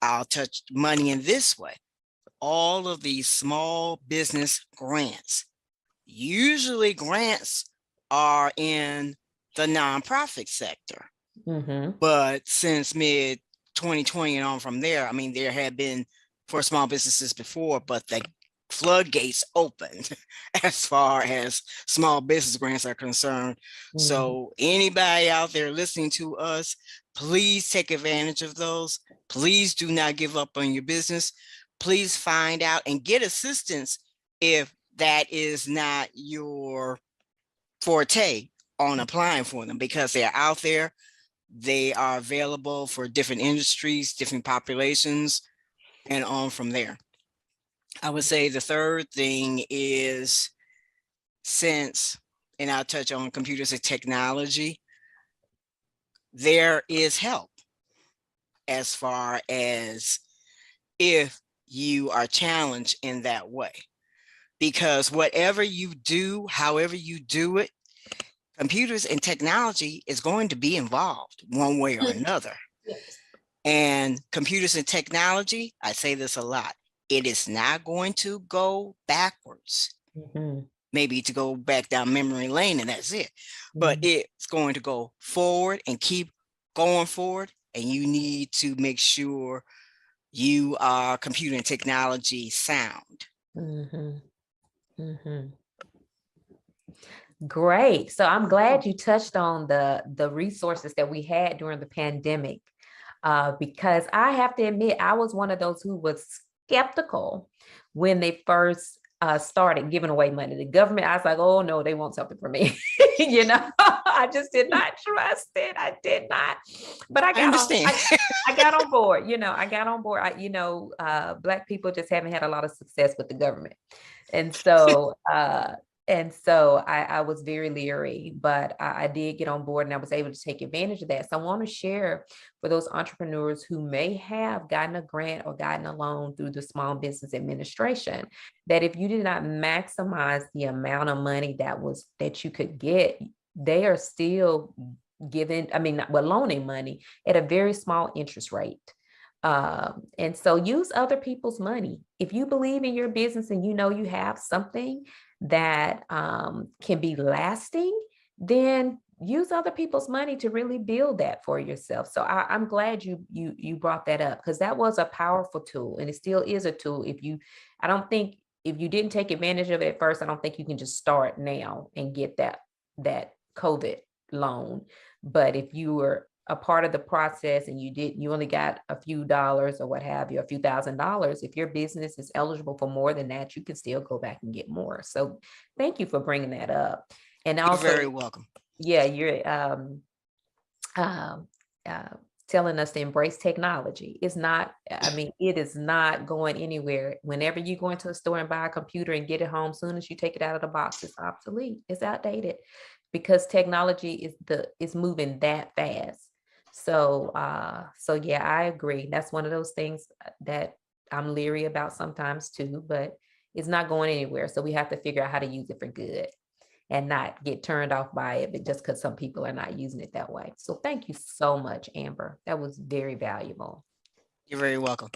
I'll touch money in this way. All of these small business grants, usually grants are in the nonprofit sector. But since mid 2020 and on from there, I mean, there had been for small businesses before, but the floodgates opened as far as small business grants are concerned. So anybody out there listening to us, please take advantage of those. Please do not give up on your business. Please find out and get assistance if that is not your forte on applying for them, because they're out there. They are available for different industries, different populations, and on from there. I would say the third thing is, and I'll touch on computers and technology, there is help as far as if you are challenged in that way. Because whatever you do, however you do it, computers and technology is going to be involved one way or another. And computers and technology, I say this a lot, it is not going to go backwards. Maybe to go back down memory lane and that's it. But it's going to go forward and keep going forward. And you need to make sure you are computer and technology sound.
Great. So I'm glad you touched on the resources that we had during the pandemic, because I have to admit, I was one of those who was skeptical when they first started giving away money. The government, I was like, oh no, they want something from me. I just did not trust it. I did not. But I got on board. I got on board. Black people just haven't had a lot of success with the government, and so I was very leery, but I did get on board and I was able to take advantage of that. So I want to share for those entrepreneurs who may have gotten a grant or gotten a loan through the Small Business Administration, that if you did not maximize the amount of money that you could get, they are still loaning money at a very small interest rate. And so use other people's money. If you believe in your business and you have something that can be lasting, then use other people's money to really build that for yourself. So I'm glad you brought that up, because that was a powerful tool, and it still is a tool. I don't think if you didn't take advantage of it at first, I don't think you can just start now and get that COVID loan. But if you were a part of the process and you only got a few dollars or what have you, a few $1,000s, if your business is eligible for more than that, you can still go back and get more. So thank you for bringing that up. And also,
you're very welcome.
Yeah, you're telling us to embrace technology. It is not going anywhere. Whenever you go into a store and buy a computer and get it home, soon as you take it out of the box, it's obsolete, it's outdated, because technology is moving that fast. So yeah, I agree. That's one of those things that I'm leery about sometimes too, but it's not going anywhere. So we have to figure out how to use it for good and not get turned off by it, but just because some people are not using it that way. So thank you so much, Amber. That was very valuable.
You're very welcome.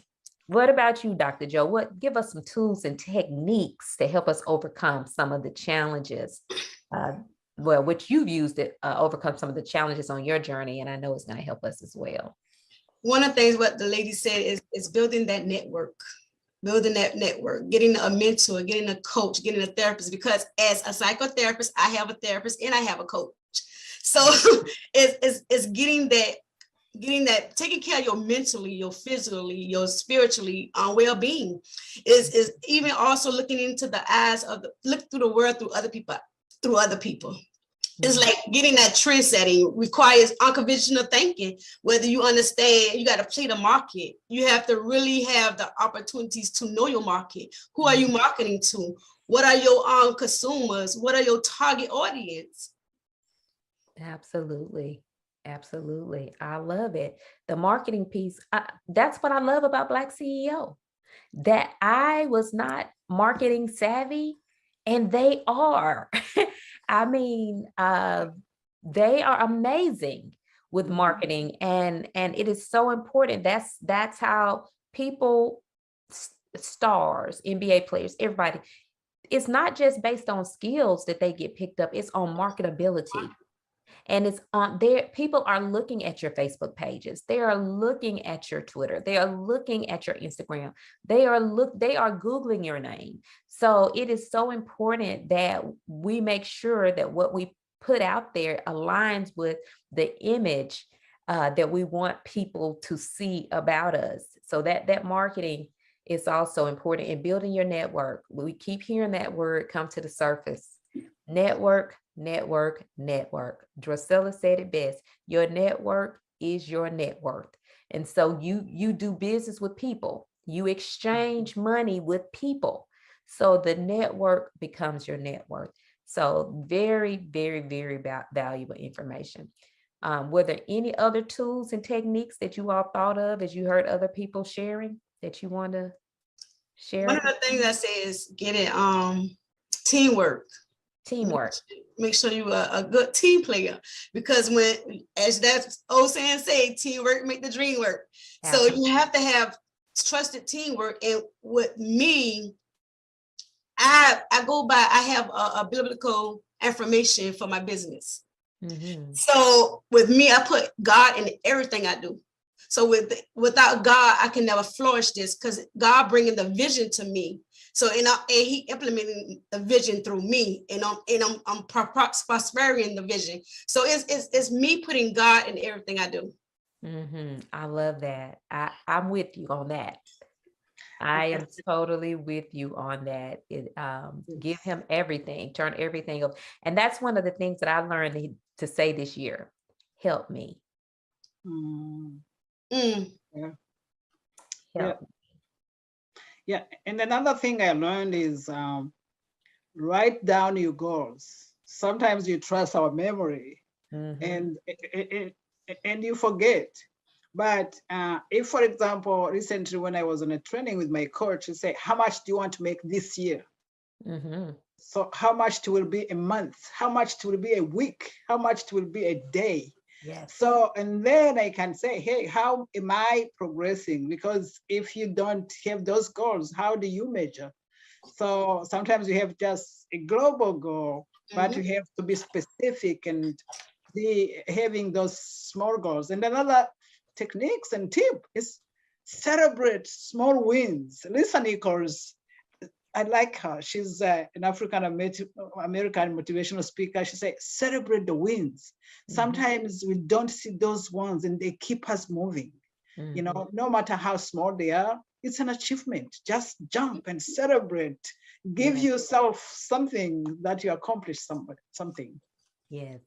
What about you, Dr. Joe? Give us some tools and techniques to help us overcome some of the challenges, which you've used to overcome some of the challenges on your journey, and I know it's going to help us as well.
One of the things what the lady said is building that network. Building that network, getting a mentor, getting a coach, getting a therapist, because as a psychotherapist, I have a therapist and I have a coach. So it's getting that, taking care of your mentally, your physically, your spiritually well-being is even also looking into the eyes of look through the world through other people. It's like getting that trend setting requires unconventional thinking. Whether you understand, you got to play the market. You have to really have the opportunities to know your market. Who are you marketing to? What are your consumers? What are your target audience?
Absolutely. Absolutely. I love it. The marketing piece, that's what I love about Black CEO, that I was not marketing savvy and they are. I mean, they are amazing with marketing, and it is so important. That's how people, stars, NBA players, everybody, it's not just based on skills that they get picked up, it's on marketability. And it's on there. People are looking at your Facebook pages. They are looking at your Twitter. They are looking at your Instagram. They are Googling your name. So it is so important that we make sure that what we put out there aligns with the image that we want people to see about us. So that marketing is also important in building your network. We keep hearing that word come to the surface. Network, network, network. Drusilla said it best. Your network is your net worth. And so you do business with people. You exchange money with people. So the network becomes your net worth. So very, very, very valuable information. Were there any other tools and techniques that you all thought of as you heard other people sharing that you want to share?
One of the things I say is get it teamwork.
Teamwork.
Make sure you're a good team player, because when, as that old saying say, teamwork make the dream work. Absolutely. So you have to have trusted teamwork. And with me, I go by, I have a biblical affirmation for my business. Mm-hmm. So with me, I put God in everything I do. So without God, I can never flourish this, because God bringing the vision to me. So and he implementing the vision through me, and I'm prospering the vision. So it's me putting God in everything I do.
Mm-hmm. I love that. I'm with you on that. I am totally with you on that. Give him everything, turn everything up. And that's one of the things that I learned to say this year. Help me.
Yeah.
Help.
Yeah, and another thing I learned is write down your goals. Sometimes you trust our memory, and you forget. But if, for example, recently when I was on a training with my coach, he said, how much do you want to make this year? So how much it will be a month? How much it will be a week? How much it will be a day?
Yes.
So, and then I can say, hey, how am I progressing? Because if you don't have those goals, how do you measure? So sometimes you have just a global goal, but you have to be specific and having those small goals. And another techniques and tip is celebrate small wins. Lisa Nichols, I like her. She's an African American motivational speaker. She said, celebrate the wins. Sometimes we don't see those ones and they keep us moving. You know, no matter how small they are, it's an achievement. Just jump and celebrate. Give yourself something that you accomplished something.
Yes.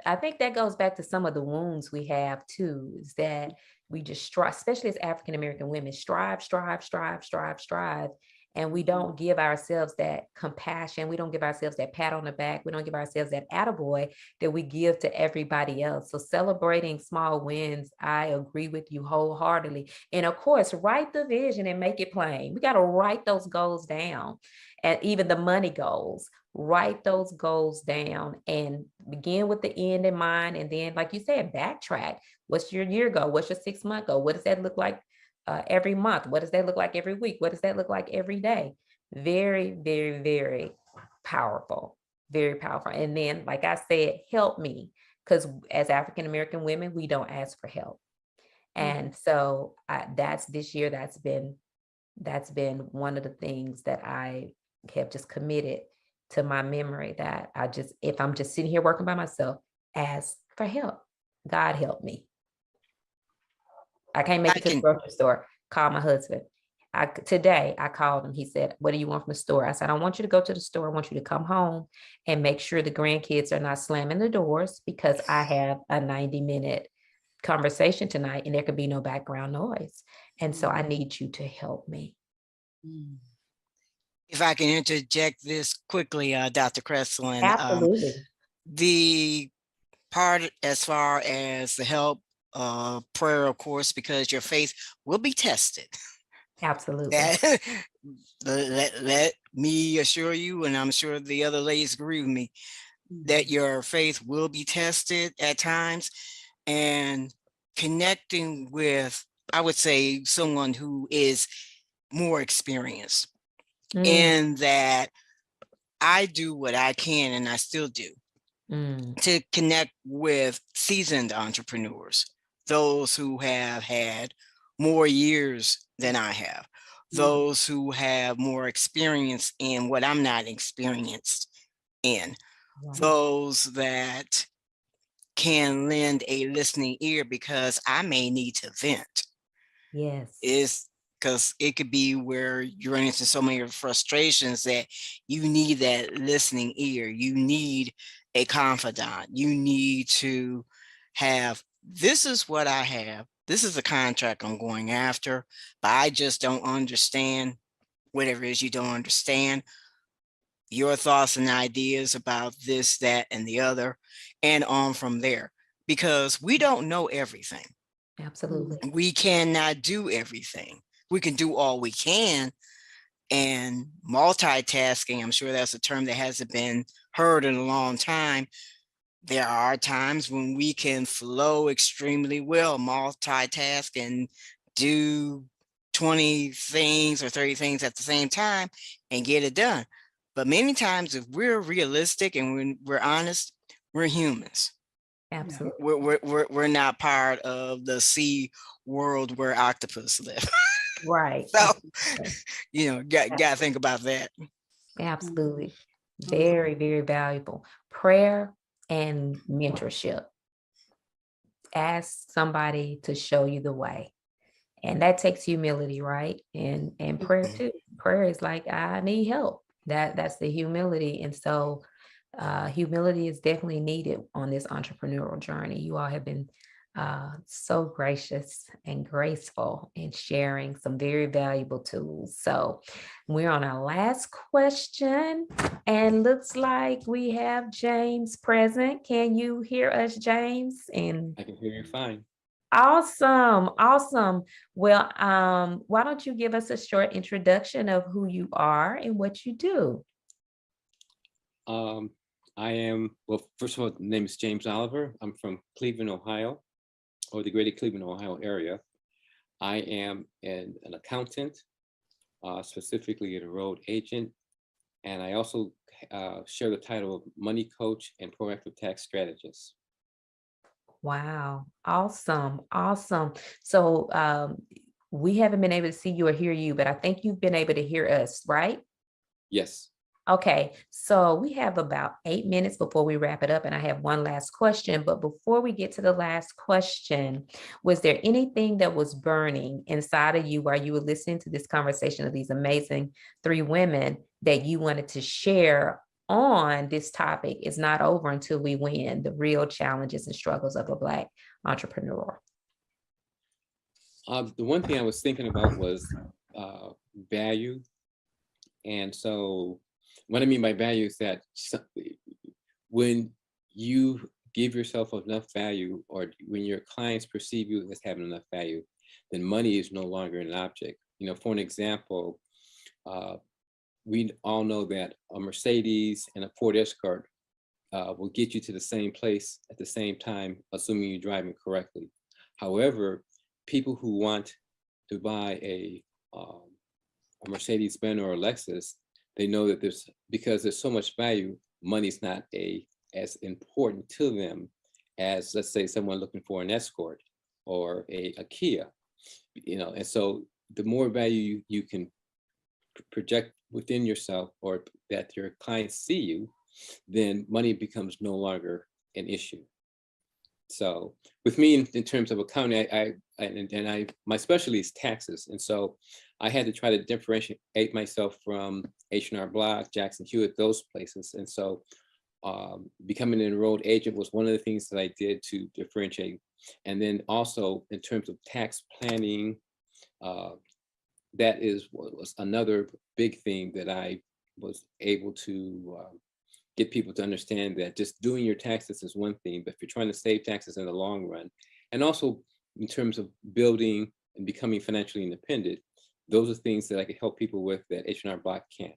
I think that goes back to some of the wounds we have too, is that we just strive, especially as African American women, strive. And we don't give ourselves that compassion. We don't give ourselves that pat on the back. We don't give ourselves that attaboy that we give to everybody else. So celebrating small wins, I agree with you wholeheartedly. And of course, write the vision and make it plain. We got to write those goals down, and even the money goals. Write those goals down and begin with the end in mind. And then, like you said, backtrack. What's your year goal? What's your 6-month goal? What does that look like every month? What does that look like every week? What does that look like every day? Very, very, very powerful, very powerful. And then, like I said, help me, because as African American women, we don't ask for help. And so that's this year, that's been one of the things that I have just committed to my memory, that if I'm just sitting here working by myself, ask for help. God help me. I can't make it to the grocery store, call my husband. Today I called him. He said, what do you want from the store? I said, I don't want you to go to the store. I want you to come home and make sure the grandkids are not slamming the doors, because I have a 90-minute conversation tonight and there could be no background noise. And so I need you to help me.
If I can interject this quickly, Dr. Cresslin.
Absolutely.
The part as far as the help, prayer, of course, because your faith will be tested.
Absolutely.
Let me assure you, and I'm sure the other ladies agree with me, that your faith will be tested at times. And connecting with, I would say, someone who is more experienced in that I do what I can, and I still do, to connect with seasoned entrepreneurs, those who have had more years than I have, those who have more experience in what I'm not experienced in, those that can lend a listening ear, because I may need to vent.
Yes.
It's because it could be where you run into so many frustrations that you need that listening ear. You need a confidant. You need to have, this is what I have. This is the contract I'm going after, but I just don't understand whatever it is you don't understand. Your thoughts and ideas about this, that, and the other, and on from there, because we don't know everything.
Absolutely.
We cannot do everything. We can do all we can. And multitasking, I'm sure that's a term that hasn't been heard in a long time. There are times when we can flow extremely well, multitask and do 20 things or 30 things at the same time and get it done. But many times, if we're realistic and when we're honest, we're humans.
Absolutely.
We're not part of the sea world where octopus live.
Right.
So, you know, got to think about that.
Absolutely. Very, very valuable. Prayer and mentorship. Ask somebody to show you the way. And that takes humility, right? And prayer too. Prayer is like, I need help. That's the humility. And so humility is definitely needed on this entrepreneurial journey. You all have been so gracious and graceful in sharing some very valuable tools. So we're on our last question, and looks like we have James present. Can you hear us, James? And
I can hear you fine.
Awesome. Awesome. Well, why don't you give us a short introduction of who you are and what you do?
I am, well, first of all, the name is James Oliver. I'm from Cleveland, Ohio, or the greater Cleveland, Ohio area. I am an accountant, specifically a road agent. And I also share the title of money coach and proactive tax strategist.
Wow. Awesome. Awesome. So we haven't been able to see you or hear you, but I think you've been able to hear us, right?
Yes.
Okay, so we have about 8 minutes before we wrap it up, and I have one last question. But before we get to the last question, was there anything that was burning inside of you while you were listening to this conversation of these amazing 3 women that you wanted to share on this topic? It's not over until we win, the real challenges and struggles of a Black entrepreneur.
The one thing I was thinking about was value. And so what I mean by value is that when you give yourself enough value, or when your clients perceive you as having enough value, then money is no longer an object. You know, for an example, we all know that a Mercedes and a Ford Escort will get you to the same place at the same time, assuming you're driving correctly. However, people who want to buy a Mercedes-Benz or a Lexus, they know that because there's so much value, money's not as important to them as, let's say, someone looking for an Escort or a Kia, and so the more value you can project within yourself, or that your clients see you, then money becomes no longer an issue. So with me, in terms of accounting, my specialty is taxes, and so I had to try to differentiate myself from H&R Block, Jackson Hewitt, those places. And so becoming an enrolled agent was one of the things that I did to differentiate. And then also in terms of tax planning, that was another big thing that I was able to get people to understand, that just doing your taxes is one thing, but if you're trying to save taxes in the long run, and also in terms of building and becoming financially independent, those are things that I can help people with that H&R Block can't.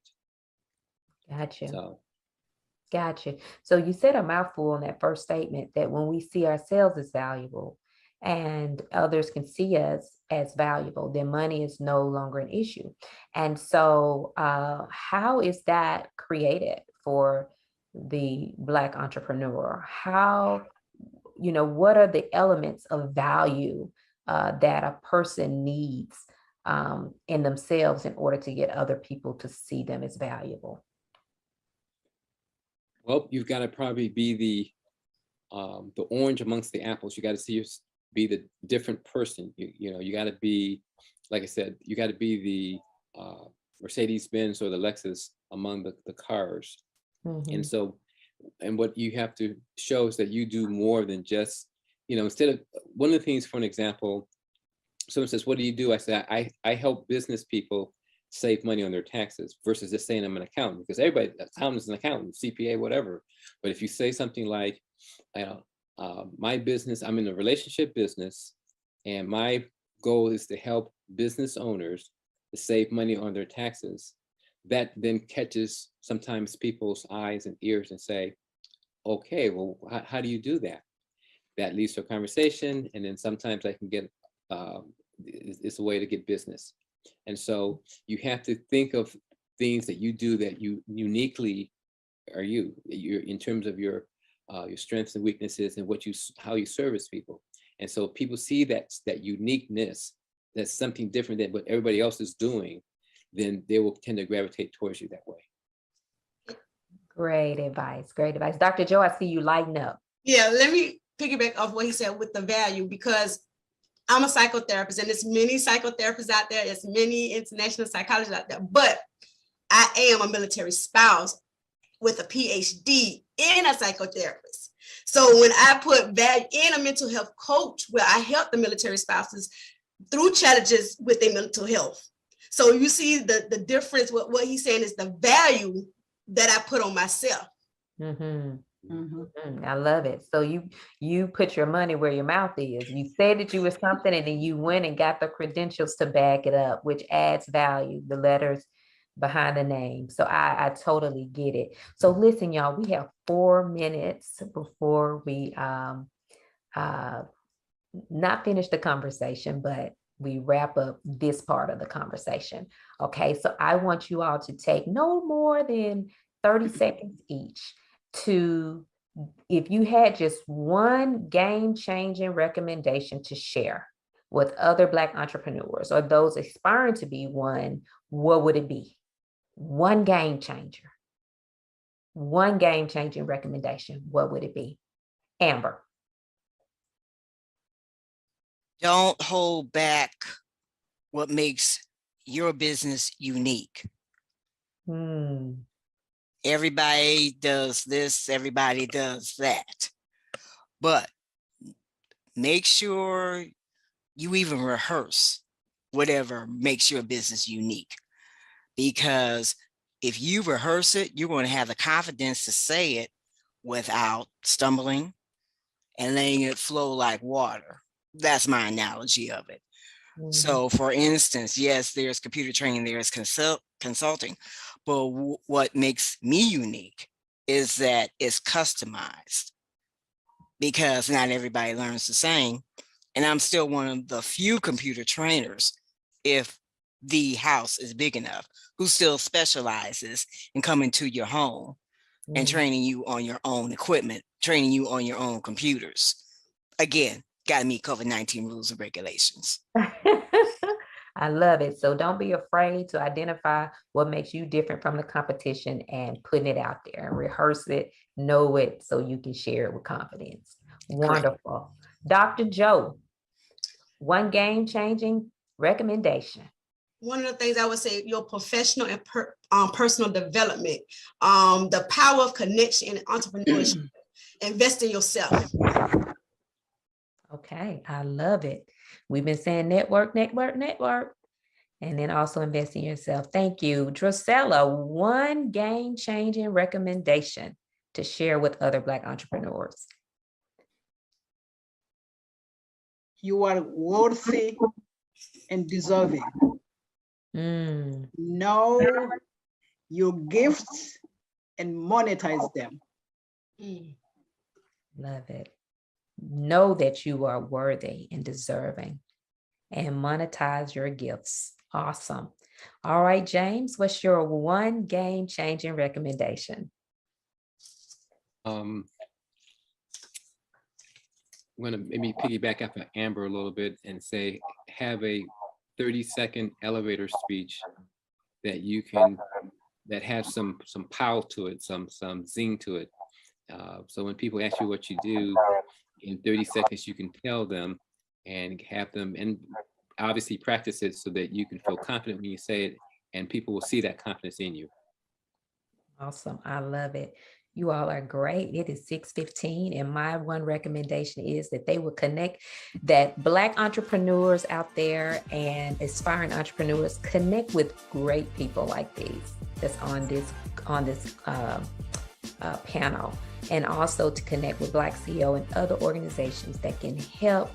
Gotcha. Gotcha. So you said a mouthful in that first statement, that when we see ourselves as valuable and others can see us as valuable, then money is no longer an issue. And so how is that created for the Black entrepreneur? How, what are the elements of value that a person needs in themselves in order to get other people to see them as valuable?
Well, you've got to probably be the orange amongst the apples. You got to be the different person. You got to be, like I said, you got to be the Mercedes-Benz or the Lexus among the cars. Mm-hmm. And so, and what you have to show is that you do more than just, instead of, one of the things, for an example, someone says, what do you do? I say, I help business people save money on their taxes, versus just saying I'm an accountant, because everybody, accountant is an accountant, CPA, whatever. But if you say something like, my business, I'm in a relationship business, and my goal is to help business owners to save money on their taxes, that then catches sometimes people's eyes and ears and say, okay, well, how do you do that? That leads to a conversation, and then sometimes I can get, it's a way to get business. And so you have to think of things that you do that you uniquely are you're in terms of your strengths and weaknesses, and how you service people. And so people see that uniqueness, that's something different than what everybody else is doing, then they will tend to gravitate towards you that way.
Great advice. Great advice. Dr. Joe, I see you lighting up.
Yeah, let me piggyback off what he said with the value, because I'm a psychotherapist, and there's many psychotherapists out there, there's many international psychologists out there, but I am a military spouse with a PhD in a psychotherapist. So when I put value in a mental health coach, where I help the military spouses through challenges with their mental health. So you see the difference. What he's saying is the value that I put on myself.
Mm-hmm. Mm-hmm. I love it. So you put your money where your mouth is. You said that you were something, and then you went and got the credentials to back it up, which adds value, the letters behind the name. So I totally get it. So listen, y'all, we have 4 minutes before we not finish the conversation, but we wrap up this part of the conversation. Okay, so I want you all to take no more than 30 seconds each to, if you had just one game-changing recommendation to share with other Black entrepreneurs or those aspiring to be one, what would it be? One game changer. One game-changing recommendation, what would it be? Amber.
Don't hold back what makes your business unique. Everybody does this, everybody does that. But make sure you even rehearse whatever makes your business unique. Because if you rehearse it, you're going to have the confidence to say it without stumbling and letting it flow like water. That's my analogy of it. So for instance, yes, there's computer training, there's consulting, but what makes me unique is that it's customized, because not everybody learns the same. And I'm still one of the few computer trainers if the house is big enough, who still specializes in coming to your home and training you on your own equipment, training you on your own computers. Again, gotta meet COVID-19 rules and regulations.
I love it. So don't be afraid to identify what makes you different from the competition and putting it out there and rehearse it, know it, so you can share it with confidence. Wonderful. Dr. Joe, one game-changing recommendation.
One of the things I would say, your professional and personal development, the power of connection and entrepreneurship. Invest in yourself.
Okay, I love it. We've been saying network, network, network, and then also invest in yourself. Thank you. Drusella, one game-changing recommendation to share with other Black entrepreneurs.
You are worthy and deserving. Know your gifts and monetize them.
Love it. Know that you are worthy and deserving and monetize your gifts. Awesome. All right, James, what's your one game-changing recommendation?
I'm going to maybe piggyback off of Amber a little bit and say, have a 30-second elevator speech that you can, that has some power to it, some zing to it. So when people ask you what you do, in 30 seconds, you can tell them and have them, and obviously practice it so that you can feel confident when you say it, and people will see that confidence in you.
Awesome. I love it. You all are great. It is 6:15, and my one recommendation is that they will connect, that Black entrepreneurs out there and aspiring entrepreneurs connect with great people like these that's on this panel, and also to connect with BlackCEO and other organizations that can help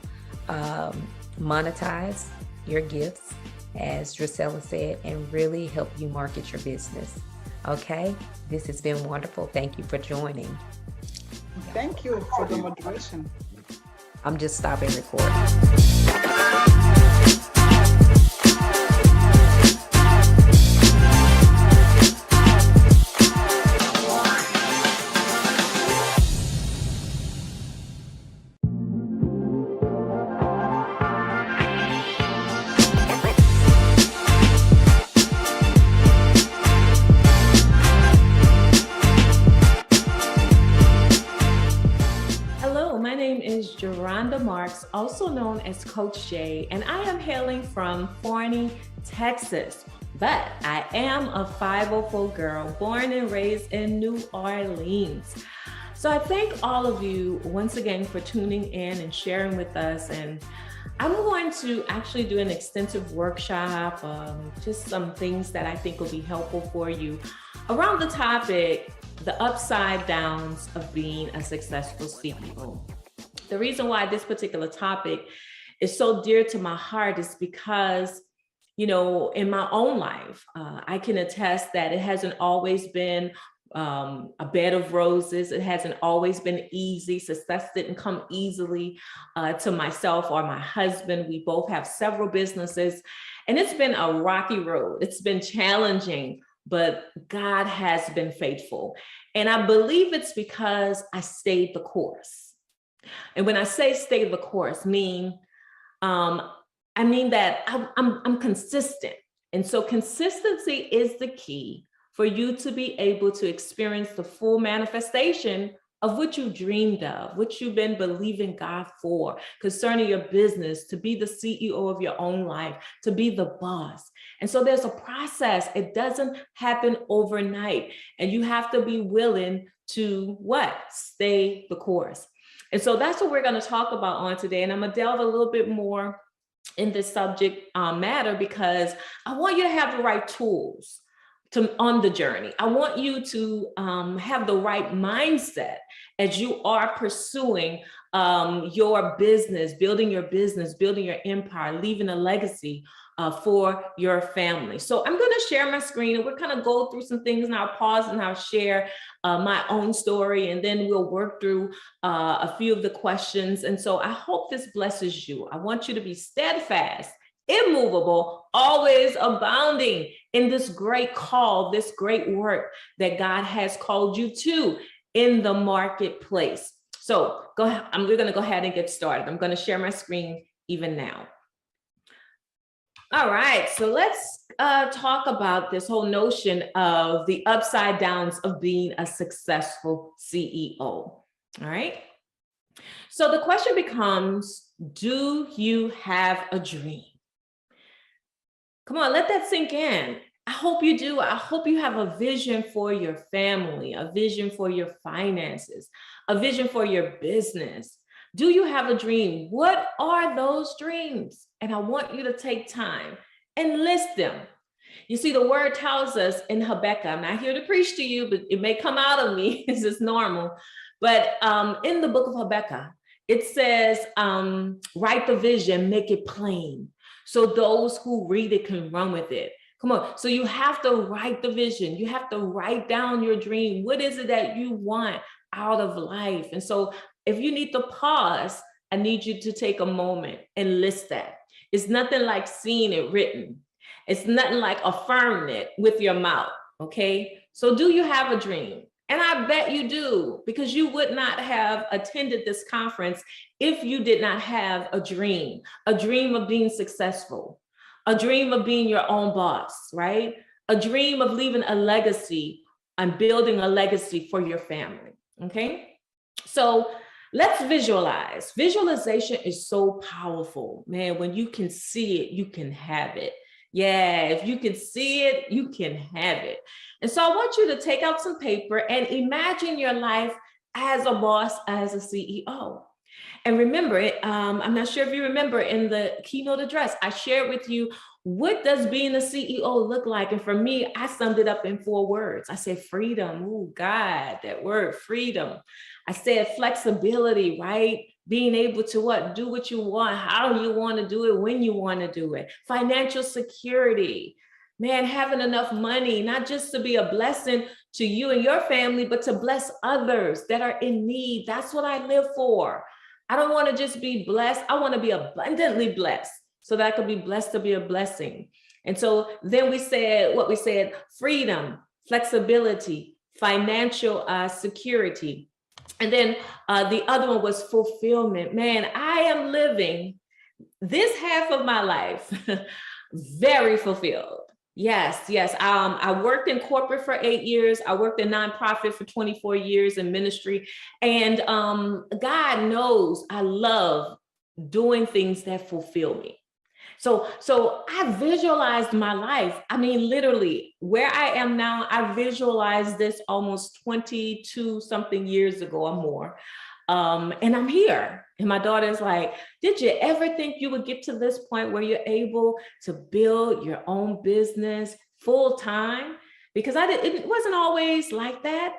monetize your gifts, as Drusella said, and really help you market your business. Okay, this has been wonderful. Thank you for joining.
Thank you for the moderation.
I'm just stopping recording.
Also known as Coach J, and I am hailing from Forney, Texas, but I am a 504 girl born and raised in New Orleans. So I thank all of you once again for tuning in and sharing with us, and I'm going to actually do an extensive workshop, just some things that I think will be helpful for you around the topic, the upside downs of being a successful CEO. The reason why this particular topic is so dear to my heart is because, you know, in my own life, I can attest that it hasn't always been a bed of roses. It hasn't always been easy. Success didn't come easily to myself or my husband. We both have several businesses, and it's been a rocky road. It's been challenging, but God has been faithful. And I believe it's because I stayed the course. And when I say stay the course, I mean that I'm consistent. And so consistency is the key for you to be able to experience the full manifestation of what you dreamed of, what you've been believing God for concerning your business, to be the CEO of your own life, to be the boss. And so there's a process. It doesn't happen overnight. And you have to be willing to what? Stay the course. And so that's what we're going to talk about on today. And I'm going to delve a little bit more in this subject matter because I want you to have the right tools on the journey. I want you to have the right mindset as you are pursuing your business, building your empire, leaving a legacy for your family. So I'm going to share my screen and we're going to go through some things, and I'll pause and I'll share my own story, and then we'll work through a few of the questions. And so I hope this blesses you. I want you to be steadfast immovable, always abounding in this great call, this great work that God has called you to in the marketplace. So we're going to go ahead and get started. I'm going to share my screen even now. All right, so let's talk about this whole notion of the upside downs of being a successful CEO. All right. So the question becomes, do you have a dream? Come on, let that sink in. I hope you do. I hope you have a vision for your family, a vision for your finances, a vision for your business. Do you have a dream? What are those dreams? And I want you to take time and list them. You see, the word tells us in Habakkuk, I'm not here to preach to you, but it may come out of me, this is normal. But in the book of Habakkuk, it says, write the vision, make it plain, so those who read it can run with it. Come on. So you have to write the vision. You have to write down your dream. What is it that you want out of life? And so if you need to pause, I need you to take a moment and list that. It's nothing like seeing it written. It's nothing like affirming it with your mouth. Okay. So do you have a dream? And I bet you do, because you would not have attended this conference if you did not have a dream of being successful, a dream of being your own boss, right? A dream of leaving a legacy and building a legacy for your family, okay? So let's visualize. Visualization is so powerful, man. When you can see it, you can have it. Yeah, if you can see it, you can have it. And so I want you to take out some paper and imagine your life as a boss, as a CEO. And remember, I'm not sure if you remember in the keynote address, I shared with you, what does being a CEO look like? And for me, I summed it up in 4 words. I said freedom. Oh, God, that word, freedom. I said flexibility, right? Being able to what? Do what you want, how you want to do it, when you want to do it. Financial security. Man, having enough money, not just to be a blessing to you and your family, but to bless others that are in need. That's what I live for. I don't want to just be blessed. I want to be abundantly blessed so that I could be blessed to be a blessing. And so then we said, freedom, flexibility, financial security. And then the other one was fulfillment. Man, I am living this half of my life very fulfilled. Yes. I worked in corporate for 8 years. I worked in nonprofit for 24 years in ministry. And God knows I love doing things that fulfill me. So I visualized my life. I mean, literally where I am now, I visualized this almost 22 something years ago or more. And I'm here. And my daughter's like, did you ever think you would get to this point where you're able to build your own business full time? Because it wasn't always like that.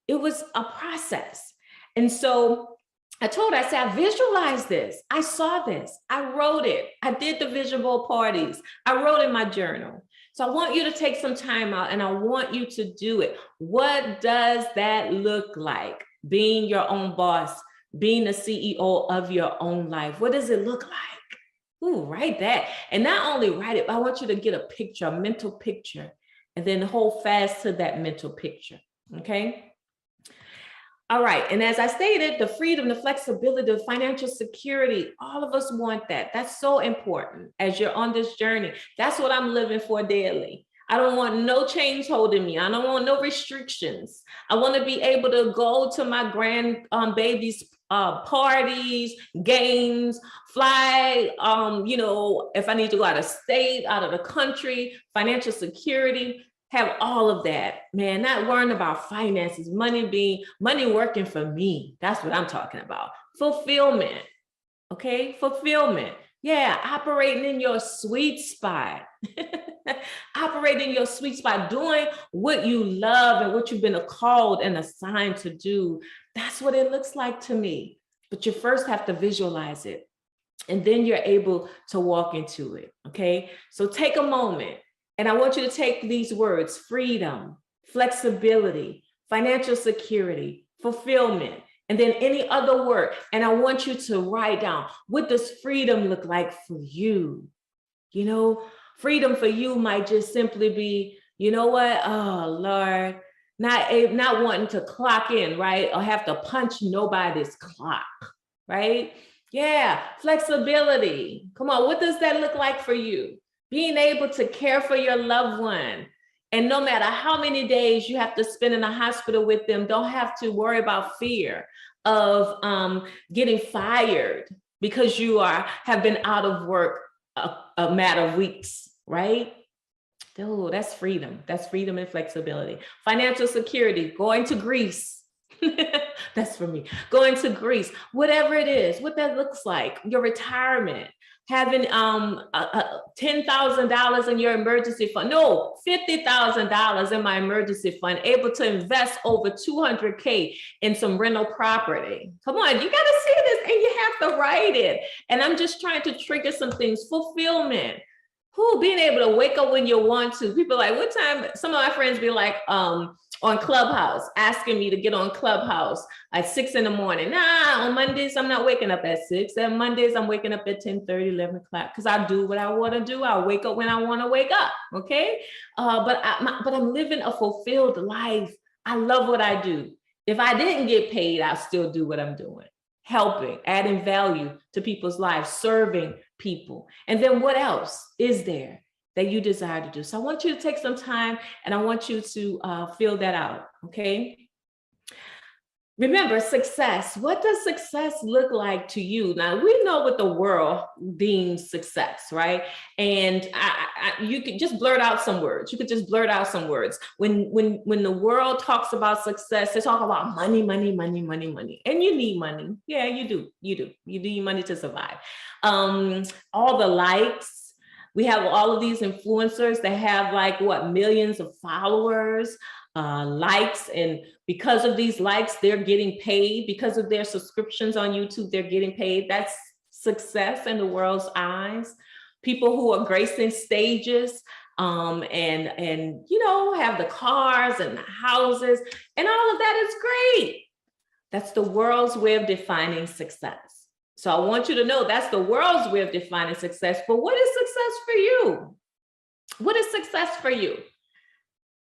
It was a process. And so I told her, I said, I visualized this. I saw this. I wrote it. I did the vision board parties. I wrote in my journal. So I want you to take some time out and I want you to do it. What does that look like? Being your own boss, being the CEO of your own life. What does it look like? Ooh, write that. And not only write it, but I want you to get a picture, a mental picture, and then hold fast to that mental picture, okay? All right, and as I stated, the freedom, the flexibility, the financial security, all of us want that. That's so important as you're on this journey. That's what I'm living for daily. I don't want no chains holding me. I don't want no restrictions. I want to be able to go to my grandbabies' parties, games, fly, if I need to go out of state, out of the country, financial security, have all of that, man, not worrying about finances, money working for me. That's what I'm talking about. Fulfillment, okay? Fulfillment. Yeah, operating in your sweet spot. Operating in your sweet spot, doing what you love and what you've been called and assigned to do. That's what it looks like to me. But you first have to visualize it. And then you're able to walk into it, okay? So take a moment. And I want you to take these words: freedom, flexibility, financial security, fulfillment, and then any other word. And I want you to write down, what does freedom look like for you? You know, freedom for you might just simply be, you know what? Oh, Lord, not wanting to clock in, right? Or have to punch nobody's clock, right? Yeah, flexibility. Come on, what does that look like for you? Being able to care for your loved one. And no matter how many days you have to spend in the hospital with them, don't have to worry about fear of getting fired because you have been out of work a matter of weeks, right? Oh, that's freedom. That's freedom and flexibility. Financial security, going to Greece. That's for me. Going to Greece, whatever it is, what that looks like, your retirement, having $10,000 in your emergency fund. No, $50,000 in my emergency fund, able to invest over $200K in some rental property. Come on, you got to see this and you have to write it. And I'm just trying to trigger some things. Fulfillment. Being able to wake up when you want to. People like, what time? Some of my friends be like, on Clubhouse, asking me to get on Clubhouse at 6 in the morning. Nah, on Mondays, I'm not waking up at 6. And Mondays, I'm waking up at 10:30, 11 o'clock, because I do what I want to do. I wake up when I want to wake up, okay? But I'm living a fulfilled life. I love what I do. If I didn't get paid, I'll still do what I'm doing. Helping, adding value to people's lives, serving people. And then what else is there that you desire to do? So I want you to take some time and I want you to fill that out, okay? Remember, success. What does success look like to you? Now, we know what the world deems success, right? And you could just blurt out some words. You could just blurt out some words. When the world talks about success, they talk about money, money, money, money, money. And you need money. Yeah, you do. You need money to survive. All the likes. We have all of these influencers that have like, what, millions of followers, likes, and because of these likes, they're getting paid. Because of their subscriptions on YouTube, they're getting paid. That's success in the world's eyes. People who are gracing stages and you know, have the cars and the houses and all of that is great. That's the world's way of defining success. So I want you to know that's the world's way of defining success. But what is success for you? What is success for you?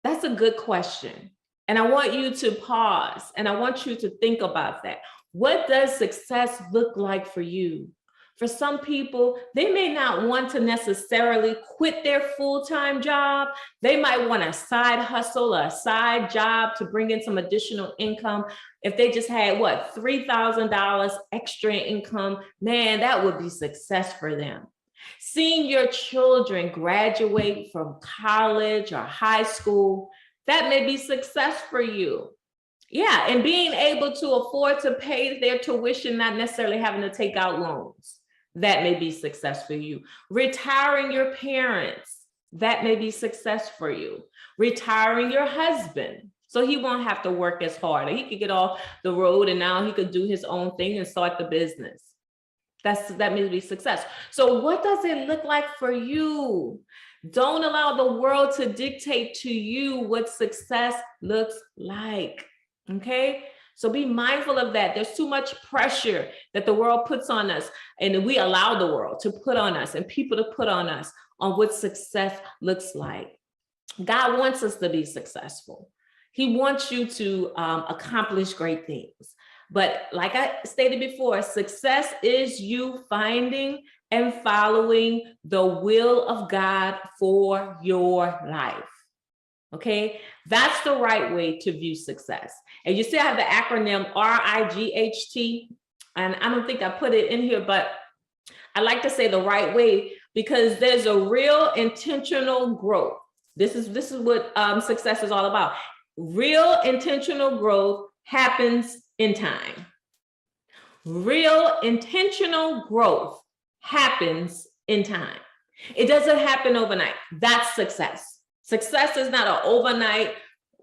That's a good question. And I want you to pause and I want you to think about that. What does success look like for you? For some people, they may not want to necessarily quit their full-time job. They might want a side hustle, a side job to bring in some additional income. If they just had, what, $3,000 extra income, man, that would be success for them. Seeing your children graduate from college or high school, that may be success for you. Yeah, and being able to afford to pay their tuition, not necessarily having to take out loans, that may be success for you. Retiring your parents, that may be success for you. Retiring your husband, so he won't have to work as hard. He could get off the road and now he could do his own thing and start the business. That may be success. So what does it look like for you? Don't allow the world to dictate to you what success looks like, okay? So be mindful of that. There's too much pressure that the world puts on us, and we allow the world to put on us and people to put on us on what success looks like. God wants us to be successful. He wants you to accomplish great things. But like I stated before, success is you finding and following the will of God for your life. Okay, that's the right way to view success. And you see, I have the acronym RIGHT, and I don't think I put it in here, but I like to say the right way because there's a real intentional growth. This is what success is all about. Real intentional growth happens in time. Real intentional growth happens in time. It doesn't happen overnight. That's success. Success is not an overnight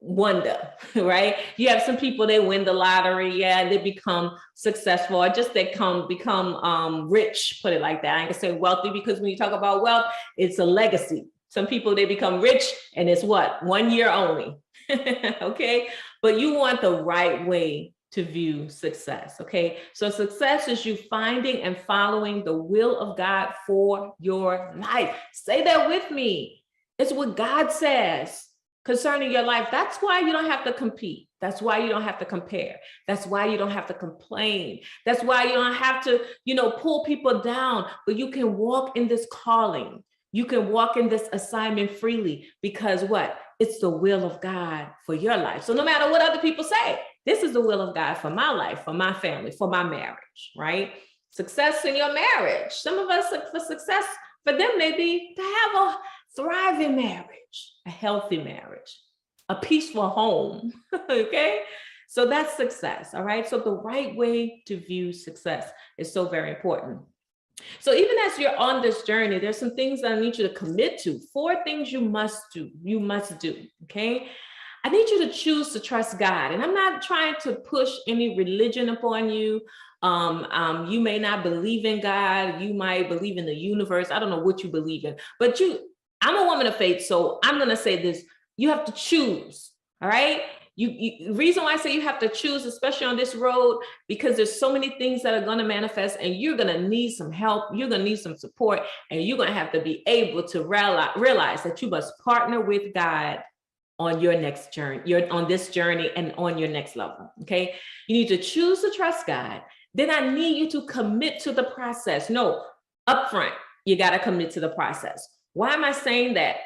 wonder, right? You have some people, they win the lottery, yeah, they become successful, or just they become rich, put it like that. I can say wealthy because when you talk about wealth, it's a legacy. Some people, they become rich and it's what? 1 year only, okay? But you want the right way to view success, okay? So success is you finding and following the will of God for your life. Say that with me. It's what God says concerning your life. That's why you don't have to compete. That's why you don't have to compare. That's why you don't have to complain. That's why you don't have to, pull people down, but you can walk in this calling. You can walk in this assignment freely because what? It's the will of God for your life. So no matter what other people say, this is the will of God for my life, for my family, for my marriage, right? Success in your marriage. Some of us, for success for them may be to have a thriving marriage, a healthy marriage, a peaceful home, okay? So that's success, all right? So the right way to view success is so very important. So even as you're on this journey, there's some things that I need you to commit to. 4 things you must do, okay? I need you to choose to trust God. And I'm not trying to push any religion upon you. You may not believe in God. You might believe in the universe. I don't know what you believe in, but I'm a woman of faith. So I'm going to say this, you have to choose, all right? The reason why I say you have to choose, especially on this road, because there's so many things that are going to manifest and you're going to need some help. You're going to need some support, and you're going to have to be able to realize that you must partner with God on your next journey. You're on this journey and on your next level. Okay. You need to choose to trust God. Then I need you to commit to the process. No, upfront, you got to commit to the process. Why am I saying that?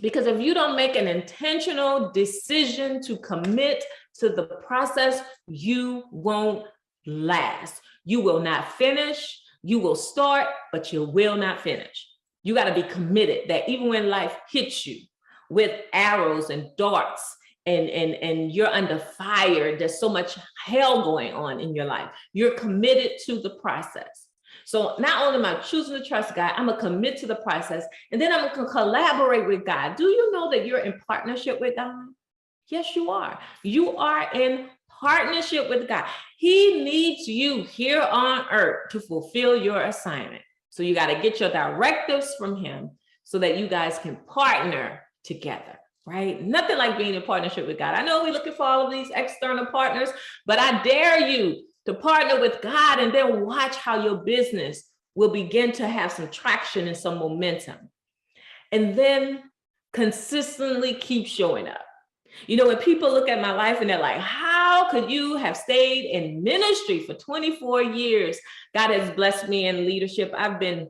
Because if you don't make an intentional decision to commit to the process, you won't last. You will not finish. You will start, but you will not finish. You got to be committed that even when life hits you with arrows and darts and you're under fire, there's so much hell going on in your life, you're committed to the process. So not only am I choosing to trust God, I'm going to commit to the process, and then I'm going to collaborate with God. Do you know that you're in partnership with God? Yes, you are. You are in partnership with God. He needs you here on earth to fulfill your assignment. So you got to get your directives from him so that you guys can partner together, right? Nothing like being in partnership with God. I know we're looking for all of these external partners, but I dare you to partner with God and then watch how your business will begin to have some traction and some momentum. And then consistently keep showing up. When people look at my life and they're like, how could you have stayed in ministry for 24 years? God has blessed me in leadership. I've been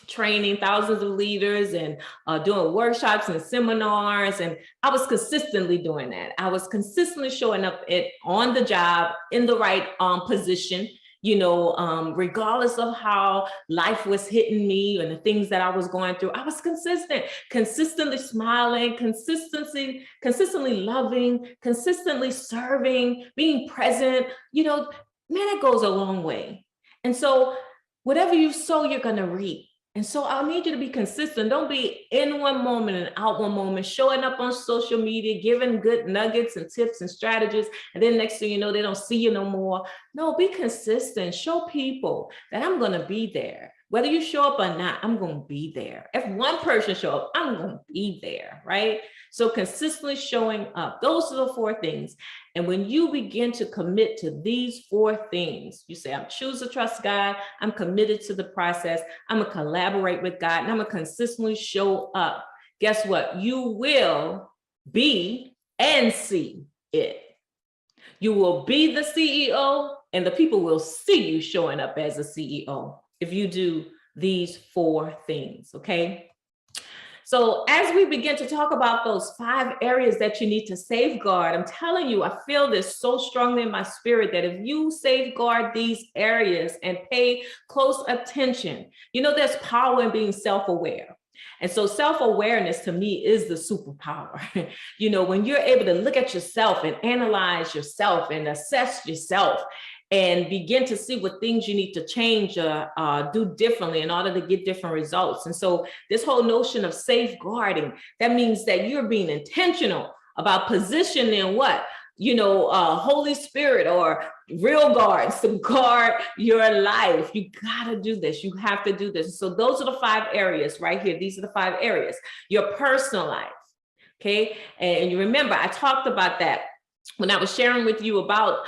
training thousands of leaders and doing workshops and seminars. And I was consistently doing that. I was consistently showing up on the job in the right position, regardless of how life was hitting me and the things that I was going through. I was consistently smiling, consistently loving, consistently serving, being present. Man, it goes a long way. And so whatever you sow, you're going to reap. And so I need you to be consistent. Don't be in one moment and out one moment, showing up on social media, giving good nuggets and tips and strategies. And then next thing you know, they don't see you no more. No, be consistent. Show people that I'm going to be there. Whether you show up or not, I'm going to be there. If one person show up, I'm going to be there, right? So consistently showing up. Those are the 4 things. And when you begin to commit to these 4 things, you say, I'm choosing to trust God. I'm committed to the process. I'm going to collaborate with God, and I'm going to consistently show up. Guess what? You will be and see it. You will be the CEO, and the people will see you showing up as a CEO if you do these 4 things, okay? So as we begin to talk about those 5 areas that you need to safeguard, I'm telling you, I feel this so strongly in my spirit that if you safeguard these areas and pay close attention, there's power in being self-aware. And so self-awareness to me is the superpower. When you're able to look at yourself and analyze yourself and assess yourself and begin to see what things you need to change or do differently in order to get different results. And so this whole notion of safeguarding, that means that you're being intentional about positioning what? Holy Spirit or real guards to guard your life. You gotta do this. You have to do this. So those are the 5 areas right here. These are the 5 areas. Your personal life, okay? And you remember, I talked about that when I was sharing with you about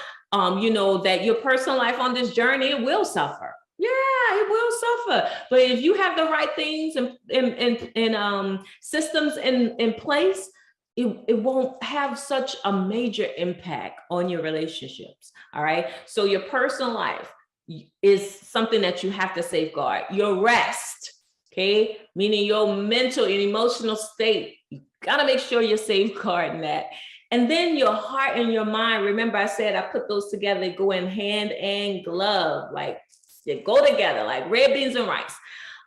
you know, that your personal life on this journey, it will suffer. Yeah, it will suffer. But if you have the right things and systems in place, it won't have such a major impact on your relationships. All right. So your personal life is something that you have to safeguard. Your rest, okay, meaning your mental and emotional state, you gotta make sure you're safeguarding that. And then your heart and your mind, remember I said I put those together, go in hand and glove, like they go together like red beans and rice.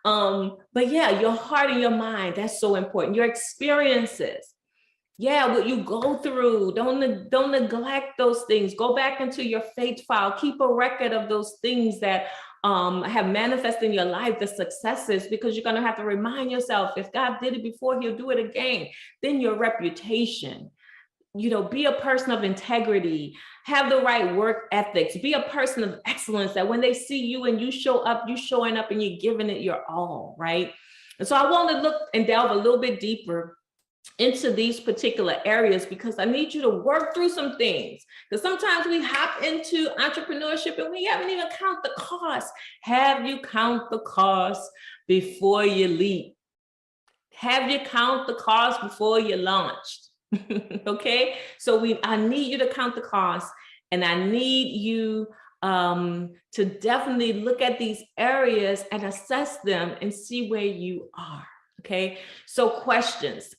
But yeah, your heart and your mind, that's so important. Your experiences, yeah, what you go through, don't neglect those things. Go back into your faith file, keep a record of those things that have manifested in your life, the successes, because you're gonna have to remind yourself, if God did it before, he'll do it again. Then your reputation, you know, be a person of integrity, have the right work ethics, be a person of excellence, that when they see you and you show up, you showing up and you're giving it your all, right? And so I want to look and delve a little bit deeper into these particular areas, because I need you to work through some things. Because sometimes we hop into entrepreneurship and we haven't even count the cost. Have you count the cost before you leap? Have you count the cost before you launched? Okay, so I need you to count the cost, and I need you to definitely look at these areas and assess them and see where you are. Okay, so questions,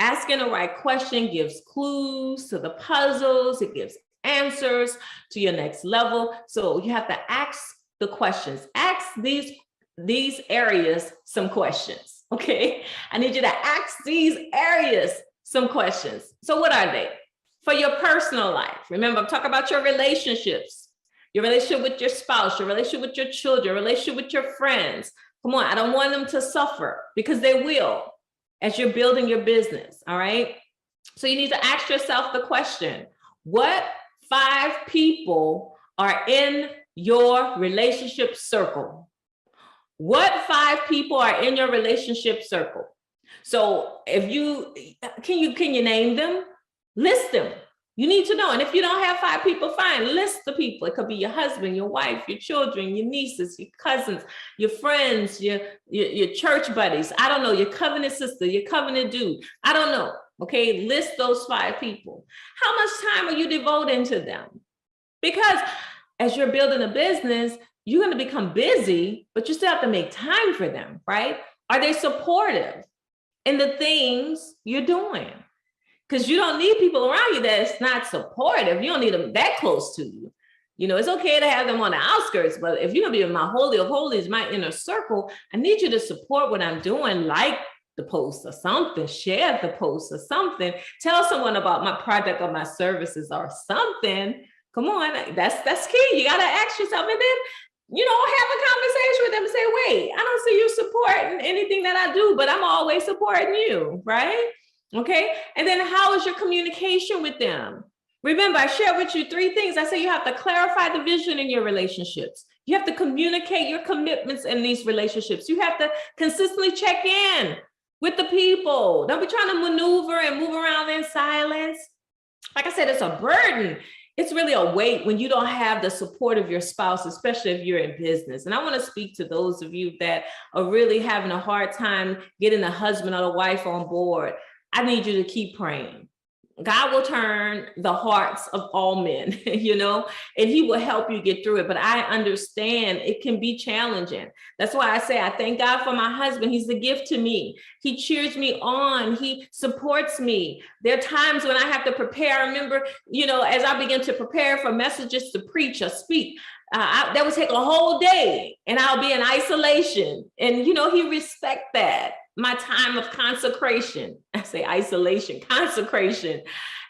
asking the right question gives clues to the puzzles, it gives answers to your next level. So you have to ask the questions, ask these areas some questions. Okay, I need you to ask these areas some questions. So what are they? For your personal life, remember, I'm talking about your relationships, your relationship with your spouse, your relationship with your children, your relationship with your friends. Come on, I don't want them to suffer, because they will as you're building your business, all right? So you need to ask yourself the question, what 5 people are in your relationship circle? What 5 people are in your relationship circle? So if you, can you name them? List them. You need to know. And if you don't have 5 people, fine, list the people. It could be your husband, your wife, your children, your nieces, your cousins, your friends, your church buddies. I don't know, your covenant sister, your covenant dude. I don't know. Okay, list those 5 people. How much time are you devoting to them? Because as you're building a business, you're going to become busy, but you still have to make time for them, right? Are they supportive in the things you're doing? Because you don't need people around you that's not supportive. You don't need them that close to you. You know, it's okay to have them on the outskirts, but if you're going to be in my holy of holies, my inner circle, I need you to support what I'm doing, like the post or something, share the post or something, tell someone about my product or my services or something. Come on, that's key. You got to ask yourself, and then, you know, have a conversation with them and say, wait, I don't see you supporting anything that I do, but I'm always supporting you, right? Okay. And then how is your communication with them? Remember, I shared with you 3 things. I said you have to clarify the vision in your relationships. You have to communicate your commitments in these relationships. You have to consistently check in with the people. Don't be trying to maneuver and move around in silence. Like I said, it's a burden. It's really a weight when you don't have the support of your spouse, especially if you're in business. And I want to speak to those of you that are really having a hard time getting a husband or a wife on board. I need you to keep praying. God will turn the hearts of all men, you know, and he will help you get through it. But I understand it can be challenging. That's why I say I thank God for my husband. He's a gift to me. He cheers me on. He supports me. There are times when I have to prepare. I remember, you know, as I begin to prepare for messages to preach or speak, that would take a whole day and I'll be in isolation. And, you know, he respects that. My time of consecration. I say isolation, consecration.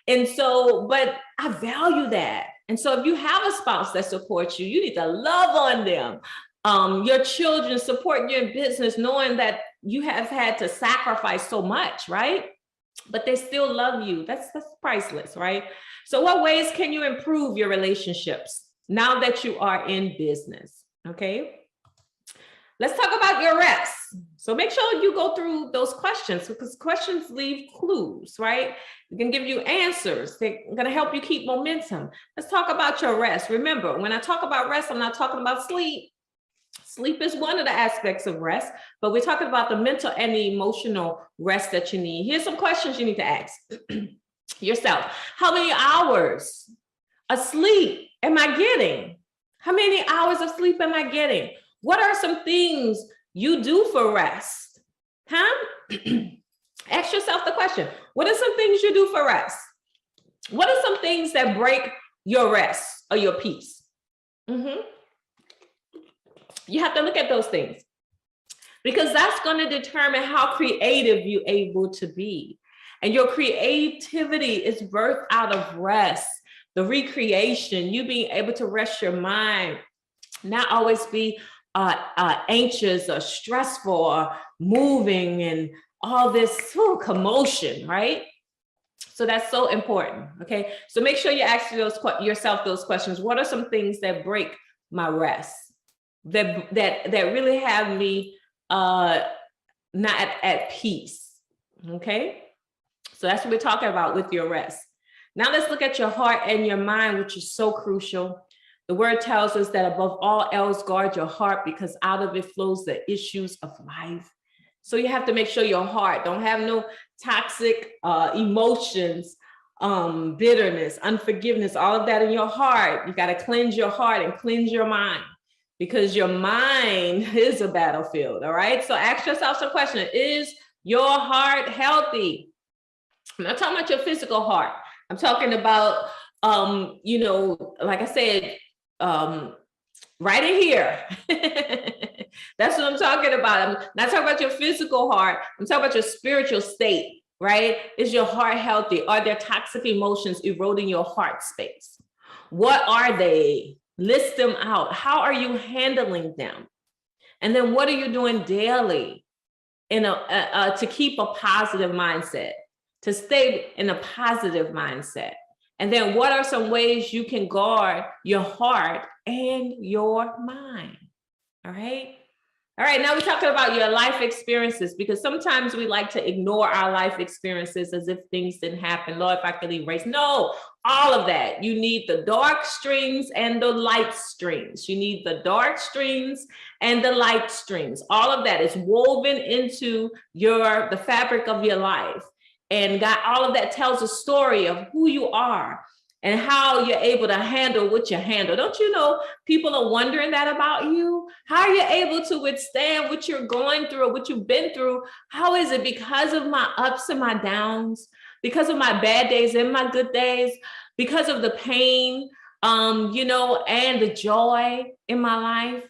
And so, but I value that. And so if you have a spouse that supports you, you need to love on them. Your children supporting your business, knowing that you have had to sacrifice so much, right? But they still love you. That's priceless, right? So what ways can you improve your relationships now that you are in business? Okay. Let's talk about your rest. So make sure you go through those questions, because questions leave clues, right? They can give you answers. They're going to help you keep momentum. Let's talk about your rest. Remember, when I talk about rest, I'm not talking about sleep. Sleep is one of the aspects of rest, but we're talking about the mental and the emotional rest that you need. Here's some questions you need to ask yourself. How many hours of sleep am I getting? How many hours of sleep am I getting? What are some things you do for rest? Ask yourself the question. What are some things you do for rest? What are some things that break your rest or your peace? You have to look at those things, because that's going to determine how creative you're able to be. And your creativity is birthed out of rest, the recreation, you being able to rest your mind, not always be anxious or stressful or moving and all this commotion, right? So that's so important, okay? So make sure you ask yourself those questions. What are some things that break my rest? That really have me not at peace, okay? So that's what we're talking about with your rest. Now let's look at your heart and your mind, which is so crucial. The word tells us that above all else, guard your heart, because out of it flows the issues of life. So you have to make sure your heart don't have no toxic emotions, bitterness, unforgiveness, all of that in your heart. You got to cleanse your heart and cleanse your mind, because your mind is a battlefield, all right? So ask yourself some questions. Is your heart healthy? I'm not talking about your physical heart. I'm talking about, like I said, right in here. That's what I'm talking about. I'm not talking about your physical heart. I'm talking about your spiritual state, right? Is your heart healthy? Are there toxic emotions eroding your heart space? What are they? List them out. How are you handling them? And then what are you doing daily to keep a positive mindset, to stay in a positive mindset? And then what are some ways you can guard your heart and your mind? All right. All right, now we're talking about your life experiences, because sometimes we like to ignore our life experiences as if things didn't happen. Lord, if I could erase. No, all of that. You need the dark streams and the light streams. You need the dark streams and the light streams. All of that is woven into the fabric of your life. And God, all of that tells a story of who you are and how you're able to handle what you handle. Don't you know people are wondering that about you? How are you able to withstand what you're going through or what you've been through? How is it? Because of my ups and my downs, because of my bad days and my good days, because of the pain, and the joy in my life?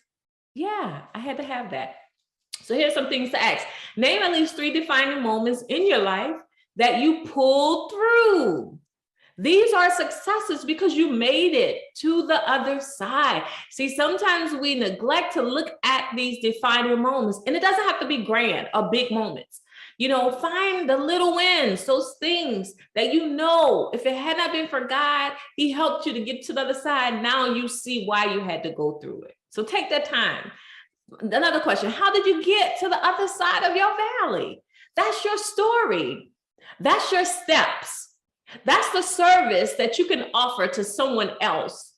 Yeah, I had to have that. So here's some things to ask. Name at least 3 defining moments in your life that you pulled through. These are successes because you made it to the other side. See, sometimes we neglect to look at these defining moments, and it doesn't have to be grand or big moments. Find the little wins, those things that if it had not been for God, He helped you to get to the other side. Now you see why you had to go through it. So take that time. Another question, how did you get to the other side of your valley? That's your story. That's your steps. That's the service that you can offer to someone else,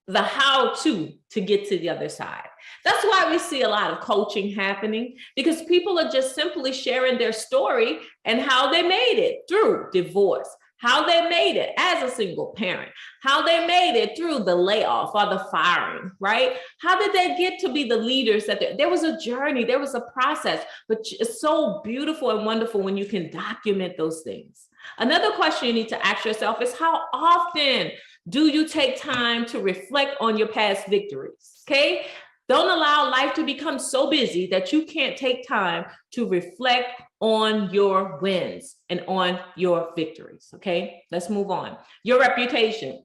the how-to get to the other side. That's why we see a lot of coaching happening, because people are just simply sharing their story and how they made it through divorce, how they made it as a single parent, how they made it through the layoff or the firing, right? How did they get to be the leaders that there was a journey, there was a process, but it's so beautiful and wonderful when you can document those things. Another question you need to ask yourself is, how often do you take time to reflect on your past victories? Okay. Don't allow life to become so busy that you can't take time to reflect on your wins and on your victories. Okay, let's move on. Your reputation.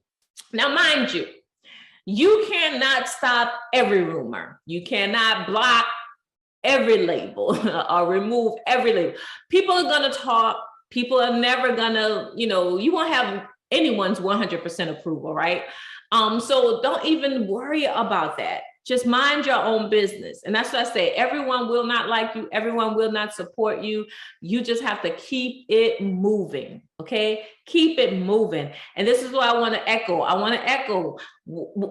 Now, mind you, you cannot stop every rumor. You cannot block every label or remove every label. People are going to talk. People are never going to, you won't have anyone's 100% approval, right? So don't even worry about that. Just mind your own business. And that's what I say. Everyone will not like you. Everyone will not support you. You just have to keep it moving. Okay. Keep it moving. And this is what I want to echo. I want to echo.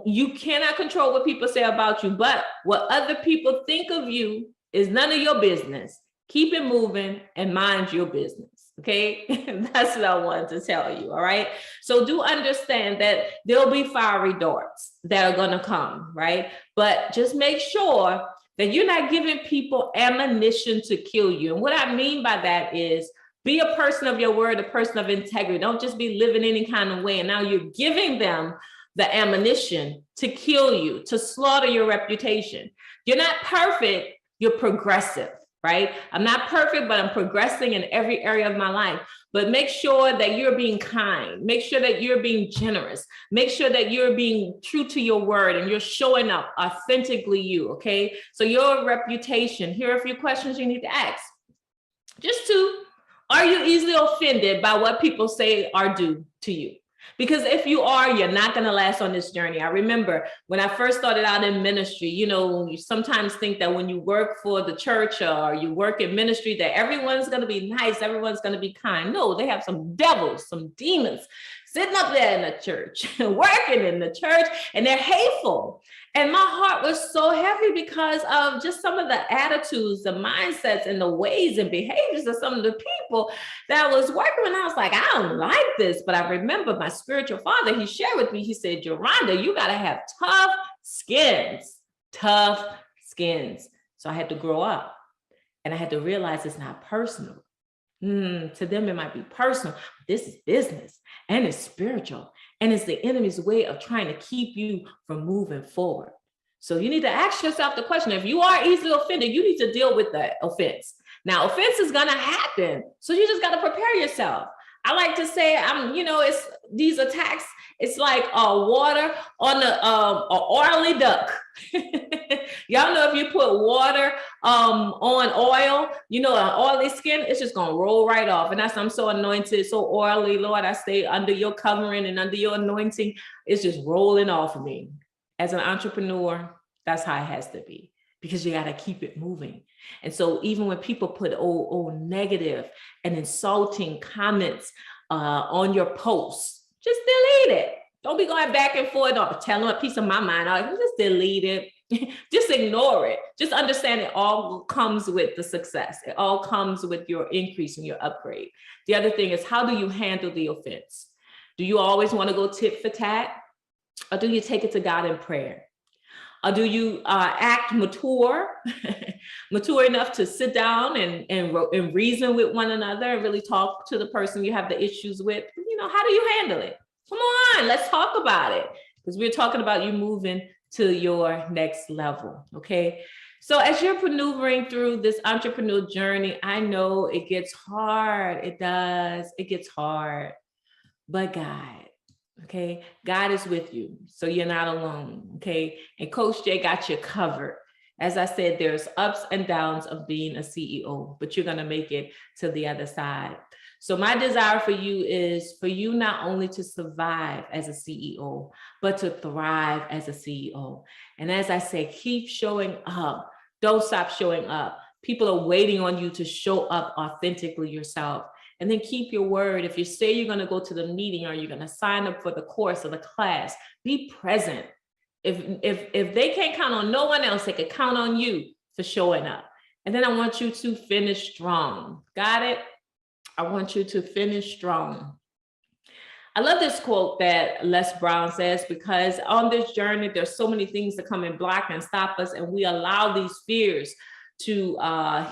You cannot control what people say about you, but what other people think of you is none of your business. Keep it moving and mind your business. Okay, that's what I wanted to tell you. All right. So do understand that there'll be fiery darts that are going to come. Right. But just make sure that you're not giving people ammunition to kill you. And what I mean by that is be a person of your word, a person of integrity. Don't just be living any kind of way. And now you're giving them the ammunition to kill you, to slaughter your reputation. You're not perfect. You're progressive. Right? I'm not perfect, but I'm progressing in every area of my life. But make sure that you're being kind. Make sure that you're being generous. Make sure that you're being true to your word and you're showing up authentically you, okay? So your reputation, here are a few questions you need to ask. Just two, are you easily offended by what people say or do to you? Because if you are, you're not going to last on this journey. I remember when I first started out in ministry, you know, you sometimes think that when you work for the church or you work in ministry, that everyone's going to be nice, everyone's going to be kind. No, they have some devils, some demons sitting up there in the church, working in the church, and they're hateful. And my heart was so heavy because of just some of the attitudes, the mindsets, and the ways and behaviors of some of the people that was working. And I was like, I don't like this. But I remember my spiritual father, he shared with me, he said, Yolanda, you got to have tough skins. So I had to grow up and I had to realize it's not personal. To them, it might be personal. But this is business and it's spiritual. And it's the enemy's way of trying to keep you from moving forward. So you need to ask yourself the question, if you are easily offended, you need to deal with the offense. Now, offense is going to happen. So you just got to prepare yourself. I like to say, it's these attacks, it's like water on an oily duck. Y'all know if you put water on oil, an oily skin, it's just going to roll right off. And I'm so anointed, so oily, Lord, I stay under your covering and under your anointing. It's just rolling off of me. As an entrepreneur, that's how it has to be, because you got to keep it moving. And so even when people put negative and insulting comments on your posts, just delete it. Don't be going back and forth or telling a piece of my mind. Just delete it. Just ignore it. Just understand it all comes with the success. It all comes with your increase and your upgrade. The other thing is, how do you handle the offense? Do you always want to go tit for tat? Or do you take it to God in prayer? Or do you act mature enough to sit down and reason with one another and really talk to the person you have the issues with? How do you handle it? Come on, let's talk about it, because we're talking about you moving to your next level, okay? So as you're maneuvering through this entrepreneurial journey, I know it gets hard. It does. It gets hard. But God, okay? God is with you, so you're not alone, okay? And Coach Jay got you covered. As I said, there's ups and downs of being a CEO, but you're going to make it to the other side. So my desire for you is for you not only to survive as a CEO, but to thrive as a CEO. And as I say, keep showing up. Don't stop showing up. People are waiting on you to show up authentically yourself. And then keep your word. If you say you're going to go to the meeting or you're going to sign up for the course or the class, be present. If they can't count on no one else, they can count on you for showing up. And then I want you to finish strong. Got it? I want you to finish strong. I love this quote that Les Brown says, because on this journey, there's so many things that come and block and stop us, and we allow these fears to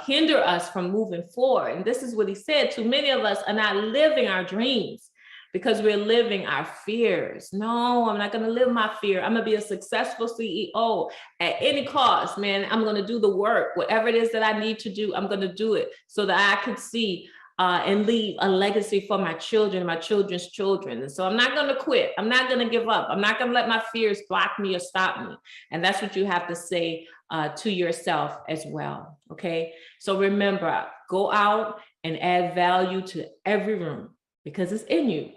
hinder us from moving forward. And this is what he said: too many of us are not living our dreams because we're living our fears. No, I'm not going to live my fear. I'm going to be a successful CEO at any cost, man. I'm going to do the work, whatever it is that I need to do. I'm going to do it so that I could see and leave a legacy for my children, my children's children. And so I'm not going to quit. I'm not going to give up. I'm not going to let my fears block me or stop me. And that's what you have to say to yourself as well. Okay. So remember, go out and add value to every room because it's in you.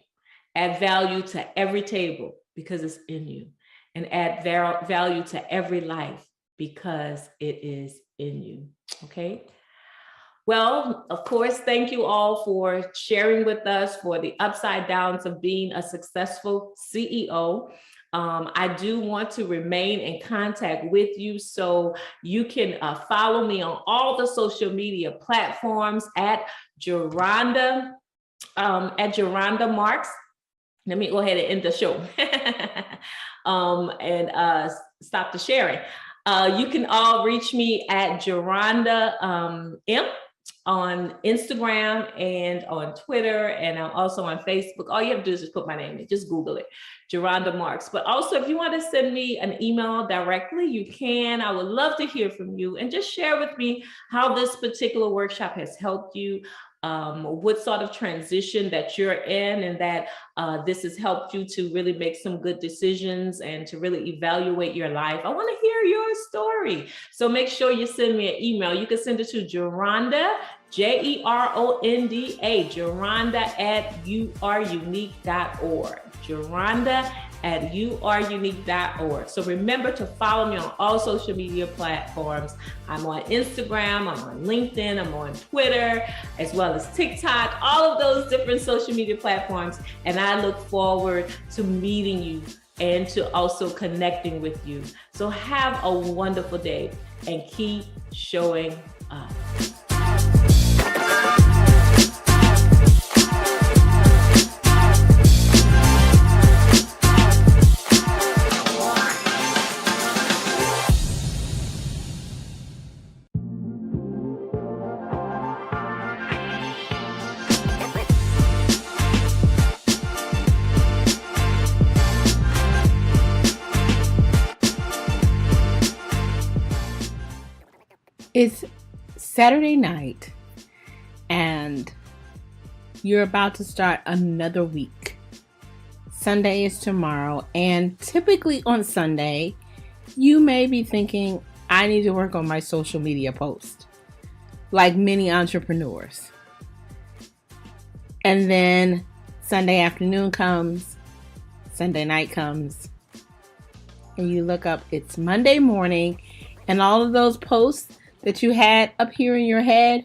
Add value to every table because it's in you. and add value to every life because it is in you. Okay. Well, of course, thank you all for sharing with us for the upside downs of being a successful CEO. I do want to remain in contact with you, so you can follow me on all the social media platforms at Geronda Marks. Let me go ahead and end the show and stop the sharing. You can all reach me at Geronda M on Instagram and on Twitter, and I'm also on Facebook. All you have to do is just put my name in, just Google it, Geronda Marks. But also, if you want to send me an email directly, you can. I would love to hear from you and just share with me how this particular workshop has helped you, what sort of transition that you're in, and that this has helped you to really make some good decisions and to really evaluate your life. I want to hear your story. So make sure you send me an email. You can send it to Geronda, Geronda, Geronda@youareunique.org. Geronda@youareunique.org. So remember to follow me on all social media platforms. I'm on Instagram, I'm on LinkedIn, I'm on Twitter, as well as TikTok, all of those different social media platforms. And I look forward to meeting you and to also connecting with you. So have a wonderful day and keep showing up.
It's Saturday night and you're about to start another week. Sunday is tomorrow, and typically on Sunday, you may be thinking, I need to work on my social media post, like many entrepreneurs. And then Sunday afternoon comes, Sunday night comes, and you look up, it's Monday morning, and all of those posts that you had up here in your head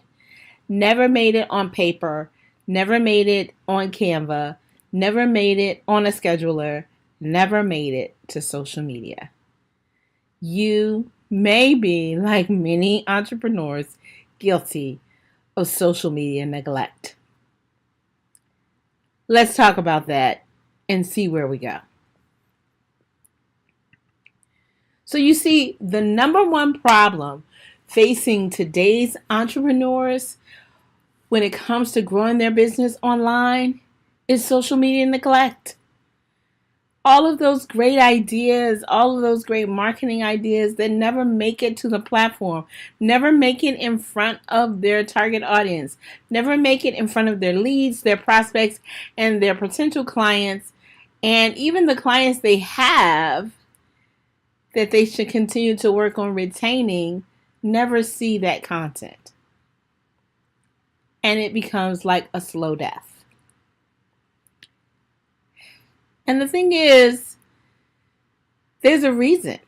never made it on paper, never made it on Canva, never made it on a scheduler, never made it to social media. You may be, like many entrepreneurs, guilty of social media neglect. Let's talk about that and see where we go. So you see, the number one problem facing today's entrepreneurs when it comes to growing their business online is social media neglect. All of those great ideas, all of those great marketing ideas that never make it to the platform, never make it in front of their target audience, never make it in front of their leads, their prospects, and their potential clients, and even the clients they have that they should continue to work on retaining, never see that content. And it becomes like a slow death. And the thing is, there's a reason.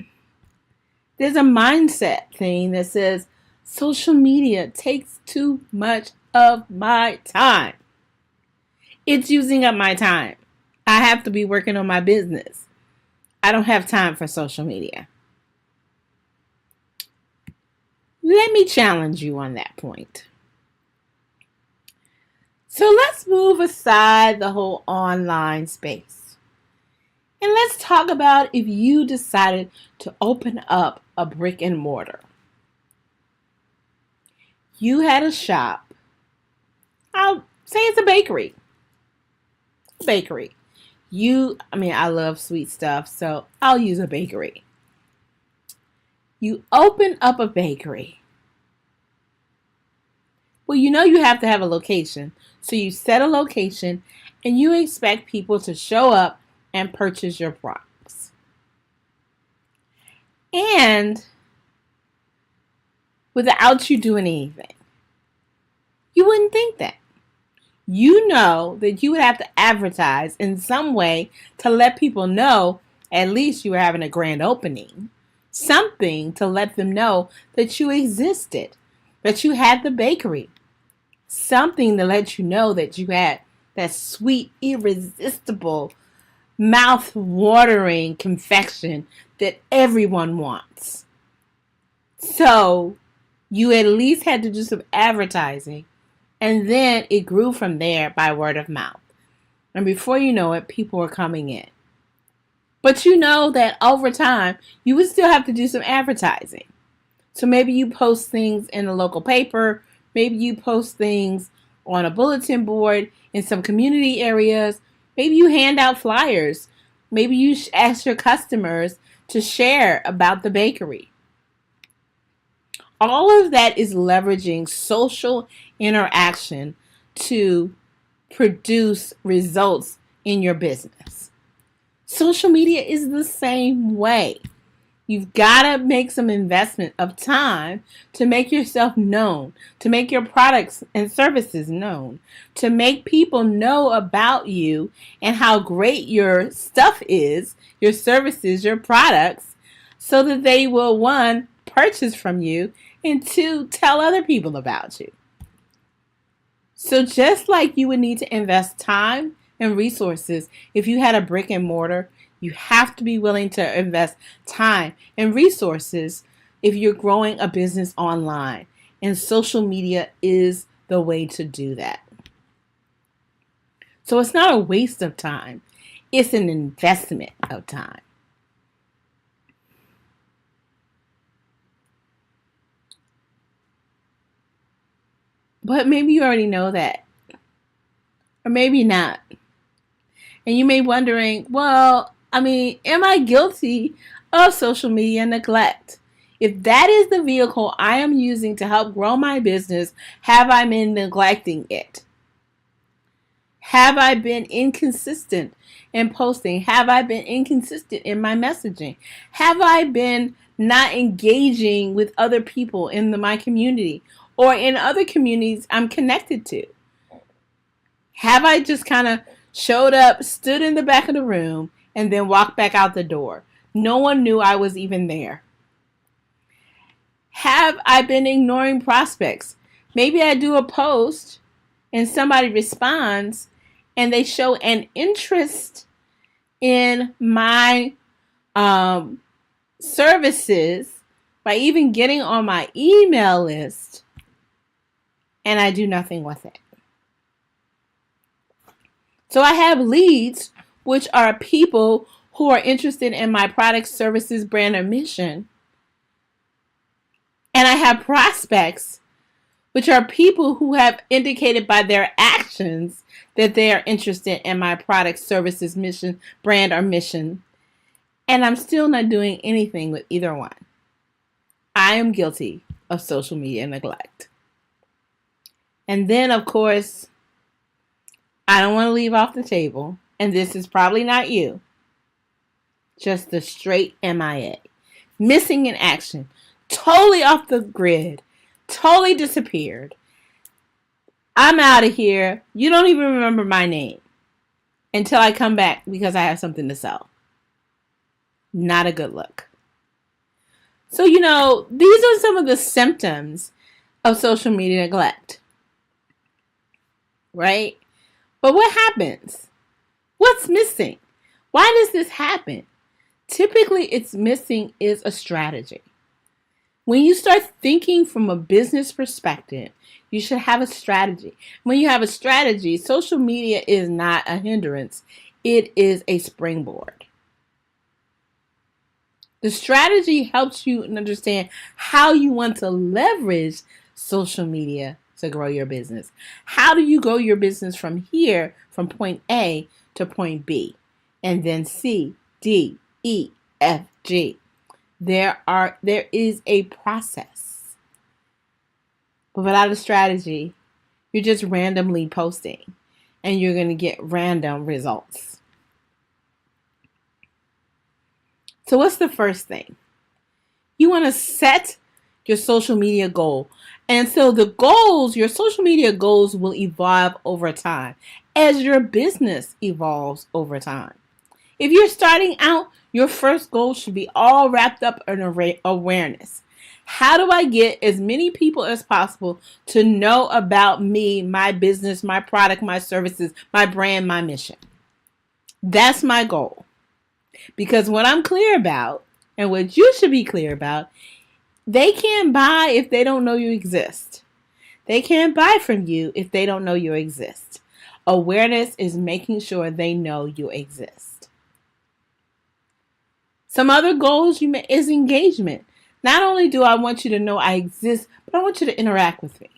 There's a mindset thing that says social media takes too much of my time. It's using up my time. I have to be working on my business. I don't have time for social media. Let me challenge you on that point. So let's move aside the whole online space. And let's talk about if you decided to open up a brick and mortar. You had a shop. I'll say it's a bakery. I love sweet stuff, so I'll use a bakery. You open up a bakery. Well, you have to have a location. So you set a location and you expect people to show up and purchase your products. And without you doing anything. You wouldn't think that. You know that you would have to advertise in some way to let people know At least you were having a grand opening. Something to let them know that you existed, that you had the bakery. Something to let you know that you had that sweet, irresistible, mouth-watering confection that everyone wants. So you at least had to do some advertising, and then it grew from there by word of mouth. And before you know it, people were coming in. But you know that over time, you would still have to do some advertising. So maybe you post things in the local paper, maybe you post things on a bulletin board in some community areas, maybe you hand out flyers, maybe you ask your customers to share about the bakery. All of that is leveraging social interaction to produce results in your business. Social media is the same way. You've got to make some investment of time to make yourself known, to make your products and services known, to make people know about you and how great your stuff is, your services, your products, so that they will, one, purchase from you, and two, tell other people about you. So just like you would need to invest time and resources if you had a brick and mortar, you have to be willing to invest time and resources if you're growing a business online. And social media is the way to do that. So it's not a waste of time. It's an investment of time. But maybe you already know that. Or maybe not. And you may be wondering, well, am I guilty of social media neglect? If that is the vehicle I am using to help grow my business, have I been neglecting it? Have I been inconsistent in posting? Have I been inconsistent in my messaging? Have I been not engaging with other people in my community or in other communities I'm connected to? Have I just kind of showed up, stood in the back of the room, and then walked back out the door? No one knew I was even there. Have I been ignoring prospects? Maybe I do a post and somebody responds and they show an interest in my services by even getting on my email list, and I do nothing with it. So I have leads, which are people who are interested in my product, services, brand, or mission. And I have prospects, which are people who have indicated by their actions that they are interested in my product, services, mission, brand, or mission. And I'm still not doing anything with either one. I am guilty of social media neglect. And then, of course, I don't want to leave off the table, and this is probably not you, just the straight MIA. Missing in action, totally off the grid, totally disappeared. I'm out of here. You don't even remember my name until I come back because I have something to sell. Not a good look. So, these are some of the symptoms of social media neglect, right? But what happens? What's missing? Why does this happen? Typically, it's missing is a strategy. When you start thinking from a business perspective, you should have a strategy. When you have a strategy, social media is not a hindrance. It is a springboard. The strategy helps you understand how you want to leverage social media to grow your business. How do you grow your business from here, from point A to point B, and then C, D, E, F, G? There is a process. But without a strategy, you're just randomly posting and you're going to get random results. So what's the first thing? You want to set your social media goal. And so your social media goals will evolve over time as your business evolves over time. If you're starting out, your first goal should be all wrapped up in awareness. How do I get as many people as possible to know about me, my business, my product, my services, my brand, my mission? That's my goal. Because what I'm clear about, and what you should be clear about, they can't buy if they don't know you exist. They can't buy from you if they don't know you exist. Awareness is making sure they know you exist. Some other goals is engagement. Not only do I want you to know I exist, but I want you to interact with me.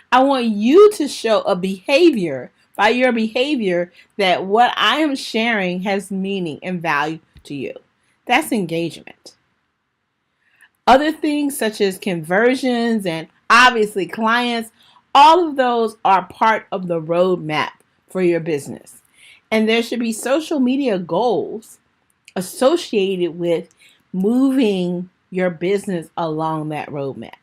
I want you to show a behavior, by your behavior, that what I am sharing has meaning and value to you. That's engagement. Other things such as conversions and obviously clients, all of those are part of the roadmap for your business. And there should be social media goals associated with moving your business along that roadmap.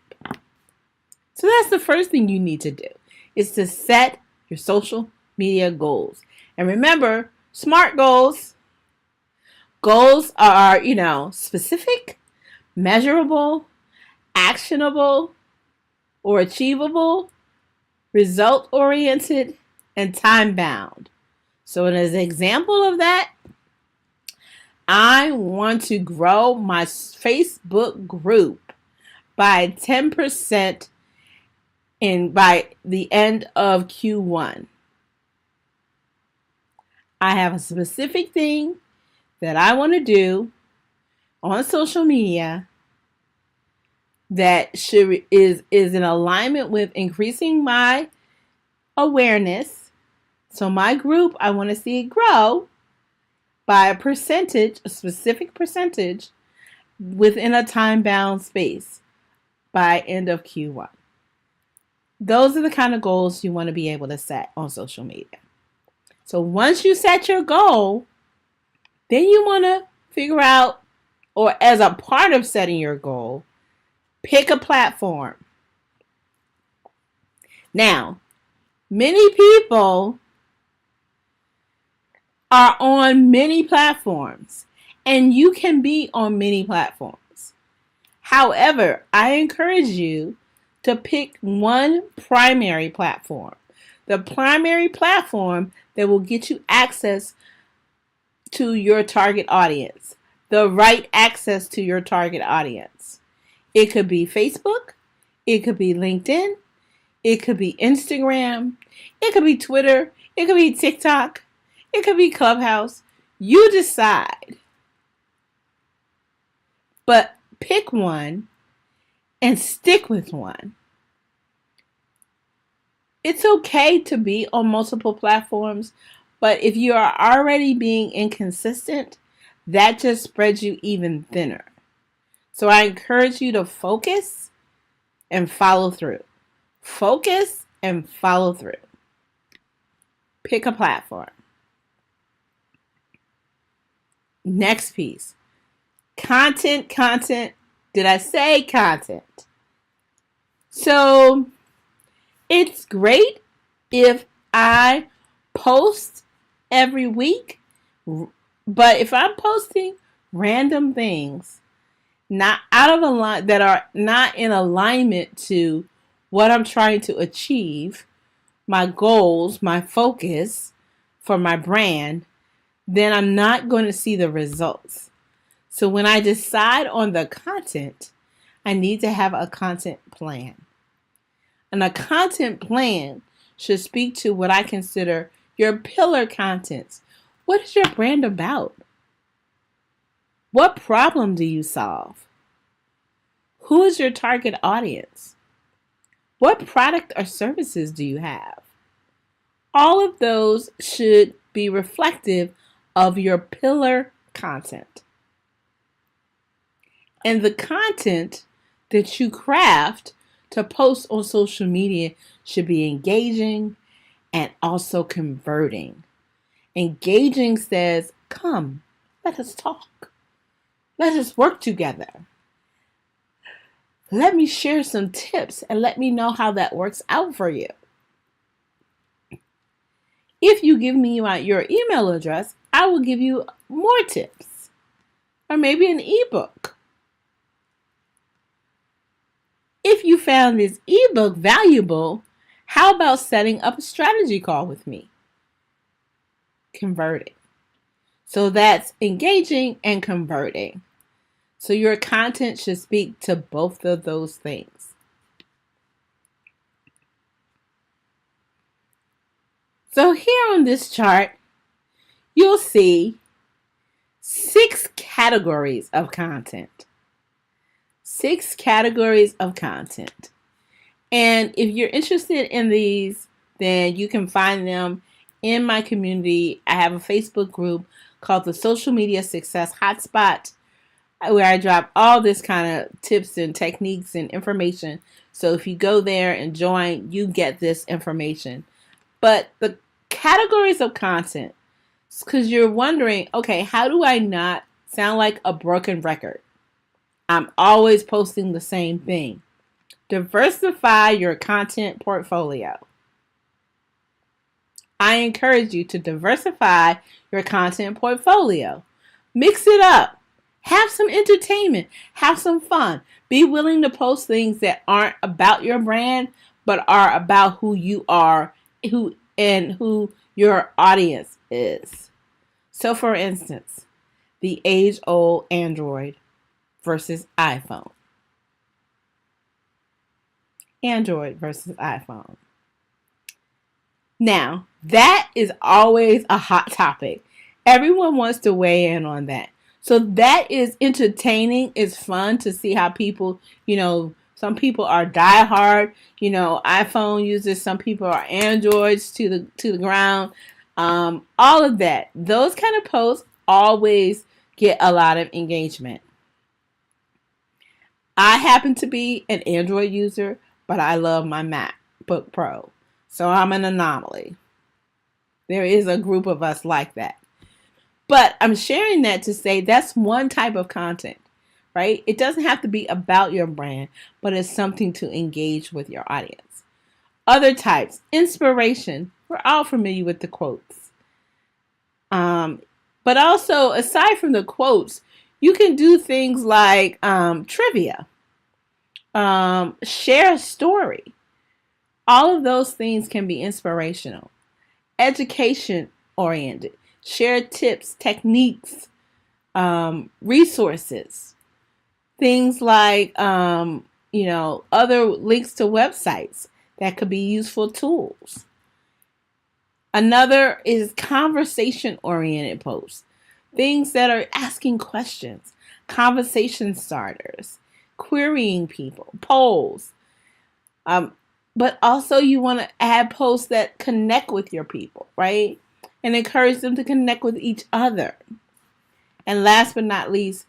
So that's the first thing you need to do, is to set your social media goals. And remember, SMART goals. Goals are, specific, measurable, actionable, or achievable, result-oriented, and time-bound. So as an example of that, I want to grow my Facebook group by 10% by the end of Q1. I have a specific thing that I want to do on social media that is in alignment with increasing my awareness. So my group, I want to see it grow by a specific percentage within a time-bound space by end of Q1. Those are the kind of goals you want to be able to set on social media. So once you set your goal, then you want to figure out, or as a part of setting your goal, pick a platform. Now, many people are on many platforms, and you can be on many platforms. However, I encourage you to pick one primary platform. The primary platform that will get you access to your target audience, the right access to your target audience. It could be Facebook, it could be LinkedIn, it could be Instagram, it could be Twitter, it could be TikTok, it could be Clubhouse. You decide. But pick one and stick with one. It's okay to be on multiple platforms, but if you are already being inconsistent, that just spreads you even thinner. So I encourage you to focus and follow through. Focus and follow through. Pick a platform. Next piece. Content. Did I say content? So it's great if I post every week, but if I'm posting random things not out of that are not in alignment to what I'm trying to achieve, my goals, my focus for my brand, then I'm not going to see the results. So when I decide on the content, I need to have a content plan. And a content plan should speak to what I consider your pillar contents. What is your brand about? What problem do you solve? Who is your target audience? What product or services do you have? All of those should be reflective of your pillar content. And the content that you craft to post on social media should be engaging and also converting. Engaging says, come, let us talk. Let us work together. Let me share some tips and let me know how that works out for you. If you give me your email address, I will give you more tips, or maybe an ebook. If you found this ebook valuable, how about setting up a strategy call with me? Converting. So that's engaging and converting. So your content should speak to both of those things. So here on this chart, you'll see 6 categories of content. 6 categories of content. And if you're interested in these, then you can find them in my community. I have a Facebook group called the Social Media Success Hotspot, where I drop all this kind of tips and techniques and information. So if you go there and join, you get this information. But the categories of content, because you're wondering, okay, how do I not sound like a broken record? I'm always posting the same thing. Diversify your content portfolio. I encourage you to diversify your content portfolio. Mix it up. Have some entertainment. Have some fun. Be willing to post things that aren't about your brand, but are about who you are, who your audience is. So for instance, the age-old Android versus iPhone. Android versus iPhone. Now, that is always a hot topic. Everyone wants to weigh in on that. So that is entertaining. It's fun to see how people, some people are diehard, iPhone users, some people are Androids to the ground. All of that. Those kind of posts always get a lot of engagement. I happen to be an Android user, but I love my MacBook Pro. So I'm an anomaly. There is a group of us like that. But I'm sharing that to say that's one type of content, right? It doesn't have to be about your brand, but it's something to engage with your audience. Other types, inspiration. We're all familiar with the quotes. But also, aside from the quotes, you can do things like trivia, share a story. All of those things can be inspirational, education oriented, share tips, techniques, resources, things like, other links to websites that could be useful tools. Another is conversation oriented posts, things that are asking questions, conversation starters, querying people, polls. But also you want to add posts that connect with your people, right? And encourage them to connect with each other. And last but not least,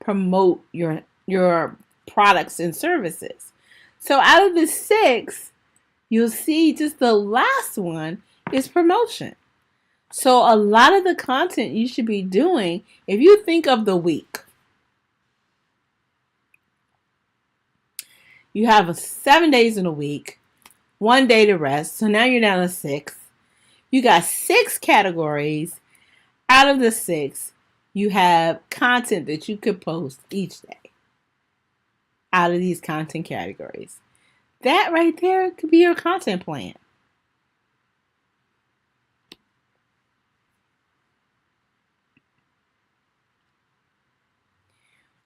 promote your products and services. So out of the 6, you'll see just the last one is promotion. So a lot of the content you should be doing, if you think of the week, you have 7 days in a week, 1 day to rest. So now you're down to 6. You got 6 categories. Out of the 6, you have content that you could post each day out of these content categories. That right there could be your content plan.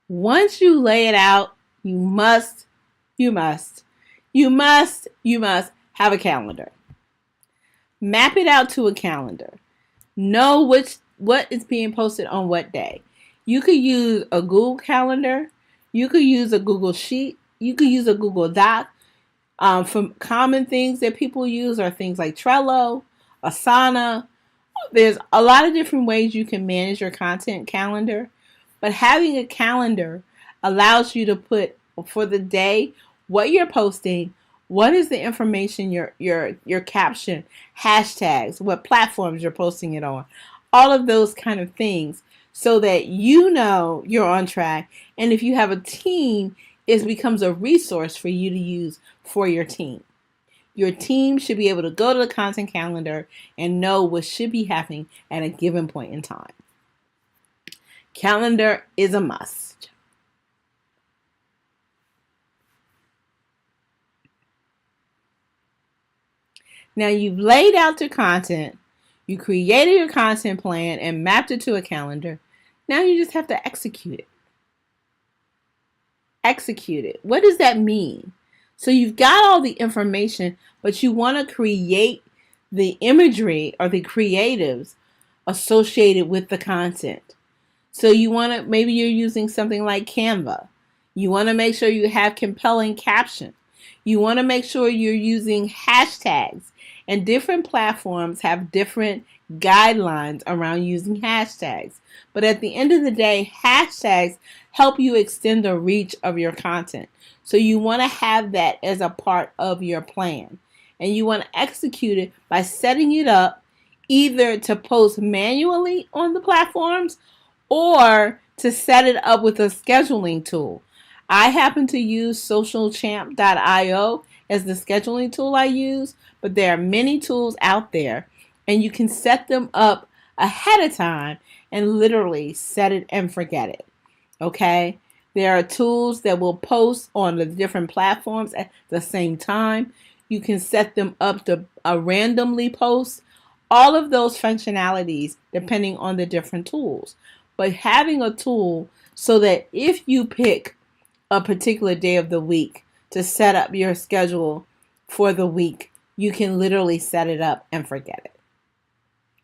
Once you lay it out, you must have a calendar. Map it out to a calendar. Know what is being posted on what day. You could use a Google Calendar. You could use a Google Sheet. You could use a Google Doc. For common things that people use are things like Trello, Asana. There's a lot of different ways you can manage your content calendar. But having a calendar allows you to put for the day what you're posting, what is the information, your caption, hashtags, what platforms you're posting it on, all of those kind of things, so that you know you're on track. And if you have a team, it becomes a resource for you to use for your team. Your team should be able to go to the content calendar and know what should be happening at a given point in time. Calendar is a must. Now you've laid out your content, you created your content plan and mapped it to a calendar. Now you just have to execute it. Execute it. What does that mean? So you've got all the information, but you want to create the imagery or the creatives associated with the content. So you want to, maybe you're using something like Canva. You want to make sure you have compelling captions. You want to make sure you're using hashtags, and different platforms have different guidelines around using hashtags. But at the end of the day, hashtags help you extend the reach of your content. So you want to have that as a part of your plan. And you want to execute it by setting it up either to post manually on the platforms or to set it up with a scheduling tool. I happen to use socialchamp.io as the scheduling tool I use, but there are many tools out there and you can set them up ahead of time and literally set it and forget it. Okay? There are tools that will post on the different platforms at the same time. You can set them up to randomly post. All of those functionalities depending on the different tools. But having a tool so that if you pick a particular day of the week to set up your schedule for the week, you can literally set it up and forget it.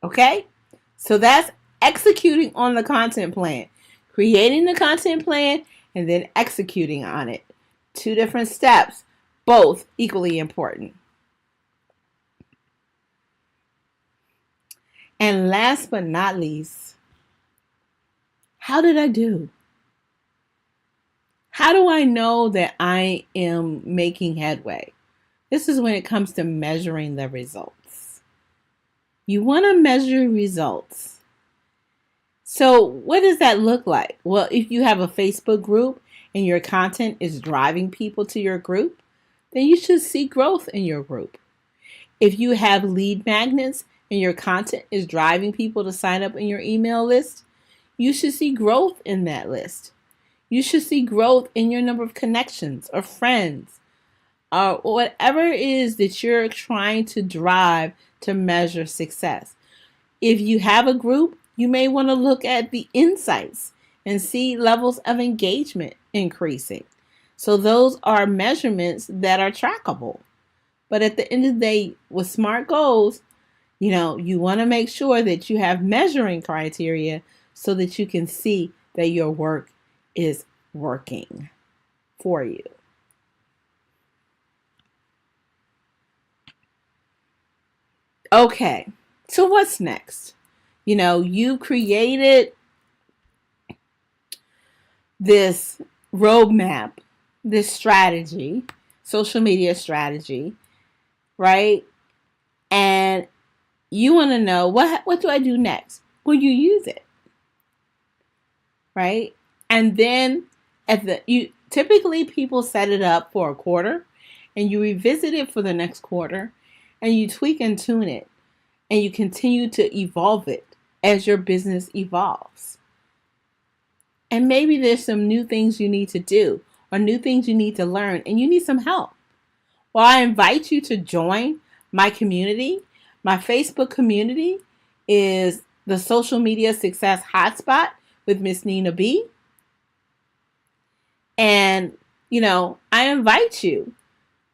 Okay? So that's executing on the content plan. Creating the content plan and then executing on it. Two different steps, both equally important. And last but not least, how did I do? How do I know that I am making headway? This is when it comes to measuring the results. You want to measure results. So what does that look like? Well, if you have a Facebook group and your content is driving people to your group, then you should see growth in your group. If you have lead magnets and your content is driving people to sign up in your email list, you should see growth in that list. You should see growth in your number of connections or friends or whatever it is that you're trying to drive to measure success. If you have a group, you may want to look at the insights and see levels of engagement increasing. So those are measurements that are trackable. But at the end of the day, with SMART goals, you want to make sure that you have measuring criteria so that you can see that your work is working for you. Okay, so what's next? You created this roadmap, this strategy, social media strategy, right? And you want to know, what do I do next? Will you use it? Right? And then typically people set it up for a quarter and you revisit it for the next quarter and you tweak and tune it and you continue to evolve it as your business evolves. And maybe there's some new things you need to do or new things you need to learn and you need some help. Well, I invite you to join my community. My Facebook community is the Social Media Success Hotspot with Miss Nina B. And, I invite you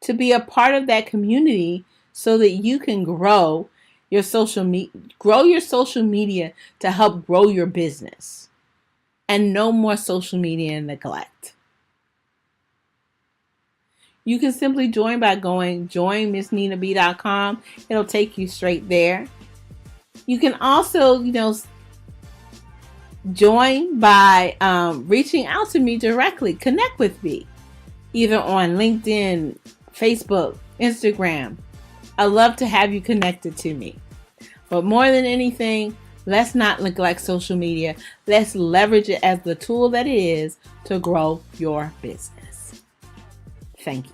to be a part of that community so that you can grow your social media to help grow your business. And no more social media neglect. You can simply join by going joinmissninab.com. It'll take you straight there. You can also, join by reaching out to me directly. Connect with me, either on LinkedIn, Facebook, Instagram. I love to have you connected to me. But more than anything, let's not neglect social media. Let's leverage it as the tool that it is to grow your business. Thank you.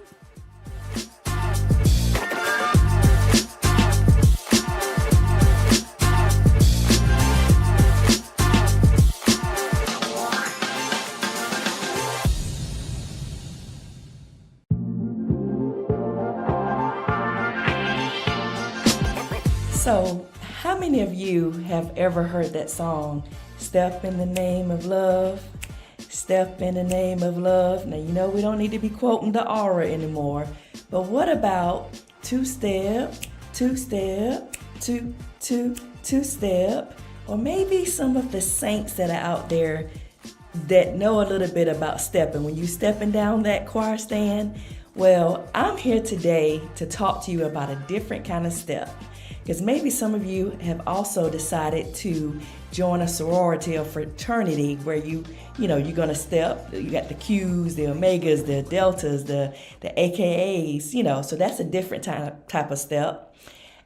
you have ever heard that song, Step in the Name of Love? Step in the name of love. Now, you know we don't need to be quoting the aura anymore, but what about two-step, two-step, two-step, or maybe some of the saints that are out there that know a little bit about stepping. When you stepping down that choir stand, well, I'm here today to talk to you about a different kind of step. Because maybe some of you have also decided to join a sorority or fraternity where you're gonna step. You got the Qs, the Omegas, the Deltas, the AKAs, so that's a different type of step.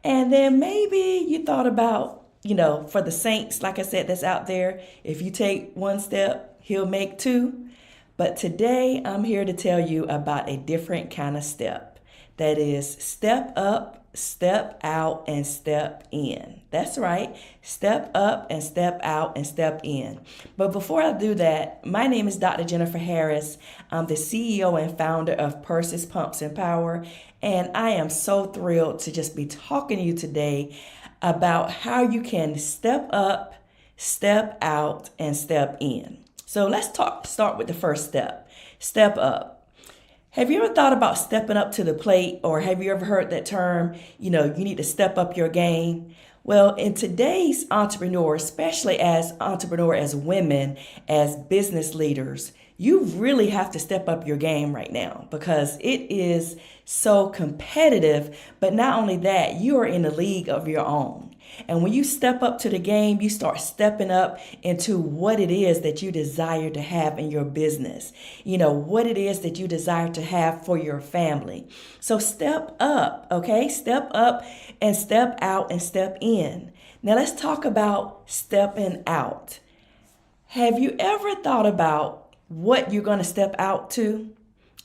And then maybe you thought about, for the saints, like I said, that's out there, if you take one step, he'll make two. But today I'm here to tell you about a different kind of step. That is step up, step out, and step in. That's right. Step up and step out and step in. But before I do that, my name is Dr. Jennifer Harris. I'm the CEO and founder of Purses, Pumps, and Power. And I am so thrilled to just be talking to you today about how you can step up, step out, and step in. So let's start with the first step. Step up. Have you ever thought about stepping up to the plate, or have you ever heard that term, you need to step up your game? Well, in today's entrepreneur, especially as women, as business leaders, you really have to step up your game right now because it is so competitive. But not only that, you are in a league of your own. And when you step up to the game, you start stepping up into what it is that you desire to have in your business, what it is that you desire to have for your family. So step up, okay? Step up and step out and step in. Now let's talk about stepping out. Have you ever thought about what you're going to step out to?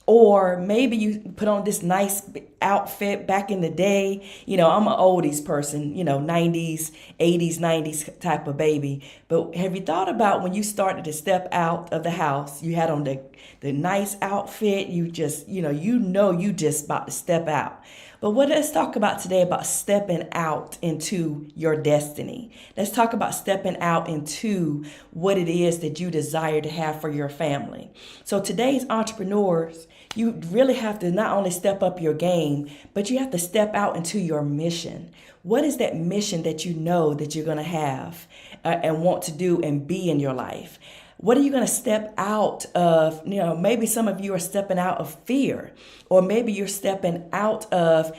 Or maybe you put on this nice outfit back in the day. I'm an oldies person, 90s, 80s, 90s type of baby. But have you thought about when you started to step out of the house, you had on the nice outfit, you just about to step out. But let's talk about today about stepping out into your destiny. Let's talk about stepping out into what it is that you desire to have for your family. So today's entrepreneurs, you really have to not only step up your game, but you have to step out into your mission. What is that mission that you know that you're going to have and want to do and be in your life? What are you going to step out of? Maybe some of you are stepping out of fear, or maybe you're stepping out of,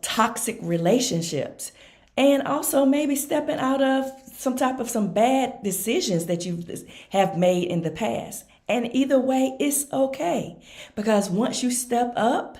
toxic relationships, and also maybe stepping out of some bad decisions that you have made in the past. And either way, it's okay, because once you step up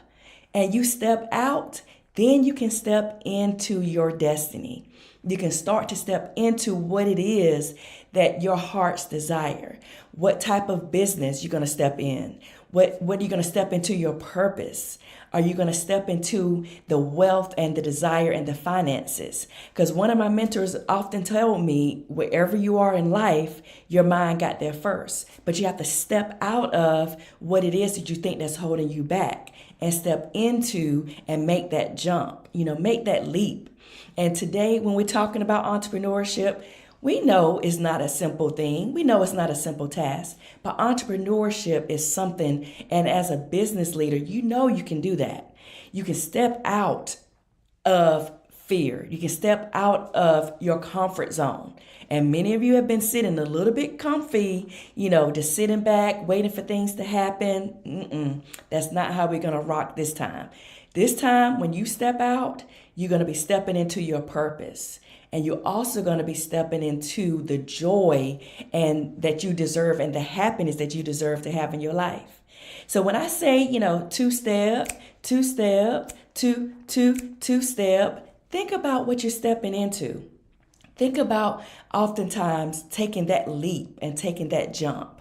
and you step out, then you can step into your destiny. You can start to step into what it is that your heart's desire. What type of business you're going to step in? What are you going to step into your purpose? Are you going to step into the wealth and the desire and the finances? Because one of my mentors often told me, wherever you are in life, your mind got there first. But you have to step out of what it is that you think that's holding you back and step into and make that jump, make that leap. And today, when we're talking about entrepreneurship, we know it's not a simple thing. We know it's not a simple task, but entrepreneurship is something. And as a business leader, you can do that. You can step out of fear. You can step out of your comfort zone. And many of you have been sitting a little bit comfy, just sitting back, waiting for things to happen. That's not how we're going to rock this time. This time, when you step out, you're going to be stepping into your purpose. And you're also going to be stepping into the joy and that you deserve and the happiness that you deserve to have in your life. So when I say, two-step, two-step, two-step, think about what you're stepping into. Think about oftentimes taking that leap and taking that jump.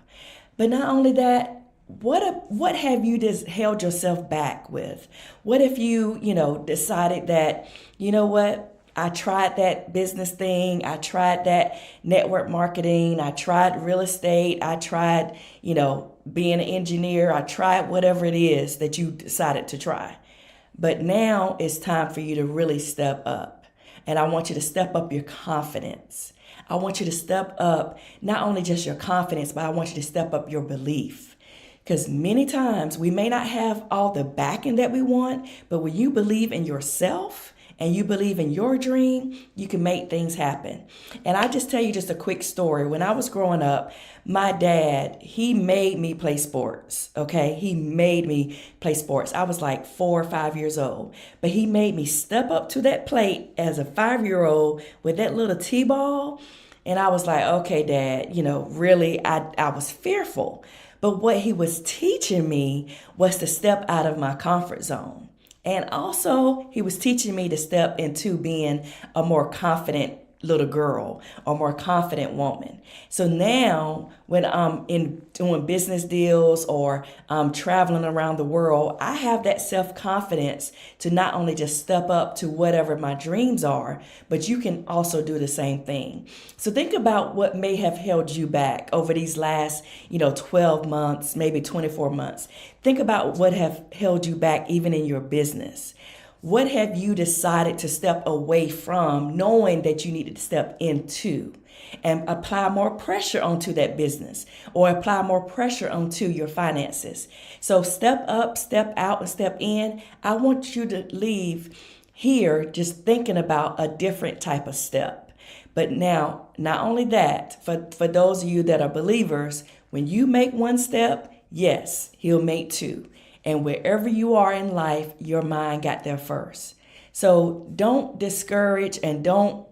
But not only that, what have you just held yourself back with? What if you, decided that, I tried that business thing. I tried that network marketing. I tried real estate. I tried, being an engineer. I tried whatever it is that you decided to try. But now it's time for you to really step up. And I want you to step up your confidence. I want you to step up not only just your confidence, but I want you to step up your belief. Because many times we may not have all the backing that we want, but when you believe in yourself and you believe in your dream, you can make things happen. And I just tell you just a quick story. When I was growing up, my dad, he made me play sports, okay? He made me play sports. I was like 4 or 5 years old, but he made me step up to that plate as a 5-year-old with that little T-ball. And I was like, okay, Dad, really, I was fearful. But what he was teaching me was to step out of my comfort zone. And also, he was teaching me to step into being a more confident little girl or more confident woman. So now when I'm doing business deals or I'm traveling around the world, I have that self-confidence to not only just step up to whatever my dreams are, but you can also do the same thing. So think about what may have held you back over these last, 12 months, maybe 24 months. Think about what have held you back even in your business. What have you decided to step away from, knowing that you needed to step into and apply more pressure onto that business or apply more pressure onto your finances? So step up, step out, and step in. I want you to leave here just thinking about a different type of step. But now, not only that, for those of you that are believers, when you make one step, yes, he'll make two. And wherever you are in life, your mind got there first. So don't discourage and don't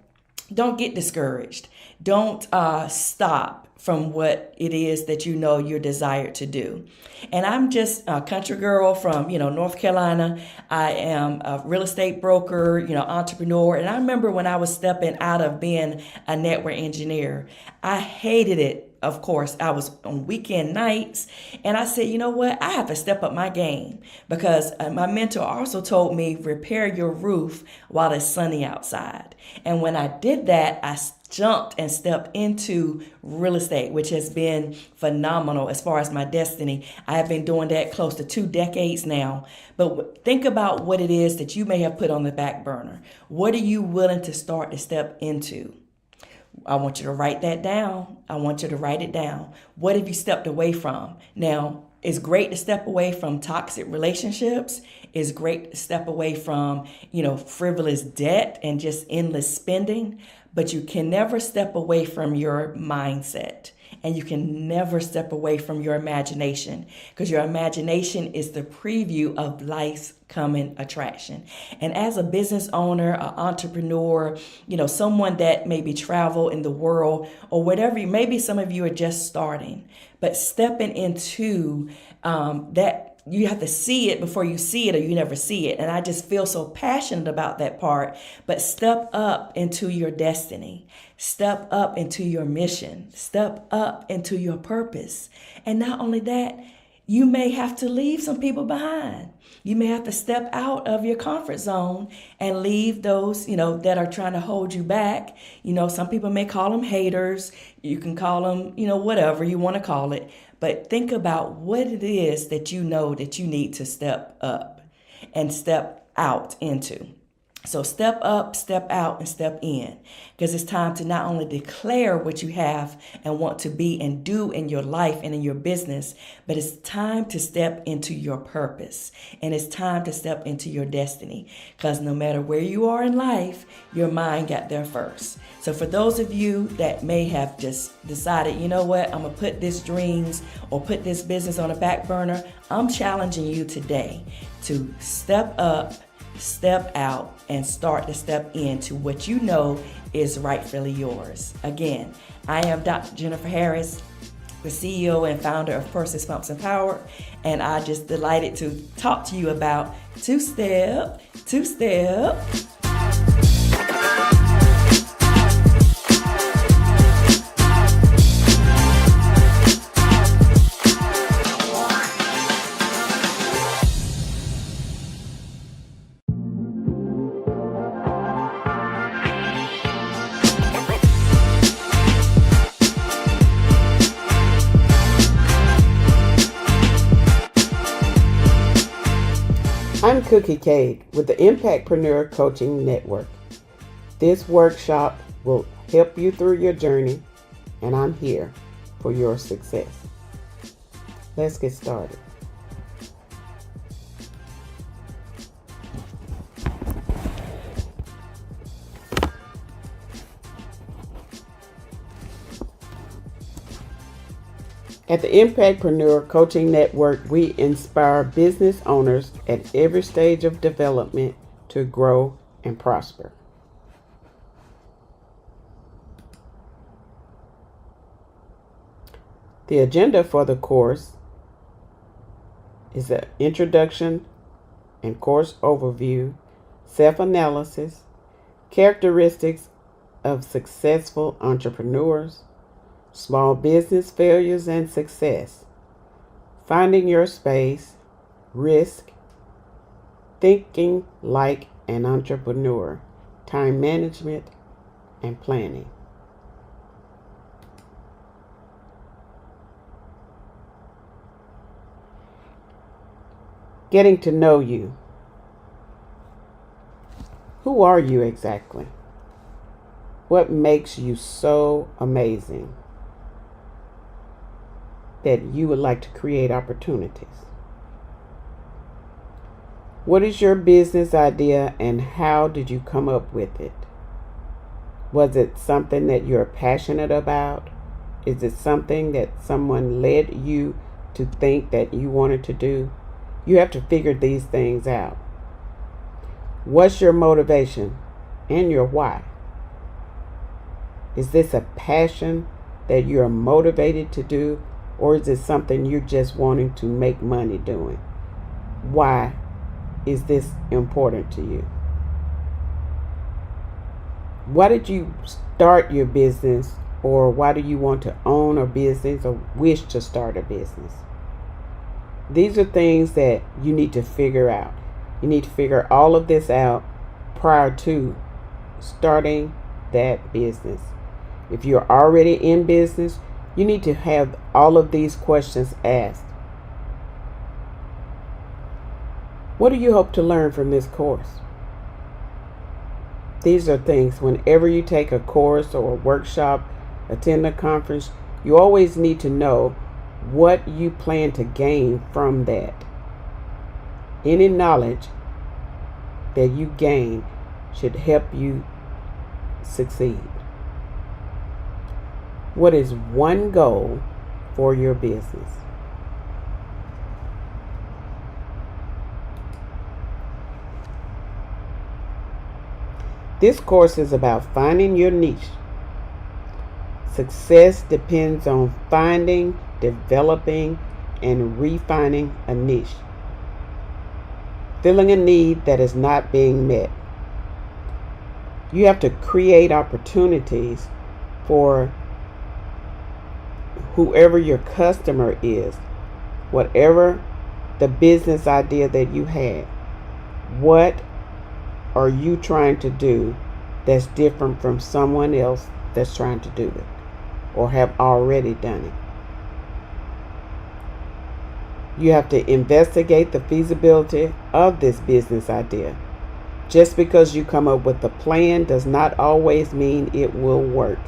get discouraged. Don't stop from what it is that you're desired to do. And I'm just a country girl from, North Carolina. I am a real estate broker, entrepreneur. And I remember when I was stepping out of being a network engineer, I hated it. Of course, I was on weekend nights and I said, you know what? I have to step up my game because my mentor also told me, repair your roof while it's sunny outside. And when I did that, I jumped and stepped into real estate, which has been phenomenal as far as my destiny. I have been doing that close to 2 decades now. But think about what it is that you may have put on the back burner. What are you willing to start to step into? I want you to write that down. I want you to write it down. What have you stepped away from? Now, it's great to step away from toxic relationships. It's great to step away from, frivolous debt and just endless spending. But you can never step away from your mindset. And you can never step away from your imagination because your imagination is the preview of life's coming attraction. And as a business owner, an entrepreneur, someone that maybe travel in the world or whatever, maybe some of you are just starting, but stepping into that. You have to see it before you see it or you never see it. And I just feel so passionate about that part. But step up into your destiny. Step up into your mission. Step up into your purpose. And not only that, you may have to leave some people behind. You may have to step out of your comfort zone and leave those, that are trying to hold you back. Some people may call them haters. You can call them, whatever you want to call it. But think about what it is that you know that you need to step up and step out into. So step up, step out, and step in. Because it's time to not only declare what you have and want to be and do in your life and in your business, but it's time to step into your purpose. And it's time to step into your destiny. Because no matter where you are in life, your mind got there first. So for those of you that may have just decided, you know what, I'm going to put this dreams or put this business on a back burner, I'm challenging you today to step up, step out, and start to step into what you know is rightfully yours. Again, I am Dr. Jennifer Harris, the CEO and founder of Purses, Pumps, and Power, and I just delighted to talk to you about two-step.
I'm Cookie Cade with the Impactpreneur Coaching Network. This workshop will help you through your journey, and I'm here for your success. Let's get started. At the Impactpreneur Coaching Network, we inspire business owners at every stage of development to grow and prosper. The agenda for the course is an introduction and course overview, self-analysis, characteristics of successful entrepreneurs, small business failures and success, finding your space, risk, thinking like an entrepreneur, time management, and planning. Getting to know you. Who are you exactly? What makes you so amazing that you would like to create opportunities? What is your business idea and how did you come up with it? Was it something that you're passionate about? Is it something that someone led you to think that you wanted to do? You have to figure these things out. What's your motivation and your why? Is this a passion that you're motivated to do, or is it something you're just wanting to make money doing? Why is this important to you? Why did you start your business, or why do you want to own a business or wish to start a business? These are things that you need to figure out. You need to figure all of this out prior to starting that business. If you're already in business, you need to have all of these questions asked. What do you hope to learn from this course? These are things, whenever you take a course or a workshop, attend a conference, you always need to know what you plan to gain from that. Any knowledge that you gain should help you succeed. What is one goal for your business? This course is about finding your niche. Success depends on finding, developing, and refining a niche. Filling a need that is not being met. You have to create opportunities for whoever your customer is, whatever the business idea that you have. What are you trying to do that's different from someone else that's trying to do it or have already done it? You have to investigate the feasibility of this business idea. Just because you come up with a plan does not always mean it will work.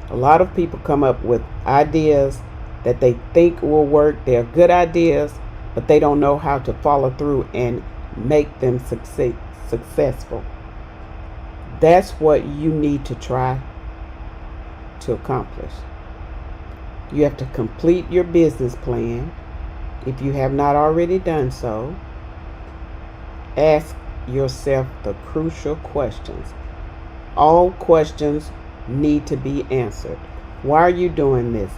A lot of people come up with ideas that they think will work. They're good ideas, but they don't know how to follow through and make them successful. That's what you need to try to accomplish. You have to complete your business plan. If you have not already done so, ask yourself the crucial questions. All questions need to be answered. Why are you doing this?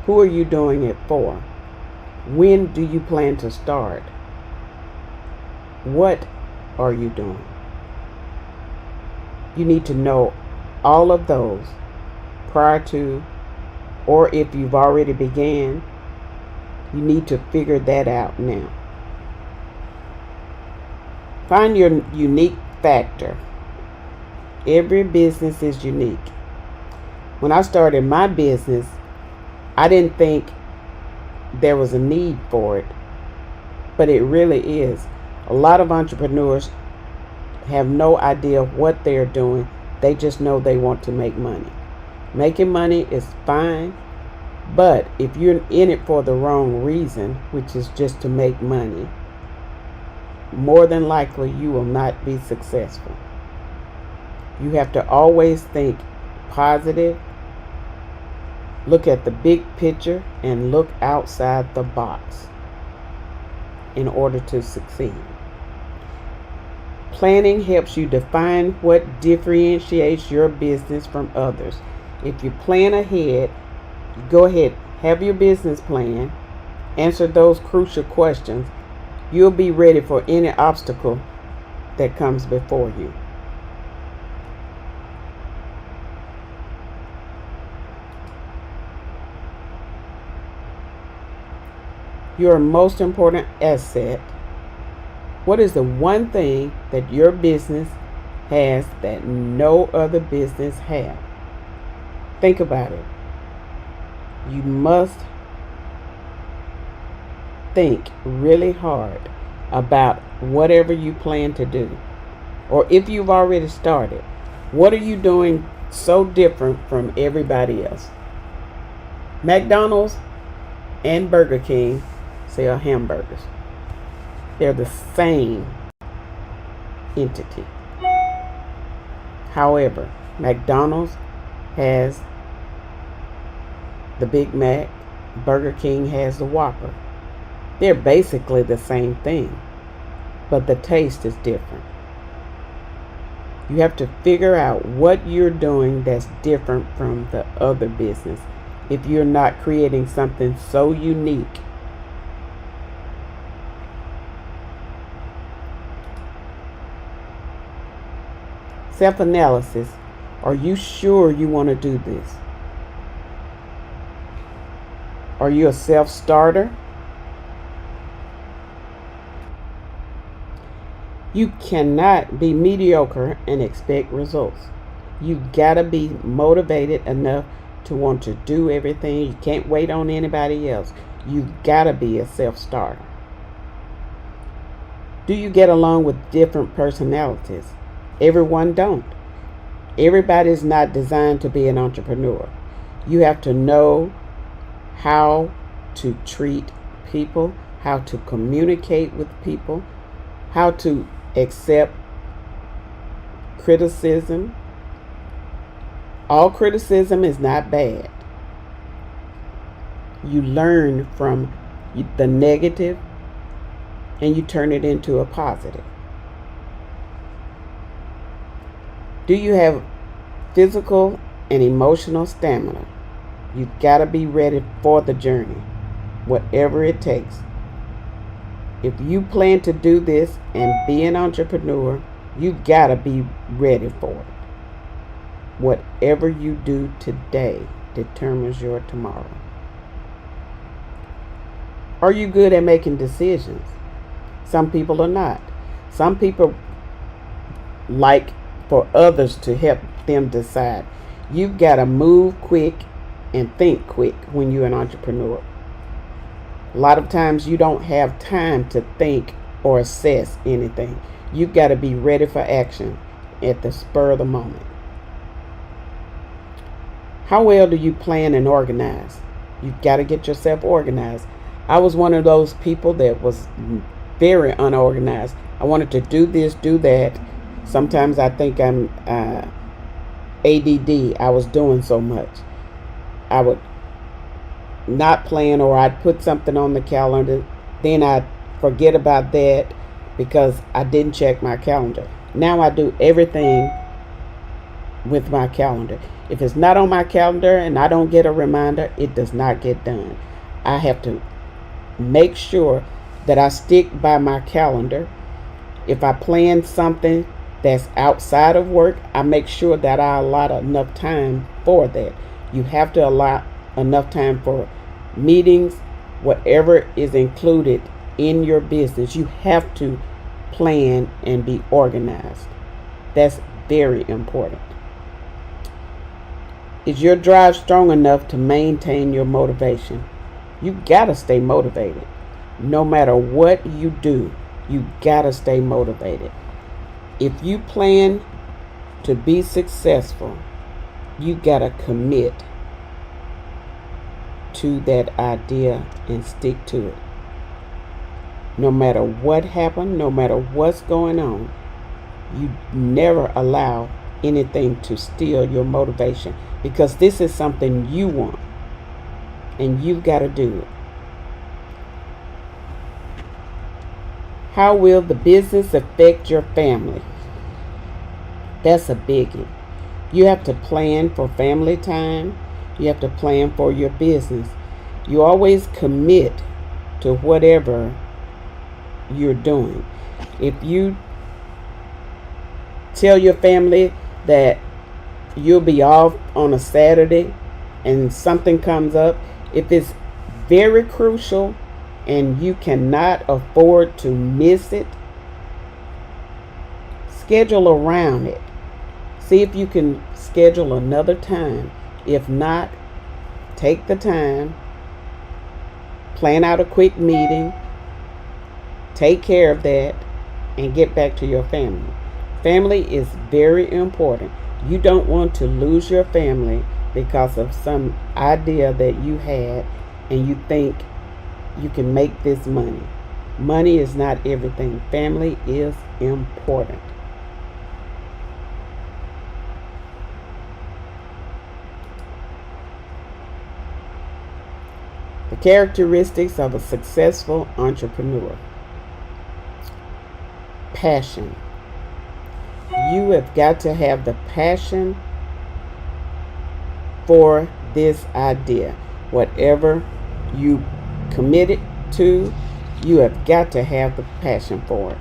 Who are you doing it for? When do you plan to start? What are you doing? You need to know all of those prior to, or if you've already began, you need to figure that out now. Find your unique factor. Every business is unique. When I started my business, I didn't think there was a need for it, but it really is. A lot of entrepreneurs have no idea what they're doing. They just know they want to make money. Making money is fine, but if you're in it for the wrong reason, which is just to make money, more than likely you will not be successful. You have to always think positive, look at the big picture, and look outside the box in order to succeed. Planning helps you define what differentiates your business from others. If you plan ahead, go ahead, have your business plan, answer those crucial questions. You'll be ready for any obstacle that comes before you. Your most important asset. What is the one thing that your business has that no other business has? Think about it. You must think really hard about whatever you plan to do. Or if you've already started, what are you doing so different from everybody else? McDonald's and Burger King sell hamburgers. They're the same entity. However, McDonald's has the Big Mac, Burger King has the Whopper. They're basically the same thing, but the taste is different. You have to figure out what you're doing that's different from the other business if you're not creating something so unique. Self-analysis. Are you sure you want to do this? Are you a self-starter? You cannot be mediocre and expect results. You gotta be motivated enough to want to do everything. You can't wait on anybody else. You gotta be a self-starter. Do you get along with different personalities? Everyone don't. Everybody's not designed to be an entrepreneur. You have to know how to treat people, how to communicate with people, how to accept criticism. All criticism is not bad. You learn from the negative and you turn it into a positive. Do you have physical and emotional stamina? You've got to be ready for the journey, whatever it takes. If you plan to do this and be an entrepreneur, you've got to be ready for it. Whatever you do today determines your tomorrow. Are you good at making decisions? Some people are not. Some people like for others to help them decide. You've got to move quick and think quick when you're an entrepreneur. A lot of times you don't have time to think or assess anything. You've got to be ready for action at the spur of the moment. How well do you plan and organize? You've got to get yourself organized. I was one of those people that was very unorganized. I wanted to do this, do that. Sometimes I think I'm ADD. I was doing so much. I would not plan, or I'd put something on the calendar, then I'd forget about that because I didn't check my calendar. Now I do everything with my calendar. If it's not on my calendar and I don't get a reminder, it does not get done. I have to make sure that I stick by my calendar. If I plan something that's outside of work, I make sure that I allot enough time for that. You have to allot enough time for meetings, whatever is included in your business. You have to plan and be organized. That's very important. Is your drive strong enough to maintain your motivation? You gotta stay motivated. No matter what you do, you gotta stay motivated. If you plan to be successful, you gotta commit to that idea and stick to it. No matter what happened, no matter what's going on, you never allow anything to steal your motivation, because this is something you want and you've got to do it. How will the business affect your family? That's a biggie. You have to plan for family time. You have to plan for your business. You always commit to whatever you're doing. If you tell your family that you'll be off on a Saturday and something comes up, if it's very crucial and you cannot afford to miss it, schedule around it. See if you can schedule another time. If not, take the time, plan out a quick meeting, take care of that, and get back to your family. Family is very important. You don't want to lose your family because of some idea that you had and you think you can make this money. Money is not everything. Family is important. The characteristics of a successful entrepreneur. Passion. You have got to have the passion for this idea. Whatever you committed to, you have got to have the passion for it.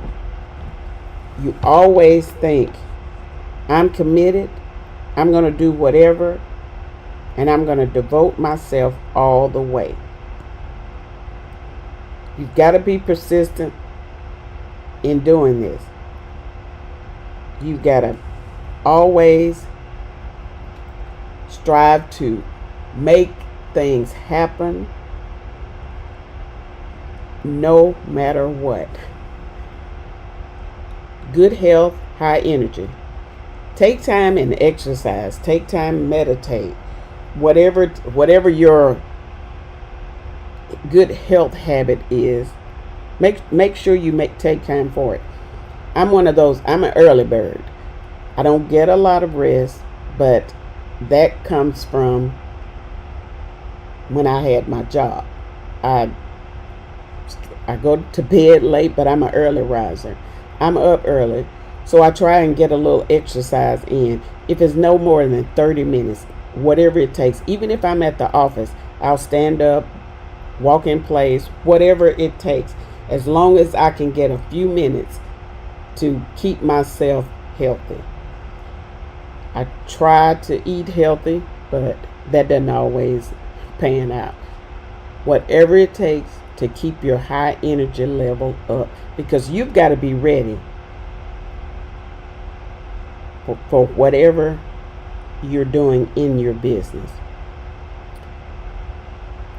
You always think, I'm committed, I'm going to do whatever, and I'm going to devote myself all the way. You've got to be persistent in doing this. You've got to always strive to make things happen no matter what. Good health, high energy. Take time and exercise. Take time and meditate. Whatever your good health habit is, make sure you take time for it. I'm one of those. I'm an early bird. I don't get a lot of rest, but that comes from when I had my job. I go to bed late, but I'm an early riser. I'm up early, so I try and get a little exercise in. If it's no more than 30 minutes, whatever it takes. Even if I'm at the office, I'll stand up, walk in place, whatever it takes, as long as I can get a few minutes to keep myself healthy. I try to eat healthy, but that doesn't always pan out. Whatever it takes to keep your high energy level up, because you've got to be ready for whatever you're doing in your business.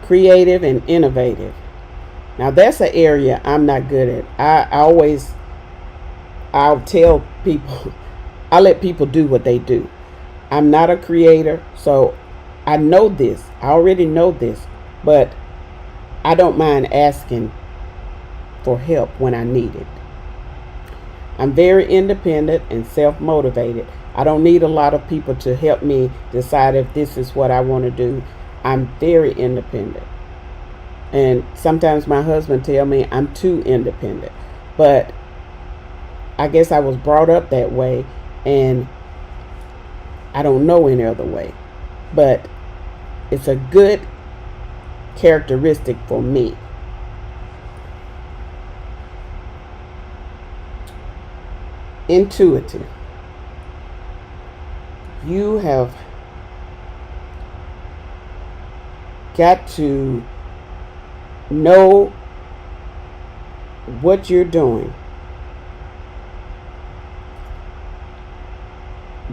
Creative and innovative. Now that's an area I'm not good at. I'll tell people, I let people do what they do. I'm not a creator, so I know this. I already know this, but I don't mind asking for help when I need it. I'm very independent and self-motivated. I don't need a lot of people to help me decide if this is what I want to do. I'm very independent. And sometimes my husband tells me I'm too independent. But I guess I was brought up that way, and I don't know any other way. But it's a good characteristic for me. Intuitive. You have got to know what you're doing.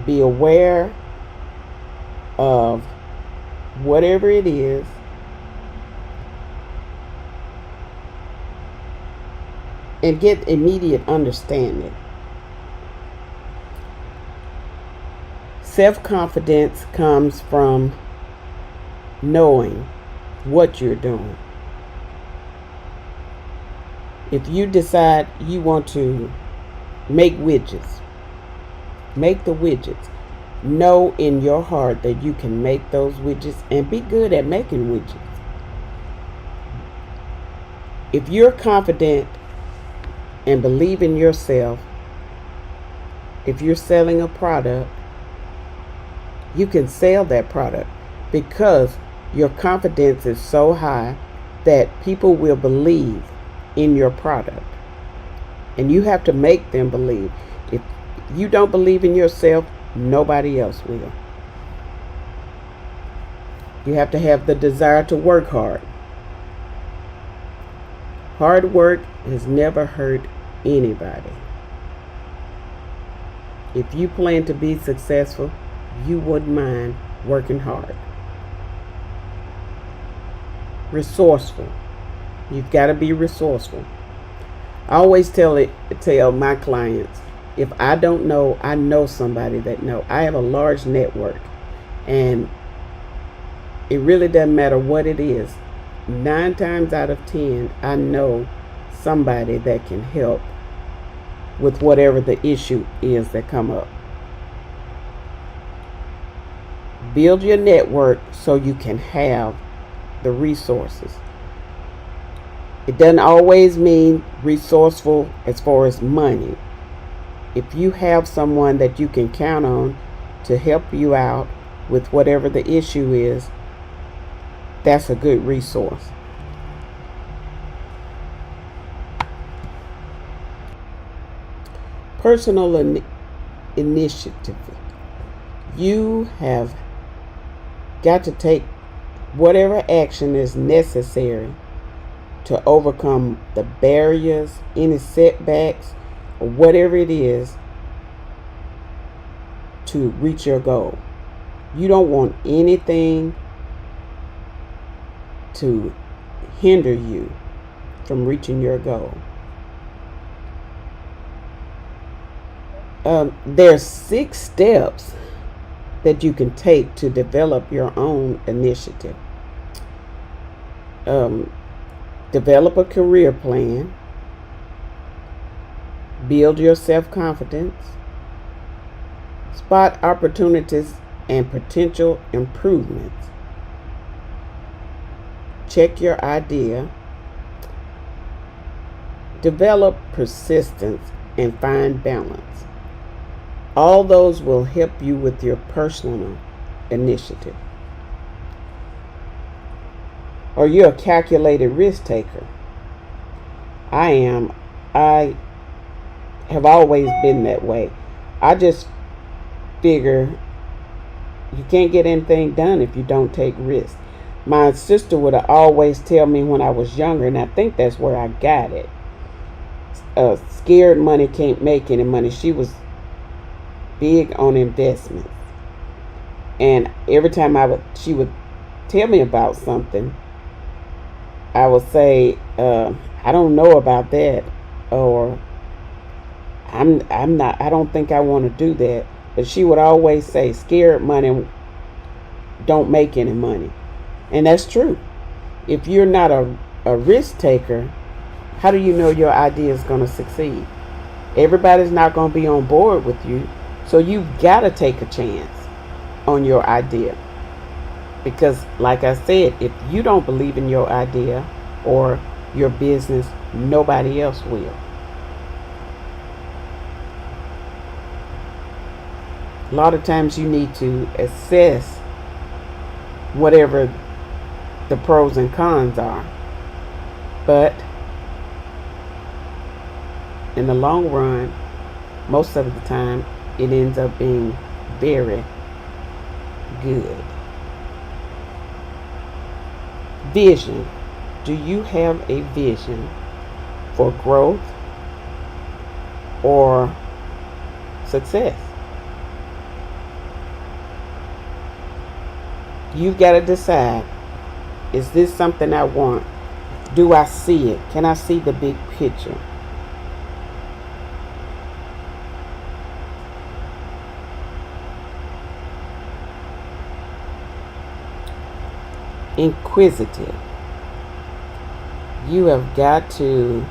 Be aware of whatever it is, and get immediate understanding. Self-confidence comes from knowing what you're doing. If you decide you want to make widgets, make the widgets. Know in your heart that you can make those widgets and be good at making widgets. If you're confident and believe in yourself, if you're selling a product, you can sell that product because your confidence is so high that people will believe in your product. And you have to make them believe. If you don't believe in yourself, nobody else will. You have to have the desire to work hard. Hard work has never hurt anybody. If you plan to be successful, you wouldn't mind working hard. Resourceful. You've got to be resourceful. I always tell my clients, if I don't know, I know somebody that knows. I have a large network, and it really doesn't matter what it is. 9 times out of 10, I know somebody that can help with whatever the issue is that come up. Build your network so you can have the resources. It doesn't always mean resourceful as far as money. If you have someone that you can count on to help you out with whatever the issue is, that's a good resource. Personal initiative. You have got to take whatever action is necessary to overcome the barriers, any setbacks, or whatever it is to reach your goal. You don't want anything to hinder you from reaching your goal. There's 6 steps that you can take to develop your own initiative. Develop a career plan. Build your self-confidence. Spot opportunities and potential improvements. Check your idea. Develop persistence and find balance. All those will help you with your personal initiative. Or you're a calculated risk taker. I am. I have always been that way. I just figure you can't get anything done if you don't take risks. My sister would always tell me when I was younger, and I think that's where I got it. Scared money can't make any money. She was big on investments. And every time she would tell me about something, I would say, I don't know about that, or I don't think I want to do that. But she would always say, scared money don't make any money. And that's true. If you're not a risk taker, how do you know your idea is going to succeed? Everybody's not going to be on board with you. So you've got to take a chance on your idea. Because like I said, if you don't believe in your idea or your business, nobody else will. A lot of times you need to assess whatever the pros and cons are. But in the long run, most of the time, it ends up being very good. Vision. Do you have a vision for growth or success? You've got to decide, is this something I want? Do I see it? Can I see the big picture? inquisitive. You have got to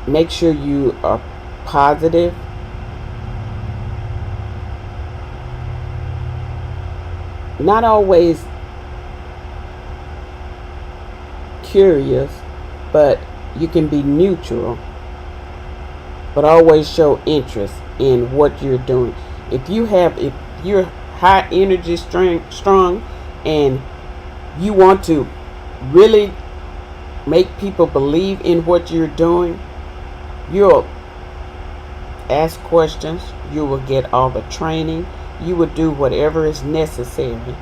make sure you are positive. Not always curious, but you can be neutral, but always show interest in what you're doing. If you're high energy strong and you want to really make people believe in what you're doing, you'll ask questions, you will get all the training, you will do whatever is necessary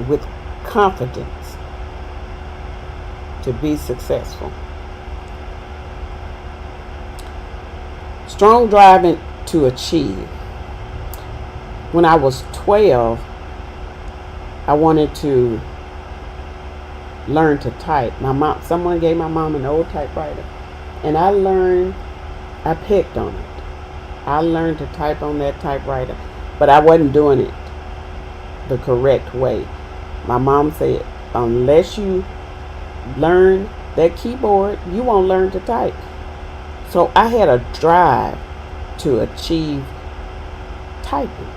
with confidence to be successful. Strong driving to achieve. When I was 12, I wanted to learn to type. Someone gave my mom an old typewriter, and I picked on it. I learned to type on that typewriter, but I wasn't doing it the correct way. My mom said, unless you learn that keyboard, you won't learn to type. So I had a drive to achieve typing.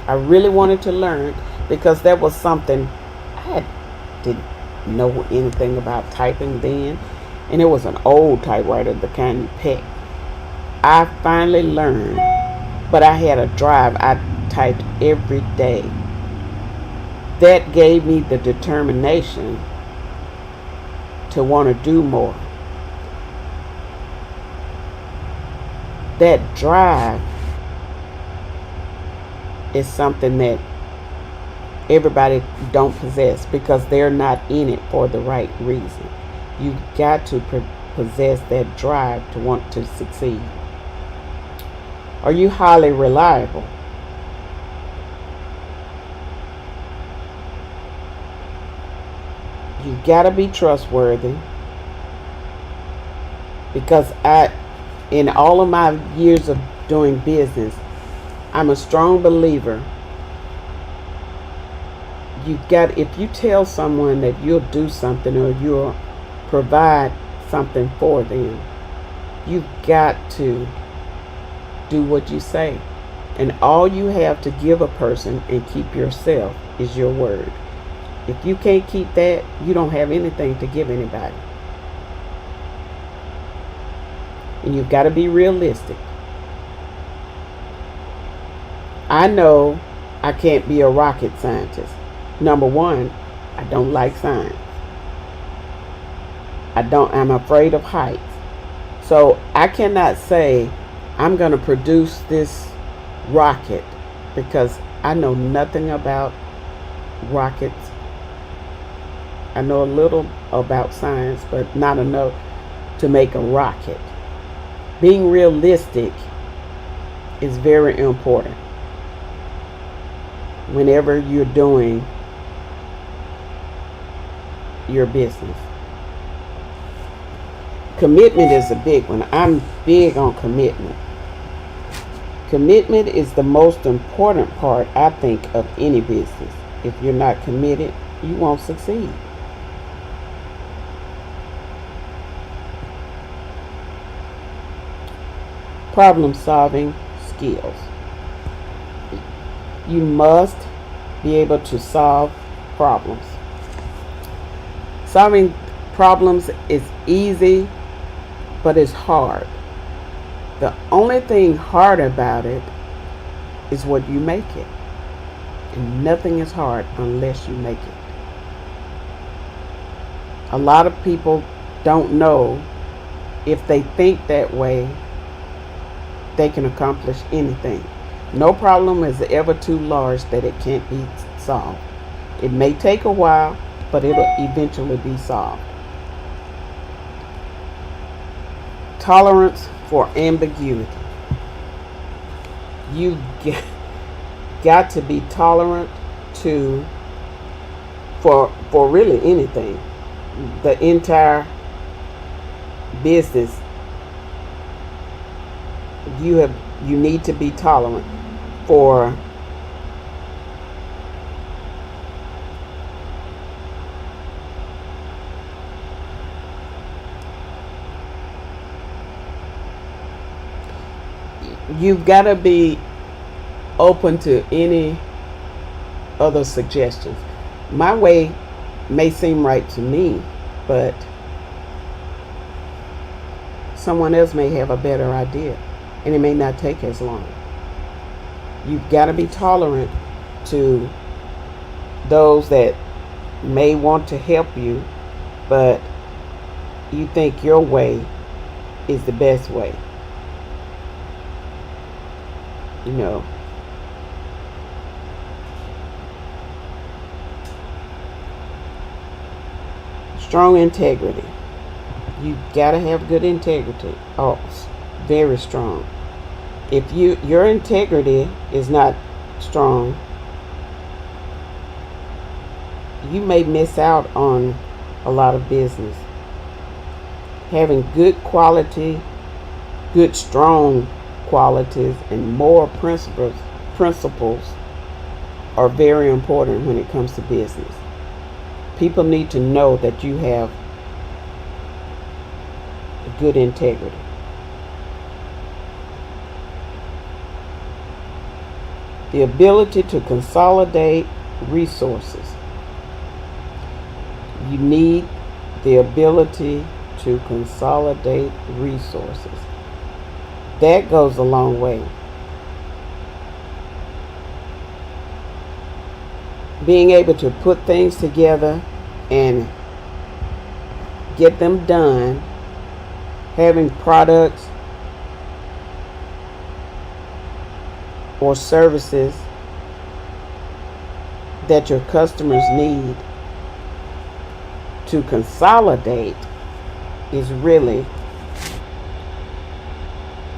I really wanted to learn because that was something I didn't know anything about typing then. And it was an old typewriter, the kind you pick. I finally learned, but I had a drive. I typed every day. That gave me the determination to want to do more. That drive is something that everybody don't possess because they're not in it for the right reason. You've got to possess that drive to want to succeed. Are you highly reliable? You've got to be trustworthy, because in all of my years of doing business, I'm a strong believer. If you tell someone that you'll do something or you'll provide something for them, you've got to do what you say. And all you have to give a person and keep yourself is your word. If you can't keep that, you don't have anything to give anybody. And you've got to be realistic. I know I can't be a rocket scientist. Number one, I don't like science. I'm afraid of heights. So I cannot say I'm going to produce this rocket because I know nothing about rockets. I know a little about science, but not enough to make a rocket. Being realistic is very important whenever you're doing your business. Commitment is a big one. I'm big on commitment. Commitment is the most important part, I think, of any business. If you're not committed, you won't succeed. Problem-solving skills. You must be able to solve problems. Solving problems is easy, but it's hard. The only thing hard about it is what you make it. And nothing is hard unless you make it. A lot of people don't know if they think that way, they can accomplish anything. No problem is ever too large that it can't be solved. It may take a while, but it'll eventually be solved. Tolerance for ambiguity. You've got to be tolerant for really anything. The entire business, you need to be tolerant. for you've got to be open to any other suggestions. My way may seem right to me, but someone else may have a better idea, and it may not take as long. You've got to be tolerant to those that may want to help you, but you think your way is the best way. You know, strong integrity. You gotta have good integrity. Oh, very strong. If your integrity is not strong, you may miss out on a lot of business. Having good quality, good strong qualities and moral principles are very important when it comes to business. People need to know that you have good integrity. The ability to consolidate resources. You need the ability to consolidate resources. That goes a long way. Being able to put things together and get them done, having products or services that your customers need to consolidate is really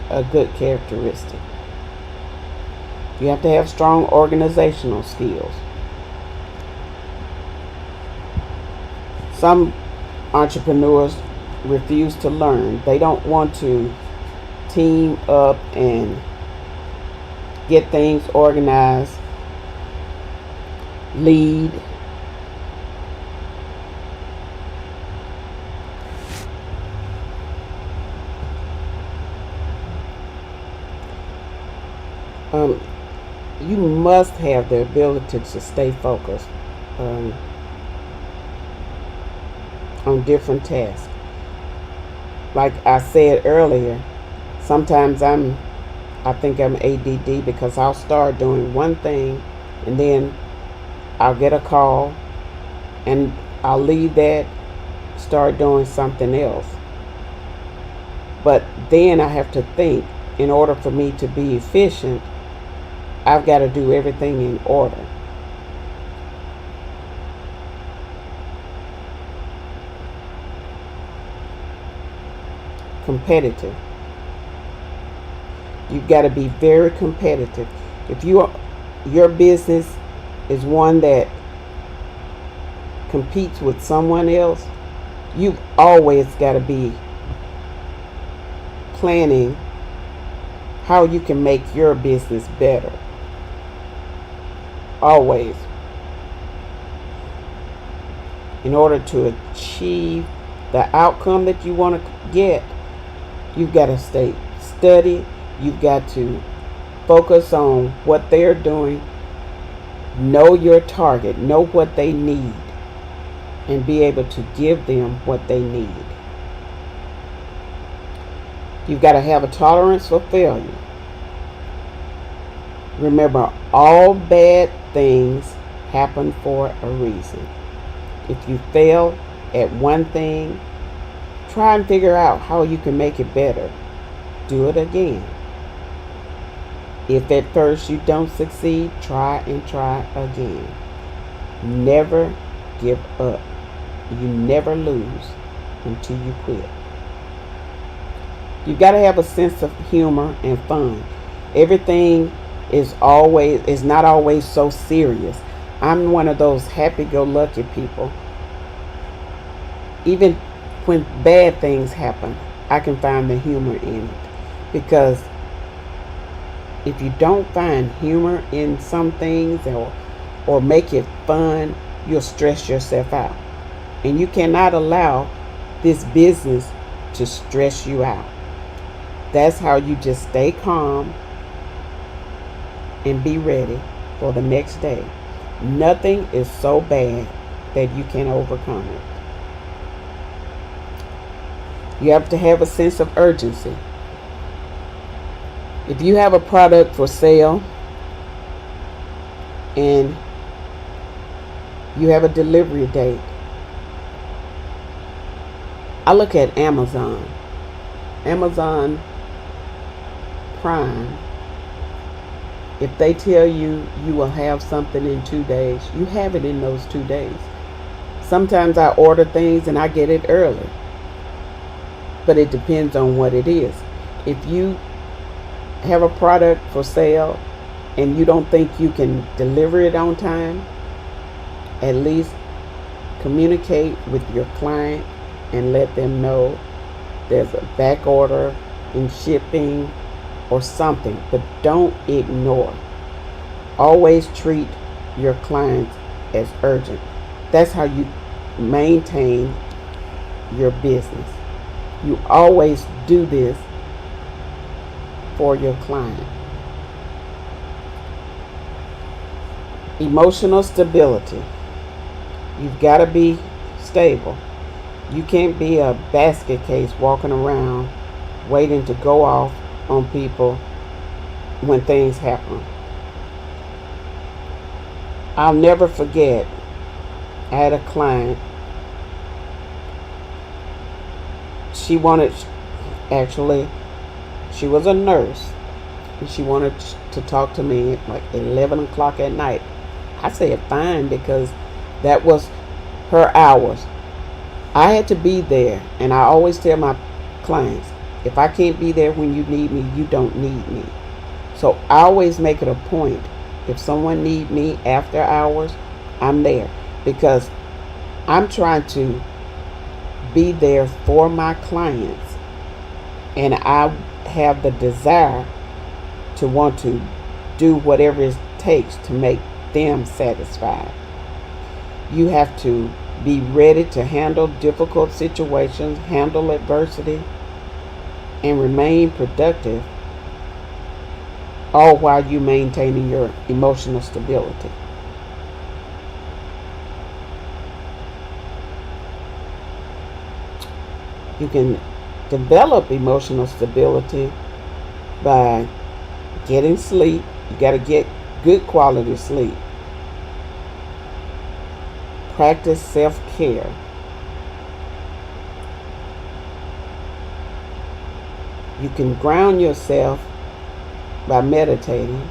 a good characteristic. You have to have strong organizational skills. Some entrepreneurs refuse to learn. They don't want to team up and get things organized, lead. You must have the ability to stay focused on different tasks. Like I said earlier, sometimes I think I'm ADD because I'll start doing one thing and then I'll get a call and I'll leave that, start doing something else. But then I have to think, in order for me to be efficient, I've got to do everything in order. Competitive. You've got to be very competitive. If your business is one that competes with someone else, you've always got to be planning how you can make your business better. Always. In order to achieve the outcome that you want to get, you've got to stay steady. You've got to focus on what they're doing. Know your target. Know what they need. And be able to give them what they need. You've got to have a tolerance for failure. Remember, all bad things happen for a reason. If you fail at one thing, try and figure out how you can make it better. Do it again. If at first you don't succeed, try and try again. Never give up. You never lose until you quit. You've got to have a sense of humor and fun. Everything is not always so serious. I'm one of those happy-go-lucky people. Even when bad things happen, I can find the humor in it, because If you don't find humor in some things or make it fun, you'll stress yourself out. And you cannot allow this business to stress you out. That's how you just stay calm and be ready for the next day. Nothing is so bad that you can overcome it. You have to have a sense of urgency. If you have a product for sale and you have a delivery date, I look at Amazon Prime. If they tell you you will have something in 2 days, you have it in those 2 days. Sometimes I order things and I get it early, but it depends on what it is. If you have a product for sale and you don't think you can deliver it on time, at least communicate with your client and let them know there's a back order in shipping or something, but don't ignore. Always treat your clients as urgent. That's how you maintain your business. You always do this for your client. Emotional stability. You've got to be stable. You can't be a basket case walking around waiting to go off on people when things happen. I'll never forget, I had a client. She was a nurse, and she wanted to talk to me at like 11 o'clock at night. I said fine, because that was her hours. I had to be there, and I always tell my clients, if I can't be there when you need me, you don't need me. So I always make it a point, if someone needs me after hours, I'm there, because I'm trying to be there for my clients, and I have the desire to want to do whatever it takes to make them satisfied. You have to be ready to handle difficult situations, handle adversity, and remain productive, all while you maintaining your emotional stability. You can develop emotional stability by getting sleep. You got to get good quality sleep. Practice self-care. You can ground yourself by meditating,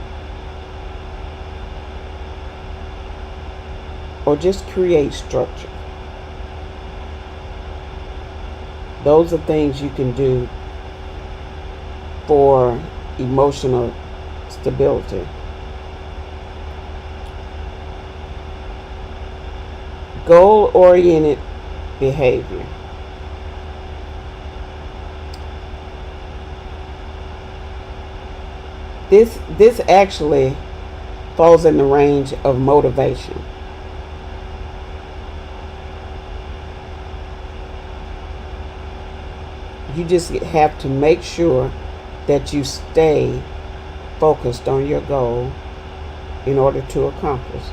or just create structure. Those are things you can do for emotional stability. Goal-oriented behavior. This actually falls in the range of motivation. You just have to make sure that you stay focused on your goal in order to accomplish.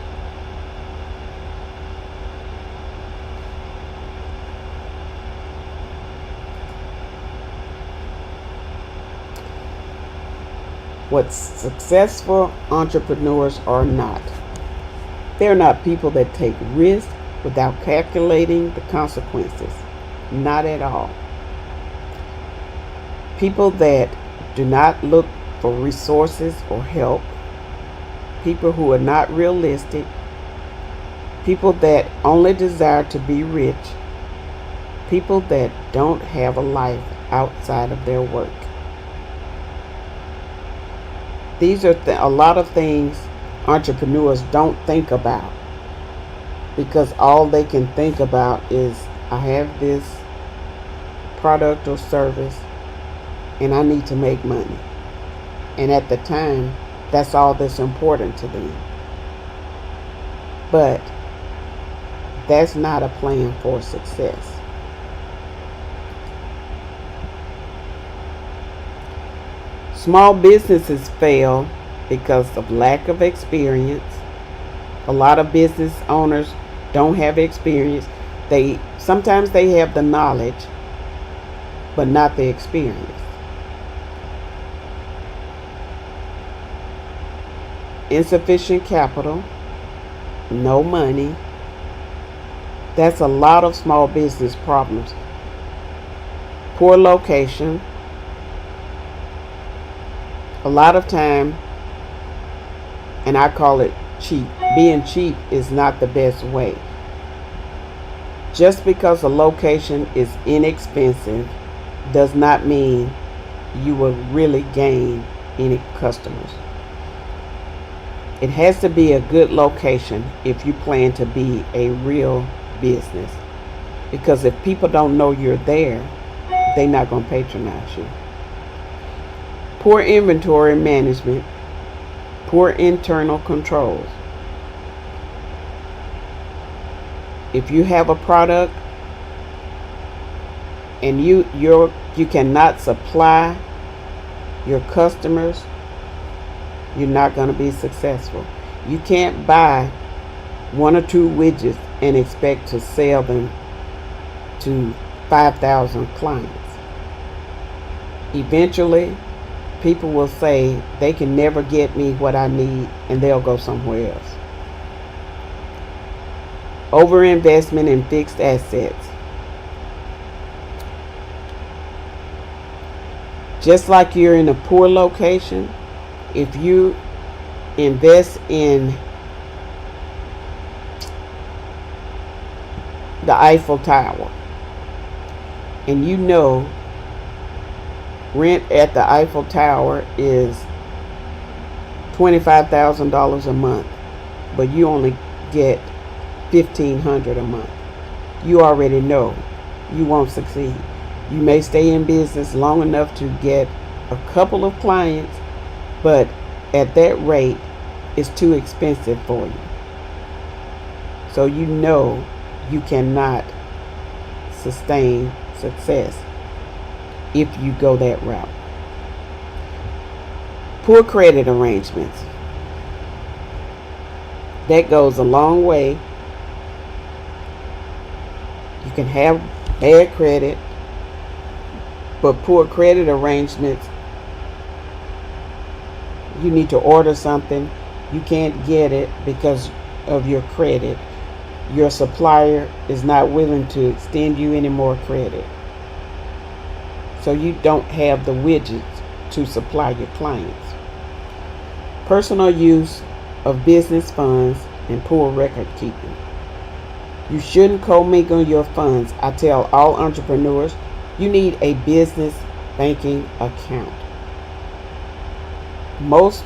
What successful entrepreneurs are not. They're not people that take risks without calculating the consequences. Not at all. People that do not look for resources or help. People who are not realistic. People that only desire to be rich. People that don't have a life outside of their work. These are a lot of things entrepreneurs don't think about, because all they can think about is, I have this product or service and I need to make money. And at the time, that's all that's important to them. But that's not a plan for success. Small businesses fail because of lack of experience. A lot of business owners don't have experience. Sometimes they have the knowledge, but not the experience. Insufficient capital, no money. That's a lot of small business problems. Poor location. A lot of time, and I call it cheap. Being cheap is not the best way. Just because a location is inexpensive does not mean you will really gain any customers. It has to be a good location if you plan to be a real business. Because if people don't know you're there, they're not going to patronize you. Poor inventory management, poor internal controls. If you have a product and you cannot supply your customers, you're not going to be successful. You can't buy 1 or 2 widgets and expect to sell them to 5,000 clients. Eventually, people will say they can never get me what I need, and they'll go somewhere else. Overinvestment in fixed assets. Just like you're in a poor location, if you invest in the Eiffel Tower and you know rent at the Eiffel Tower is $25,000 a month, but you only get $1,500 a month, you already know you won't succeed. You may stay in business long enough to get a couple of clients, but at that rate, it's too expensive for you. So you know you cannot sustain success if you go that route. Poor credit arrangements. That goes a long way. You can have bad credit, but poor credit arrangements, you need to order something, you can't get it because of your credit. Your supplier is not willing to extend you any more credit. So you don't have the widgets to supply your clients. Personal use of business funds and poor record keeping. You shouldn't commingle your funds. I tell all entrepreneurs, you need a business banking account. Most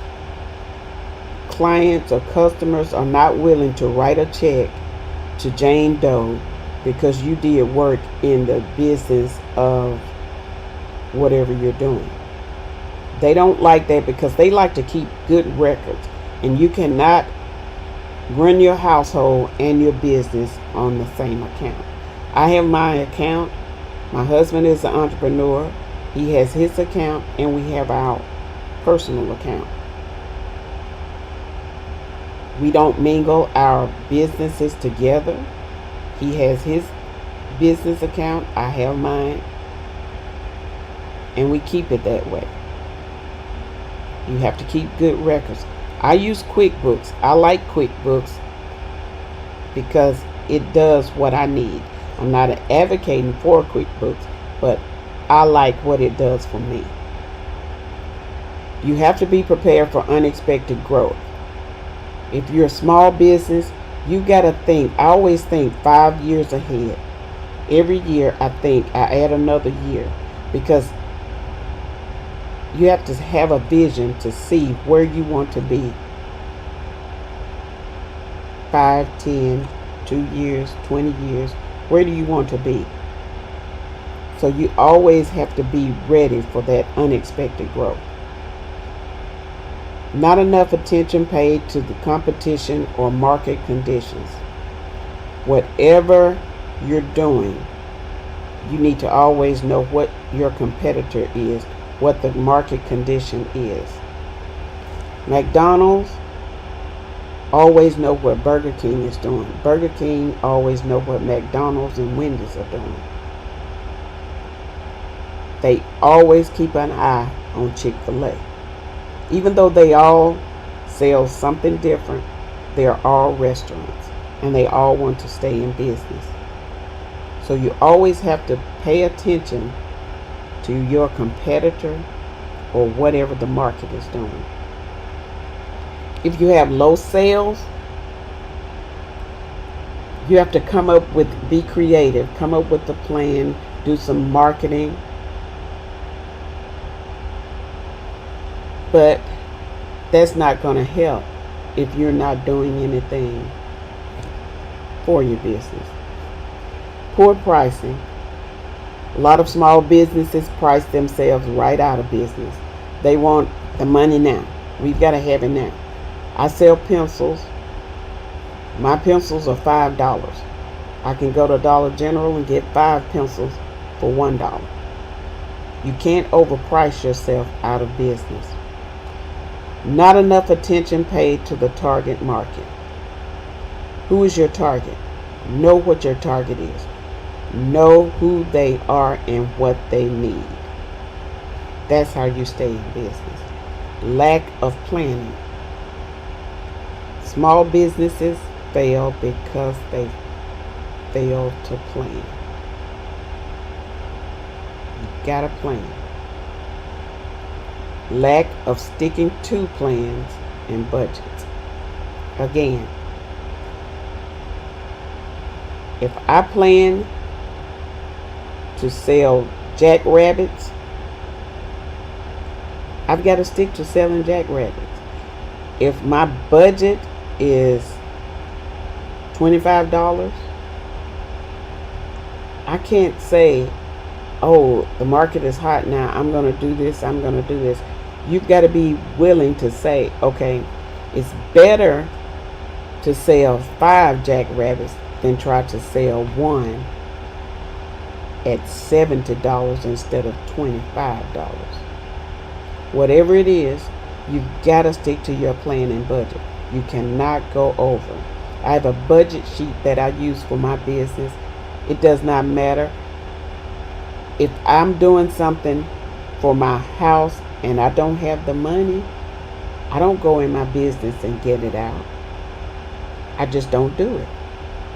clients or customers are not willing to write a check to Jane Doe because you did work in the business of whatever you're doing. They don't like that because they like to keep good records, and you cannot run your household and your business on the same account. I have my account. My husband is an entrepreneur. He has his account, and we have our personal account. We don't mingle our businesses together. He has his business account, I have mine, and we keep it that way. You have to keep good records. I use QuickBooks. I like QuickBooks because it does what I need. I'm not advocating for QuickBooks, but I like what it does for me. You have to be prepared for unexpected growth. If you're a small business, you got to think. I always think 5 years ahead. Every year I think I add another year, because you have to have a vision to see where you want to be 5, 10, 2 years, 20 years. Where do you want to be? So you always have to be ready for that unexpected growth. Not enough attention paid to the competition or market conditions. Whatever you're doing, you need to always know what your competitor is, what the market condition is. McDonald's always know what Burger King is doing. Burger King always know what McDonald's and Wendy's are doing. They always keep an eye on Chick-fil-A. Even though they all sell something different, they're all restaurants and they all want to stay in business. So you always have to pay attention to your competitor or whatever the market is doing. If you have low sales, you have to be creative, come up with a plan, do some marketing. But that's not going to help if you're not doing anything for your business. Poor pricing. A lot of small businesses price themselves right out of business. They want the money now. We've got to have it now. I sell pencils. My pencils are $5. I can go to Dollar General and get 5 pencils for $1. You can't overprice yourself out of business. Not enough attention paid to the target market. Who is your target? Know what your target is. Know who they are and what they need. That's how you stay in business. Lack of planning. Small businesses fail because they fail to plan. You gotta plan. Lack of sticking to plans and budgets. Again, if I plan to sell jackrabbits, I've got to stick to selling jackrabbits. If my budget is $25, I can't say, oh, the market is hot now, I'm going to do this, I'm going to do this. You've got to be willing to say, okay, it's better to sell 5 jackrabbits than try to sell one at $70 instead of $25. Whatever it is, you've got to stick to your plan and budget. You cannot go over. I have a budget sheet that I use for my business. It does not matter if I'm doing something for my house and I don't have the money. I don't go in my business and get it out. I just don't do it.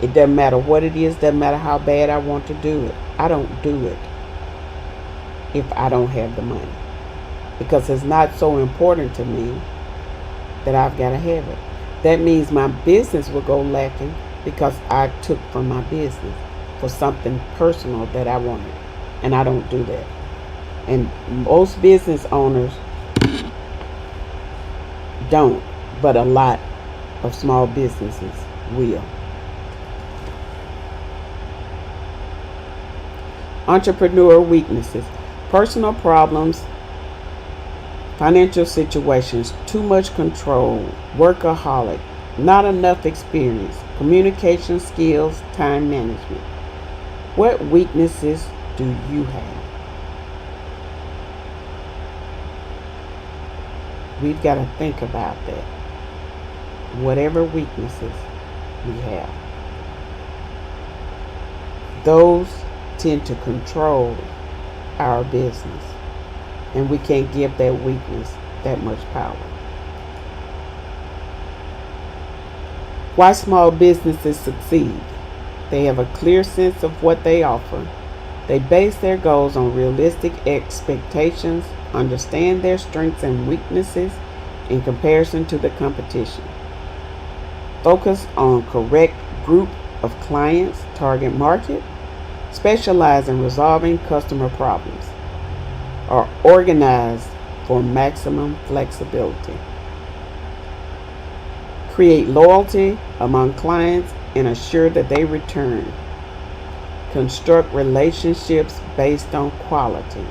It doesn't matter what it is, doesn't matter how bad I want to do it. I don't do it if I don't have the money, because it's not so important to me that I've got to have it. That means my business will go lacking because I took from my business for something personal that I wanted, and I don't do that. And most business owners don't, but a lot of small businesses will. Entrepreneur weaknesses: personal problems, financial situations, too much control, workaholic, not enough experience, communication skills, time management. What weaknesses do you have? We've got to think about that. Whatever weaknesses we have, those tend to control our business, and we can't give that weakness that much power. Why small businesses succeed: they have a clear sense of what they offer. They base their goals on realistic expectations, understand their strengths and weaknesses in comparison to the competition. Focus on correct group of clients, target market, specialize in resolving customer problems, are organized for maximum flexibility. Create loyalty among clients and assure that they return. Construct relationships based on quality.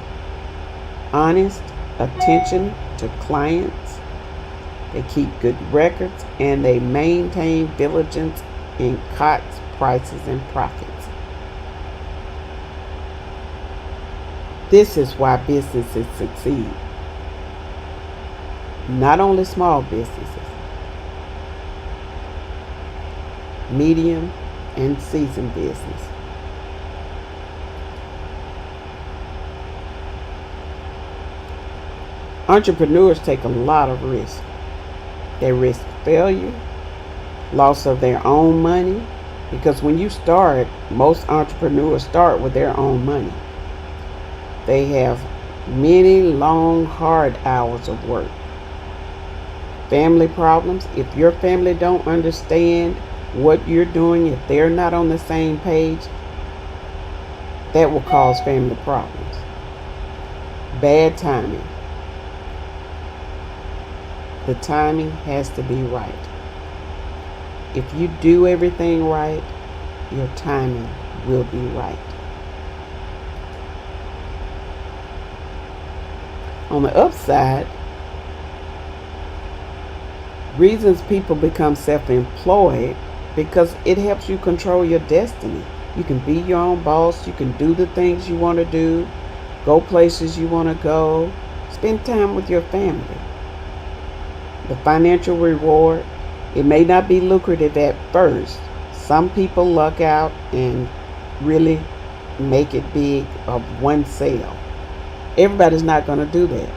Honest attention to clients. They keep good records, and they maintain diligence in costs, prices, and profits. This is why businesses succeed. Not only small businesses, medium and seasoned business. Entrepreneurs take a lot of risk. They risk failure, loss of their own money, because when you start, most entrepreneurs start with their own money. They have many long, hard hours of work. Family problems. If your family don't understand what you're doing, if they're not on the same page, that will cause family problems. Bad timing. The timing has to be right. If you do everything right, your timing will be right. On the upside, reasons people become self-employed because it helps you control your destiny. You can be your own boss. You can do the things you want to do, go places you want to go, spend time with your family. The financial reward, it may not be lucrative at first. Some people luck out and really make it big of one sale. Everybody's not going to do that.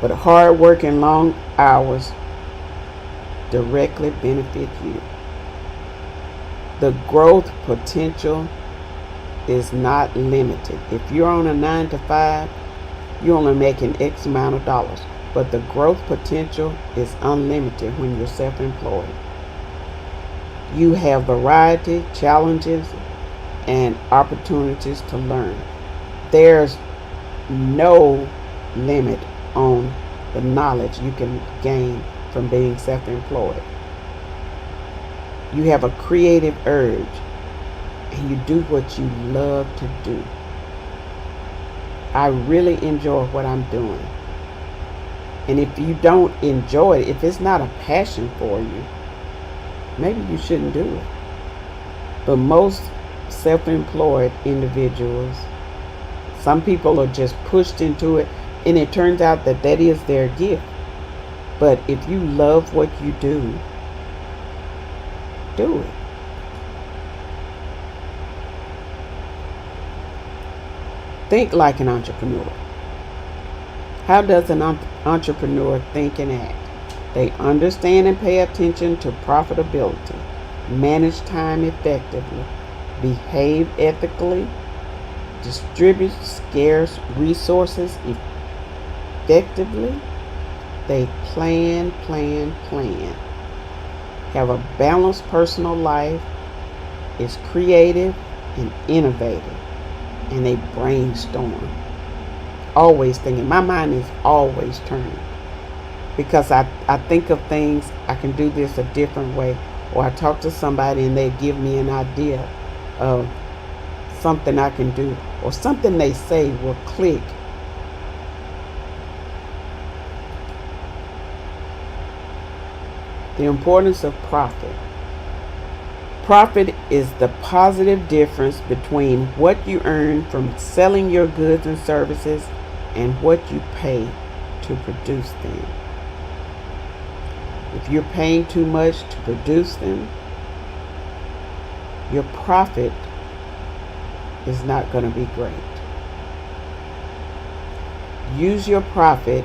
But hard work and long hours directly benefit you. The growth potential is not limited. If you're on a 9 to 5, you're only making X amount of dollars. But the growth potential is unlimited when you're self-employed. You have variety, challenges, and opportunities to learn. There's no limit on the knowledge you can gain from being self-employed. You have a creative urge, and you do what you love to do. I really enjoy what I'm doing. And if you don't enjoy it, if it's not a passion for you, maybe you shouldn't do it. But most self-employed individuals, some people are just pushed into it, and it turns out that that is their gift. But if you love what you do, do it. Think like an entrepreneur. How does an entrepreneur think and act? They understand and pay attention to profitability, manage time effectively, behave ethically, distribute scarce resources effectively. They plan, have a balanced personal life, is creative and innovative, and they brainstorm. Always thinking. My mind is always turning because I think of things, I can do this a different way, or I talk to somebody and they give me an idea of something I can do, or something they say will click. The importance of profit. Profit is the positive difference between what you earn from selling your goods and services and what you pay to produce them. If you're paying too much to produce them, your profit is not going to be great. Use your profit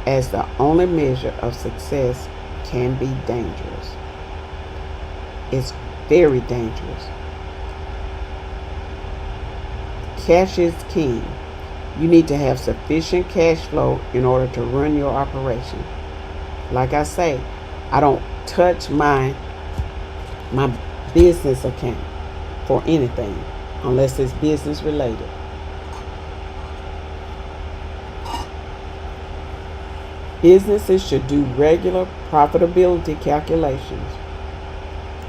as the only measure of success can be dangerous. It's very dangerous. Cash is king. You need to have sufficient cash flow in order to run your operation. Like I say, I don't touch my business account for anything unless it's business related. Businesses should do regular profitability calculations.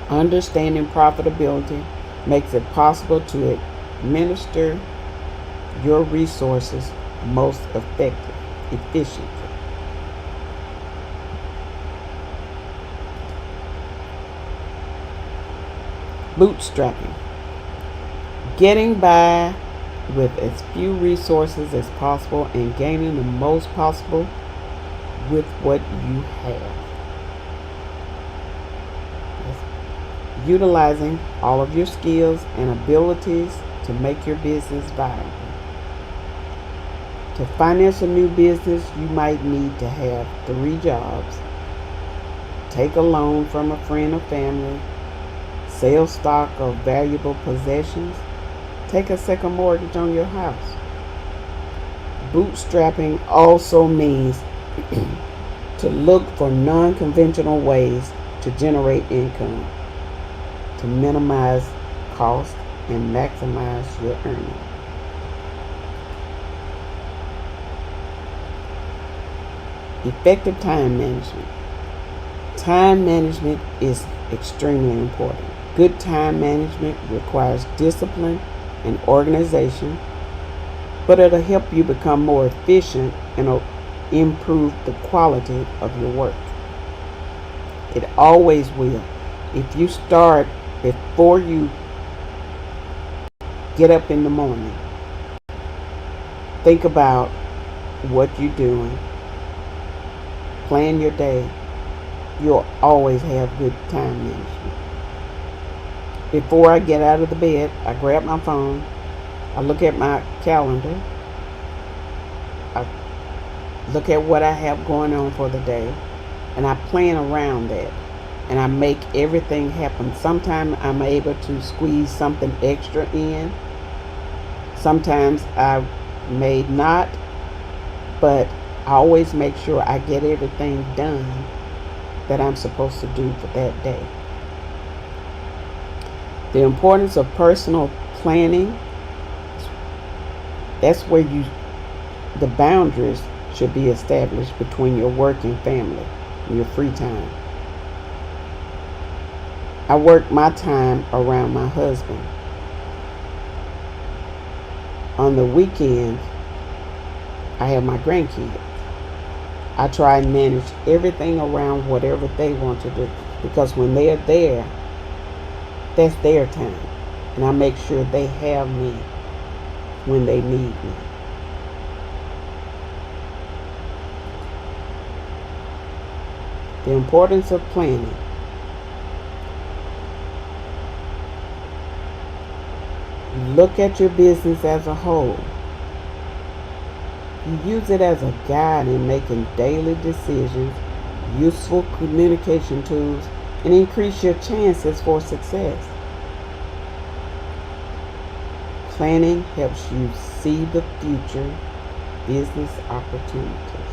Understanding profitability makes it possible to administer your resources most efficiently. Bootstrapping. Getting by with as few resources as possible and gaining the most possible with what you have. Utilizing all of your skills and abilities to make your business viable. To finance a new business, you might need to have 3 jobs, take a loan from a friend or family, sell stock of valuable possessions, take a second mortgage on your house. Bootstrapping also means to look for non-conventional ways to generate income, to minimize cost and maximize your earnings. Effective time management. Time management is extremely important. Good time management requires discipline and organization, but it'll help you become more efficient and it'll improve the quality of your work. It always will. If you start before you get up in the morning, think about what you're doing, plan your day, you'll always have good time management. Before I get out of the bed, I grab my phone, I look at my calendar, I look at what I have going on for the day, and I plan around that. And I make everything happen. Sometimes I'm able to squeeze something extra in. Sometimes I may not, but I always make sure I get everything done that I'm supposed to do for that day. The importance of personal planning, that's where the boundaries should be established between your work and family and your free time. I work my time around my husband. On the weekends, I have my grandkids. I try and manage everything around whatever they want to do, because when they're there, that's their time. And I make sure they have me when they need me. The importance of planning. Look at your business as a whole. You use it as a guide in making daily decisions, useful communication tools, and increase your chances for success. Planning helps you see the future business opportunities.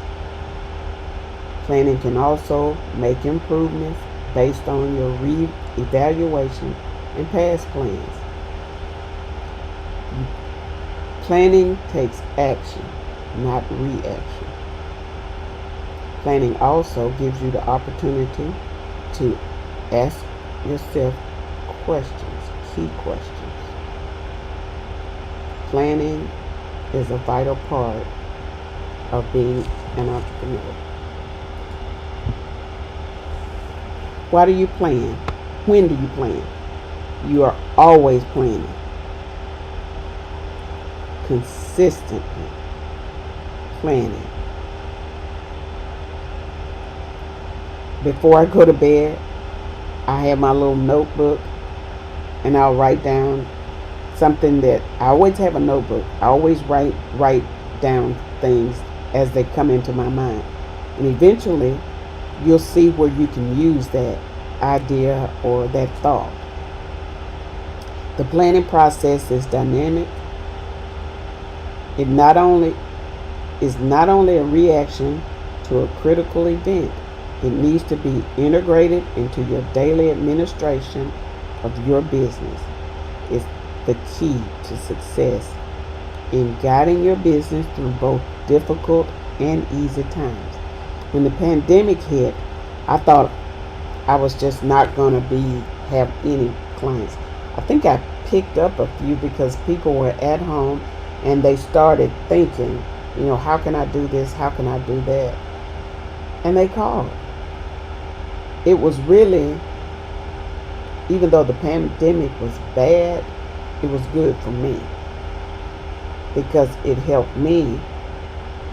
Planning can also make improvements based on your re-evaluation and past plans. Planning takes action, not reaction. Planning also gives you the opportunity to ask yourself questions, key questions. Planning is a vital part of being an entrepreneur. Why do you plan? When do you plan? You are always planning. Consistently planning. Before I go to bed, I have my little notebook and I'll write down something that I always have a notebook. I always write down things as they come into my mind. And eventually you'll see where you can use that idea or that thought. The planning process is dynamic. It is not only a reaction to a critical event, it needs to be integrated into your daily administration of your business. It's the key to success in guiding your business through both difficult and easy times. When the pandemic hit, I thought I was just not going to have any clients. I think I picked up a few because people were at home and they started thinking, how can I do this? How can I do that? And they called. It was really Even though the pandemic was bad, it was good for me because it helped me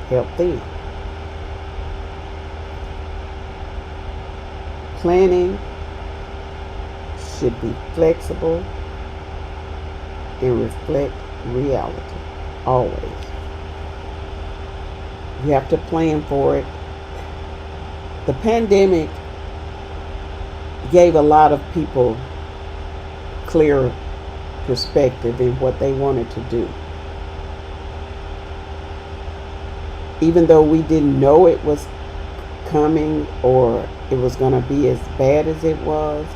help them. Planning should be flexible and reflect reality, always. You have to plan for it. The pandemic gave a lot of people clear perspective in what they wanted to do. Even though we didn't know it was coming or it was going to be as bad as it was,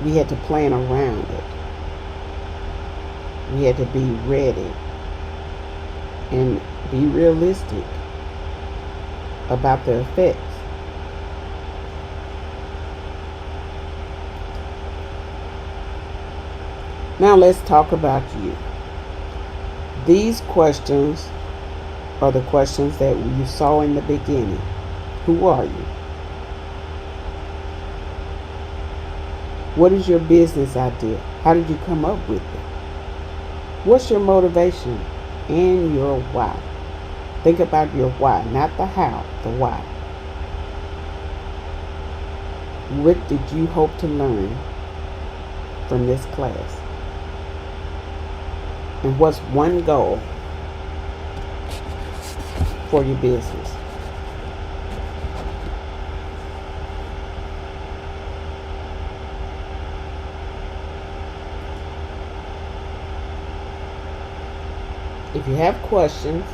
we had to plan around it. We had to be ready and be realistic about the effects. Now let's talk about you. These questions are the questions that you saw in the beginning. Who are you? What is your business idea? How did you come up with it? What's your motivation and your why? Think about your why, not the how, the why. What did you hope to learn from this class? And what's one goal for your business? If you have questions,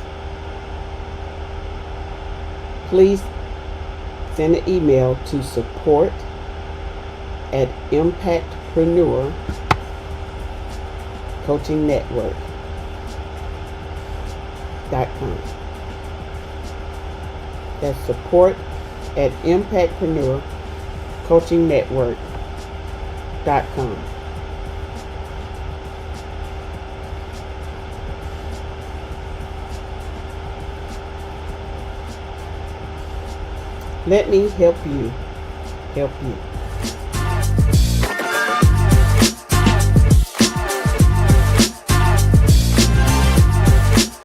please send an email to support@impactpreneurcoachingnetwork.com. That's support@impactpreneurcoachingnetwork.com. Let me help you help you.